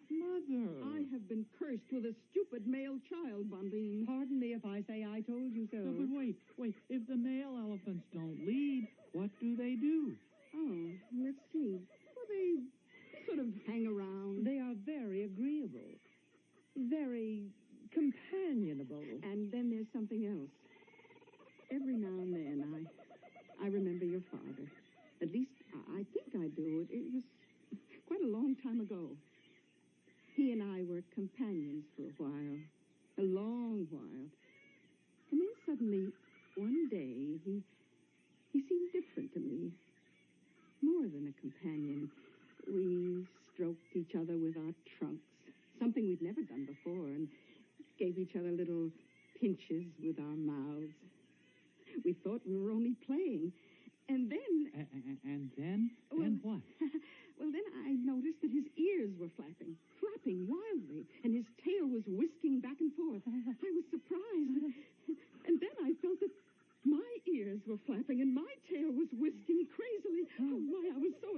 Mother. I have been cursed with a stupid male child, Bombine. Pardon me if I say I told you so. No, but wait. If the male elephants don't lead, what do they do? Oh, let's see. Well, they sort of hang around. They are very agreeable. Very companionable. And then there's something else. Every now and then I remember your father. At least I think I do. It was quite a long time ago. He and I were companions for a while. A long while. And then suddenly, one day, he seemed different to me. More than a companion. We stroked each other with our trunks. Something we'd never done before. And gave each other little pinches with our mouths. We thought we were only playing. And then... And then? Then what? Well, then I noticed that his ears were flapping wildly, and his tail was whisking back and forth. I was surprised. And then I felt that my ears were flapping, and my tail was whisking crazily. Oh, my, I was so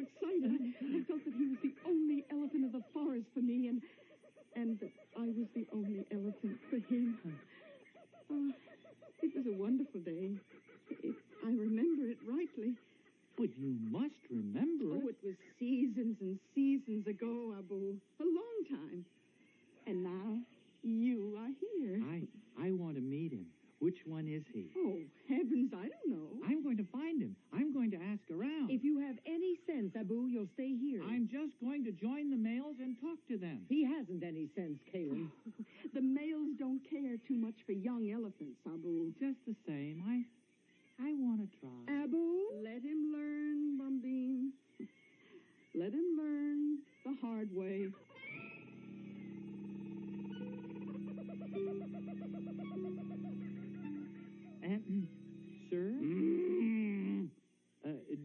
sense, Abu. You'll stay here. I'm just going to join the males and talk to them. He hasn't any sense, Kalen. The males don't care too much for young elephants, Abu. Just the same, I want to try. Abu, let him learn, Bombine. Let him learn the hard way. Sir?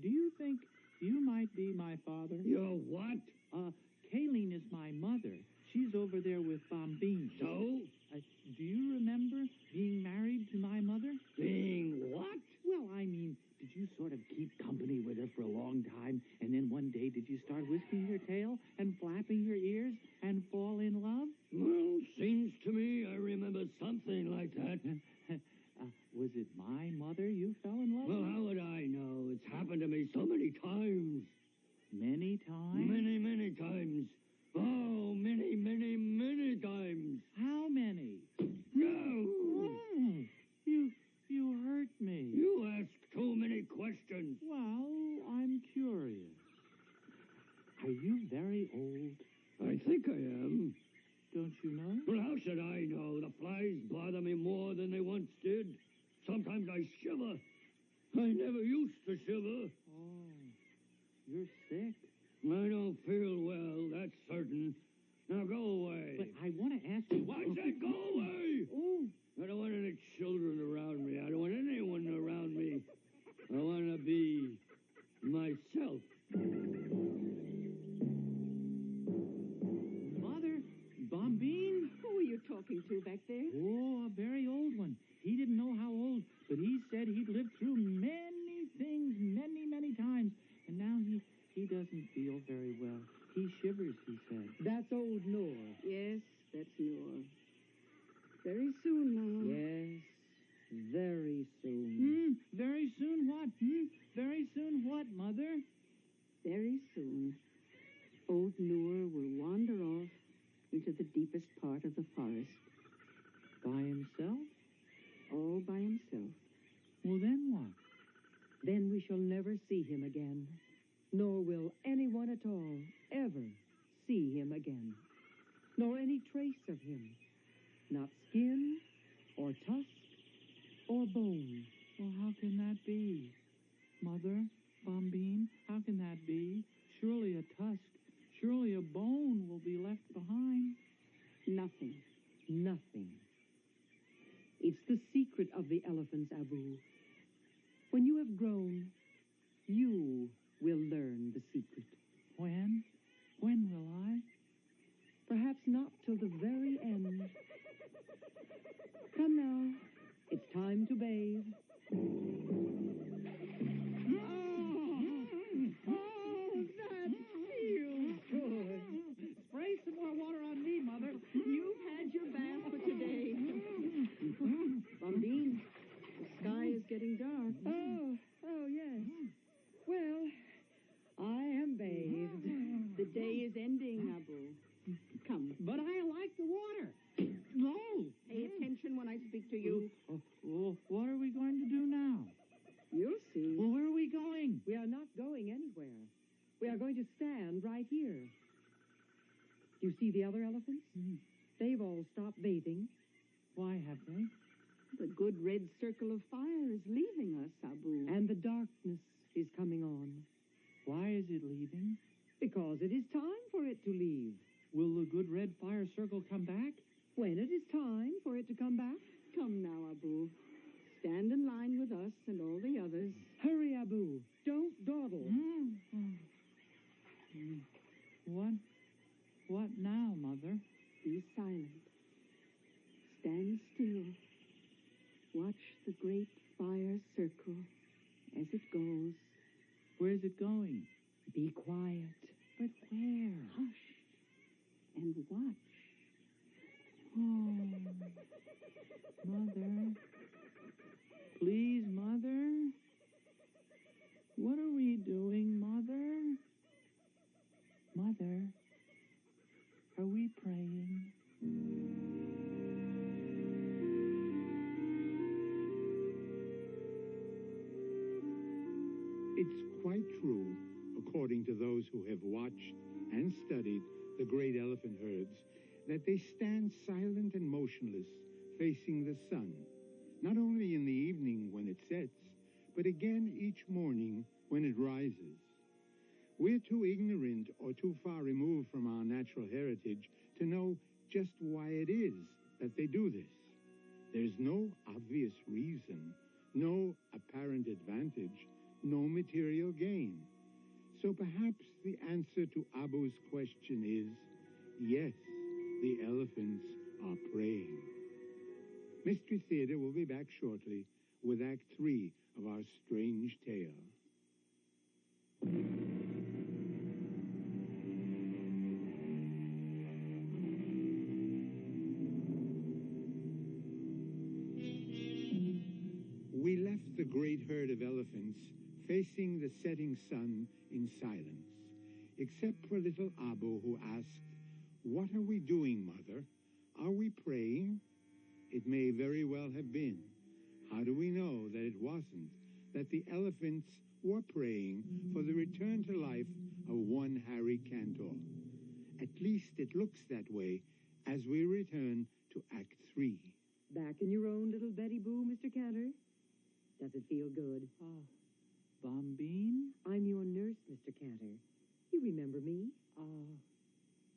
Do you think you might be my father? Your what? Kayleen is my mother. She's over there with Bombine. So? Do you remember being married to my mother? Being what? Well, I mean, did you sort of keep company with her for a long time, and then one day did you start whisking your tail and flapping your ears and fall in love? Well, seems to me I remember something like that. Was it my mother you fell in love Well, with? how would I know? It's happened to me so many times. Many times? Many, many times. Oh, many, many, many times. How many? No! You hurt me. You ask too many questions. Well, I'm curious. Are you very old? I think I am. Don't you know? Well, how should I know? The flies bother me more than they once did. Sometimes I shiver. I never used to shiver. Oh, you're sick. I don't feel well, that's certain. Now go away. But I want to ask you... I said go away! Oh. I don't want any children around me. I don't want anyone around me. I want to be myself. Mother, Bombine? Who are you talking to back there? Oh, a very old one. He didn't know how old, but he said he'd lived through many things many, many times. And now he doesn't feel very well. He shivers, he said. That's old Noor. Yes, that's Noor. Very soon now. Yes, very soon. Very soon what? Very soon what, Mother? Very soon, old Noor will wander off into the deepest part of the forest. By himself? All by himself. Well, then what? Then we shall never see him again. Nor will anyone at all ever see him again. Nor any trace of him. Not skin, or tusk, or bone. Well, how can that be? Mother, Bombine, how can that be? Surely a tusk, surely a bone will be left behind. Nothing. Nothing. It's the secret of the elephants, Abu. When you have grown, you will learn the secret. When? When will I? Perhaps not till the very end. Come now. It's time to bathe. That feels good. Spray some more water on me, Mother. You've had your bath for today. Bombine, the sky is getting dark. Oh, yes. Well, I am bathed. The day is ending, Abu. Come. But I like the water. No. Pay attention when I speak to you. Well, what are we going to do now? You'll see. Well, where are we going? We are not going anywhere. We are going to stand right here. Do you see the other elephants? They've all stopped bathing. Why have they? The good red circle of fire is leaving us, Abu. And the darkness is coming on. Why is it leaving? Because it is time for it to leave. Will the good red fire circle come back? When it is time for it to come back. Come now, Abu. Stand in line with us and all the others. Hurry, Abu. Don't dawdle. What now, Mother? Be silent. Stand still. Watch the great fire circle as it goes. Where's it going? Be quiet. But where? Hush and watch. Oh, Mother. Please, Mother. What are we doing, Mother? Mother, are we praying? It's quite true, according to those who have watched and studied the great elephant herds, that they stand silent and motionless, facing the sun, not only in the evening when it sets, but again each morning when it rises. We're too ignorant or too far removed from our natural heritage to know just why it is that they do this. There's no obvious reason, no apparent advantage, no material gain. So perhaps the answer to Abu's question is, yes, the elephants are praying. Mystery Theater will be back shortly with Act 3 of our strange tale. We left the great herd of elephants facing the setting sun in silence, except for little Abu, who asked, "What are we doing, Mother? Are we praying?" It may very well have been. How do we know that it wasn't, that the elephants were praying for the return to life of one Harry Cantor? At least it looks that way as we return to Act 3. Back in your own little Betty Boo, Mr. Cantor? Does it feel good? Oh, Bombine? I'm your nurse, Mr. Cantor. You remember me?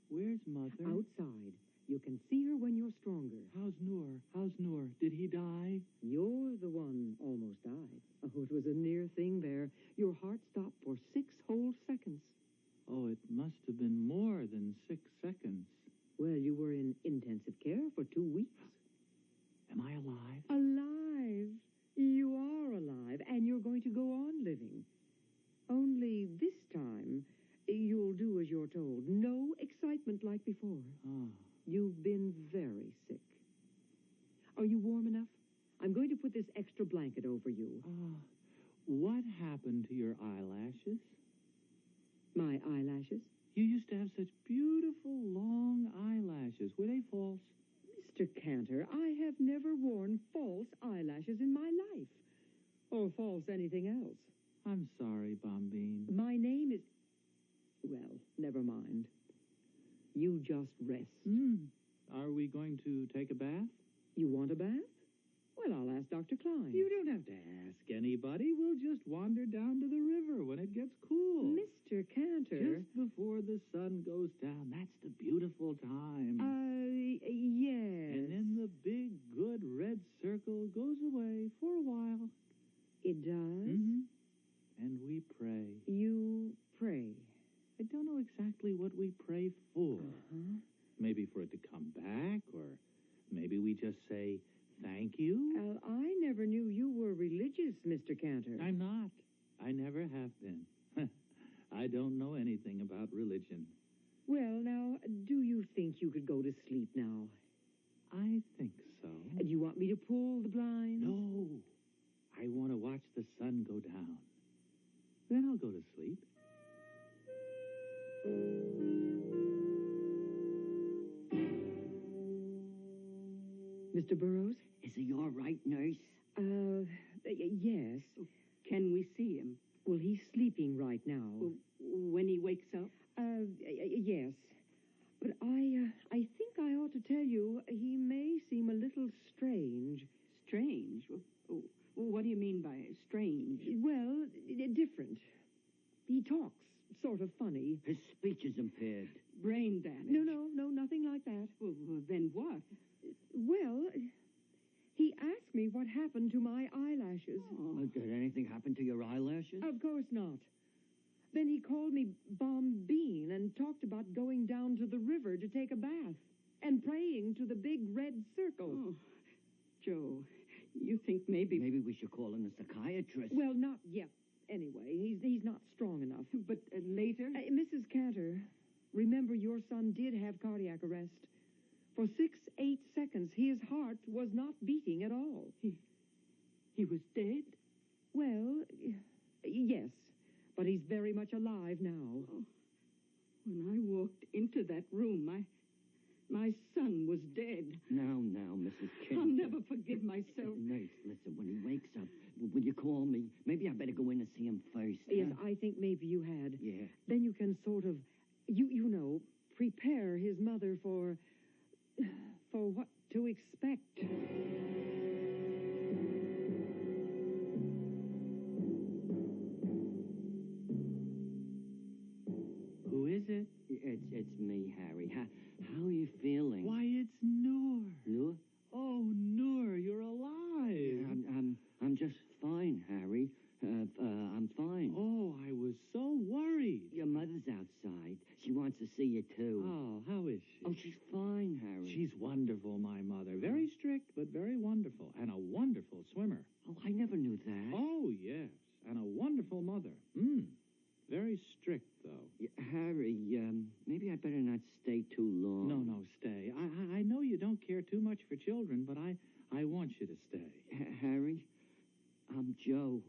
Where's Mother? Outside. You can see her when you're stronger. How's Noor? How's Noor? Did he die? You're the one almost died. Oh, it was a near thing there. Your heart stopped for 6 whole seconds. Oh, it must have been more than 6 seconds. Well, you were in intensive care for 2 weeks. Am I alive? Alive? You are alive, and you're going to go on living. Only this time, you'll do as you're told. No excitement like before. You've been very sick. Are you warm enough? I'm going to put this extra blanket over you. What happened to your eyelashes? My eyelashes? You used to have such beautiful, long eyelashes. Were they false? Mr. Cantor, I have never worn false eyelashes in my life. Or false anything else. I'm sorry, Bombine. My name is... Well, never mind. You just rest. Are we going to take a bath? You want a bath? Well, I'll ask Dr. Klein. You don't have to ask anybody. We'll just wander down to the river when it gets cool. Mr. Cantor. Just before the sun goes down. That's the beautiful time. Yes. And then the big, good red circle goes away for a while. It does? And we pray. You pray. I don't know exactly what we pray for. Maybe for it to come back, or maybe we just say thank you. I never knew you were religious, Mr. Cantor. I'm not. I never have been. I don't know anything about religion. Well, now, do you think you could go to sleep now? I think so. Do you want me to pull the blinds? No. I want to watch the sun go down. Then I'll go to sleep. Mr. Burroughs? Is he all right, nurse? Yes. Can we see him? Well, he's sleeping right now. When he wakes up? Yes. But I think I ought to tell you, he may seem a little strange. Strange? What do you mean by strange? Well, different. He talks sort of funny. His speech is impaired. Brain damage? No, nothing like that. Well, then what? Well, he asked me what happened to my eyelashes. Did anything happen to your eyelashes? Of course not. Then he called me Bombine and talked about going down to the river to take a bath and praying to the big red circle. Oh, Joe, you think maybe we should call in a psychiatrist? Well, not yet. Anyway, he's not strong enough. But later? Mrs. Cantor, remember your son did have cardiac arrest. For 6-8 seconds, his heart was not beating at all. He was dead? Well, yes, but he's very much alive now. Oh. When I walked into that room, My son was dead. Now, Mrs. Kent. I'll never forgive myself. Nurse, listen, when he wakes up, will you call me? Maybe I better go in and see him first. Yes, I think maybe you had. Yeah. Then you can sort of, you know, prepare his mother for what to expect. Who is it? It's me, Harry. How are you feeling? Why, it's Noor. Noor? Oh, Noor, you're alive. Yeah, I'm just fine, Harry. I'm fine. Oh, I was so worried. Your mother's outside. She wants to see you, too. Oh, how is she? Oh, she's fine, Harry. She's wonderful, my mother. Very strict, but very wonderful. And a wonderful swimmer. Oh, I never knew that. Oh, yes. And a wonderful mother. Very strict, though. Yeah, Harry, maybe I better not stay too long. No, stay. I know you don't care too much for children, but I want you to stay. Harry, I'm Joe.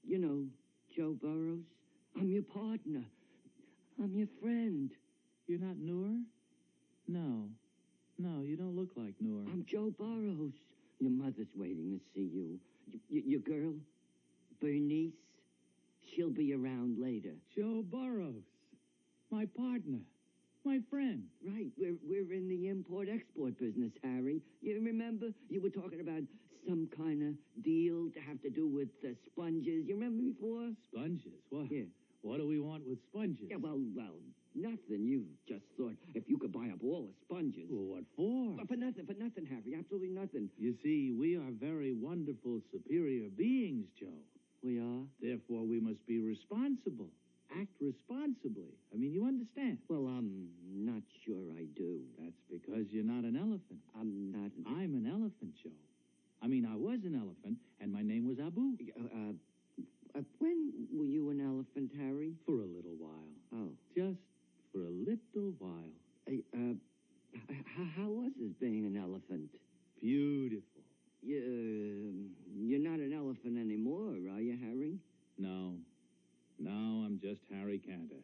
You know, Joe Burrows. I'm your partner. I'm your friend. You're not Noor? No, you don't look like Noor. I'm Joe Burrows. Your mother's waiting to see you. Your girl, Bernice, she'll be around later. Joe Burrows. My partner. My friend. Right. We're in the import-export business, Harry. You remember? You were talking about some kind of deal to have to do with sponges. You remember before? Sponges? What? Yeah. What do we want with sponges? Yeah, well, nothing. You just thought if you could buy up all the sponges. Well, what for? Well, for nothing, Harry. Absolutely nothing. You see, we are very wonderful, superior beings, Joe. We are? Therefore, we must be responsible. Act responsibly. I mean, you understand? Well, I'm not sure I do. That's because you're not an elephant. I'm not. I'm an elephant, Joe. I mean, I was an elephant, and my name was Abu. When were you an elephant, Harry? For a little while. Oh. Just for a little while. How was it being an elephant? Beautiful. You're not an elephant anymore, are you, Harry? No, I'm just Harry Cantor.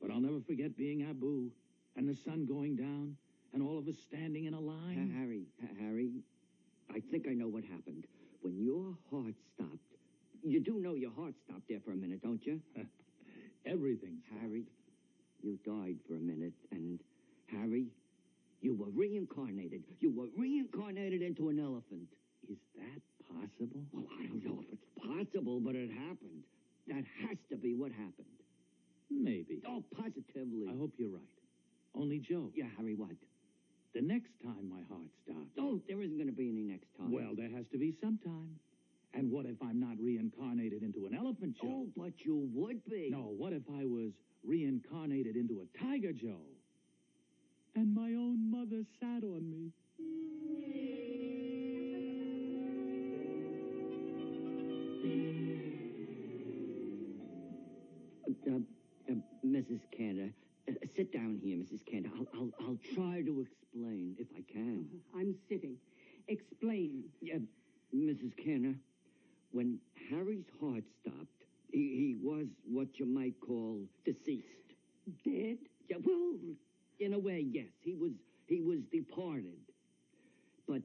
But I'll never forget being Abu, and the sun going down, and all of us standing in a line. Harry, I think I know what happened. When your heart stopped, you do know your heart stopped there for a minute, don't you? Everything stopped. Harry, you died for a minute, and Harry, you were reincarnated. You were reincarnated into an elephant. Is that possible? Well, I don't know if it's possible, but it happened. That has to be what happened. Maybe. Oh, positively. I hope you're right. Only, Joe. Yeah, Harry, what? The next time my heart stops. Oh, there isn't going to be any next time. Well, there has to be some time. And what if I'm not reincarnated into an elephant, Joe? Oh, but you would be. No, what if I was reincarnated into a tiger, Joe? And my own mother sat on me. Mrs. Cantor, sit down here, Mrs. Cantor. I'll try to explain if I can. I'm sitting. Explain. Yeah, Mrs. Cantor, when Harry's heart stopped, he was what you might call deceased. Dead? Yeah, well, in a way, yes. He was departed. But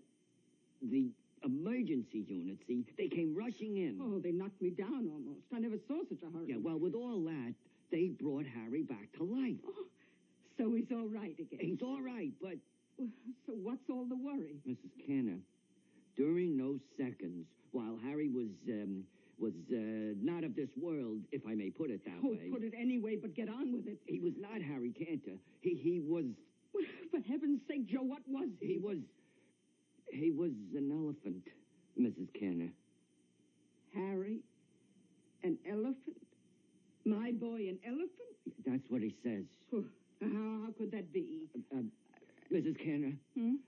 the emergency unit, see, they came rushing in. Oh, they knocked me down almost. I never saw such a hurry. Yeah, well, with all that, they brought Harry back to life. Oh, so he's all right again. He's all right, but... So what's all the worry? Mrs. Cantor, during those seconds, while Harry was not of this world, if I may put it that way. Oh, put it any way, but get on with it. He was not Harry Cantor. He was... Well, for heaven's sake, Joe, what was he? He was an elephant, Mrs. Cantor. Harry? An elephant? My boy, an elephant? That's what he says. How could that be? Mrs. Cantor,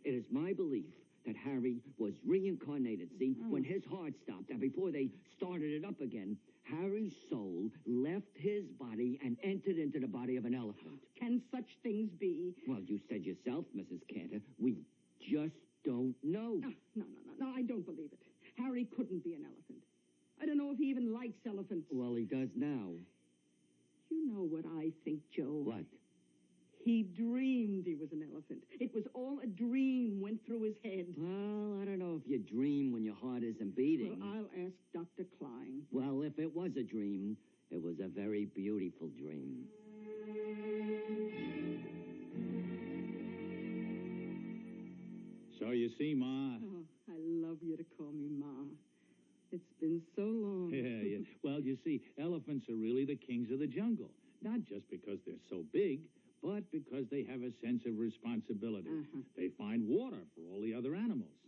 it is my belief that Harry was reincarnated. See, when his heart stopped, and before they started it up again, Harry's soul left his body and entered into the body of an elephant. Can such things be? Well, you said yourself, Mrs. Cantor, we just don't know. No, I don't believe it. Harry couldn't be an elephant. I don't know if he even likes elephants. Well, he does now. You know what I think, Joe? What? He dreamed he was an elephant. It was all a dream went through his head. Well, I don't know if you dream when your heart isn't beating. Well, I'll ask Dr. Klein. Well, if it was a dream, it was a very beautiful dream. So you see, Ma. Oh, I love you to call me Ma. It's been so long. Yeah. Well, you see, elephants are really the kings of the jungle. Not just because they're so big, but because they have a sense of responsibility. They find water for all the other animals.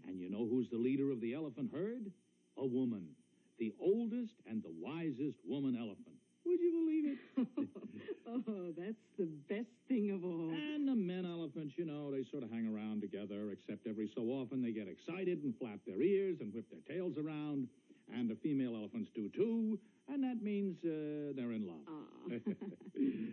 And you know who's the leader of the elephant herd? A woman. The oldest and the wisest woman elephant. Would you believe it? Oh, that's the best thing of all. And the men elephants, you know, they sort of hang around together, except every so often they get excited and flap their ears and whip their tails around. And the female elephants do too, and that means they're in love.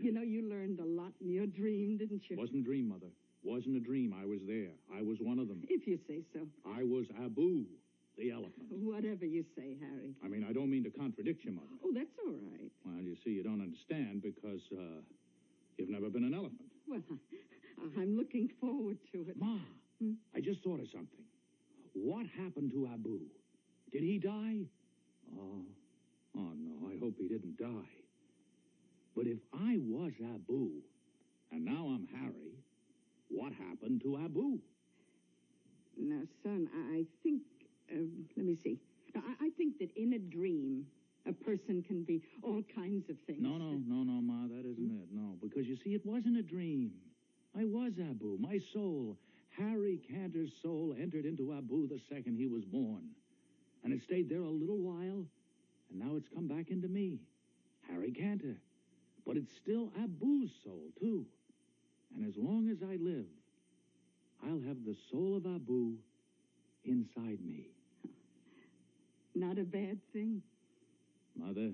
You know, you learned a lot in your dream, didn't you? Wasn't a dream, Mother. Wasn't a dream. I was there. I was one of them. If you say so. I was Abu, the elephant. Whatever you say, Harry. I mean, I don't mean to contradict you, Mother. Oh, that's all right. Well, you see, you don't understand because you've never been an elephant. Well, I'm looking forward to it. Ma, I just thought of something. What happened to Abu? Did he die? Oh, no, I hope he didn't die. But if I was Abu, and now I'm Harry, what happened to Abu? Now, son, I think, let me see. I think that in a dream, a person can be all kinds of things. No, Ma, that isn't it. No, because you see, it wasn't a dream. I was Abu. My soul, Harry Cantor's soul, entered into Abu the second he was born. And it stayed there a little while, and now it's come back into me, Harry Cantor. But it's still Abu's soul, too. And as long as I live, I'll have the soul of Abu inside me. Not a bad thing. Mother,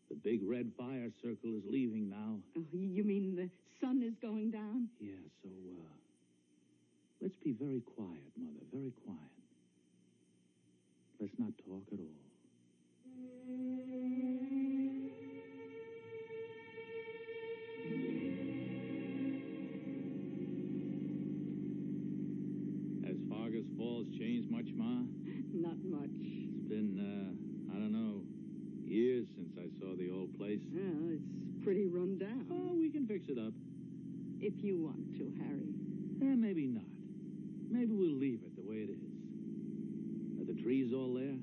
the big red fire circle is leaving now. Oh, you mean the sun is going down? Yeah, so, let's be very quiet, Mother, very quiet. Let's not talk at all. Has Fargus Falls changed much, Ma? Not much. It's been, I don't know, years since I saw the old place. Well, it's pretty run down. Oh, we can fix it up. If you want to, Harry. Maybe not. Maybe we'll leave it the way it is. Are the trees all there?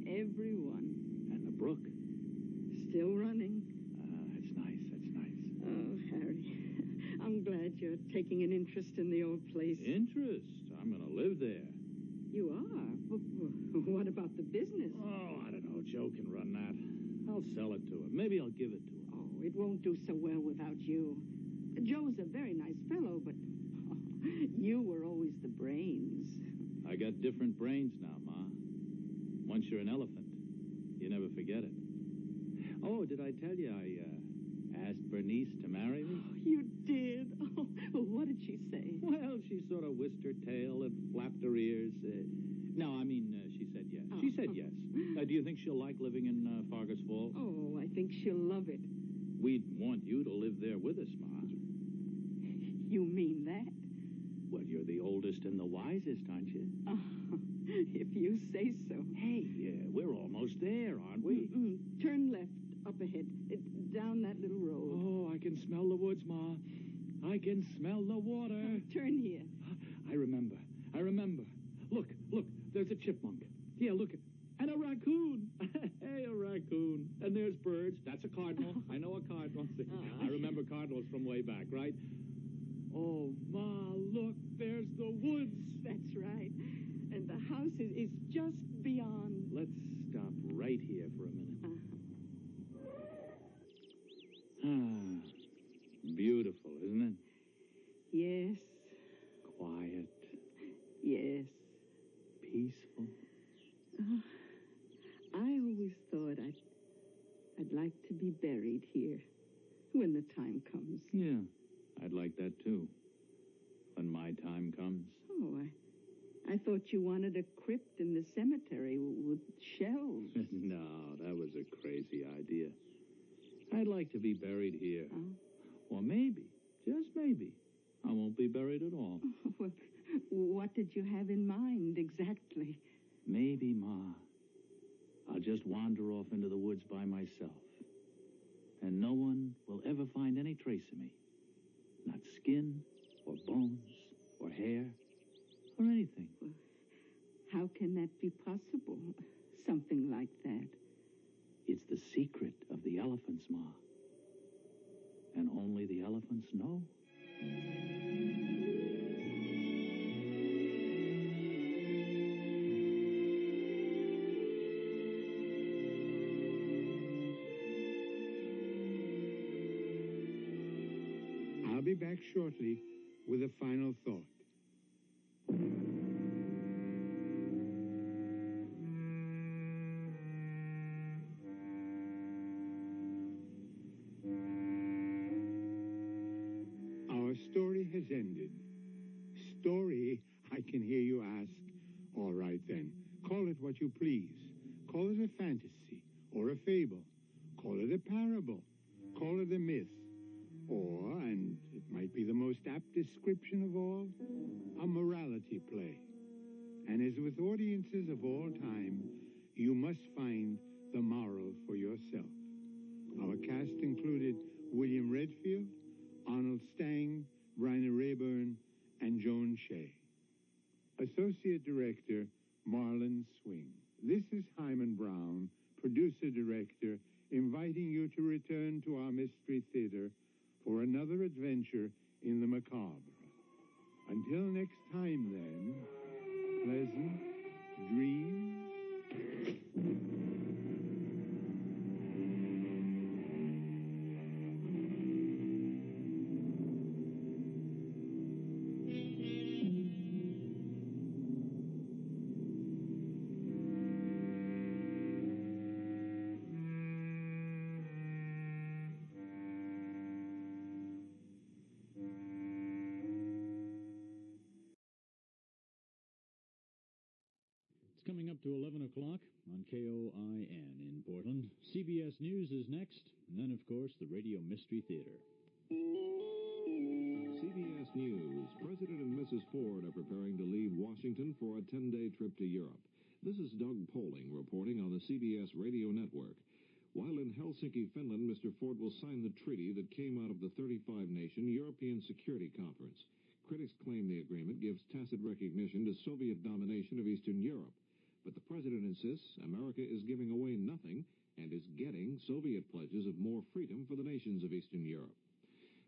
Everyone. And the brook? Still running. That's nice, that's nice. Oh, Harry, I'm glad you're taking an interest in the old place. Interest? I'm going to live there. You are? What about the business? Oh, I don't know. Joe can run that. I'll sell it to him. Maybe I'll give it to him. Oh, it won't do so well without you. Joe's a very nice fellow, but you were always the brains. I got different brains now, Ma. Once you're an elephant, you never forget it. Oh, did I tell you I asked Bernice to marry me? You did? Oh, what did she say? Well, she sort of whisked her tail and flapped her ears. No, I mean, she said yes. She said yes. Do you think she'll like living in Fargus Falls? Oh, I think she'll love it. We'd want you to live there with us, Ma. You mean that? Well, you're the oldest and the wisest, aren't you? Oh, if you say so. Hey, we're almost there, aren't we? Turn left, up ahead, down that little road. Oh, I can smell the woods, Ma. I can smell the water. Turn here. I remember. Look, there's a chipmunk. Yeah, look. And a raccoon. Hey, a raccoon. And there's birds. That's a cardinal. I know a cardinal. I remember cardinals from way back, right? Oh, Ma, look, there's the woods. That's right. And the house is just beyond. Let's stop right here for a minute. Beautiful, isn't it? Yes. Quiet. Yes. Peaceful. I always thought I'd like to be buried here when the time comes. Yeah, I'd like that too. When my time comes. Oh, I thought you wanted a crypt in the cemetery with shells. No, that was a crazy idea. I'd like to be buried here. Oh. Or maybe Just maybe, I won't be buried at all. Well, what did you have in mind exactly? Maybe, Ma, I'll just wander off into the woods by myself. And no one will ever find any trace of me. Not skin, or bones, or hair, or anything. Well, how can that be possible? Something like that. It's the secret of the elephants, Ma. And only the elephants know. I'll be back shortly with a final thought. Our story has ended. Story, I can hear you ask. All right then, call it what you please. Call it a fantasy or a fable. Call it a parable. Call it a myth. Or, and it might be the most apt description of all, a morality play. And as with audiences of all time, you must find the moral for yourself. Our cast included William Redfield, Arnold Stang, Rainer Rayburn, and Joan Shea. Associate Director, Marlon Swing. This is Hyman Brown, Producer-Director, inviting you to return to our Mystery Theater for another adventure in the macabre. Until next time, then, pleasant dreams. It's coming up to 11 o'clock on KOIN in Portland. CBS News is next, and then, of course, the Radio Mystery Theater. CBS News. President and Mrs. Ford are preparing to leave Washington for a 10-day trip to Europe. This is Doug Poling reporting on the CBS Radio Network. While in Helsinki, Finland, Mr. Ford will sign the treaty that came out of the 35-nation European Security Conference. Critics claim the agreement gives tacit recognition to Soviet domination of Eastern Europe. But the president insists America is giving away nothing and is getting Soviet pledges of more freedom for the nations of Eastern Europe.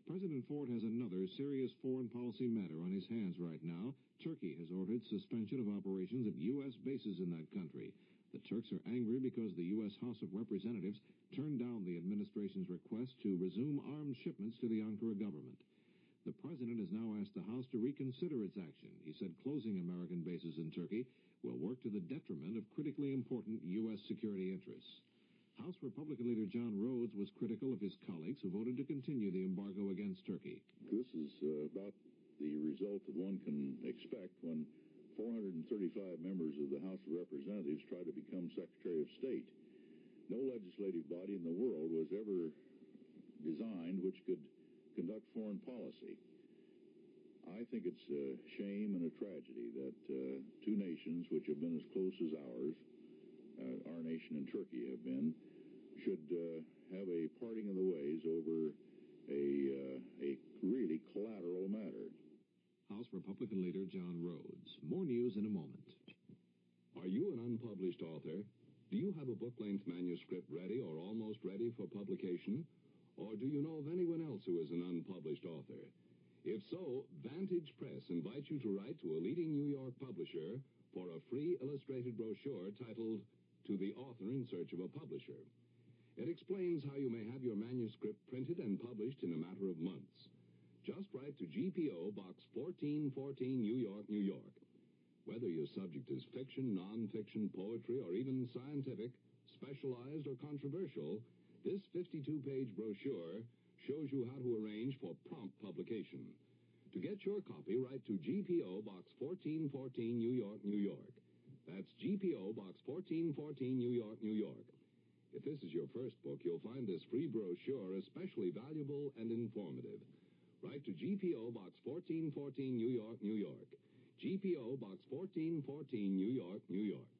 President Ford has another serious foreign policy matter on his hands right now. Turkey has ordered suspension of operations at U.S. bases in that country. The Turks are angry because the U.S. House of Representatives turned down the administration's request to resume arms shipments to the Ankara government. The president has now asked the House to reconsider its action. He said closing American bases in Turkey will work to the detriment of critically important U.S. security interests. House Republican leader John Rhodes was critical of his colleagues who voted to continue the embargo against Turkey. This is about the result that one can expect when 435 members of the House of Representatives try to become Secretary of State. No legislative body in the world was ever designed which could conduct foreign policy. I think it's a shame and a tragedy that two nations which have been as close as ours, our nation and Turkey have been, should have a parting of the ways over a really collateral matter. House Republican leader John Rhodes. More news in a moment. Are you an unpublished author? Do you have a book-length manuscript ready or almost ready for publication? Or do you know of anyone else who is an unpublished author? If so, Vantage Press invites you to write to a leading New York publisher for a free illustrated brochure titled To the Author in Search of a Publisher. It explains how you may have your manuscript printed and published in a matter of months. Just write to GPO Box 1414, New York, New York. Whether your subject is fiction, nonfiction, poetry, or even scientific, specialized, or controversial, this 52-page brochure shows you how to arrange for prompt publication. To get your copy, write to GPO Box 1414, New York, New York. That's GPO Box 1414, New York, New York. If this is your first book, you'll find this free brochure especially valuable and informative. Write to GPO Box 1414, New York, New York. GPO Box 1414, New York, New York.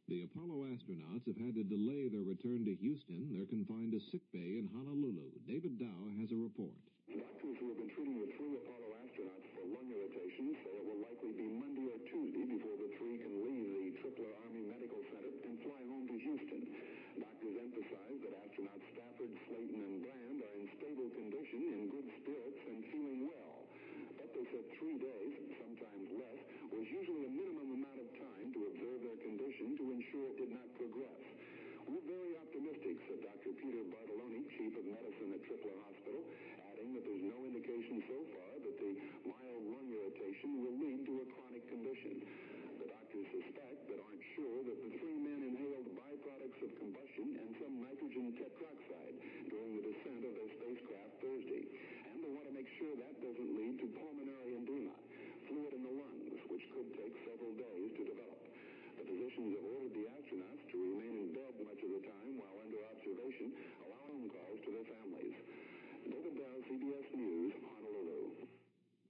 The Apollo astronauts have had to delay their return to Houston. They're confined to sick bay in Honolulu. David Dow has a report. Doctors who have been treating the 3 Apollo astronauts for lung irritation say it will likely be Monday or Tuesday before the 3 can leave the Tripler Army Medical Center and fly home to Houston. Doctors emphasize that astronauts Stafford, Slayton, and Brand are in stable condition, in good spirits, and feeling well. But they said 3 days, sometimes less, was usually a minimum amount of time to observe their condition to ensure it did not progress. We're very optimistic, said Dr. Peter Bartoloni, Chief of Medicine at Tripler Hospital, adding that there's no indication so far that the mild lung irritation will lead to a chronic condition. The doctors suspect but aren't sure that the 3 men inhaled byproducts of combustion and some nitrogen tetroxide during the descent of their spacecraft Thursday. And they want to make sure that doesn't lead to pulmonary edema, fluid in the lungs, which could take several days to develop. The physicians have ordered the astronauts to remain in bed much of the time while under observation, allowing calls to their families. David Dow, CBS News, Honolulu.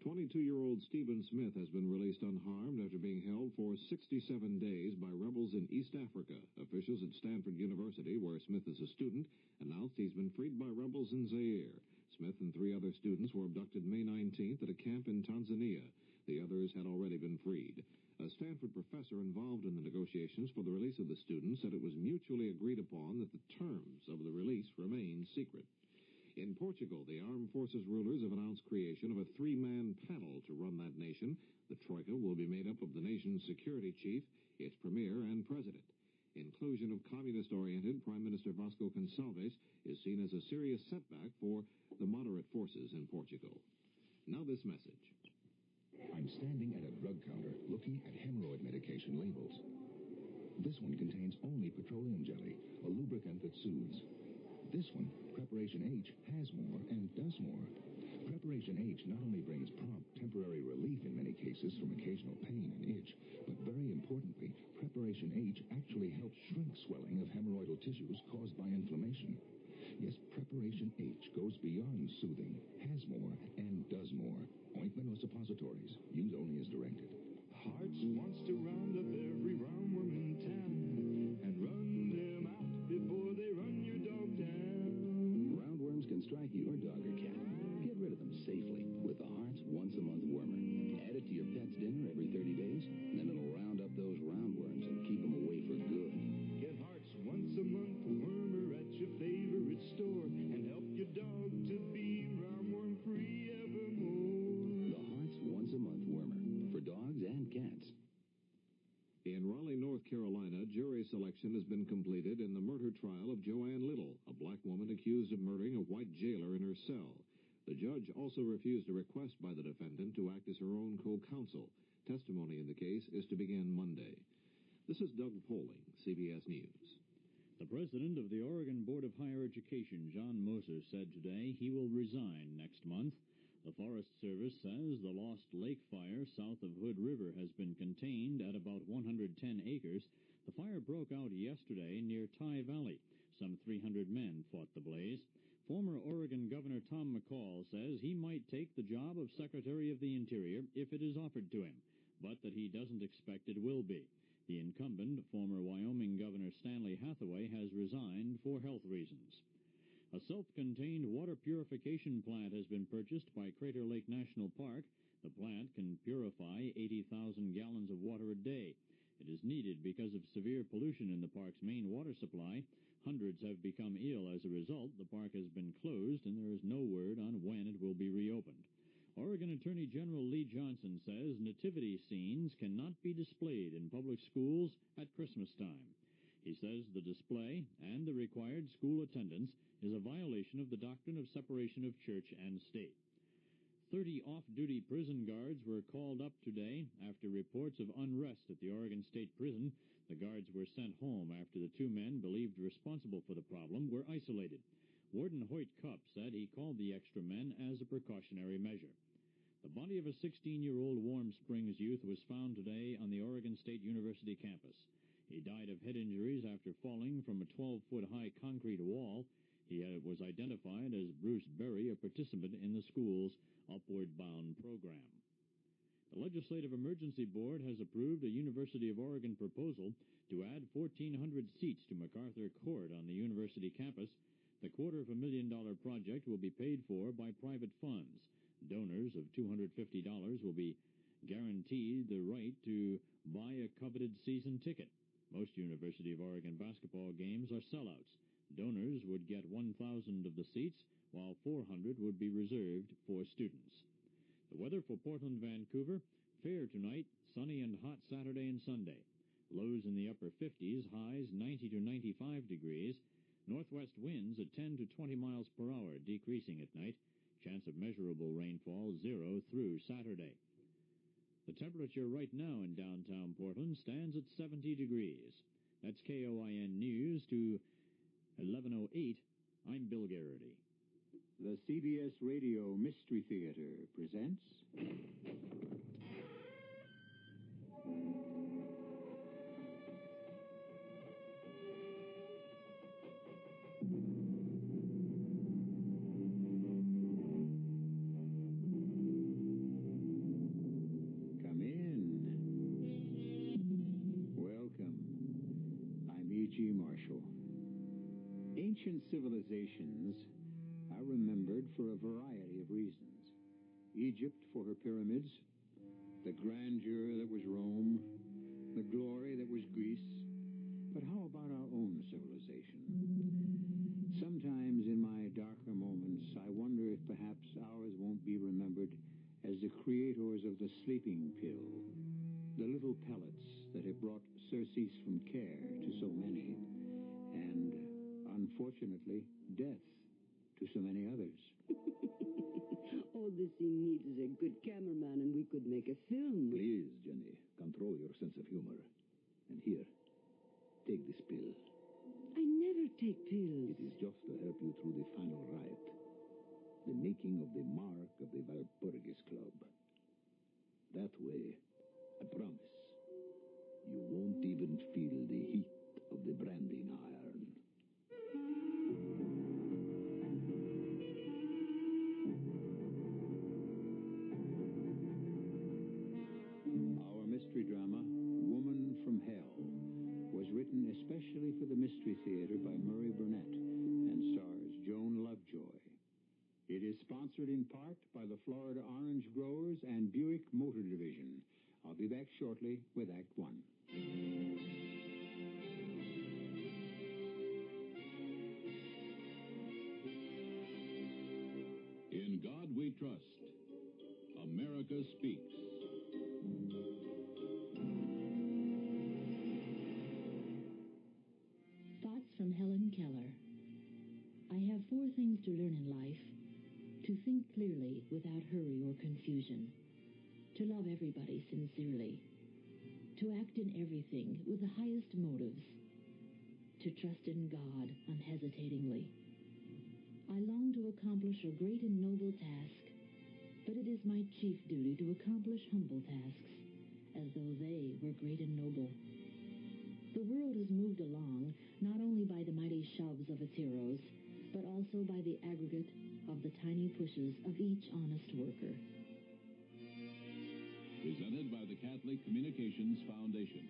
22-year-old Stephen Smith has been released unharmed after being held for 67 days by rebels in East Africa. Officials at Stanford University, where Smith is a student, announced he's been freed by rebels in Zaire. Smith and 3 other students were abducted May 19th at a camp in Tanzania. The others had already been freed. A Stanford professor involved in the negotiations for the release of the students said it was mutually agreed upon that the terms of the release remain secret. In Portugal, the armed forces rulers have announced creation of a 3-man panel to run that nation. The Troika will be made up of the nation's security chief, its premier, and president. Inclusion of communist-oriented Prime Minister Vasco Gonçalves is seen as a serious setback for the moderate forces in Portugal. Now this message. I'm standing at a drug counter looking at hemorrhoid medication labels. This one contains only petroleum jelly, a lubricant that soothes. This one, Preparation H, has more and does more. Preparation H not only brings prompt temporary relief in many cases from occasional pain and itch, but very importantly, Preparation H actually helps shrink swelling of hemorrhoidal tissues caused by inflammation. Yes, Preparation H goes beyond soothing, has more, and does more. Ointment or suppositories. Use only as directed. Hearts wants to round up every roundworm in town and run them out before they run your dog down. Roundworms can strike your dog or cat. Get rid of them safely with the Hearts Once a Month Wormer. Add it to your pet's dinner every 30 days, and then it'll round up those roundworms and keep them away for good. Get Hearts Once a Month Wormer at your favorite store and help your dog to be roundworm free evermore. The Hearts Once a Month Wormer for dogs and cats. In Raleigh, North Carolina, jury selection has been completed in the murder trial of Joanne Little, a black woman accused of murdering a white jailer in her cell. The judge also refused a request by the defendant to act as her own co-counsel. Testimony in the case is to begin Monday. This is Doug Poling, CBS News. The president of the Oregon Board of Higher Education, John Moser, said today he will resign next month. The Forest Service says the Lost Lake fire south of Hood River has been contained at about 110 acres. The fire broke out yesterday near Tye Valley. Some 300 men fought the blaze. Former Oregon Governor Tom McCall says he might take the job of Secretary of the Interior if it is offered to him, but that he doesn't expect it will be. The incumbent, former Wyoming Governor Stanley Hathaway, has resigned for health reasons. A self-contained water purification plant has been purchased by Crater Lake National Park. The plant can purify 80,000 gallons of water a day. It is needed because of severe pollution in the park's main water supply. Hundreds have become ill as a result. The park has been closed, and there is no word on when it will be reopened. Oregon Attorney General Lee Johnson says nativity scenes cannot be displayed in public schools at Christmas time. He says the display and the required school attendance is a violation of the doctrine of separation of church and state. 30 off-duty prison guards were called up today after reports of unrest at the Oregon State Prison. The guards were sent home after the 2 men believed responsible for the problem were isolated. Warden Hoyt Cupp said he called the extra men as a precautionary measure. The body of a 16-year-old Warm Springs youth was found today on the Oregon State University campus. He died of head injuries after falling from a 12-foot-high concrete wall. He was identified as Bruce Berry, a participant in the school's Upward Bound program. The Legislative Emergency Board has approved a University of Oregon proposal to add 1,400 seats to MacArthur Court on the university campus. The $250,000 project will be paid for by private funds. Donors of $250 will be guaranteed the right to buy a coveted season ticket. Most University of Oregon basketball games are sellouts. Donors would get 1,000 of the seats, while 400 would be reserved for students. The weather for Portland, Vancouver, fair tonight, sunny and hot Saturday and Sunday. Lows in the upper 50s, highs 90 to 95 degrees. Northwest winds at 10 to 20 miles per hour, decreasing at night. Chance of measurable rainfall 0 through Saturday. The temperature right now in downtown Portland stands at 70 degrees. That's KOIN News to 11:08. I'm Bill Garrity. The CBS Radio Mystery Theater presents... Come in. Welcome. I'm E.G. Marshall. Ancient civilizations are remembered for a variety of reasons. Egypt for her pyramids, the grandeur that was Rome, the glory that was Greece. But how about our own civilization? Sometimes in my darker moments, I wonder if perhaps ours won't be remembered as the creators of the sleeping pill, the little pellets that have brought surcease from care to so many, and, unfortunately, death to so many others. All this he needs is a good cameraman, and we could make a film. Please, Jenny, control your sense of humor. And here, take this pill. I never take pills. It is just to help you through the final rite. The making of the mark of the Walpurgis Club. That way, I promise, you won't even feel the heat of the branding iron. Our mystery drama, Woman from Hell, was written especially for the Mystery Theater by Murray Burnett and stars Joan Lovejoy. It is sponsored in part by the Florida Orange Growers and Buick Motor Division. I'll be back shortly with Act One. In God we trust. America speaks. Thoughts from Helen Keller. I have 4 things to learn in life. To think clearly without hurry or confusion. To love everybody sincerely. To act in everything with the highest motives. To trust in God unhesitatingly. I long to accomplish a great and noble task, but it is my chief duty to accomplish humble tasks, as though they were great and noble. The world has moved along not only by the mighty shoves of its heroes, but also by the aggregate of the tiny pushes of each honest worker. Presented by the Catholic Communications Foundation.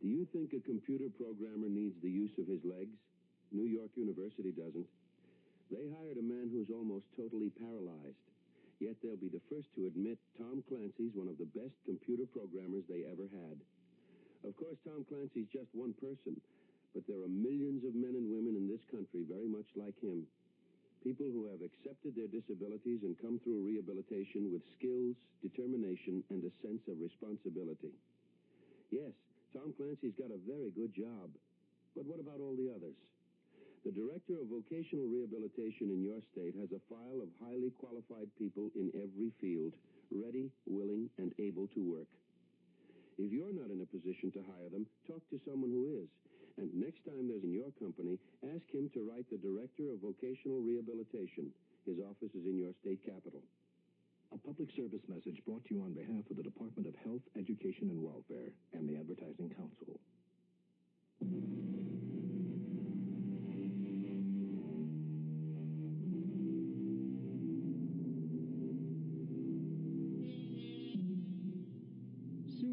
Do you think a computer programmer needs the use of his legs? New York University doesn't. They hired a man who's almost totally paralyzed. Yet they'll be the first to admit Tom Clancy's one of the best computer programmers they ever had. Of course, Tom Clancy's just one person, but there are millions of men and women in this country very much like him. People who have accepted their disabilities and come through rehabilitation with skills, determination, and a sense of responsibility. Yes, Tom Clancy's got a very good job. But what about all the others? The Director of Vocational Rehabilitation in your state has a file of highly qualified people in every field, ready, willing, and able to work. If you're not in a position to hire them, talk to someone who is. And next time there's in your company, ask him to write the Director of Vocational Rehabilitation. His office is in your state capital. A public service message brought to you on behalf of the Department of Health, Education, and Welfare and the Advertising Council.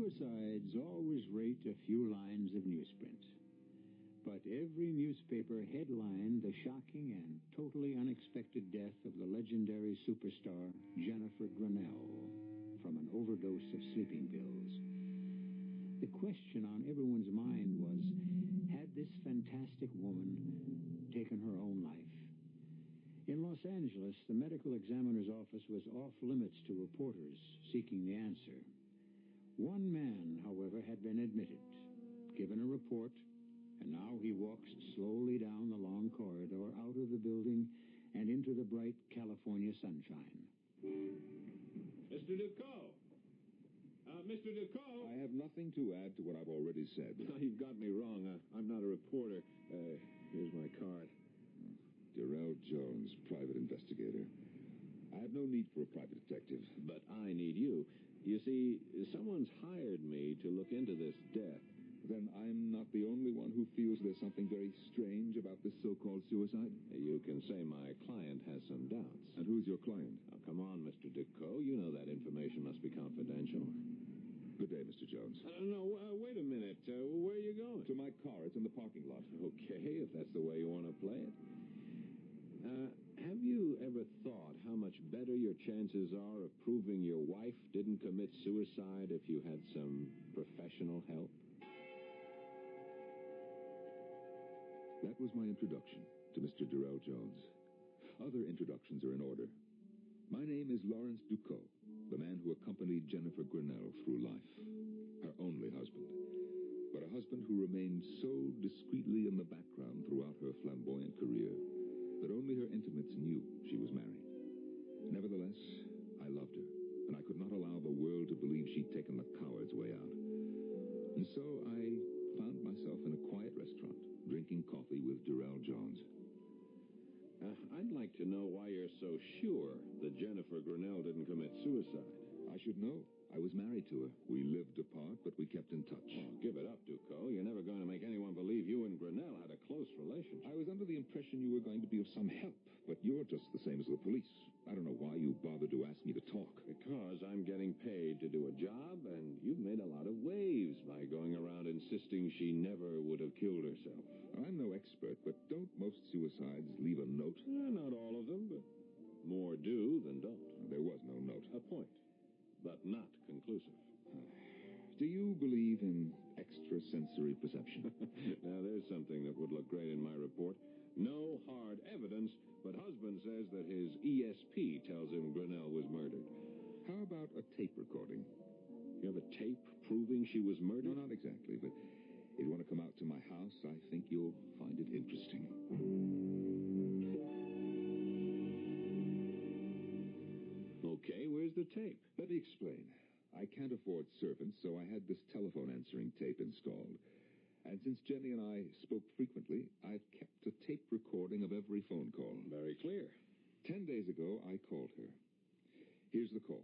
Suicides always rate a few lines of newsprint. But every newspaper headlined the shocking and totally unexpected death of the legendary superstar Jennifer Grinnell from an overdose of sleeping pills. The question on everyone's mind was, had this fantastic woman taken her own life? In Los Angeles, the medical examiner's office was off limits to reporters seeking the answer. One man, however, had been admitted, given a report, and now he walks slowly down the long corridor out of the building and into the bright California sunshine. Mr. Ducot! Mr. Ducot! I have nothing to add to what I've already said. No, you've got me wrong. I'm not a reporter. Here's my card. Darrell Jones, private investigator. I have no need for a private detective. But I need you. You see, someone's hired me to look into this death. Then I'm not the only one who feels there's something very strange about this so-called suicide? You can say my client has some doubts. And who's your client? Now, come on, Mr. Ducot. You know that information must be confidential. Good day, Mr. Jones. No, wait a minute. Where are you going? To my car. It's in the parking lot. Okay, if that's the way you want to play it. Have you ever thought how much better your chances are of proving your wife didn't commit suicide if you had some professional help? That was my introduction to Mr. Darrell Jones. Other introductions are in order. My name is Lawrence Ducot, the man who accompanied Jennifer Grinnell through life. Her only husband. But a husband who remained so discreetly in the background throughout her flamboyant career that only her intimates knew she was married. Nevertheless, I loved her, and I could not allow the world to believe she'd taken the coward's way out. And so I found myself in a quiet restaurant, drinking coffee with Darrell Jones. I'd like to know why you're so sure that Jennifer Grinnell didn't commit suicide. I should know. I was married to her. We lived apart, but we kept in touch. Oh, give it up, Ducot. You're never going to make anyone believe you and Grinnell had a close relationship. I was under the impression you were going to be of some help, but you're just the same as the police. I don't know why you bothered to ask me to talk. Because I'm getting paid to do a job, and you've made a lot of waves by going around insisting she never would have killed herself. I'm no expert, but don't most suicides leave a note? Not all of them, but more do than don't. There was no note. A point, but not conclusive. Do you believe in extrasensory perception? Now, there's something that would look great in my report. No hard evidence, but husband says that his ESP tells him Grinnell was murdered. How about a tape recording? You have a tape proving she was murdered? No, not exactly, but if you want to come out to my house, I think you'll find it interesting. Okay, where's the tape? Let me explain. I can't afford servants, so I had this telephone answering tape installed. And since Jenny and I spoke frequently, I've kept a tape recording of every phone call. Very clear. 10 days ago, I called her. Here's the call.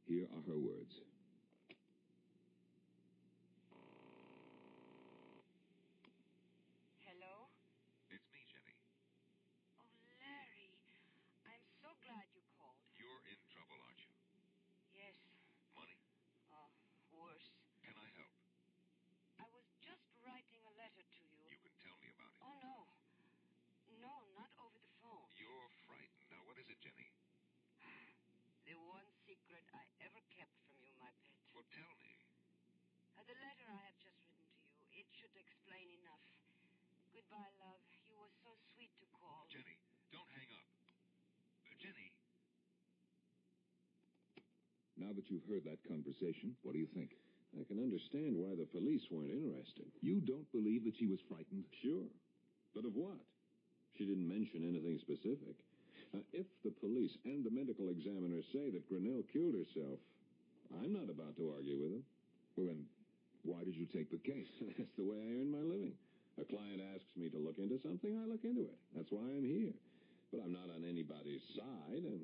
Here are her words. Hello? It's me, Jenny. Oh, Larry. I'm so glad you called. You're in trouble, aren't you? Yes. Money? Oh, worse. Can I help? I was just writing a letter to you. You can tell me about it. Oh, no. No, not over the phone. You're frightened. Now, what is it, Jenny? The one secret I ever kept from you, my pet. Well, tell me. The letter I have just written to you, it should explain enough. Goodbye, love. You were so sweet to call. Jenny, don't hang up. Jenny. Now that you've heard that conversation, what do you think? I can understand why the police weren't interested. You don't believe that she was frightened? Sure. But of what? She didn't mention anything specific. If the police and the medical examiner say that Grinnell killed herself, I'm not about to argue with them. Well, then, why did you take the case? That's the way I earn my living. A client asks me to look into something, I look into it. That's why I'm here. But I'm not on anybody's side, and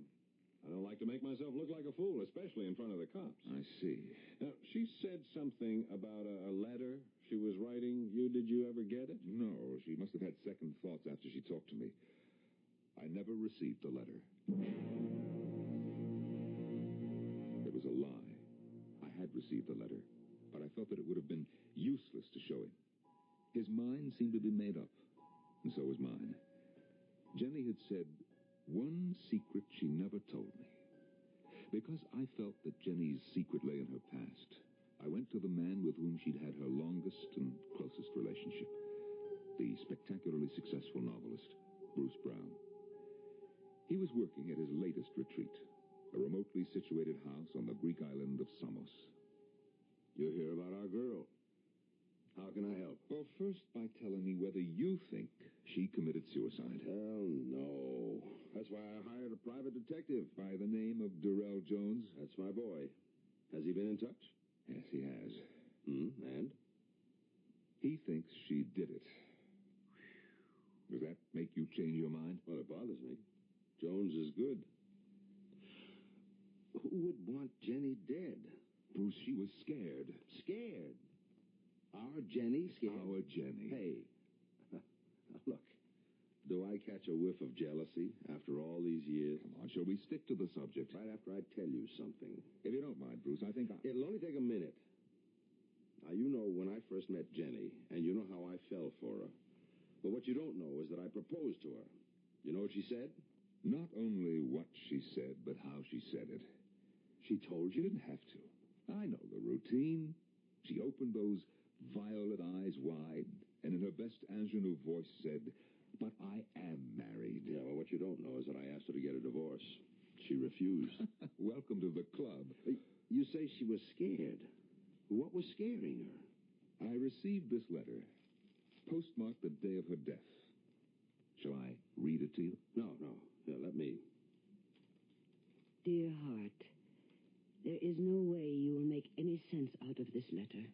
I don't like to make myself look like a fool, especially in front of the cops. I see. Now, she said something about a letter she was writing. Did you ever get it? No, she must have had second thoughts after she talked to me. I never received the letter. It was a lie. I had received the letter. I felt that it would have been useless to show him. His mind seemed to be made up, and so was mine. Jenny had said one secret she never told me. Because I felt that Jenny's secret lay in her past, I went to the man with whom she'd had her longest and closest relationship, the spectacularly successful novelist, Bruce Brown. He was working at his latest retreat, a remotely situated house on the Greek island of Samos. You're here about our girl. How can I help? Well, first by telling me whether you think she committed suicide. Hell no. That's why I hired a private detective. By the name of Durrell Jones? That's my boy. Has he been in touch? Yes, he has. And? He thinks she did it. Does that make you change your mind? Well, it bothers me. Jones is good. Who would want Jenny dead? Bruce, she was scared. Scared? Our Jenny scared? Our Jenny. Hey, look, do I catch a whiff of jealousy after all these years? Come on, shall we stick to the subject? Right after I tell you something. If you don't mind, Bruce, I think It'll only take a minute. Now, you know when I first met Jenny, and you know how I fell for her. But what you don't know is that I proposed to her. You know what she said? Not only what she said, but how she said it. She told you? She didn't have to. I know the routine. She opened those violet eyes wide, and in her best ingenue voice said, "But I am married." Yeah, well, what you don't know is that I asked her to get a divorce. She refused. Welcome to the club. You say she was scared. What was scaring her? I received this letter, postmarked the day of her death. Shall I read it to you? No. Yeah, let me. Dear heart, there is no way you will make any sense out of this letter.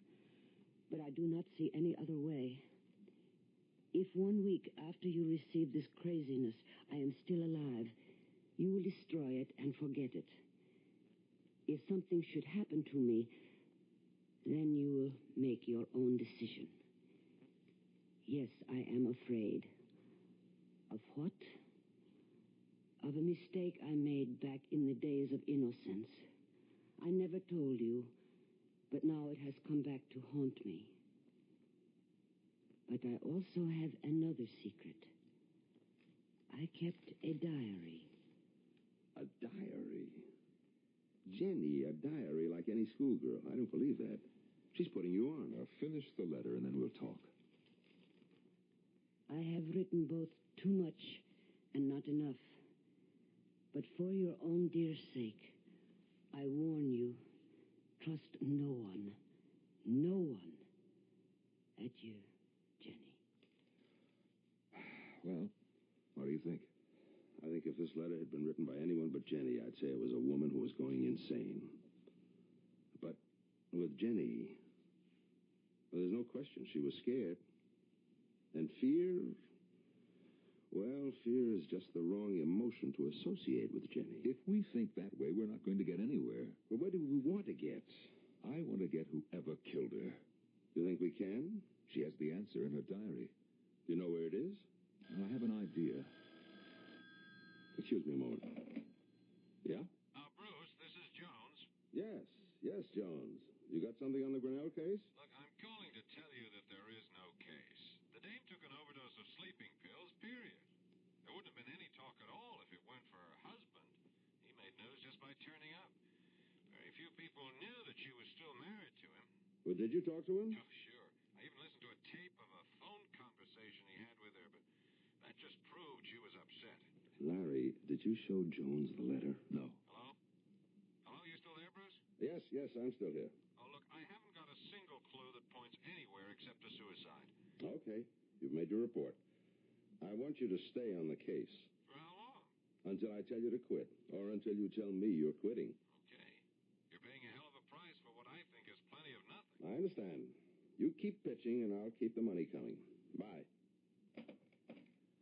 But I do not see any other way. If 1 week after you receive this craziness, I am still alive, you will destroy it and forget it. If something should happen to me, then you will make your own decision. Yes, I am afraid. Of what? Of a mistake I made back in the days of innocence. I never told you, but now it has come back to haunt me. But I also have another secret. I kept a diary. A diary? Jenny, a diary like any schoolgirl. I don't believe that. She's putting you on. Now, finish the letter and then we'll talk. I have written both too much and not enough. But for your own dear sake, I warn you, trust no one. No one. Adieu, Jenny. Well, what do you think? I think if this letter had been written by anyone but Jenny, I'd say it was a woman who was going insane. But with Jenny, well, there's no question she was scared. And fear, well, fear is just the wrong emotion to associate with Jenny. If we think that way, we're not going to get anywhere. Well, where do we want to get? I want to get whoever killed her. You think we can? She has the answer in her diary. Do you know where it is? I have an idea. Excuse me a moment. Yeah? Bruce, this is Jones. Yes, Jones. You got something on the Grinnell case? Look, I'm calling to tell you that there is no case. The dame took an overdose of sleeping pills, period. There wouldn't have been any talk at all if it weren't for her husband. He made news just by turning up. Very few people knew that she was still married to him. Well, did you talk to him? Oh, sure. I even listened to a tape of a phone conversation he had with her, but that just proved she was upset. Larry, did you show Jones the letter? No. Hello? Hello, you still there, Bruce? Yes, I'm still here. Oh, look, I haven't got a single clue that points anywhere except to suicide. Okay, you've made your report. I want you to stay on the case. For how long? Until I tell you to quit, or until you tell me you're quitting. Okay. You're paying a hell of a price for what I think is plenty of nothing. I understand. You keep pitching, and I'll keep the money coming. Bye.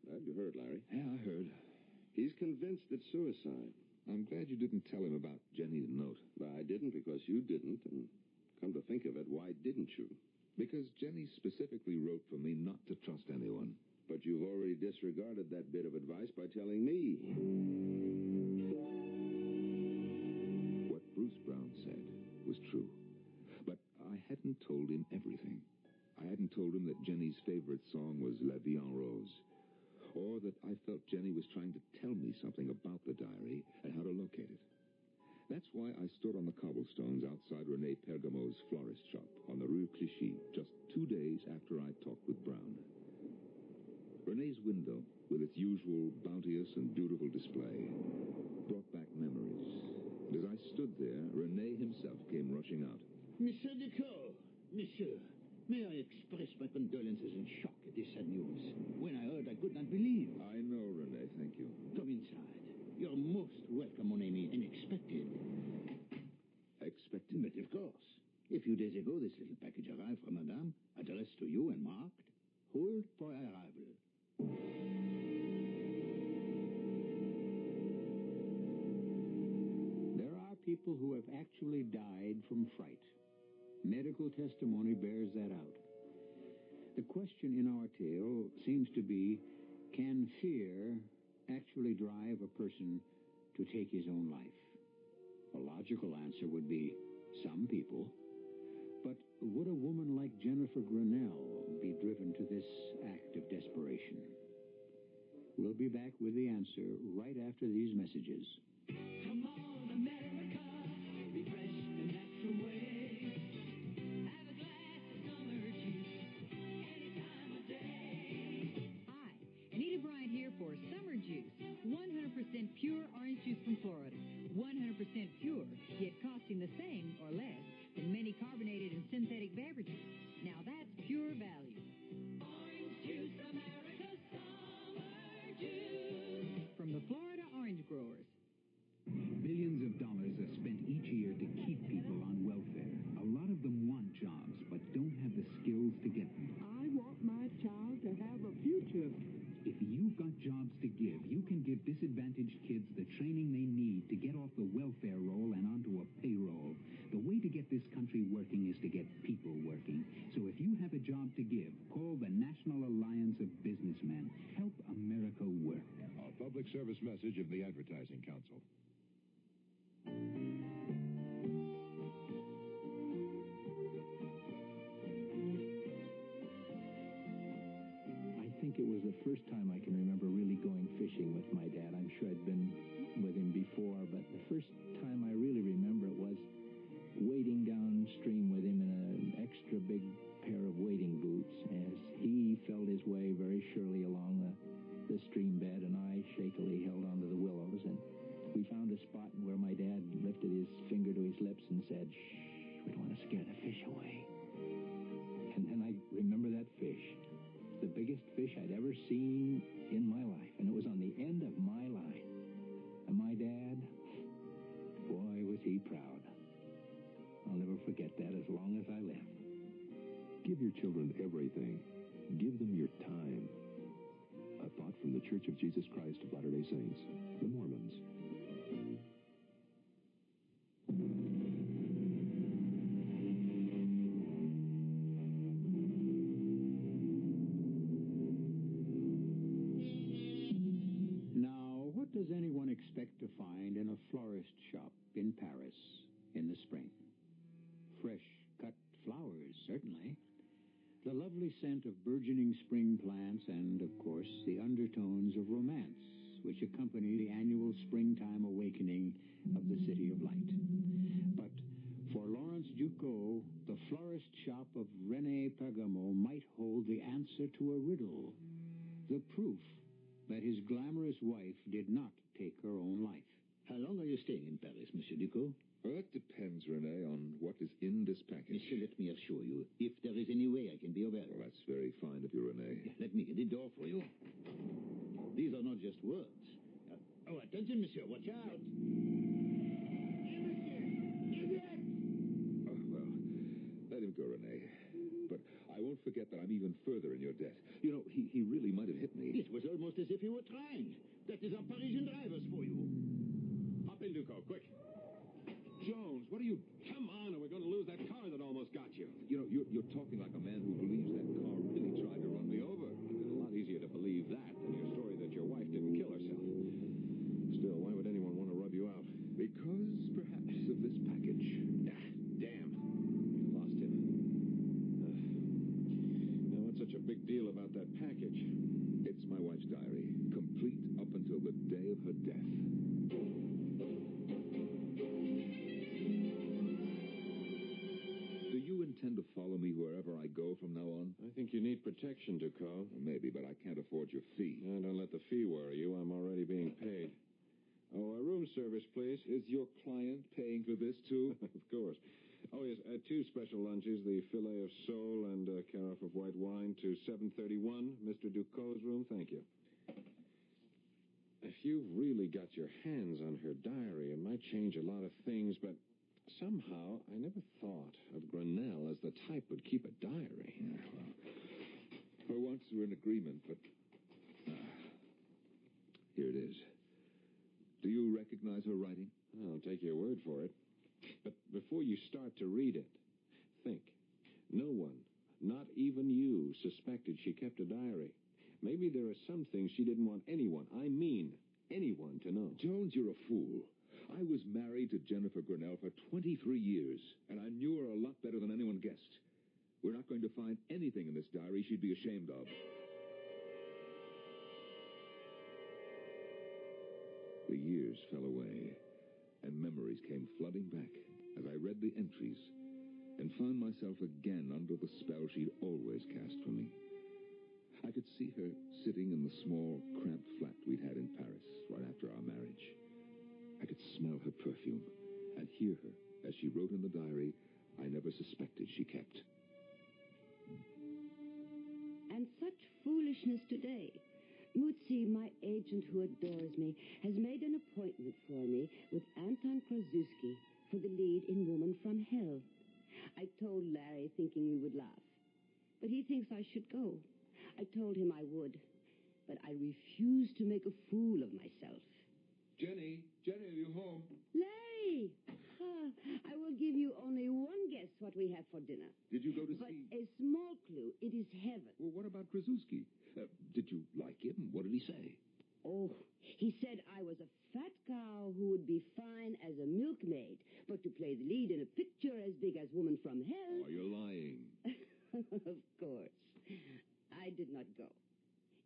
Well, you heard, Larry. Yeah, I heard. He's convinced it's suicide. I'm glad you didn't tell him about Jenny's note. Well, I didn't because you didn't, and come to think of it, why didn't you? Because Jenny specifically wrote for me not to trust anyone. But you've already disregarded that bit of advice by telling me. What Bruce Brown said was true. But I hadn't told him everything. I hadn't told him that Jenny's favorite song was La Vie en Rose, or that I felt Jenny was trying to tell me something about the diary and how to locate it. That's why I stood on the cobblestones outside René Pergamo's florist shop on the Rue Clichy just 2 days after I talked with Brown. René's window, with its usual bounteous and beautiful display, brought back memories. And as I stood there, René himself came rushing out. Monsieur Duclos, monsieur, may I express my condolences and shock at this sad news? When I heard, I could not believe. I know, René, thank you. Come inside. You're most welcome, mon ami, and expected. Expected? But of course. A few days ago, this little package arrived from Madame, addressed to you and marked, hold for arrival. There are people who have actually died from fright. Medical testimony bears that out. The question in our tale seems to be, can fear actually drive a person to take his own life? A logical answer would be some people. But would a woman like Jennifer Grinnell be driven to this act of desperation? We'll be back with the answer right after these messages. Come on, America, refresh the natural way. Have a glass of summer juice any time of day. Hi, Anita Bryant here for Summer Juice. 100% pure orange juice from Florida. 100% pure, yet costing the same or less than many carbonated and synthetic beverages. Now that's pure value. Orange juice, America's summer juice. From the Florida Orange Growers. Billions of dollars are spent each year to keep people on welfare. A lot of them want jobs, but don't have the skills to get them. I want my child to have a future. If you've got jobs to give, you can give disadvantaged kids the training they need to get off the welfare roll and onto a payroll. The way to get this country working is to get people working. So if you have a job to give, call the National Alliance of Businessmen. Help America work. A public service message of the Advertising Council. I think it was the first time I can remember really going fishing with my dad. I'm sure I'd been with him before, but the first time I really remember it was wading downstream with him in an extra big pair of wading boots as he felt his way very surely along the stream bed, and I shakily held onto the willows, and we found a spot where my dad lifted his finger to his lips and said, "Shh, we don't want to scare the fish away." And then I remember that fish, the biggest fish I'd ever seen in my life, and it was on the end of my line. And my dad, boy, was he proud. I'll never forget that as long as I live. Give your children everything. Give them your time. A thought from the Church of Jesus Christ of Latter-day Saints, the Mormons. Now, what does anyone expect to find in a florist shop in Paris in the spring? Fresh cut flowers, certainly. The lovely scent of burgeoning spring plants and, of course, the undertones of romance which accompany the annual springtime awakening of the City of Light. But for Lawrence Duclos, the florist shop of René Pergamo might hold the answer to a riddle, the proof that his glamorous wife did not take her own life. How long are you staying in Paris, Monsieur Duclos? Well, that depends, René, on what is in this package. Monsieur, let me assure you, if there is any way I can be of help. Well, that's very fine of you, René. Let me get the door for you. These are not just words. Attention, monsieur, watch out. Oh, well, let him go, René. But I won't forget that I'm even further in your debt. You know, he really might have hit me. It was almost as if he were trying. That is our Parisian drivers for you. Hop in, Duclos, quick. Jones, what are you... Come on, or we're going to lose that car that almost got you. You know, you're talking like a man who believes that car really tried to run me over. It's a lot easier to believe that than your story that your wife didn't kill herself. Still, why would anyone want to rub you out? Because, perhaps, of this package. Ah, damn. We lost him. about that package? It's my wife's diary, complete up until the day of her death. Do you intend to follow me wherever I go from now on? I think you need protection, Ducot. Maybe, but I can't afford your fee. Don't let the fee worry you. I'm already being paid. Oh, room service, please. Is your client paying for this, too? Of course. Oh, yes, 2 special lunches, the filet of sole and a carafe of white wine to 731, Mr. Ducot's room. Thank you. If you've really got your hands on her diary, it might change a lot of things, but somehow I never thought of Grinnell as the type who'd keep a diary. Yeah, well, for once we're in agreement, but... here it is. Do you recognize her writing? I'll take your word for it. But before you start to read it, think. No one, not even you, suspected she kept a diary. Maybe there are some things she didn't want anyone, I mean anyone, to know. Jones, you're a fool. I was married to Jennifer Grinnell for 23 years, and I knew her a lot better than anyone guessed. We're not going to find anything in this diary she'd be ashamed of. The years fell away, and memories came flooding back as I read the entries and found myself again under the spell she'd always cast for me. I could see her sitting in the small, cramped flat we'd had in Paris right after our marriage. I could smell her perfume and hear her as she wrote in the diary I never suspected she kept. And such foolishness today. Mutsi, my agent who adores me, has made an appointment for me with Anton Krasuski for the lead in Woman from Hell. I told Larry thinking we would laugh. But he thinks I should go. I told him I would. But I refused to make a fool of myself. Jenny, are you home? Larry! I will give you only one guess what we have for dinner. Did you go to but see... a small clue. It is heaven. Well, what about Krasuski? Did you like him? What did he say? Oh, he said I was a fat cow who would be fine as a milkmaid, but to play the lead in a picture as big as Woman from Hell... Oh, you're lying. Of course. I did not go.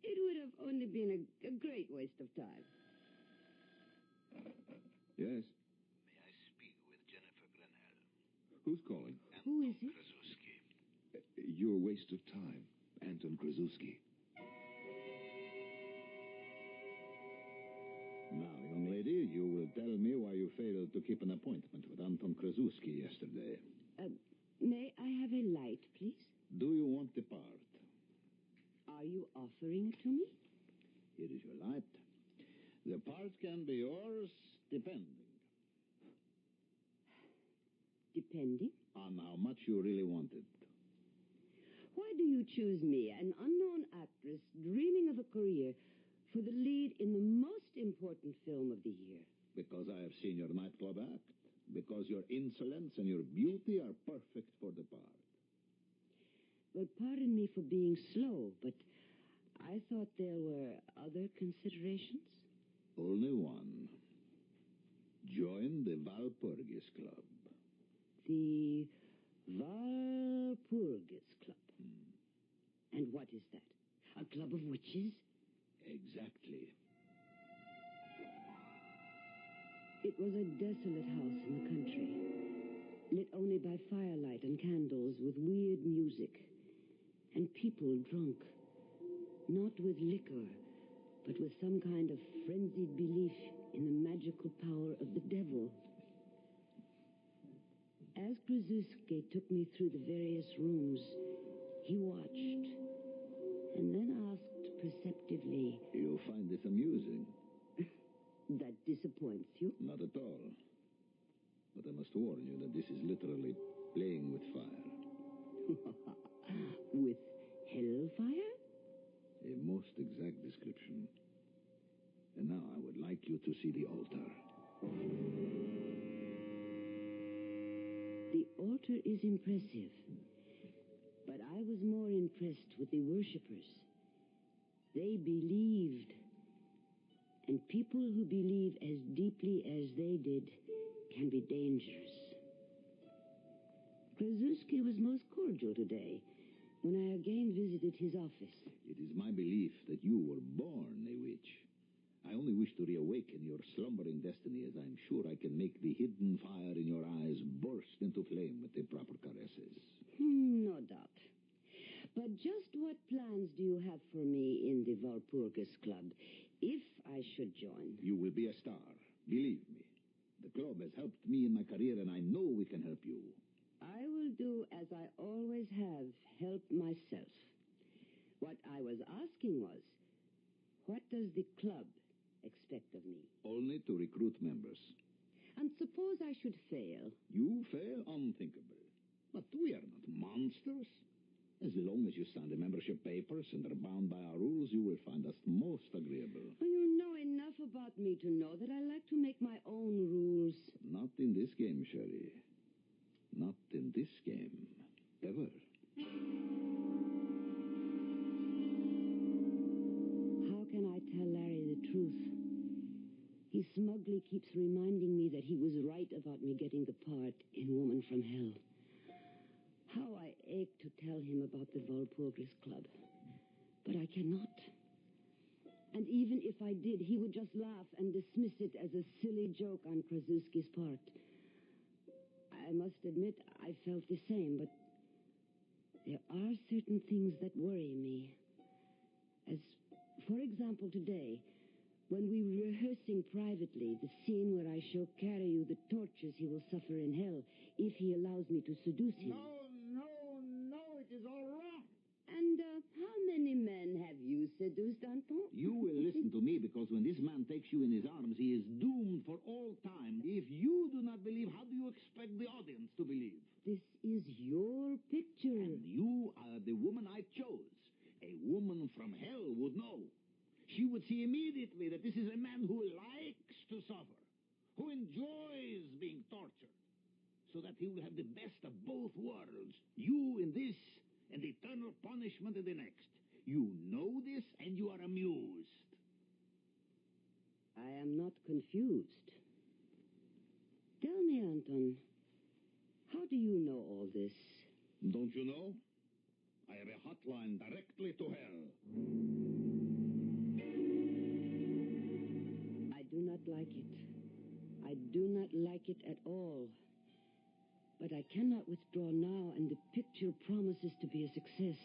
It would have only been a great waste of time. Yes? May I speak with Jennifer Grinnell? Who's calling? Who is it? Krasuski. Your waste of time, Anton Krasuski. Now, young lady, you will tell me why you failed to keep an appointment with Anton Krasuski yesterday. May I have a light, please? Do you want the part? Are you offering it to me? Here is your light. The part can be yours, depending. Depending? On how much you really want it. Why do you choose me, an unknown actress dreaming of a career, for the lead in the most important film of the year? Because I have seen your nightclub act. Because your insolence and your beauty are perfect for the part. Well, pardon me for being slow, but I thought there were other considerations. Only one. Join the Walpurgis Club. The Walpurgis Club. And what is that? A club of witches? Exactly. It was a desolate house in the country, lit only by firelight and candles with weird music, and people drunk, not with liquor, but with some kind of frenzied belief in the magical power of the devil. As Krasuski took me through the various rooms, he watched, and then asked perceptively, You find this amusing? That disappoints you? Not at all. But I must warn you that this is literally playing with fire. With hellfire? A most exact description. And now I would like you to see the altar. The altar is impressive. But I was more impressed with the worshippers. They believed. And people who believe as deeply as they did can be dangerous. Krasuski was most cordial today, when I again visited his office. It is my belief that you were born a witch. I only wish to reawaken your slumbering destiny, as I'm sure I can make the hidden fire in your eyes burst into flame with the proper caresses. No doubt. But just what plans do you have for me in the Walpurgis Club, if I should join? You will be a star. Believe me. The club has helped me in my career, and I know we can help you. I will do as I always have, help myself. What I was asking was, what does the club expect of me? Only to recruit members. And suppose I should fail? You fail? Unthinkable. But we are not monsters. As long as you sign the membership papers and are bound by our rules, you will find us most agreeable. You know enough about me to know that I like to make my own rules. Not in this game, Sherry. Not in this game. Ever. How can I tell Larry the truth? He smugly keeps reminding me that he was right about me getting the part in Woman from Hell. How I ache to tell him about the Walpurgis Club. But I cannot. And even if I did, he would just laugh and dismiss it as a silly joke on Krasuski's part. I must admit, I felt the same, but there are certain things that worry me. As, for example, today, when we were rehearsing privately the scene where I show Karyu the tortures he will suffer in hell if he allows me to seduce him. No, it is all wrong. And how many men have you seduced, Anton? You will listen to me, because when this man takes you in his arms, he is doomed for all time. If you do not believe, how do you expect the audience to believe? This is your picture. And you are the woman I chose. A woman from hell would know. She would see immediately that this is a man who likes to suffer, who enjoys being tortured, so that he will have the best of both worlds. You in this, and eternal punishment in the next. You know this, and you are amused. I am not confused. Tell me, Anton, how do you know all this? Don't you know? I have a hotline directly to hell. I do not like it. I do not like it at all. But I cannot withdraw now, and the picture promises to be a success.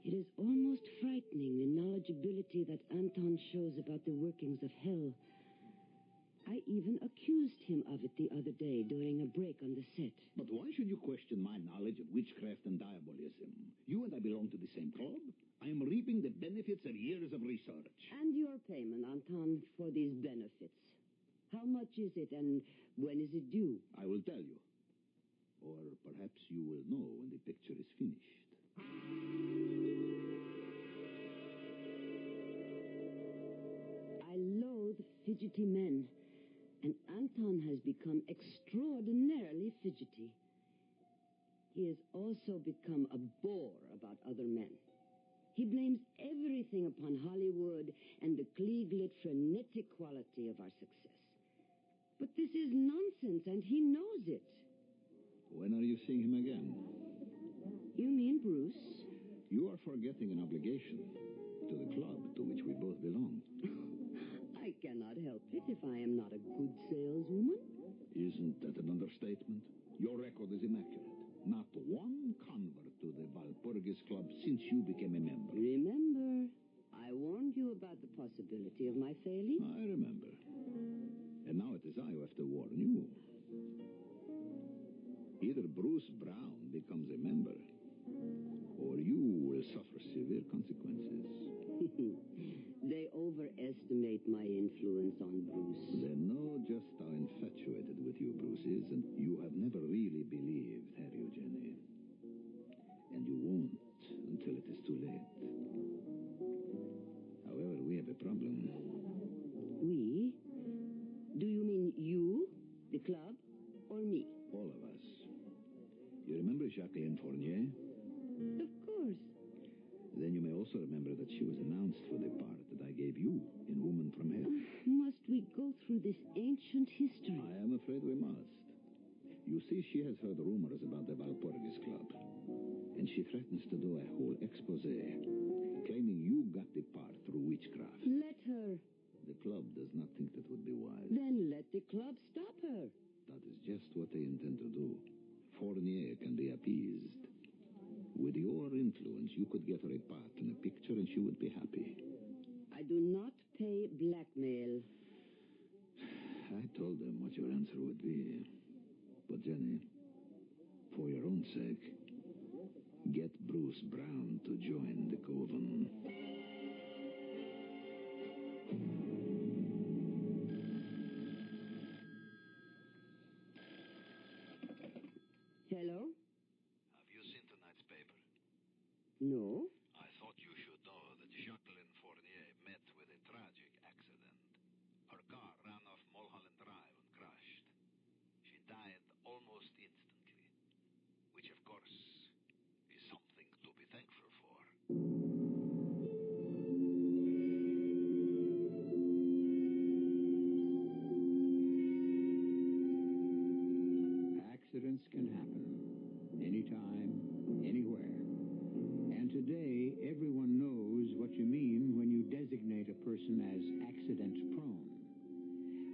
It is almost frightening, the knowledgeability that Anton shows about the workings of hell. I even accused him of it the other day during a break on the set. But why should you question my knowledge of witchcraft and diabolism? You and I belong to the same club. I am reaping the benefits of years of research. And your payment, Anton, for these benefits. How much is it, and when is it due? I will tell you. Or perhaps you will know when the picture is finished. I loathe fidgety men, and Anton has become extraordinarily fidgety. He has also become a bore about other men. He blames everything upon Hollywood and the Klieg-lit frenetic quality of our success. But this is nonsense, and he knows it. When are you seeing him again? You mean Bruce? You are forgetting an obligation to the club to which we both belong. I cannot help it if I am not a good saleswoman. Isn't that an understatement? Your record is immaculate. Not one convert to the Walpurgis Club since you became a member. Remember, I warned you about the possibility of my failing. I remember. And now it is I who have to warn you. Either Bruce Brown becomes a member, or you will suffer severe consequences. They overestimate my influence on Bruce. They know just how infatuated with you Bruce is, and you have never really believed, have you, Jenny? And you won't until it is too late. However, we have a problem. We? Do you mean you, the club, or me? All of us. You remember Jacqueline Fournier? Of course. Then you may also remember that she was announced for the part that I gave you in Woman from Hell. Must we go through this ancient history? I am afraid we must. You see, she has heard rumors about the Valpurgis Club, and she threatens to do a whole expose, claiming you got the part through witchcraft. Let her. The club does not think that would be wise. Then let the club stop her. That is just what they intend to do. Fournier can be appeased. With your influence, you could get her a part in a picture and she would be happy. I do not pay blackmail. I told them what your answer would be. But, Jenny, for your own sake, get Bruce Brown to join the coven. Hello? Have you seen tonight's paper? No. I thought you should know that Jacqueline Fournier met with a tragic accident. Her car ran off Mulholland Drive and crashed. She died almost instantly, which of course is something to be thankful for. Accidents can happen anytime, anywhere. And today, everyone knows what you mean when you designate a person as accident-prone.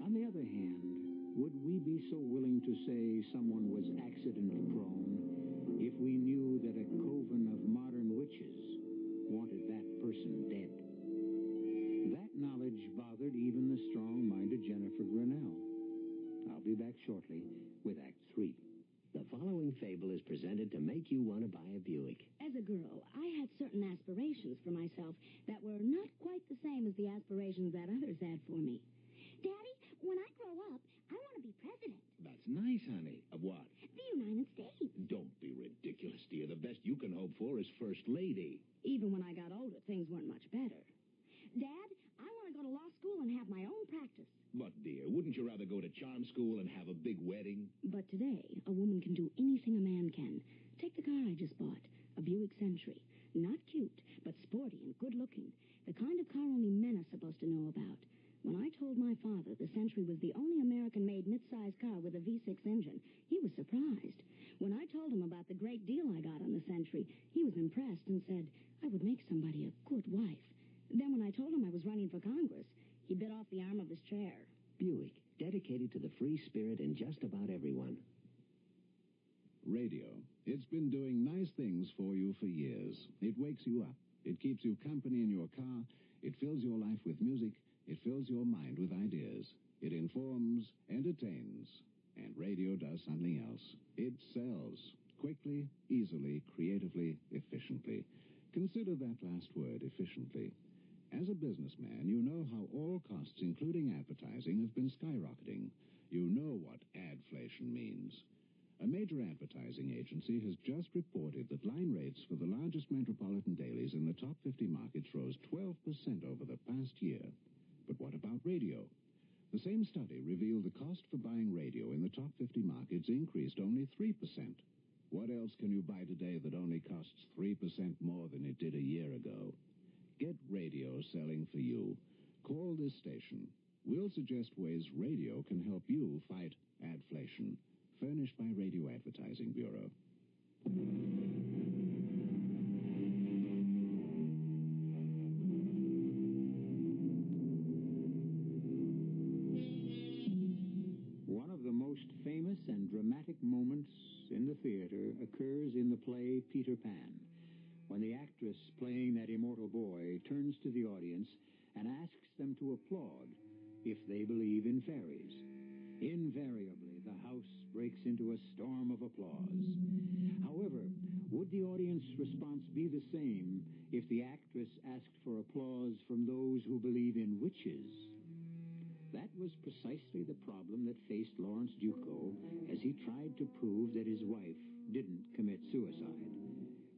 On the other hand, would we be so willing to say someone was accident-prone if we knew that a coven of modern witches wanted that person dead? That knowledge bothered even the strong-minded Jennifer Grinnell. I'll be back shortly with Act 3. The following fable is presented to make you want to buy a Buick. As a girl, I had certain aspirations for myself that were not quite the same as the aspirations that others had for me. Daddy, when I grow up, I want to be president. That's nice, honey. Of what? The United States. Don't be ridiculous, dear. The best you can hope for is First Lady. Even when I got older, things weren't much better. Dad, I want to go to law school and have my own practice. But, dear, wouldn't you rather go to charm school and have a big wedding? But today, a woman can do anything a man can. Take the car I just bought, a Buick Century. Not cute, but sporty and good-looking. The kind of car only men are supposed to know about. When I told my father the Century was the only American-made mid-size car with a V6 engine, he was surprised. When I told him about the great deal I got on the Century, he was impressed and said I would make somebody a good wife. Then when I told him I was running for Congress, he bit off the arm of his chair. Buick, dedicated to the free spirit in just about everyone. Radio. It's been doing nice things for you for years. It wakes you up. It keeps you company in your car. It fills your life with music. It fills your mind with ideas. It informs, entertains. And radio does something else. It sells. Quickly, easily, creatively, efficiently. Consider that last word, efficiently. As a businessman, you know how all costs, including advertising, have been skyrocketing. You know what adflation means. A major advertising agency has just reported that line rates for the largest metropolitan dailies in the top 50 markets rose 12% over the past year. But what about radio? The same study revealed the cost for buying radio in the top 50 markets increased only 3%. What else can you buy today that only costs 3% more than it did a year ago? Get radio selling for you. Call this station. We'll suggest ways radio can help you fight adflation. Furnished by Radio Advertising Bureau. One of the most famous and dramatic moments in the theater occurs in the play Peter Pan, when the actress playing that immortal boy turns to the audience and asks them to applaud if they believe in fairies. Invariably, the house breaks into a storm of applause. However, would the audience response be the same if the actress asked for applause from those who believe in witches? That was precisely the problem that faced Lawrence Duco as he tried to prove that his wife didn't commit suicide.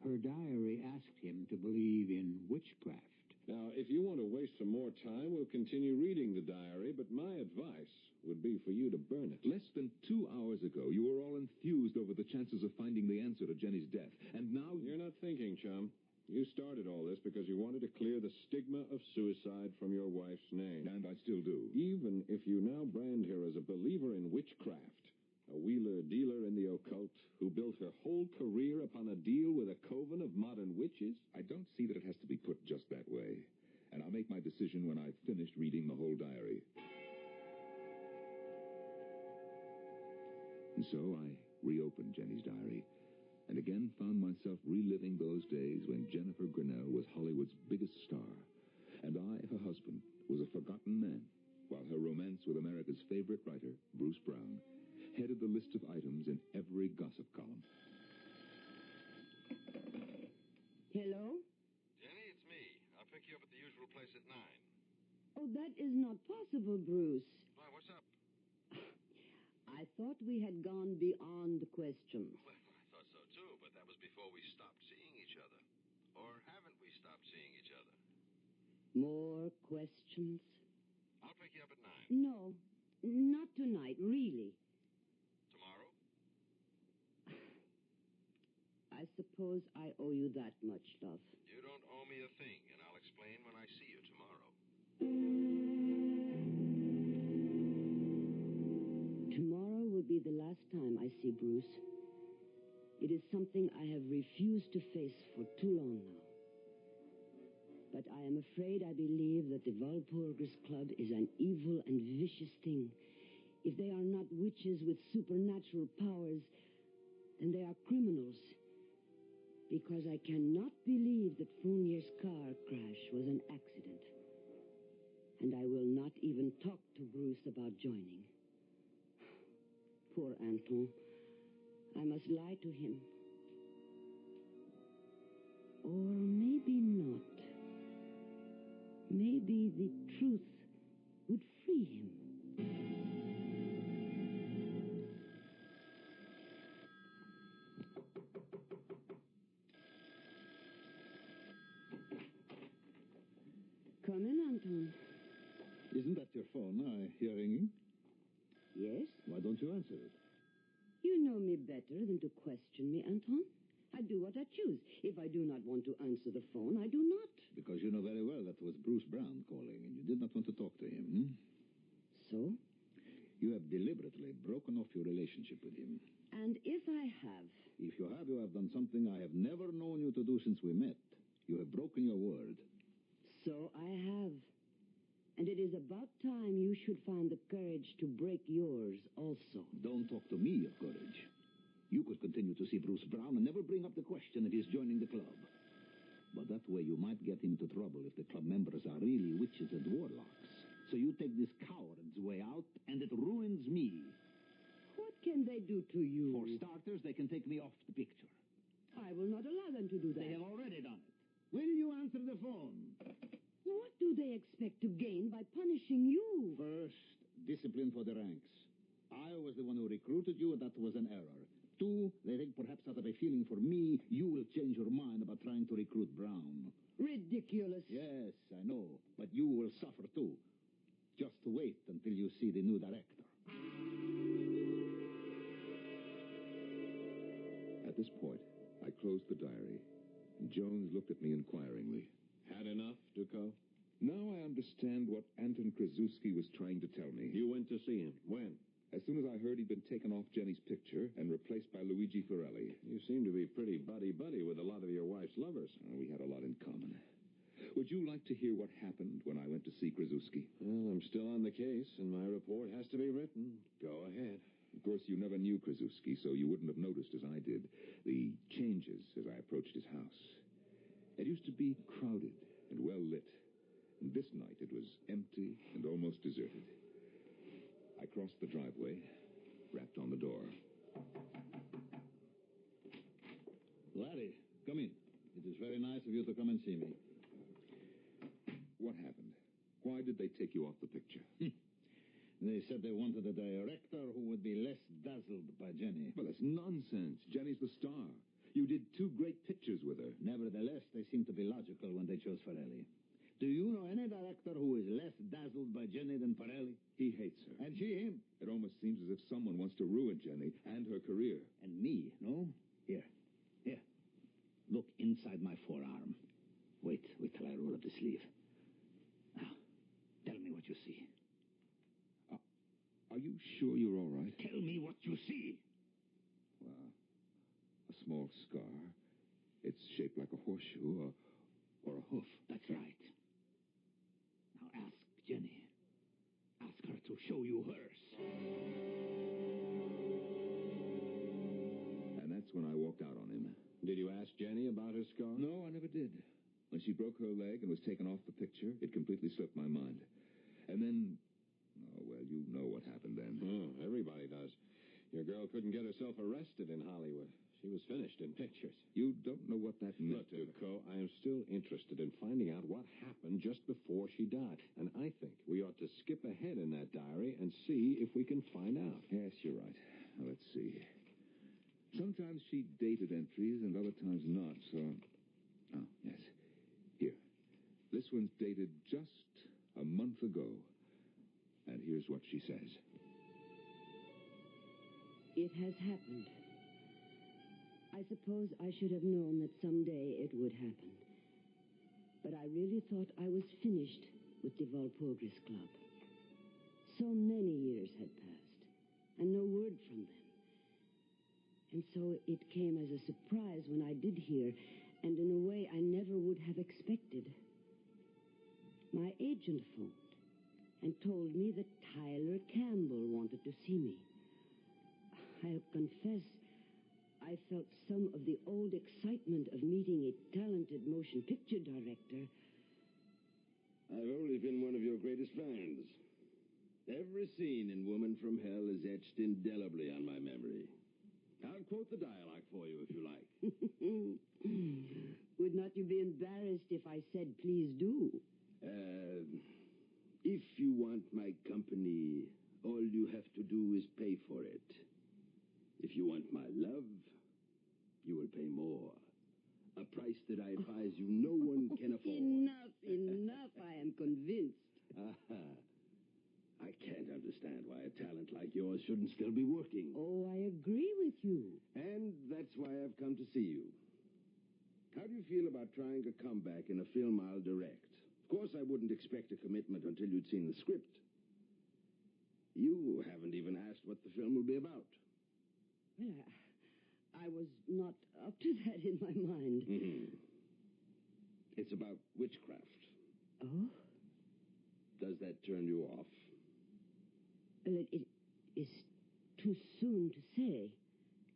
Her diary asked him to believe in witchcraft. Now, if you want to waste some more time, we'll continue reading the diary, but my advice would be for you to burn it. Less than 2 hours ago, you were all enthused over the chances of finding the answer to Jenny's death, and now... You're not thinking, chum. You started all this because you wanted to clear the stigma of suicide from your wife's name. And I still do. Even if you now brand her as a believer in witchcraft, A wheeler-dealer in the occult who built her whole career upon a deal with a coven of modern witches? I don't see that it has to be put just that way. And I'll make my decision when I've finished reading the whole diary. And so I reopened Jenny's diary, and again found myself reliving those days when Jennifer Grinnell was Hollywood's biggest star, and I, her husband, was a forgotten man, while her romance with America's favorite writer, Bruce Brown, headed the list of items in every gossip column. Hello? Jenny, it's me. I'll pick you up at the usual place at 9. Oh, that is not possible, Bruce. Why, what's up? I thought we had gone beyond questions. Well, I thought so too, but that was before we stopped seeing each other. Or haven't we stopped seeing each other? More questions? I'll pick you up at 9. No, not tonight, really. Tomorrow? I suppose I owe you that much, love. You don't owe me a thing, and I'll explain when I see you tomorrow. Tomorrow will be the last time I see Bruce. It is something I have refused to face for too long now. But I am afraid I believe that the Walpurgis Club is an evil and vicious thing. If they are not witches with supernatural powers, then they are criminals. Because I cannot believe that Fournier's car crash was an accident. And I will not even talk to Bruce about joining. Poor Anton. I must lie to him. Or maybe not. Maybe the truth would free him. Come in, Anton. Isn't that your phone I hear ringing? Yes? Why don't you answer it? You know me better than to question me, Anton. I do what I choose. If I do not want to answer the phone, I do not. Because you know very well that was Bruce Brown calling, and you did not want to talk to him. Hmm? So? You have deliberately broken off your relationship with him. And if I have? If you have done something I have never known you to do since we met. You have broken your word. So I have. And it is about time you should find the courage to break yours also. Don't talk to me of courage. You could continue to see Bruce Brown and never bring up the question that he's joining the club. But that way you might get him into trouble if the club members are really witches and warlocks. So you take this coward's way out, and it ruins me. What can they do to you? For starters, they can take me off the picture. I will not allow them to do that. They have already done it. Will you answer the phone? What do they expect to gain by punishing you? First, discipline for the ranks. I was the one who recruited you, and that was an error. 2, they think perhaps out of a feeling for me, you will change your mind about trying to recruit Brown. Ridiculous. Yes, I know. But you will suffer too. Just wait until you see the new director. At this point, I closed the diary, and Jones looked at me inquiringly. Had enough, Ducot? Now I understand what Anton Krasuski was trying to tell me. You went to see him. When? As soon as I heard he'd been taken off Jenny's picture and replaced by Luigi Ferrelli. You seem to be pretty buddy-buddy with a lot of your wife's lovers. We had a lot in common. Would you like to hear what happened when I went to see Krasuski? Well, I'm still on the case, and my report has to be written. Go ahead. Of course, you never knew Krasuski, so you wouldn't have noticed, as I did, the changes as I approached his house. It used to be crowded and well lit. And this night it was empty and almost deserted. I crossed the driveway, rapped on the door. Larry, come in. It is very nice of you to come and see me. What happened? Why did they take you off the picture? They said they wanted a director who would be less dazzled by Jenny. Well, that's nonsense. Jenny's the star. You did 2 great pictures with her. Nevertheless, they seemed to be logical when they chose Ferrelli. Do you know any director who is less dazzled by Jenny than Ferrelli? He hates her. And she him. It almost seems as if someone wants to ruin Jenny and her career. And me, no? Here. Look inside my forearm. Wait till I roll up the sleeve. Now, tell me what you see. Are you sure you're all right? Tell me what you see. Well, a small scar. It's shaped like a horseshoe or a hoof. That's right. Now ask Jenny. Ask her to show you hers. And that's when I walked out on him. Did you ask Jenny about her scar? No, I never did. When she broke her leg and was taken off the picture, it completely slipped my mind. And then... Oh, well, you know what happened then. Oh, everybody does. Your girl couldn't get herself arrested in Hollywood. She was finished in pictures. You don't know what that meant. Look, Duco, I am still interested in finding out what happened just before she died. And I think we ought to skip ahead in that diary and see if we can find out. Yes, you're right. Now, let's see. Sometimes she dated entries and other times not, so... Oh, yes. Here. This one's dated just a month ago. And here's what she says. It has happened. I suppose I should have known that someday it would happen. But I really thought I was finished with the Walpurgis Club. So many years had passed, and no word from them. And so it came as a surprise when I did hear, and in a way I never would have expected. My agent phoned and told me that Tyler Campbell wanted to see me. I'll confess, I felt some of the old excitement of meeting a talented motion picture director. I've always been one of your greatest fans. Every scene in Woman from Hell is etched indelibly on my memory. I'll quote the dialogue for you if you like. Would not you be embarrassed if I said, please do? If you want my company, all you have to do is pay for it. If you want my love, you will pay more. A price that I advise you no one can afford. Enough, I am convinced. I can't understand why a talent like yours shouldn't still be working. Oh, I agree with you. And that's why I've come to see you. How do you feel about trying a comeback in a film I'll direct? Of course, I wouldn't expect a commitment until you'd seen the script. You haven't even asked what the film will be about. Well, I was not up to that in my mind. Mm-hmm. It's about witchcraft. Oh? Does that turn you off? Well, it is too soon to say.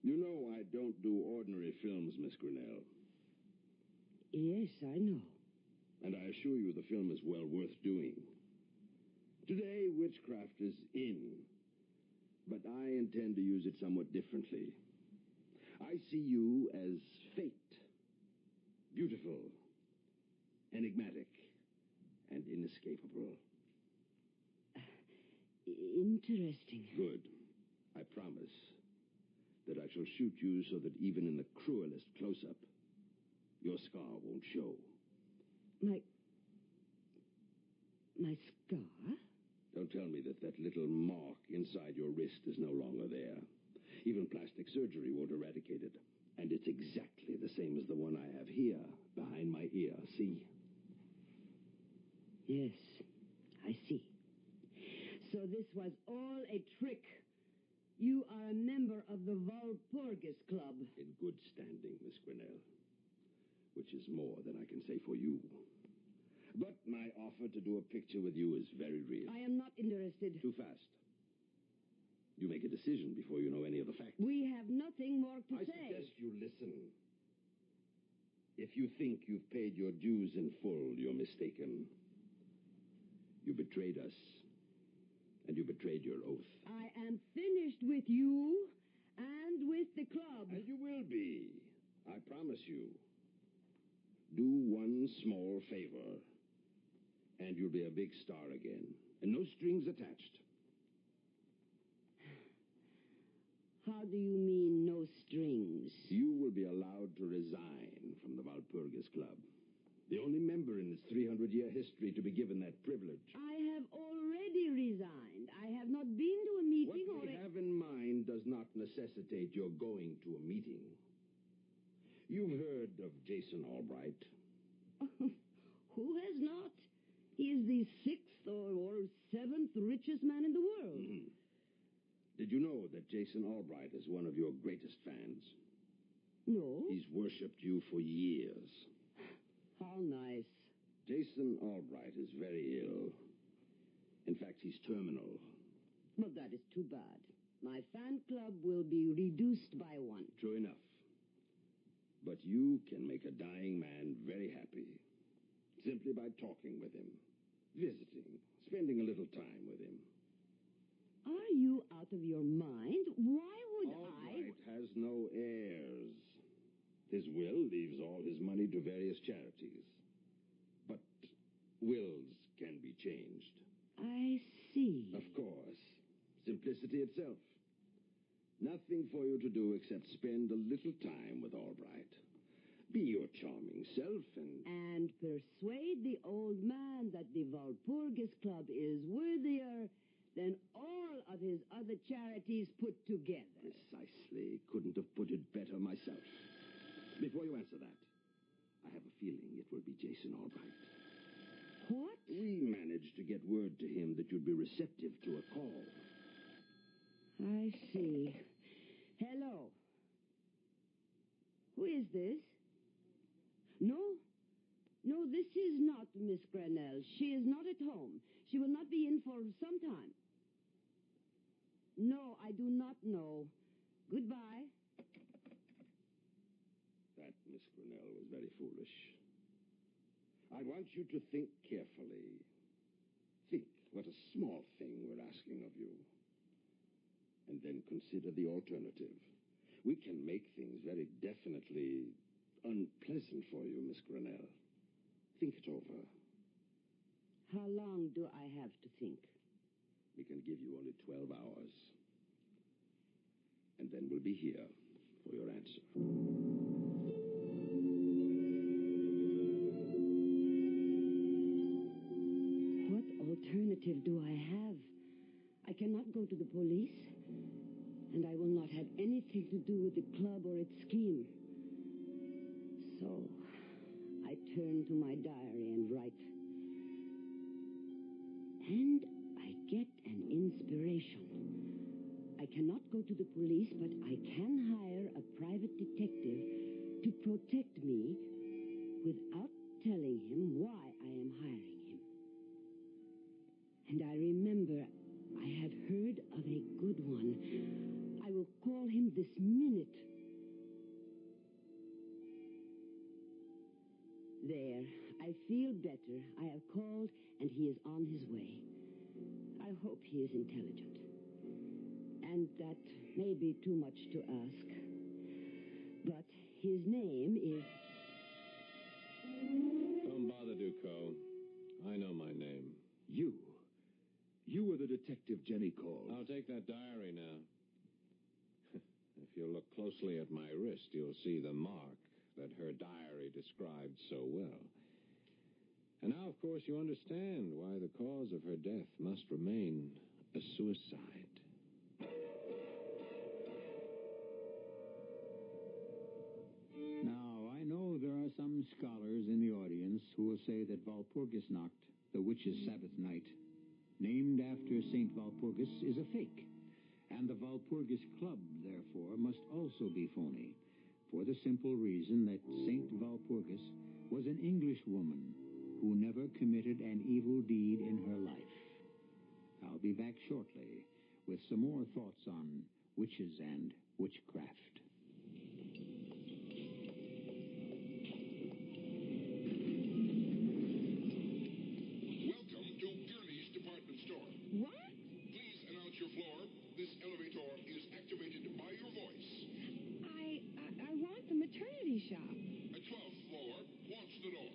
You know I don't do ordinary films, Miss Grinnell. Yes, I know. And I assure you the film is well worth doing. Today, witchcraft is in. But I intend to use it somewhat differently. I see you as fate. Beautiful, enigmatic, and inescapable. Interesting. Good. I promise that I shall shoot you so that even in the cruelest close-up, your scar won't show. My scar? Don't tell me that that little mark inside your wrist is no longer there. Even plastic surgery won't eradicate it. And it's exactly the same as the one I have here, behind my ear. See? Yes, I see. So this was all a trick. You are a member of the Walpurgis Club. In good standing, Miss Grinnell. Which is more than I can say for you. But my offer to do a picture with you is very real. I am not interested. Too fast. You make a decision before you know any of the facts. We have nothing more to I say. suggest you listen. If you think you've paid your dues in full, you're mistaken. You betrayed us. And you betrayed your oath. I am finished with you and with the club. And you will be. I promise you. Do one small favor. And you'll be a big star again. And no strings attached. How do you mean, no strings? You will be allowed to resign from the Walpurgis Club. The only member in its 300-year history to be given that privilege. I have already resigned. I have not been to a meeting What we have in mind does not necessitate your going to a meeting. You've heard of Jason Albright. Who has not? He is the 6th or 7th richest man in the world. Mm-hmm. Did you know that Jason Albright is one of your greatest fans? No. He's worshipped you for years. How nice. Jason Albright is very ill. In fact, he's terminal. Well, that is too bad. My fan club will be reduced by one. True enough. But you can make a dying man very happy. Simply by talking with him, visiting, spending a little time with him. Are you out of your mind? Why would Albright has no heirs. His will leaves all his money to various charities. But wills can be changed. I see. Of course. Simplicity itself. Nothing for you to do except spend a little time with Albright. Be your charming self and persuade the old man that the Walpurgis Club is worthier than all of his other charities put together. Precisely. Couldn't have put it better myself. Before you answer that, I have a feeling it will be Jason Albright. What? We managed to get word to him that you'd be receptive to a call. I see. Hello. Who is this? No, this is not Miss Granell. She is not at home. She will not be in for some time. No, I do not know. Goodbye. That, Miss Granell, was very foolish. I want you to think carefully. Think what a small thing we're asking of you. And then consider the alternative. We can make things very definitely unpleasant for you, Miss Granell. Think it over. How long do I have to think? We can give you only 12 hours. And then we'll be here for your answer. What alternative do I have? I cannot go to the police, and I will not have anything to do with the club or its scheme. So, I turn to my diary and write. And I get an inspiration. I cannot go to the police, but I can hire a private detective to protect me without telling him why I am hiring him. And I remember I have heard of a good one. I will call him this minute. There, I feel better. I have called, and he is on his way. I hope he is intelligent. And that may be too much to ask. But his name is... Don't bother, Ducot. I know my name. You were the detective Jenny called. I'll take that diary now. If you look closely at my wrist, you'll see the mark that her diary described so well. And now, of course, you understand why the cause of her death must remain a suicide. Now, I know there are some scholars in the audience who will say that Walpurgisnacht, the witches' Sabbath night, named after St. Walpurgis, is a fake. And the Walpurgis Club, therefore, must also be phony, for the simple reason that St. Walpurgis was an English woman who never committed an evil deed in her life. I'll be back shortly with some more thoughts on witches and witchcraft. Welcome to Gurney's Department Store. What? Please announce your floor. This elevator is activated by your voice. I want the maternity shop. At 12th floor, watch the door.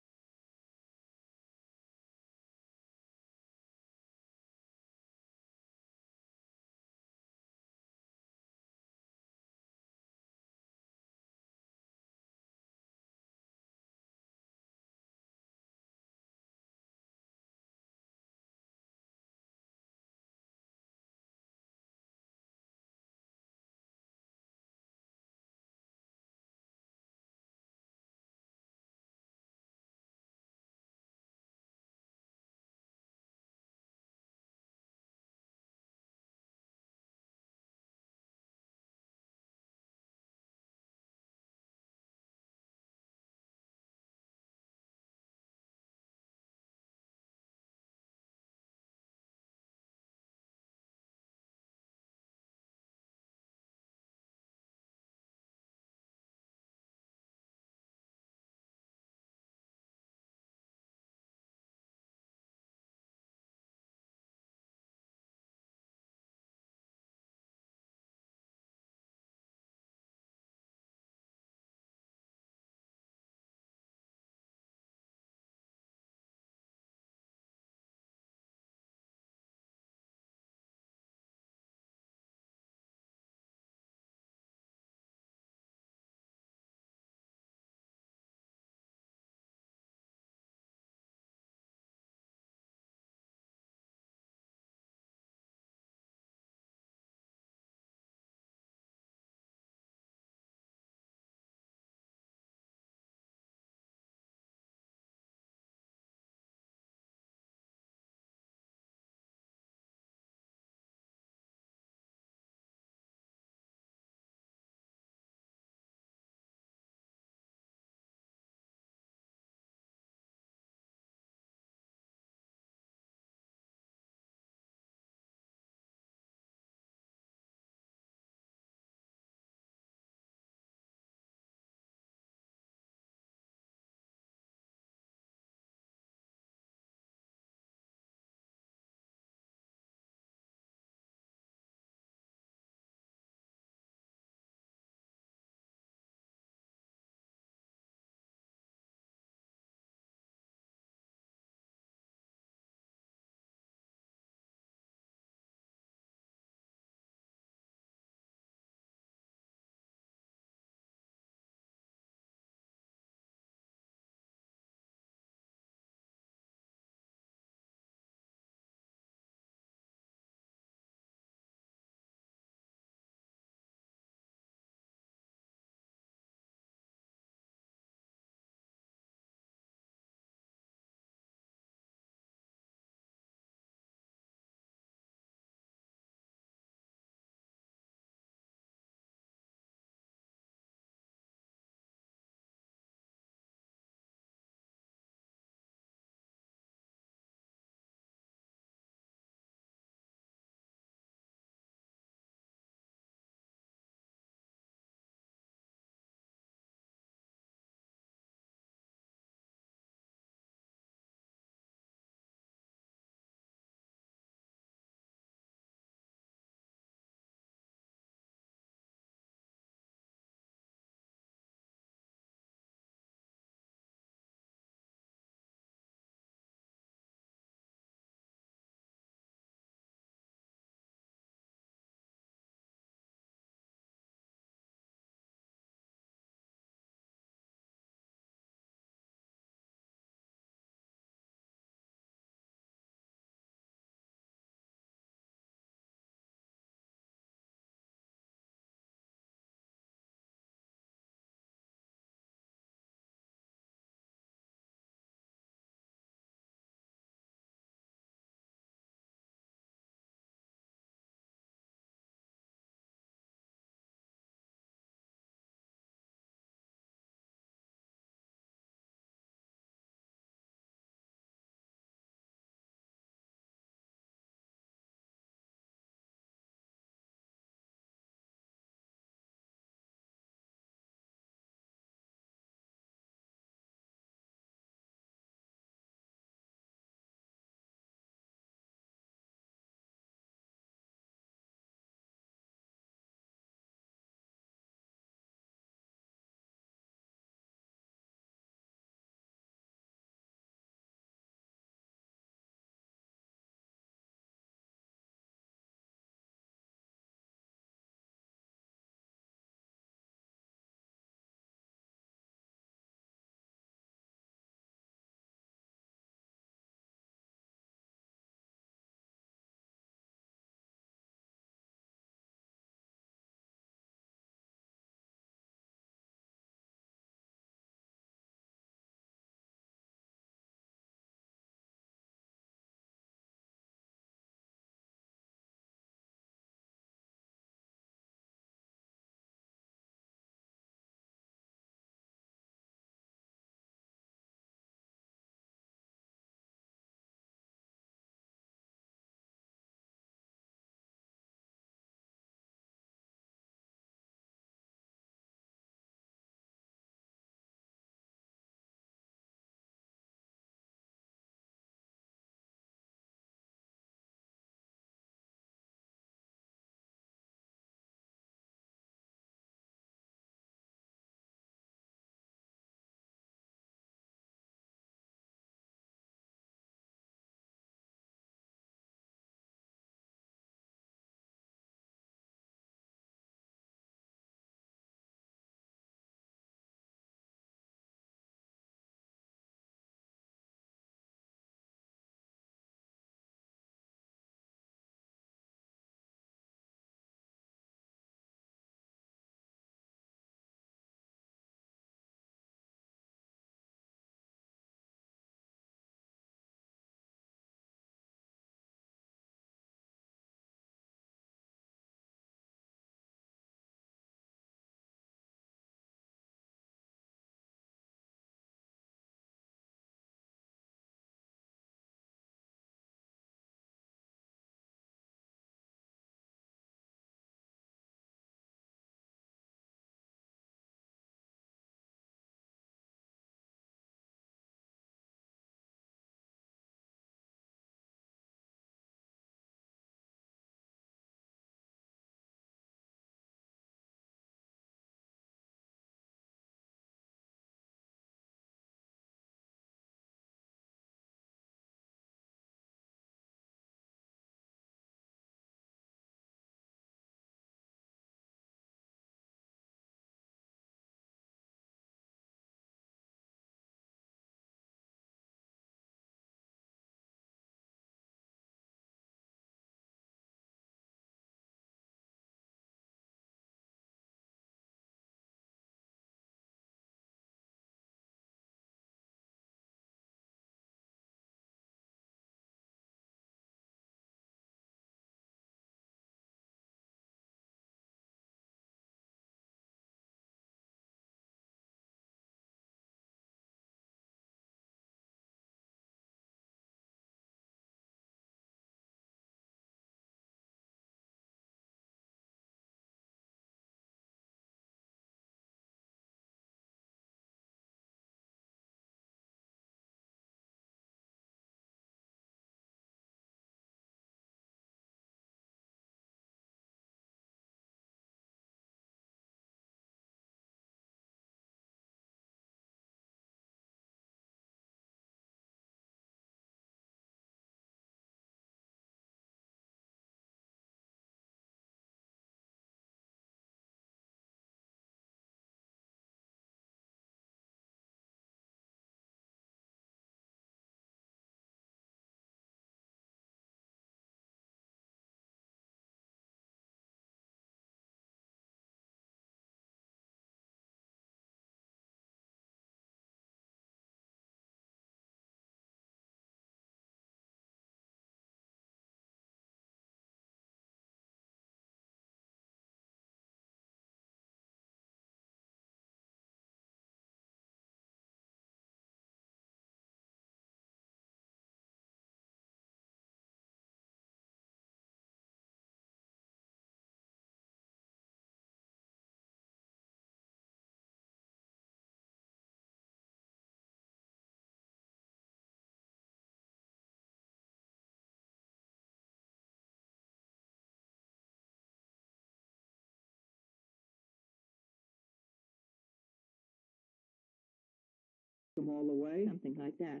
them all the way? Something like that.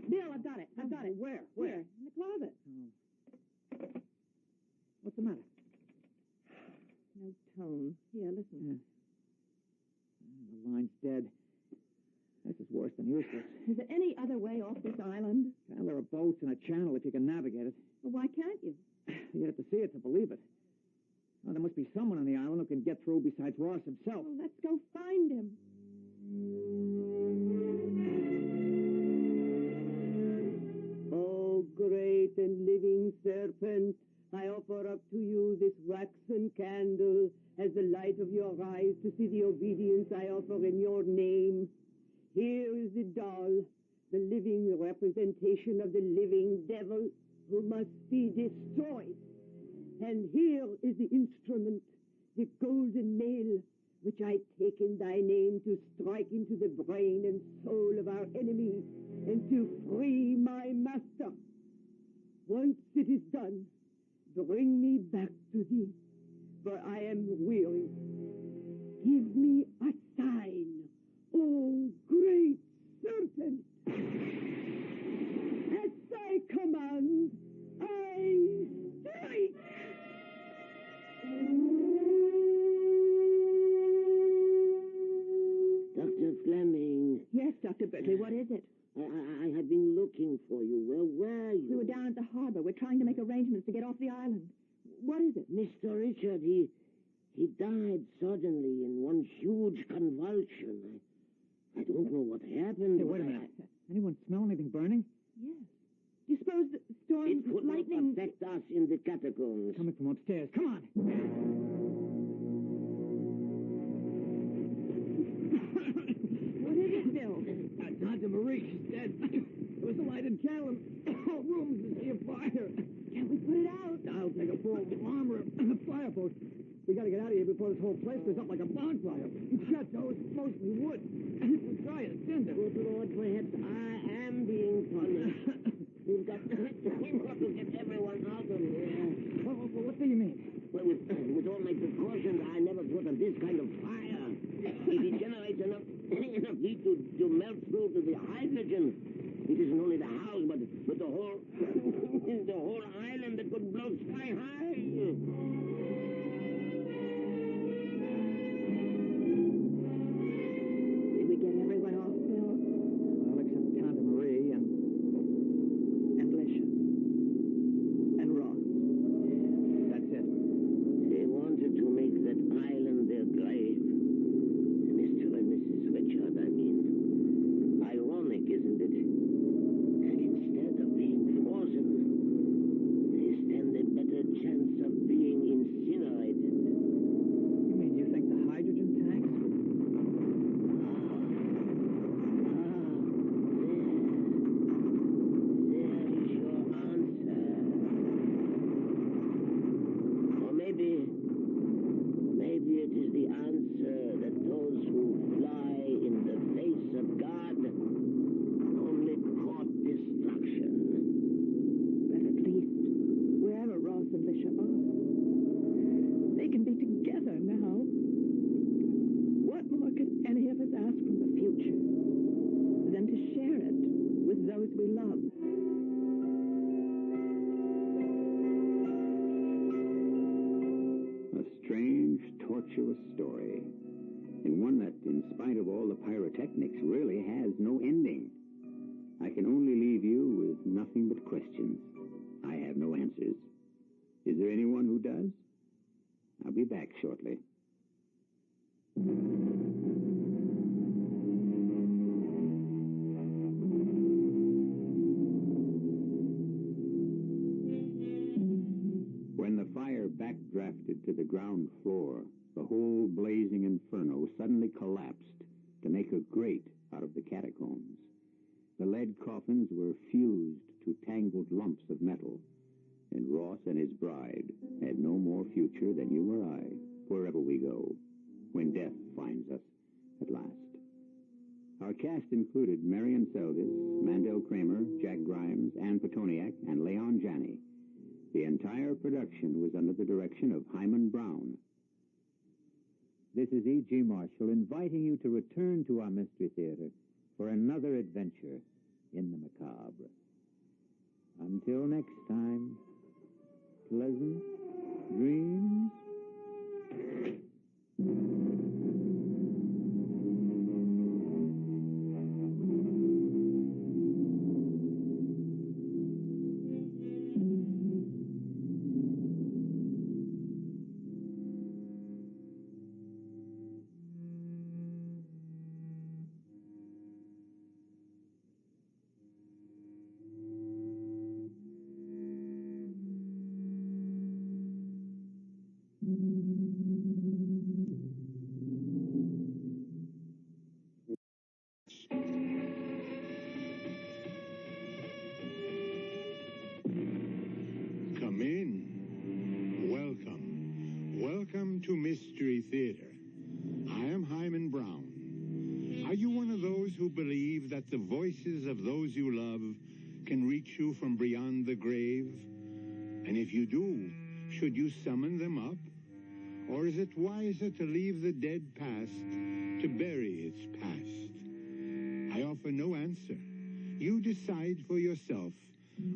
Bill, I've got it. I've got it. Where? Here, in the closet. What's the matter? No tone. Here, listen. The line's dead. This is worse than useless. Is there any other way off this island? Well, there are boats and a channel if you can navigate it. Well, why can't you? You have to see it to believe it. Well, there must be someone on the island who can get through besides Ross himself. Well, let's go find him. Oh, great and living serpent, I offer up to you this waxen candle as the light of your eyes to see the obedience I offer in your name. Here is the doll, the living representation of the living devil who must be destroyed. And here is the instrument, the golden nail, which I take in thy name to strike into the brain and soul of our enemy and to free my master. Once it is done, bring me back to thee, for I am weary. Give me a sign, O great serpent. At thy command, I strike. Dr. Fleming. Yes, Dr. Berkeley, what is it? I have been looking for you. Where were you? We were down at the harbor. We're trying to make arrangements to get off the island. What is it? Mr. Richard, he died suddenly in one huge convulsion. I don't know what happened. Hey, wait a minute. Anyone smell anything burning? Yes. Do you suppose the storm, It could lightning... not affect us in the catacombs. Coming from upstairs. Come on. What is it, Bill? Tante Marie, she's dead. There was a lighted candle in the whole room. There's a sea of fire. Can't we put it out? I'll take a full armor and a fireboat. We gotta get out of here before this whole place goes up like a bonfire. Chateau is mostly wood. We're dry as tinder. Good Lord, perhaps I am being punished. We've got to get everyone out of here. What do you mean? Well, with all my precautions, I never thought of this kind of fire. If it generates enough heat to melt through to the hydrogen, it isn't only the house, but the whole the whole island that could blow sky high. Did we get everyone off, Bill? Well, except Tante Marie and Lisha. And Ross. That's it. They wanted to make that island their grave. Mr. and Mrs. Richard, I mean. Ironic, isn't it? Instead of being frozen, they stand a better chance of being incinerated. You mean you think the hydrogen tanks would... There is your answer. Or maybe it is the answer that those who fly in the face of God only court destruction. But at least, wherever Ross and Lisha are, they can be together now. What more could any of us ask from the future than to share it with those we love? A strange, tortuous story. And one that, in spite of all the pyrotechnics, really has no ending. I can only leave you with nothing but questions. I have no answers. Is there anyone who does? I'll be back shortly. When the fire backdrafted to the ground floor, the whole blazing inferno suddenly collapsed to make a grate out of the catacombs. The lead coffins were fused to tangled lumps of metal, and Ross and his bride had no more future than you or I, wherever we go, when death finds us at last. Our cast included Marion Seldes, Mandel Kramer, Jack Grimes, Ann Petoniak, and Leon Janney. The entire production was under the direction of Hyman Brown. This is E.G. Marshall inviting you to return to our Mystery Theater for another adventure in the macabre. Until next time, pleasant dreams. Come in. Welcome. Welcome to Mystery Theater. I am Hyman Brown. Are you one of those who believe that the voices of those you love can reach you from beyond the grave? And if you do, should you summon them up? Or is it wiser to leave the dead past to bury its past? I offer no answer. You decide for yourself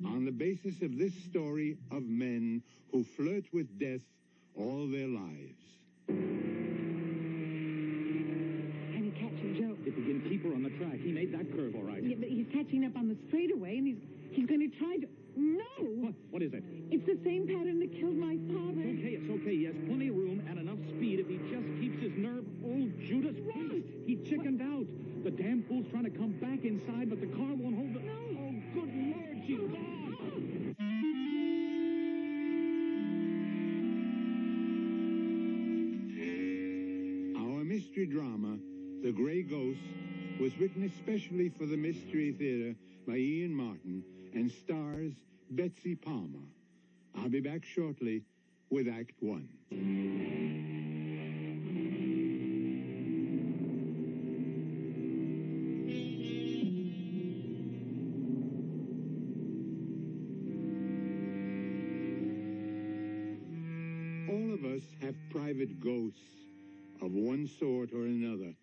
on the basis of this story of men who flirt with death all their lives. Can he catch him, Joe? If he can keep her on the track, he made that curve all right. Yeah, but he's catching up on the straightaway, and he's going to try to... No! What is it? It's the same pattern that killed my father. It's okay. He has plenty of room and enough speed if he just keeps his nerve. Oh, Judas, please. He chickened out. The damn fool's trying to come back inside, but the car won't hold the... No! Oh, good Lord, she's gone! Our mystery drama, The Gray Ghost, was written especially for the Mystery Theater by Ian Martin and stars Betsy Palmer. I'll be back shortly with Act One. All of us have private ghosts of one sort or another,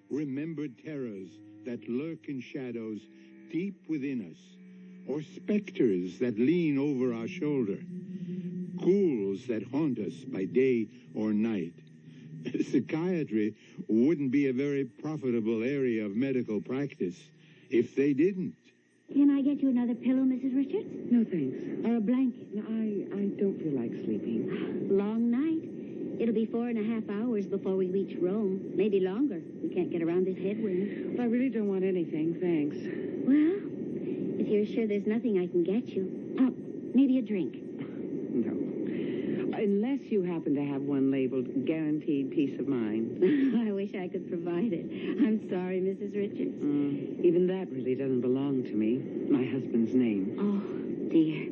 remembered terrors that lurk in shadows deep within us, or specters that lean over our shoulder, ghouls that haunt us by day or night. Psychiatry wouldn't be a very profitable area of medical practice if they didn't. Can I get you another pillow, Mrs. Richards? No, thanks. Or a blanket? No, I don't feel like sleeping. Long night. It'll be 4.5 hours before we reach Rome. Maybe longer. We can't get around this headwind. I really don't want anything, thanks. Well, if you're sure there's nothing I can get you. Oh, maybe a drink. No. Unless you happen to have one labeled Guaranteed Peace of Mind. I wish I could provide it. I'm sorry, Mrs. Richards. Even that really doesn't belong to me. My husband's name. Oh, dear.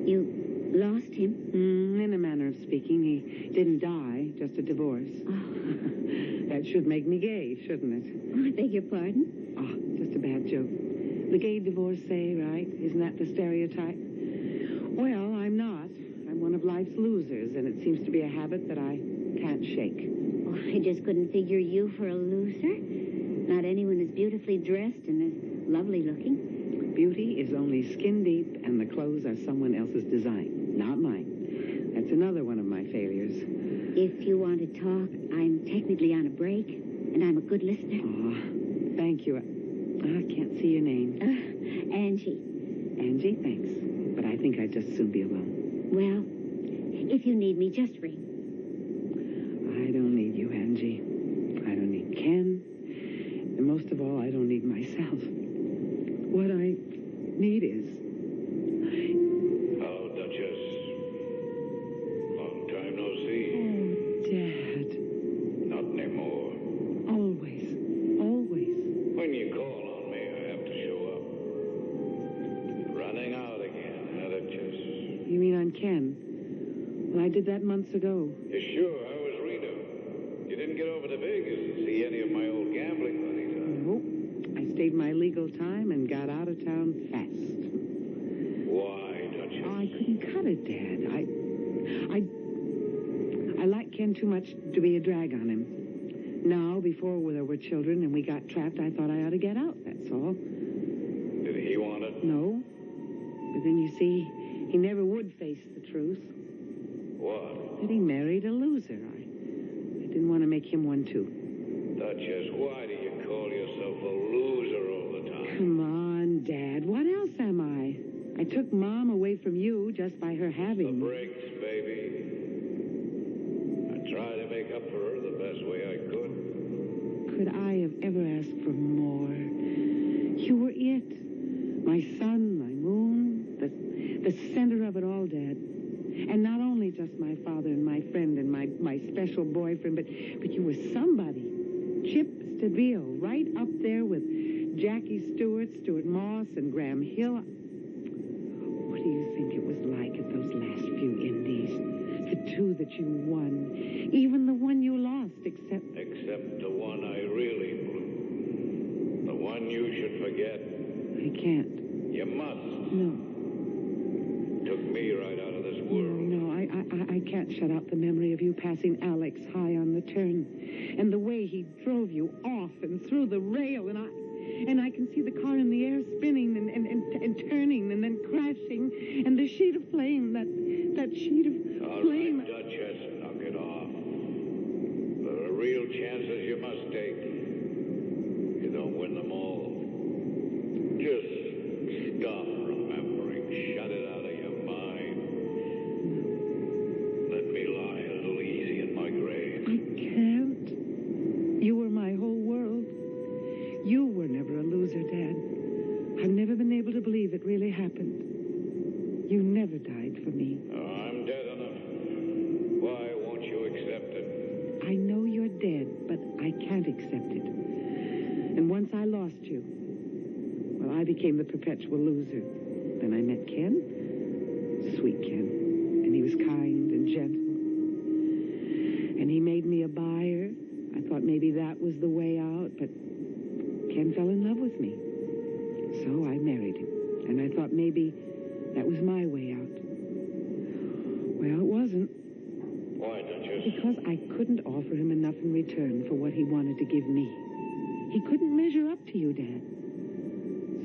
You lost him? In a manner of speaking. He didn't die, just a divorce. Oh. That should make me gay, shouldn't it? I beg your pardon? Oh, just a bad joke. The gay divorcee, right? Isn't that the stereotype? Well, I'm not. I'm one of life's losers, and it seems to be a habit that I can't shake. Oh, I just couldn't figure you for a loser. Not anyone as beautifully dressed and as lovely looking. Beauty is only skin deep, and the clothes are someone else's design, not mine. That's another one of my failures. If you want to talk, I'm technically on a break, and I'm a good listener. Oh, thank you. I can't see your name. Angie. Angie, thanks. But I think I'd just soon be alone. Well, if you need me, just ring. I don't need you, Angie. I don't need Ken. And most of all, I don't need myself. What I need is... Hello, Duchess. Long time no see. Oh, Dad. Not anymore. Always. Always. When you call on me, I have to show up. Running out again, huh, Duchess? You mean I'm Ken? Well, I did that months ago. You sure? How was Reno? You didn't get over to Vegas and see any of my old gambling buddies, huh? Nope. I stayed my legal time and got out of town fast. Why, Duchess? I couldn't cut it, Dad. I like Ken too much to be a drag on him. Now, before there were children and we got trapped, I thought I ought to get out, that's all. Did he want it? No. But then you see, he never would face the truth. What? That he married a loser. I didn't want to make him one, too. Duchess, why do you call yourself a loser all the time? Come on, Dad. What else am I? I took Mom away from you just by her having The me. breaks, baby. I tried to make up for her the best way I could. Could I have ever asked for more? You were it. My sun, my moon, the center of it all, Dad. And not only just my father and my friend and my special boyfriend, but you were somebody. Chip Stabile, right up there with Jackie Stewart, Stuart Moss, and Graham Hill. What do you think it was like at those last few indies? The two that you won. Even the one you lost, except the one I really blew. The one you should forget. I can't. You must. No. Took me right out of this world. No, I can't shut out the memory of you passing Alex high on the turn. And the way he drove you off and through the rail, and I can see the car in the air spinning and turning and then crashing, and the sheet of flame, that sheet of flame. All right, Duchess, knock it off. There are real chances you must take. You don't win them all. Just stop remembering. Shut it out of your mind. Let me lie a little easy in my grave. I can't. You were my whole world. You were never a loser, Dad. I've never been able to believe it really happened. You never died for me. I'm dead enough. Why won't you accept it? I know you're dead, but I can't accept it. And once I lost you, well, I became the perpetual loser. Then I met Ken. Sweet Ken. And he was kind and gentle. And he made me a buyer. I thought maybe that was the way out, but Ken fell in love with me. So I married him. And I thought maybe that was my way out. Well, it wasn't. Why, Duchess? Because I couldn't offer him enough in return for what he wanted to give me. He couldn't measure up to you, Dad.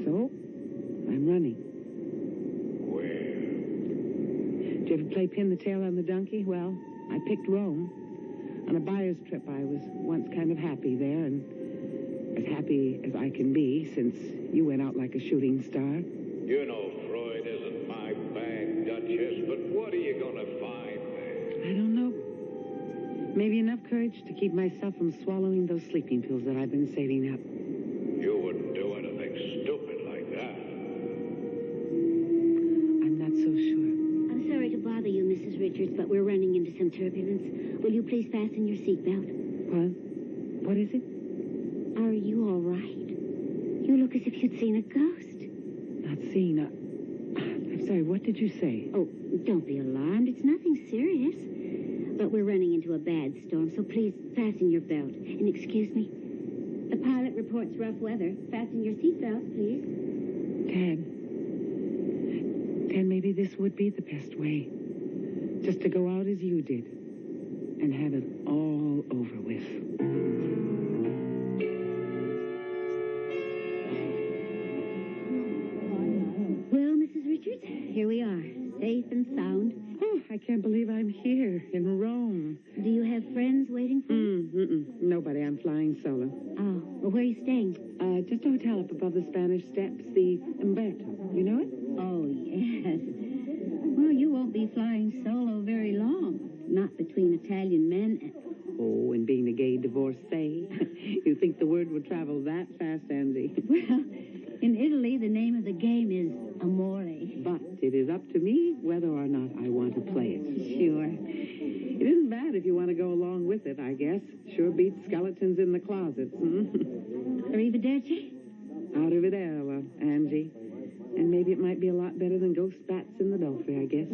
So, I'm running. Where? Did you ever play pin the tail on the donkey? Well, I picked Rome. On a buyer's trip, I was once kind of happy there, and as happy as I can be since you went out like a shooting star. You know Freud isn't my bag, Duchess, but what are you going to find there? I don't know. Maybe enough courage to keep myself from swallowing those sleeping pills that I've been saving up. You wouldn't do anything stupid like that. I'm not so sure. I'm sorry to bother you, Mrs. Richards, but we're running into some turbulence. Will you please fasten your seatbelt? What? What is it? Are you all right? You look as if you'd seen a ghost. Not seen a... I'm sorry, what did you say? Oh, don't be alarmed. It's nothing serious. But we're running into a bad storm, so please fasten your belt. And excuse me. The pilot reports rough weather. Fasten your seatbelt, please. Dad, maybe this would be the best way. Just to go out as you did. And have it all over with. Well, Mrs. Richards, here we are. Safe and sound. Oh, I can't believe I'm here in Rome. Do you have friends waiting for you? Nobody. I'm flying solo. Oh, well, where are you staying? Just a hotel up above the Spanish Steps, the Umberto. You know it? Oh, yes. Well, you won't be flying solo very long. Not between Italian men and... Oh, and being a gay divorcee. You think the word would travel that fast, Angie? Well, in Italy, the name of the game is Amore. But it is up to me whether or not I want to play it. Sure. It isn't bad if you want to go along with it, I guess. Sure beats skeletons in the closets. Arrivederci? Arrivederla, Angie. And maybe it might be a lot better than ghost bats in the belfry, I guess.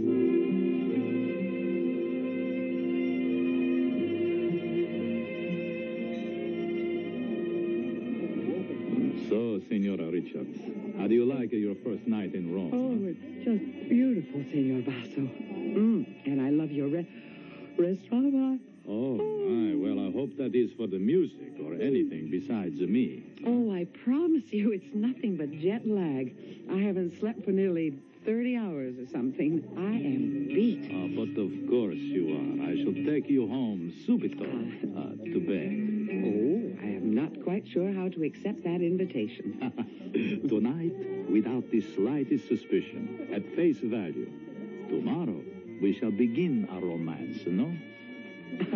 So, Senora Richards, how do you like your first night in Rome? Oh, it's just beautiful, Senor Basso. And I love your restaurant. Oh, my. Well, I hope that is for the music or anything besides me. Oh, I promise you it's nothing but jet lag. I haven't slept for nearly 30 hours or something. I am beat. But of course you are. I shall take you home subito to bed. Oh, I am not quite sure how to accept that invitation. Tonight, without the slightest suspicion, at face value. Tomorrow, we shall begin our romance, no?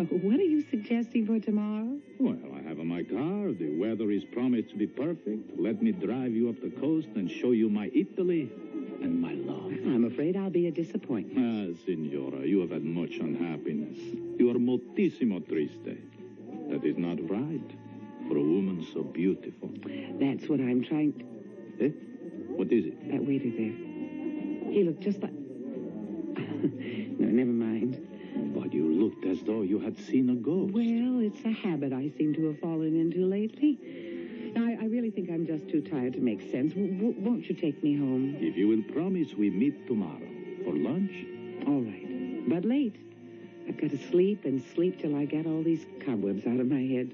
What are you suggesting for tomorrow? Well, I have my car. The weather is promised to be perfect. Let me drive you up the coast and show you my Italy and my love. I'm afraid I'll be a disappointment. Signora, you have had much unhappiness. You are moltissimo triste. That is not right for a woman so beautiful. That's what I'm trying to... Eh? What is it? That waiter there. He looked just like... No, never mind. But you looked as though you had seen a ghost. Well, it's a habit I seem to have fallen into lately. I really think I'm just too tired to make sense. Won't you take me home? If you will promise we meet tomorrow for lunch. All right. But late. I've got to sleep and sleep till I get all these cobwebs out of my head.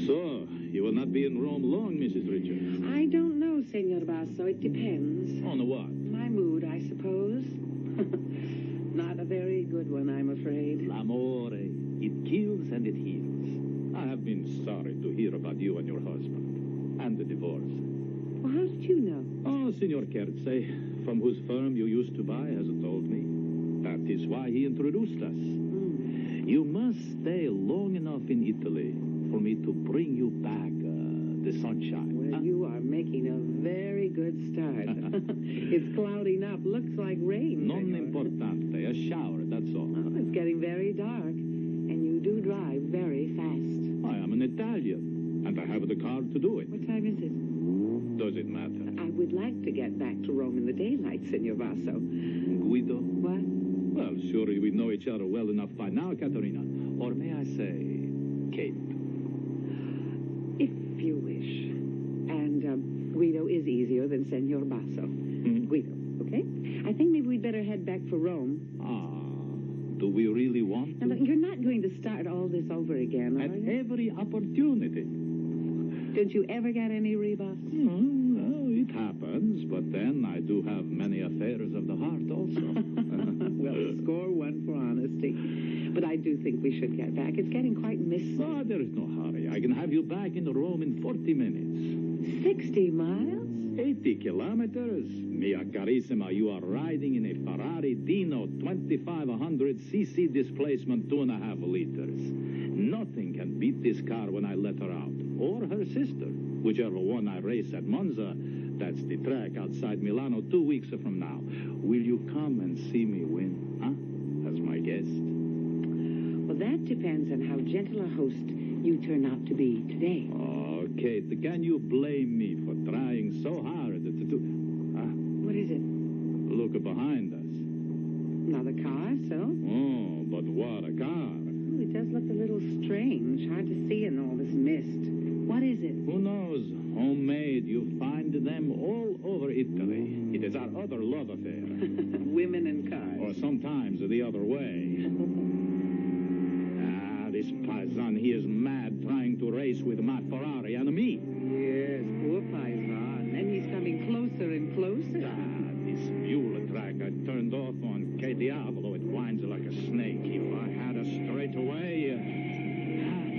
So, you will not be in Rome long, Mrs. Richards? I don't know, Senor Basso. It depends. On what? My mood, I suppose. Not a very good one, I'm afraid. L'amore. It kills and it heals. I have been sorry to hear about you and your husband. And the divorce. Well, how did you know? Oh, Signor Kerze, from whose firm you used to buy, has told me. That is why he introduced us. You must stay long enough in Italy for me to bring you back the sunshine. Well, you are making a very good start. It's clouding up. Looks like rain. Non importante. A shower, that's all. Oh, it's getting very dark. And you do drive very fast. I am an Italian, and I have the car to do it. What time is it? Does it matter? I would like to get back to Rome in the daylight, Senor Basso. Guido? What? Well, surely we know each other well enough by now, Caterina. Or may I say, Kate? If you wish. And Guido is easier than Senor Basso. Guido, okay? I think maybe we'd better head back for Rome. Do we really want to? Now, you're not going to start all this over again, At are you? every opportunity. Did you ever get any rebuffs? No, it happens, but then I do have many affairs of the heart also. Well, score one for honesty. But I do think we should get back. It's getting quite misty. Oh, there is no hurry. I can have you back in Rome in 40 minutes. 60 miles? 80 kilometers. Mia carissima, you are riding in a Ferrari Dino 2500cc displacement 2.5 liters. Nothing can beat this car when I let her out. Or her sister, whichever one I race at Monza. That's the track outside Milano 2 weeks from now. Will you come and see me win, as my guest? Well, that depends on how gentle a host you turn out to be today. Oh, Kate, can you blame me for trying so hard to do... What is it? Look behind us. Another car, so? Oh, but what a car. Oh, it does look a little strange. Hard to see in all this mist. What is it? Who knows? Homemade. You find them all over Italy. It is our other love affair. Women and cars. Or sometimes the other way. This paisan, he is mad trying to race with my Ferrari and me. Yes, poor paisan. And he's coming closer and closer. This mule track I turned off on Che Diavolo. It winds like a snake. If I had a straightaway...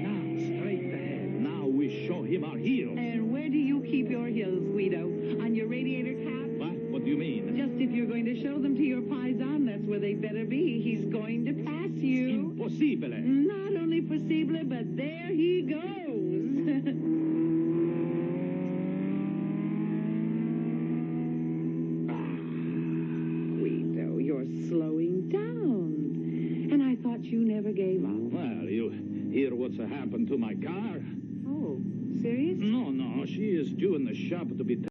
now, straight ahead. Now we show him our heels. And where do you keep your heels, Guido? On your radiator cap? What do you mean? Just if you're going to show them to your paisan, that's where they better be. He's going to pass you. Impossibile. Not only possible, but there he goes. Guido, you're slowing down. And I thought you never gave up. Well, you hear what's happened to my car? Oh, serious? No, she is due in the shop to be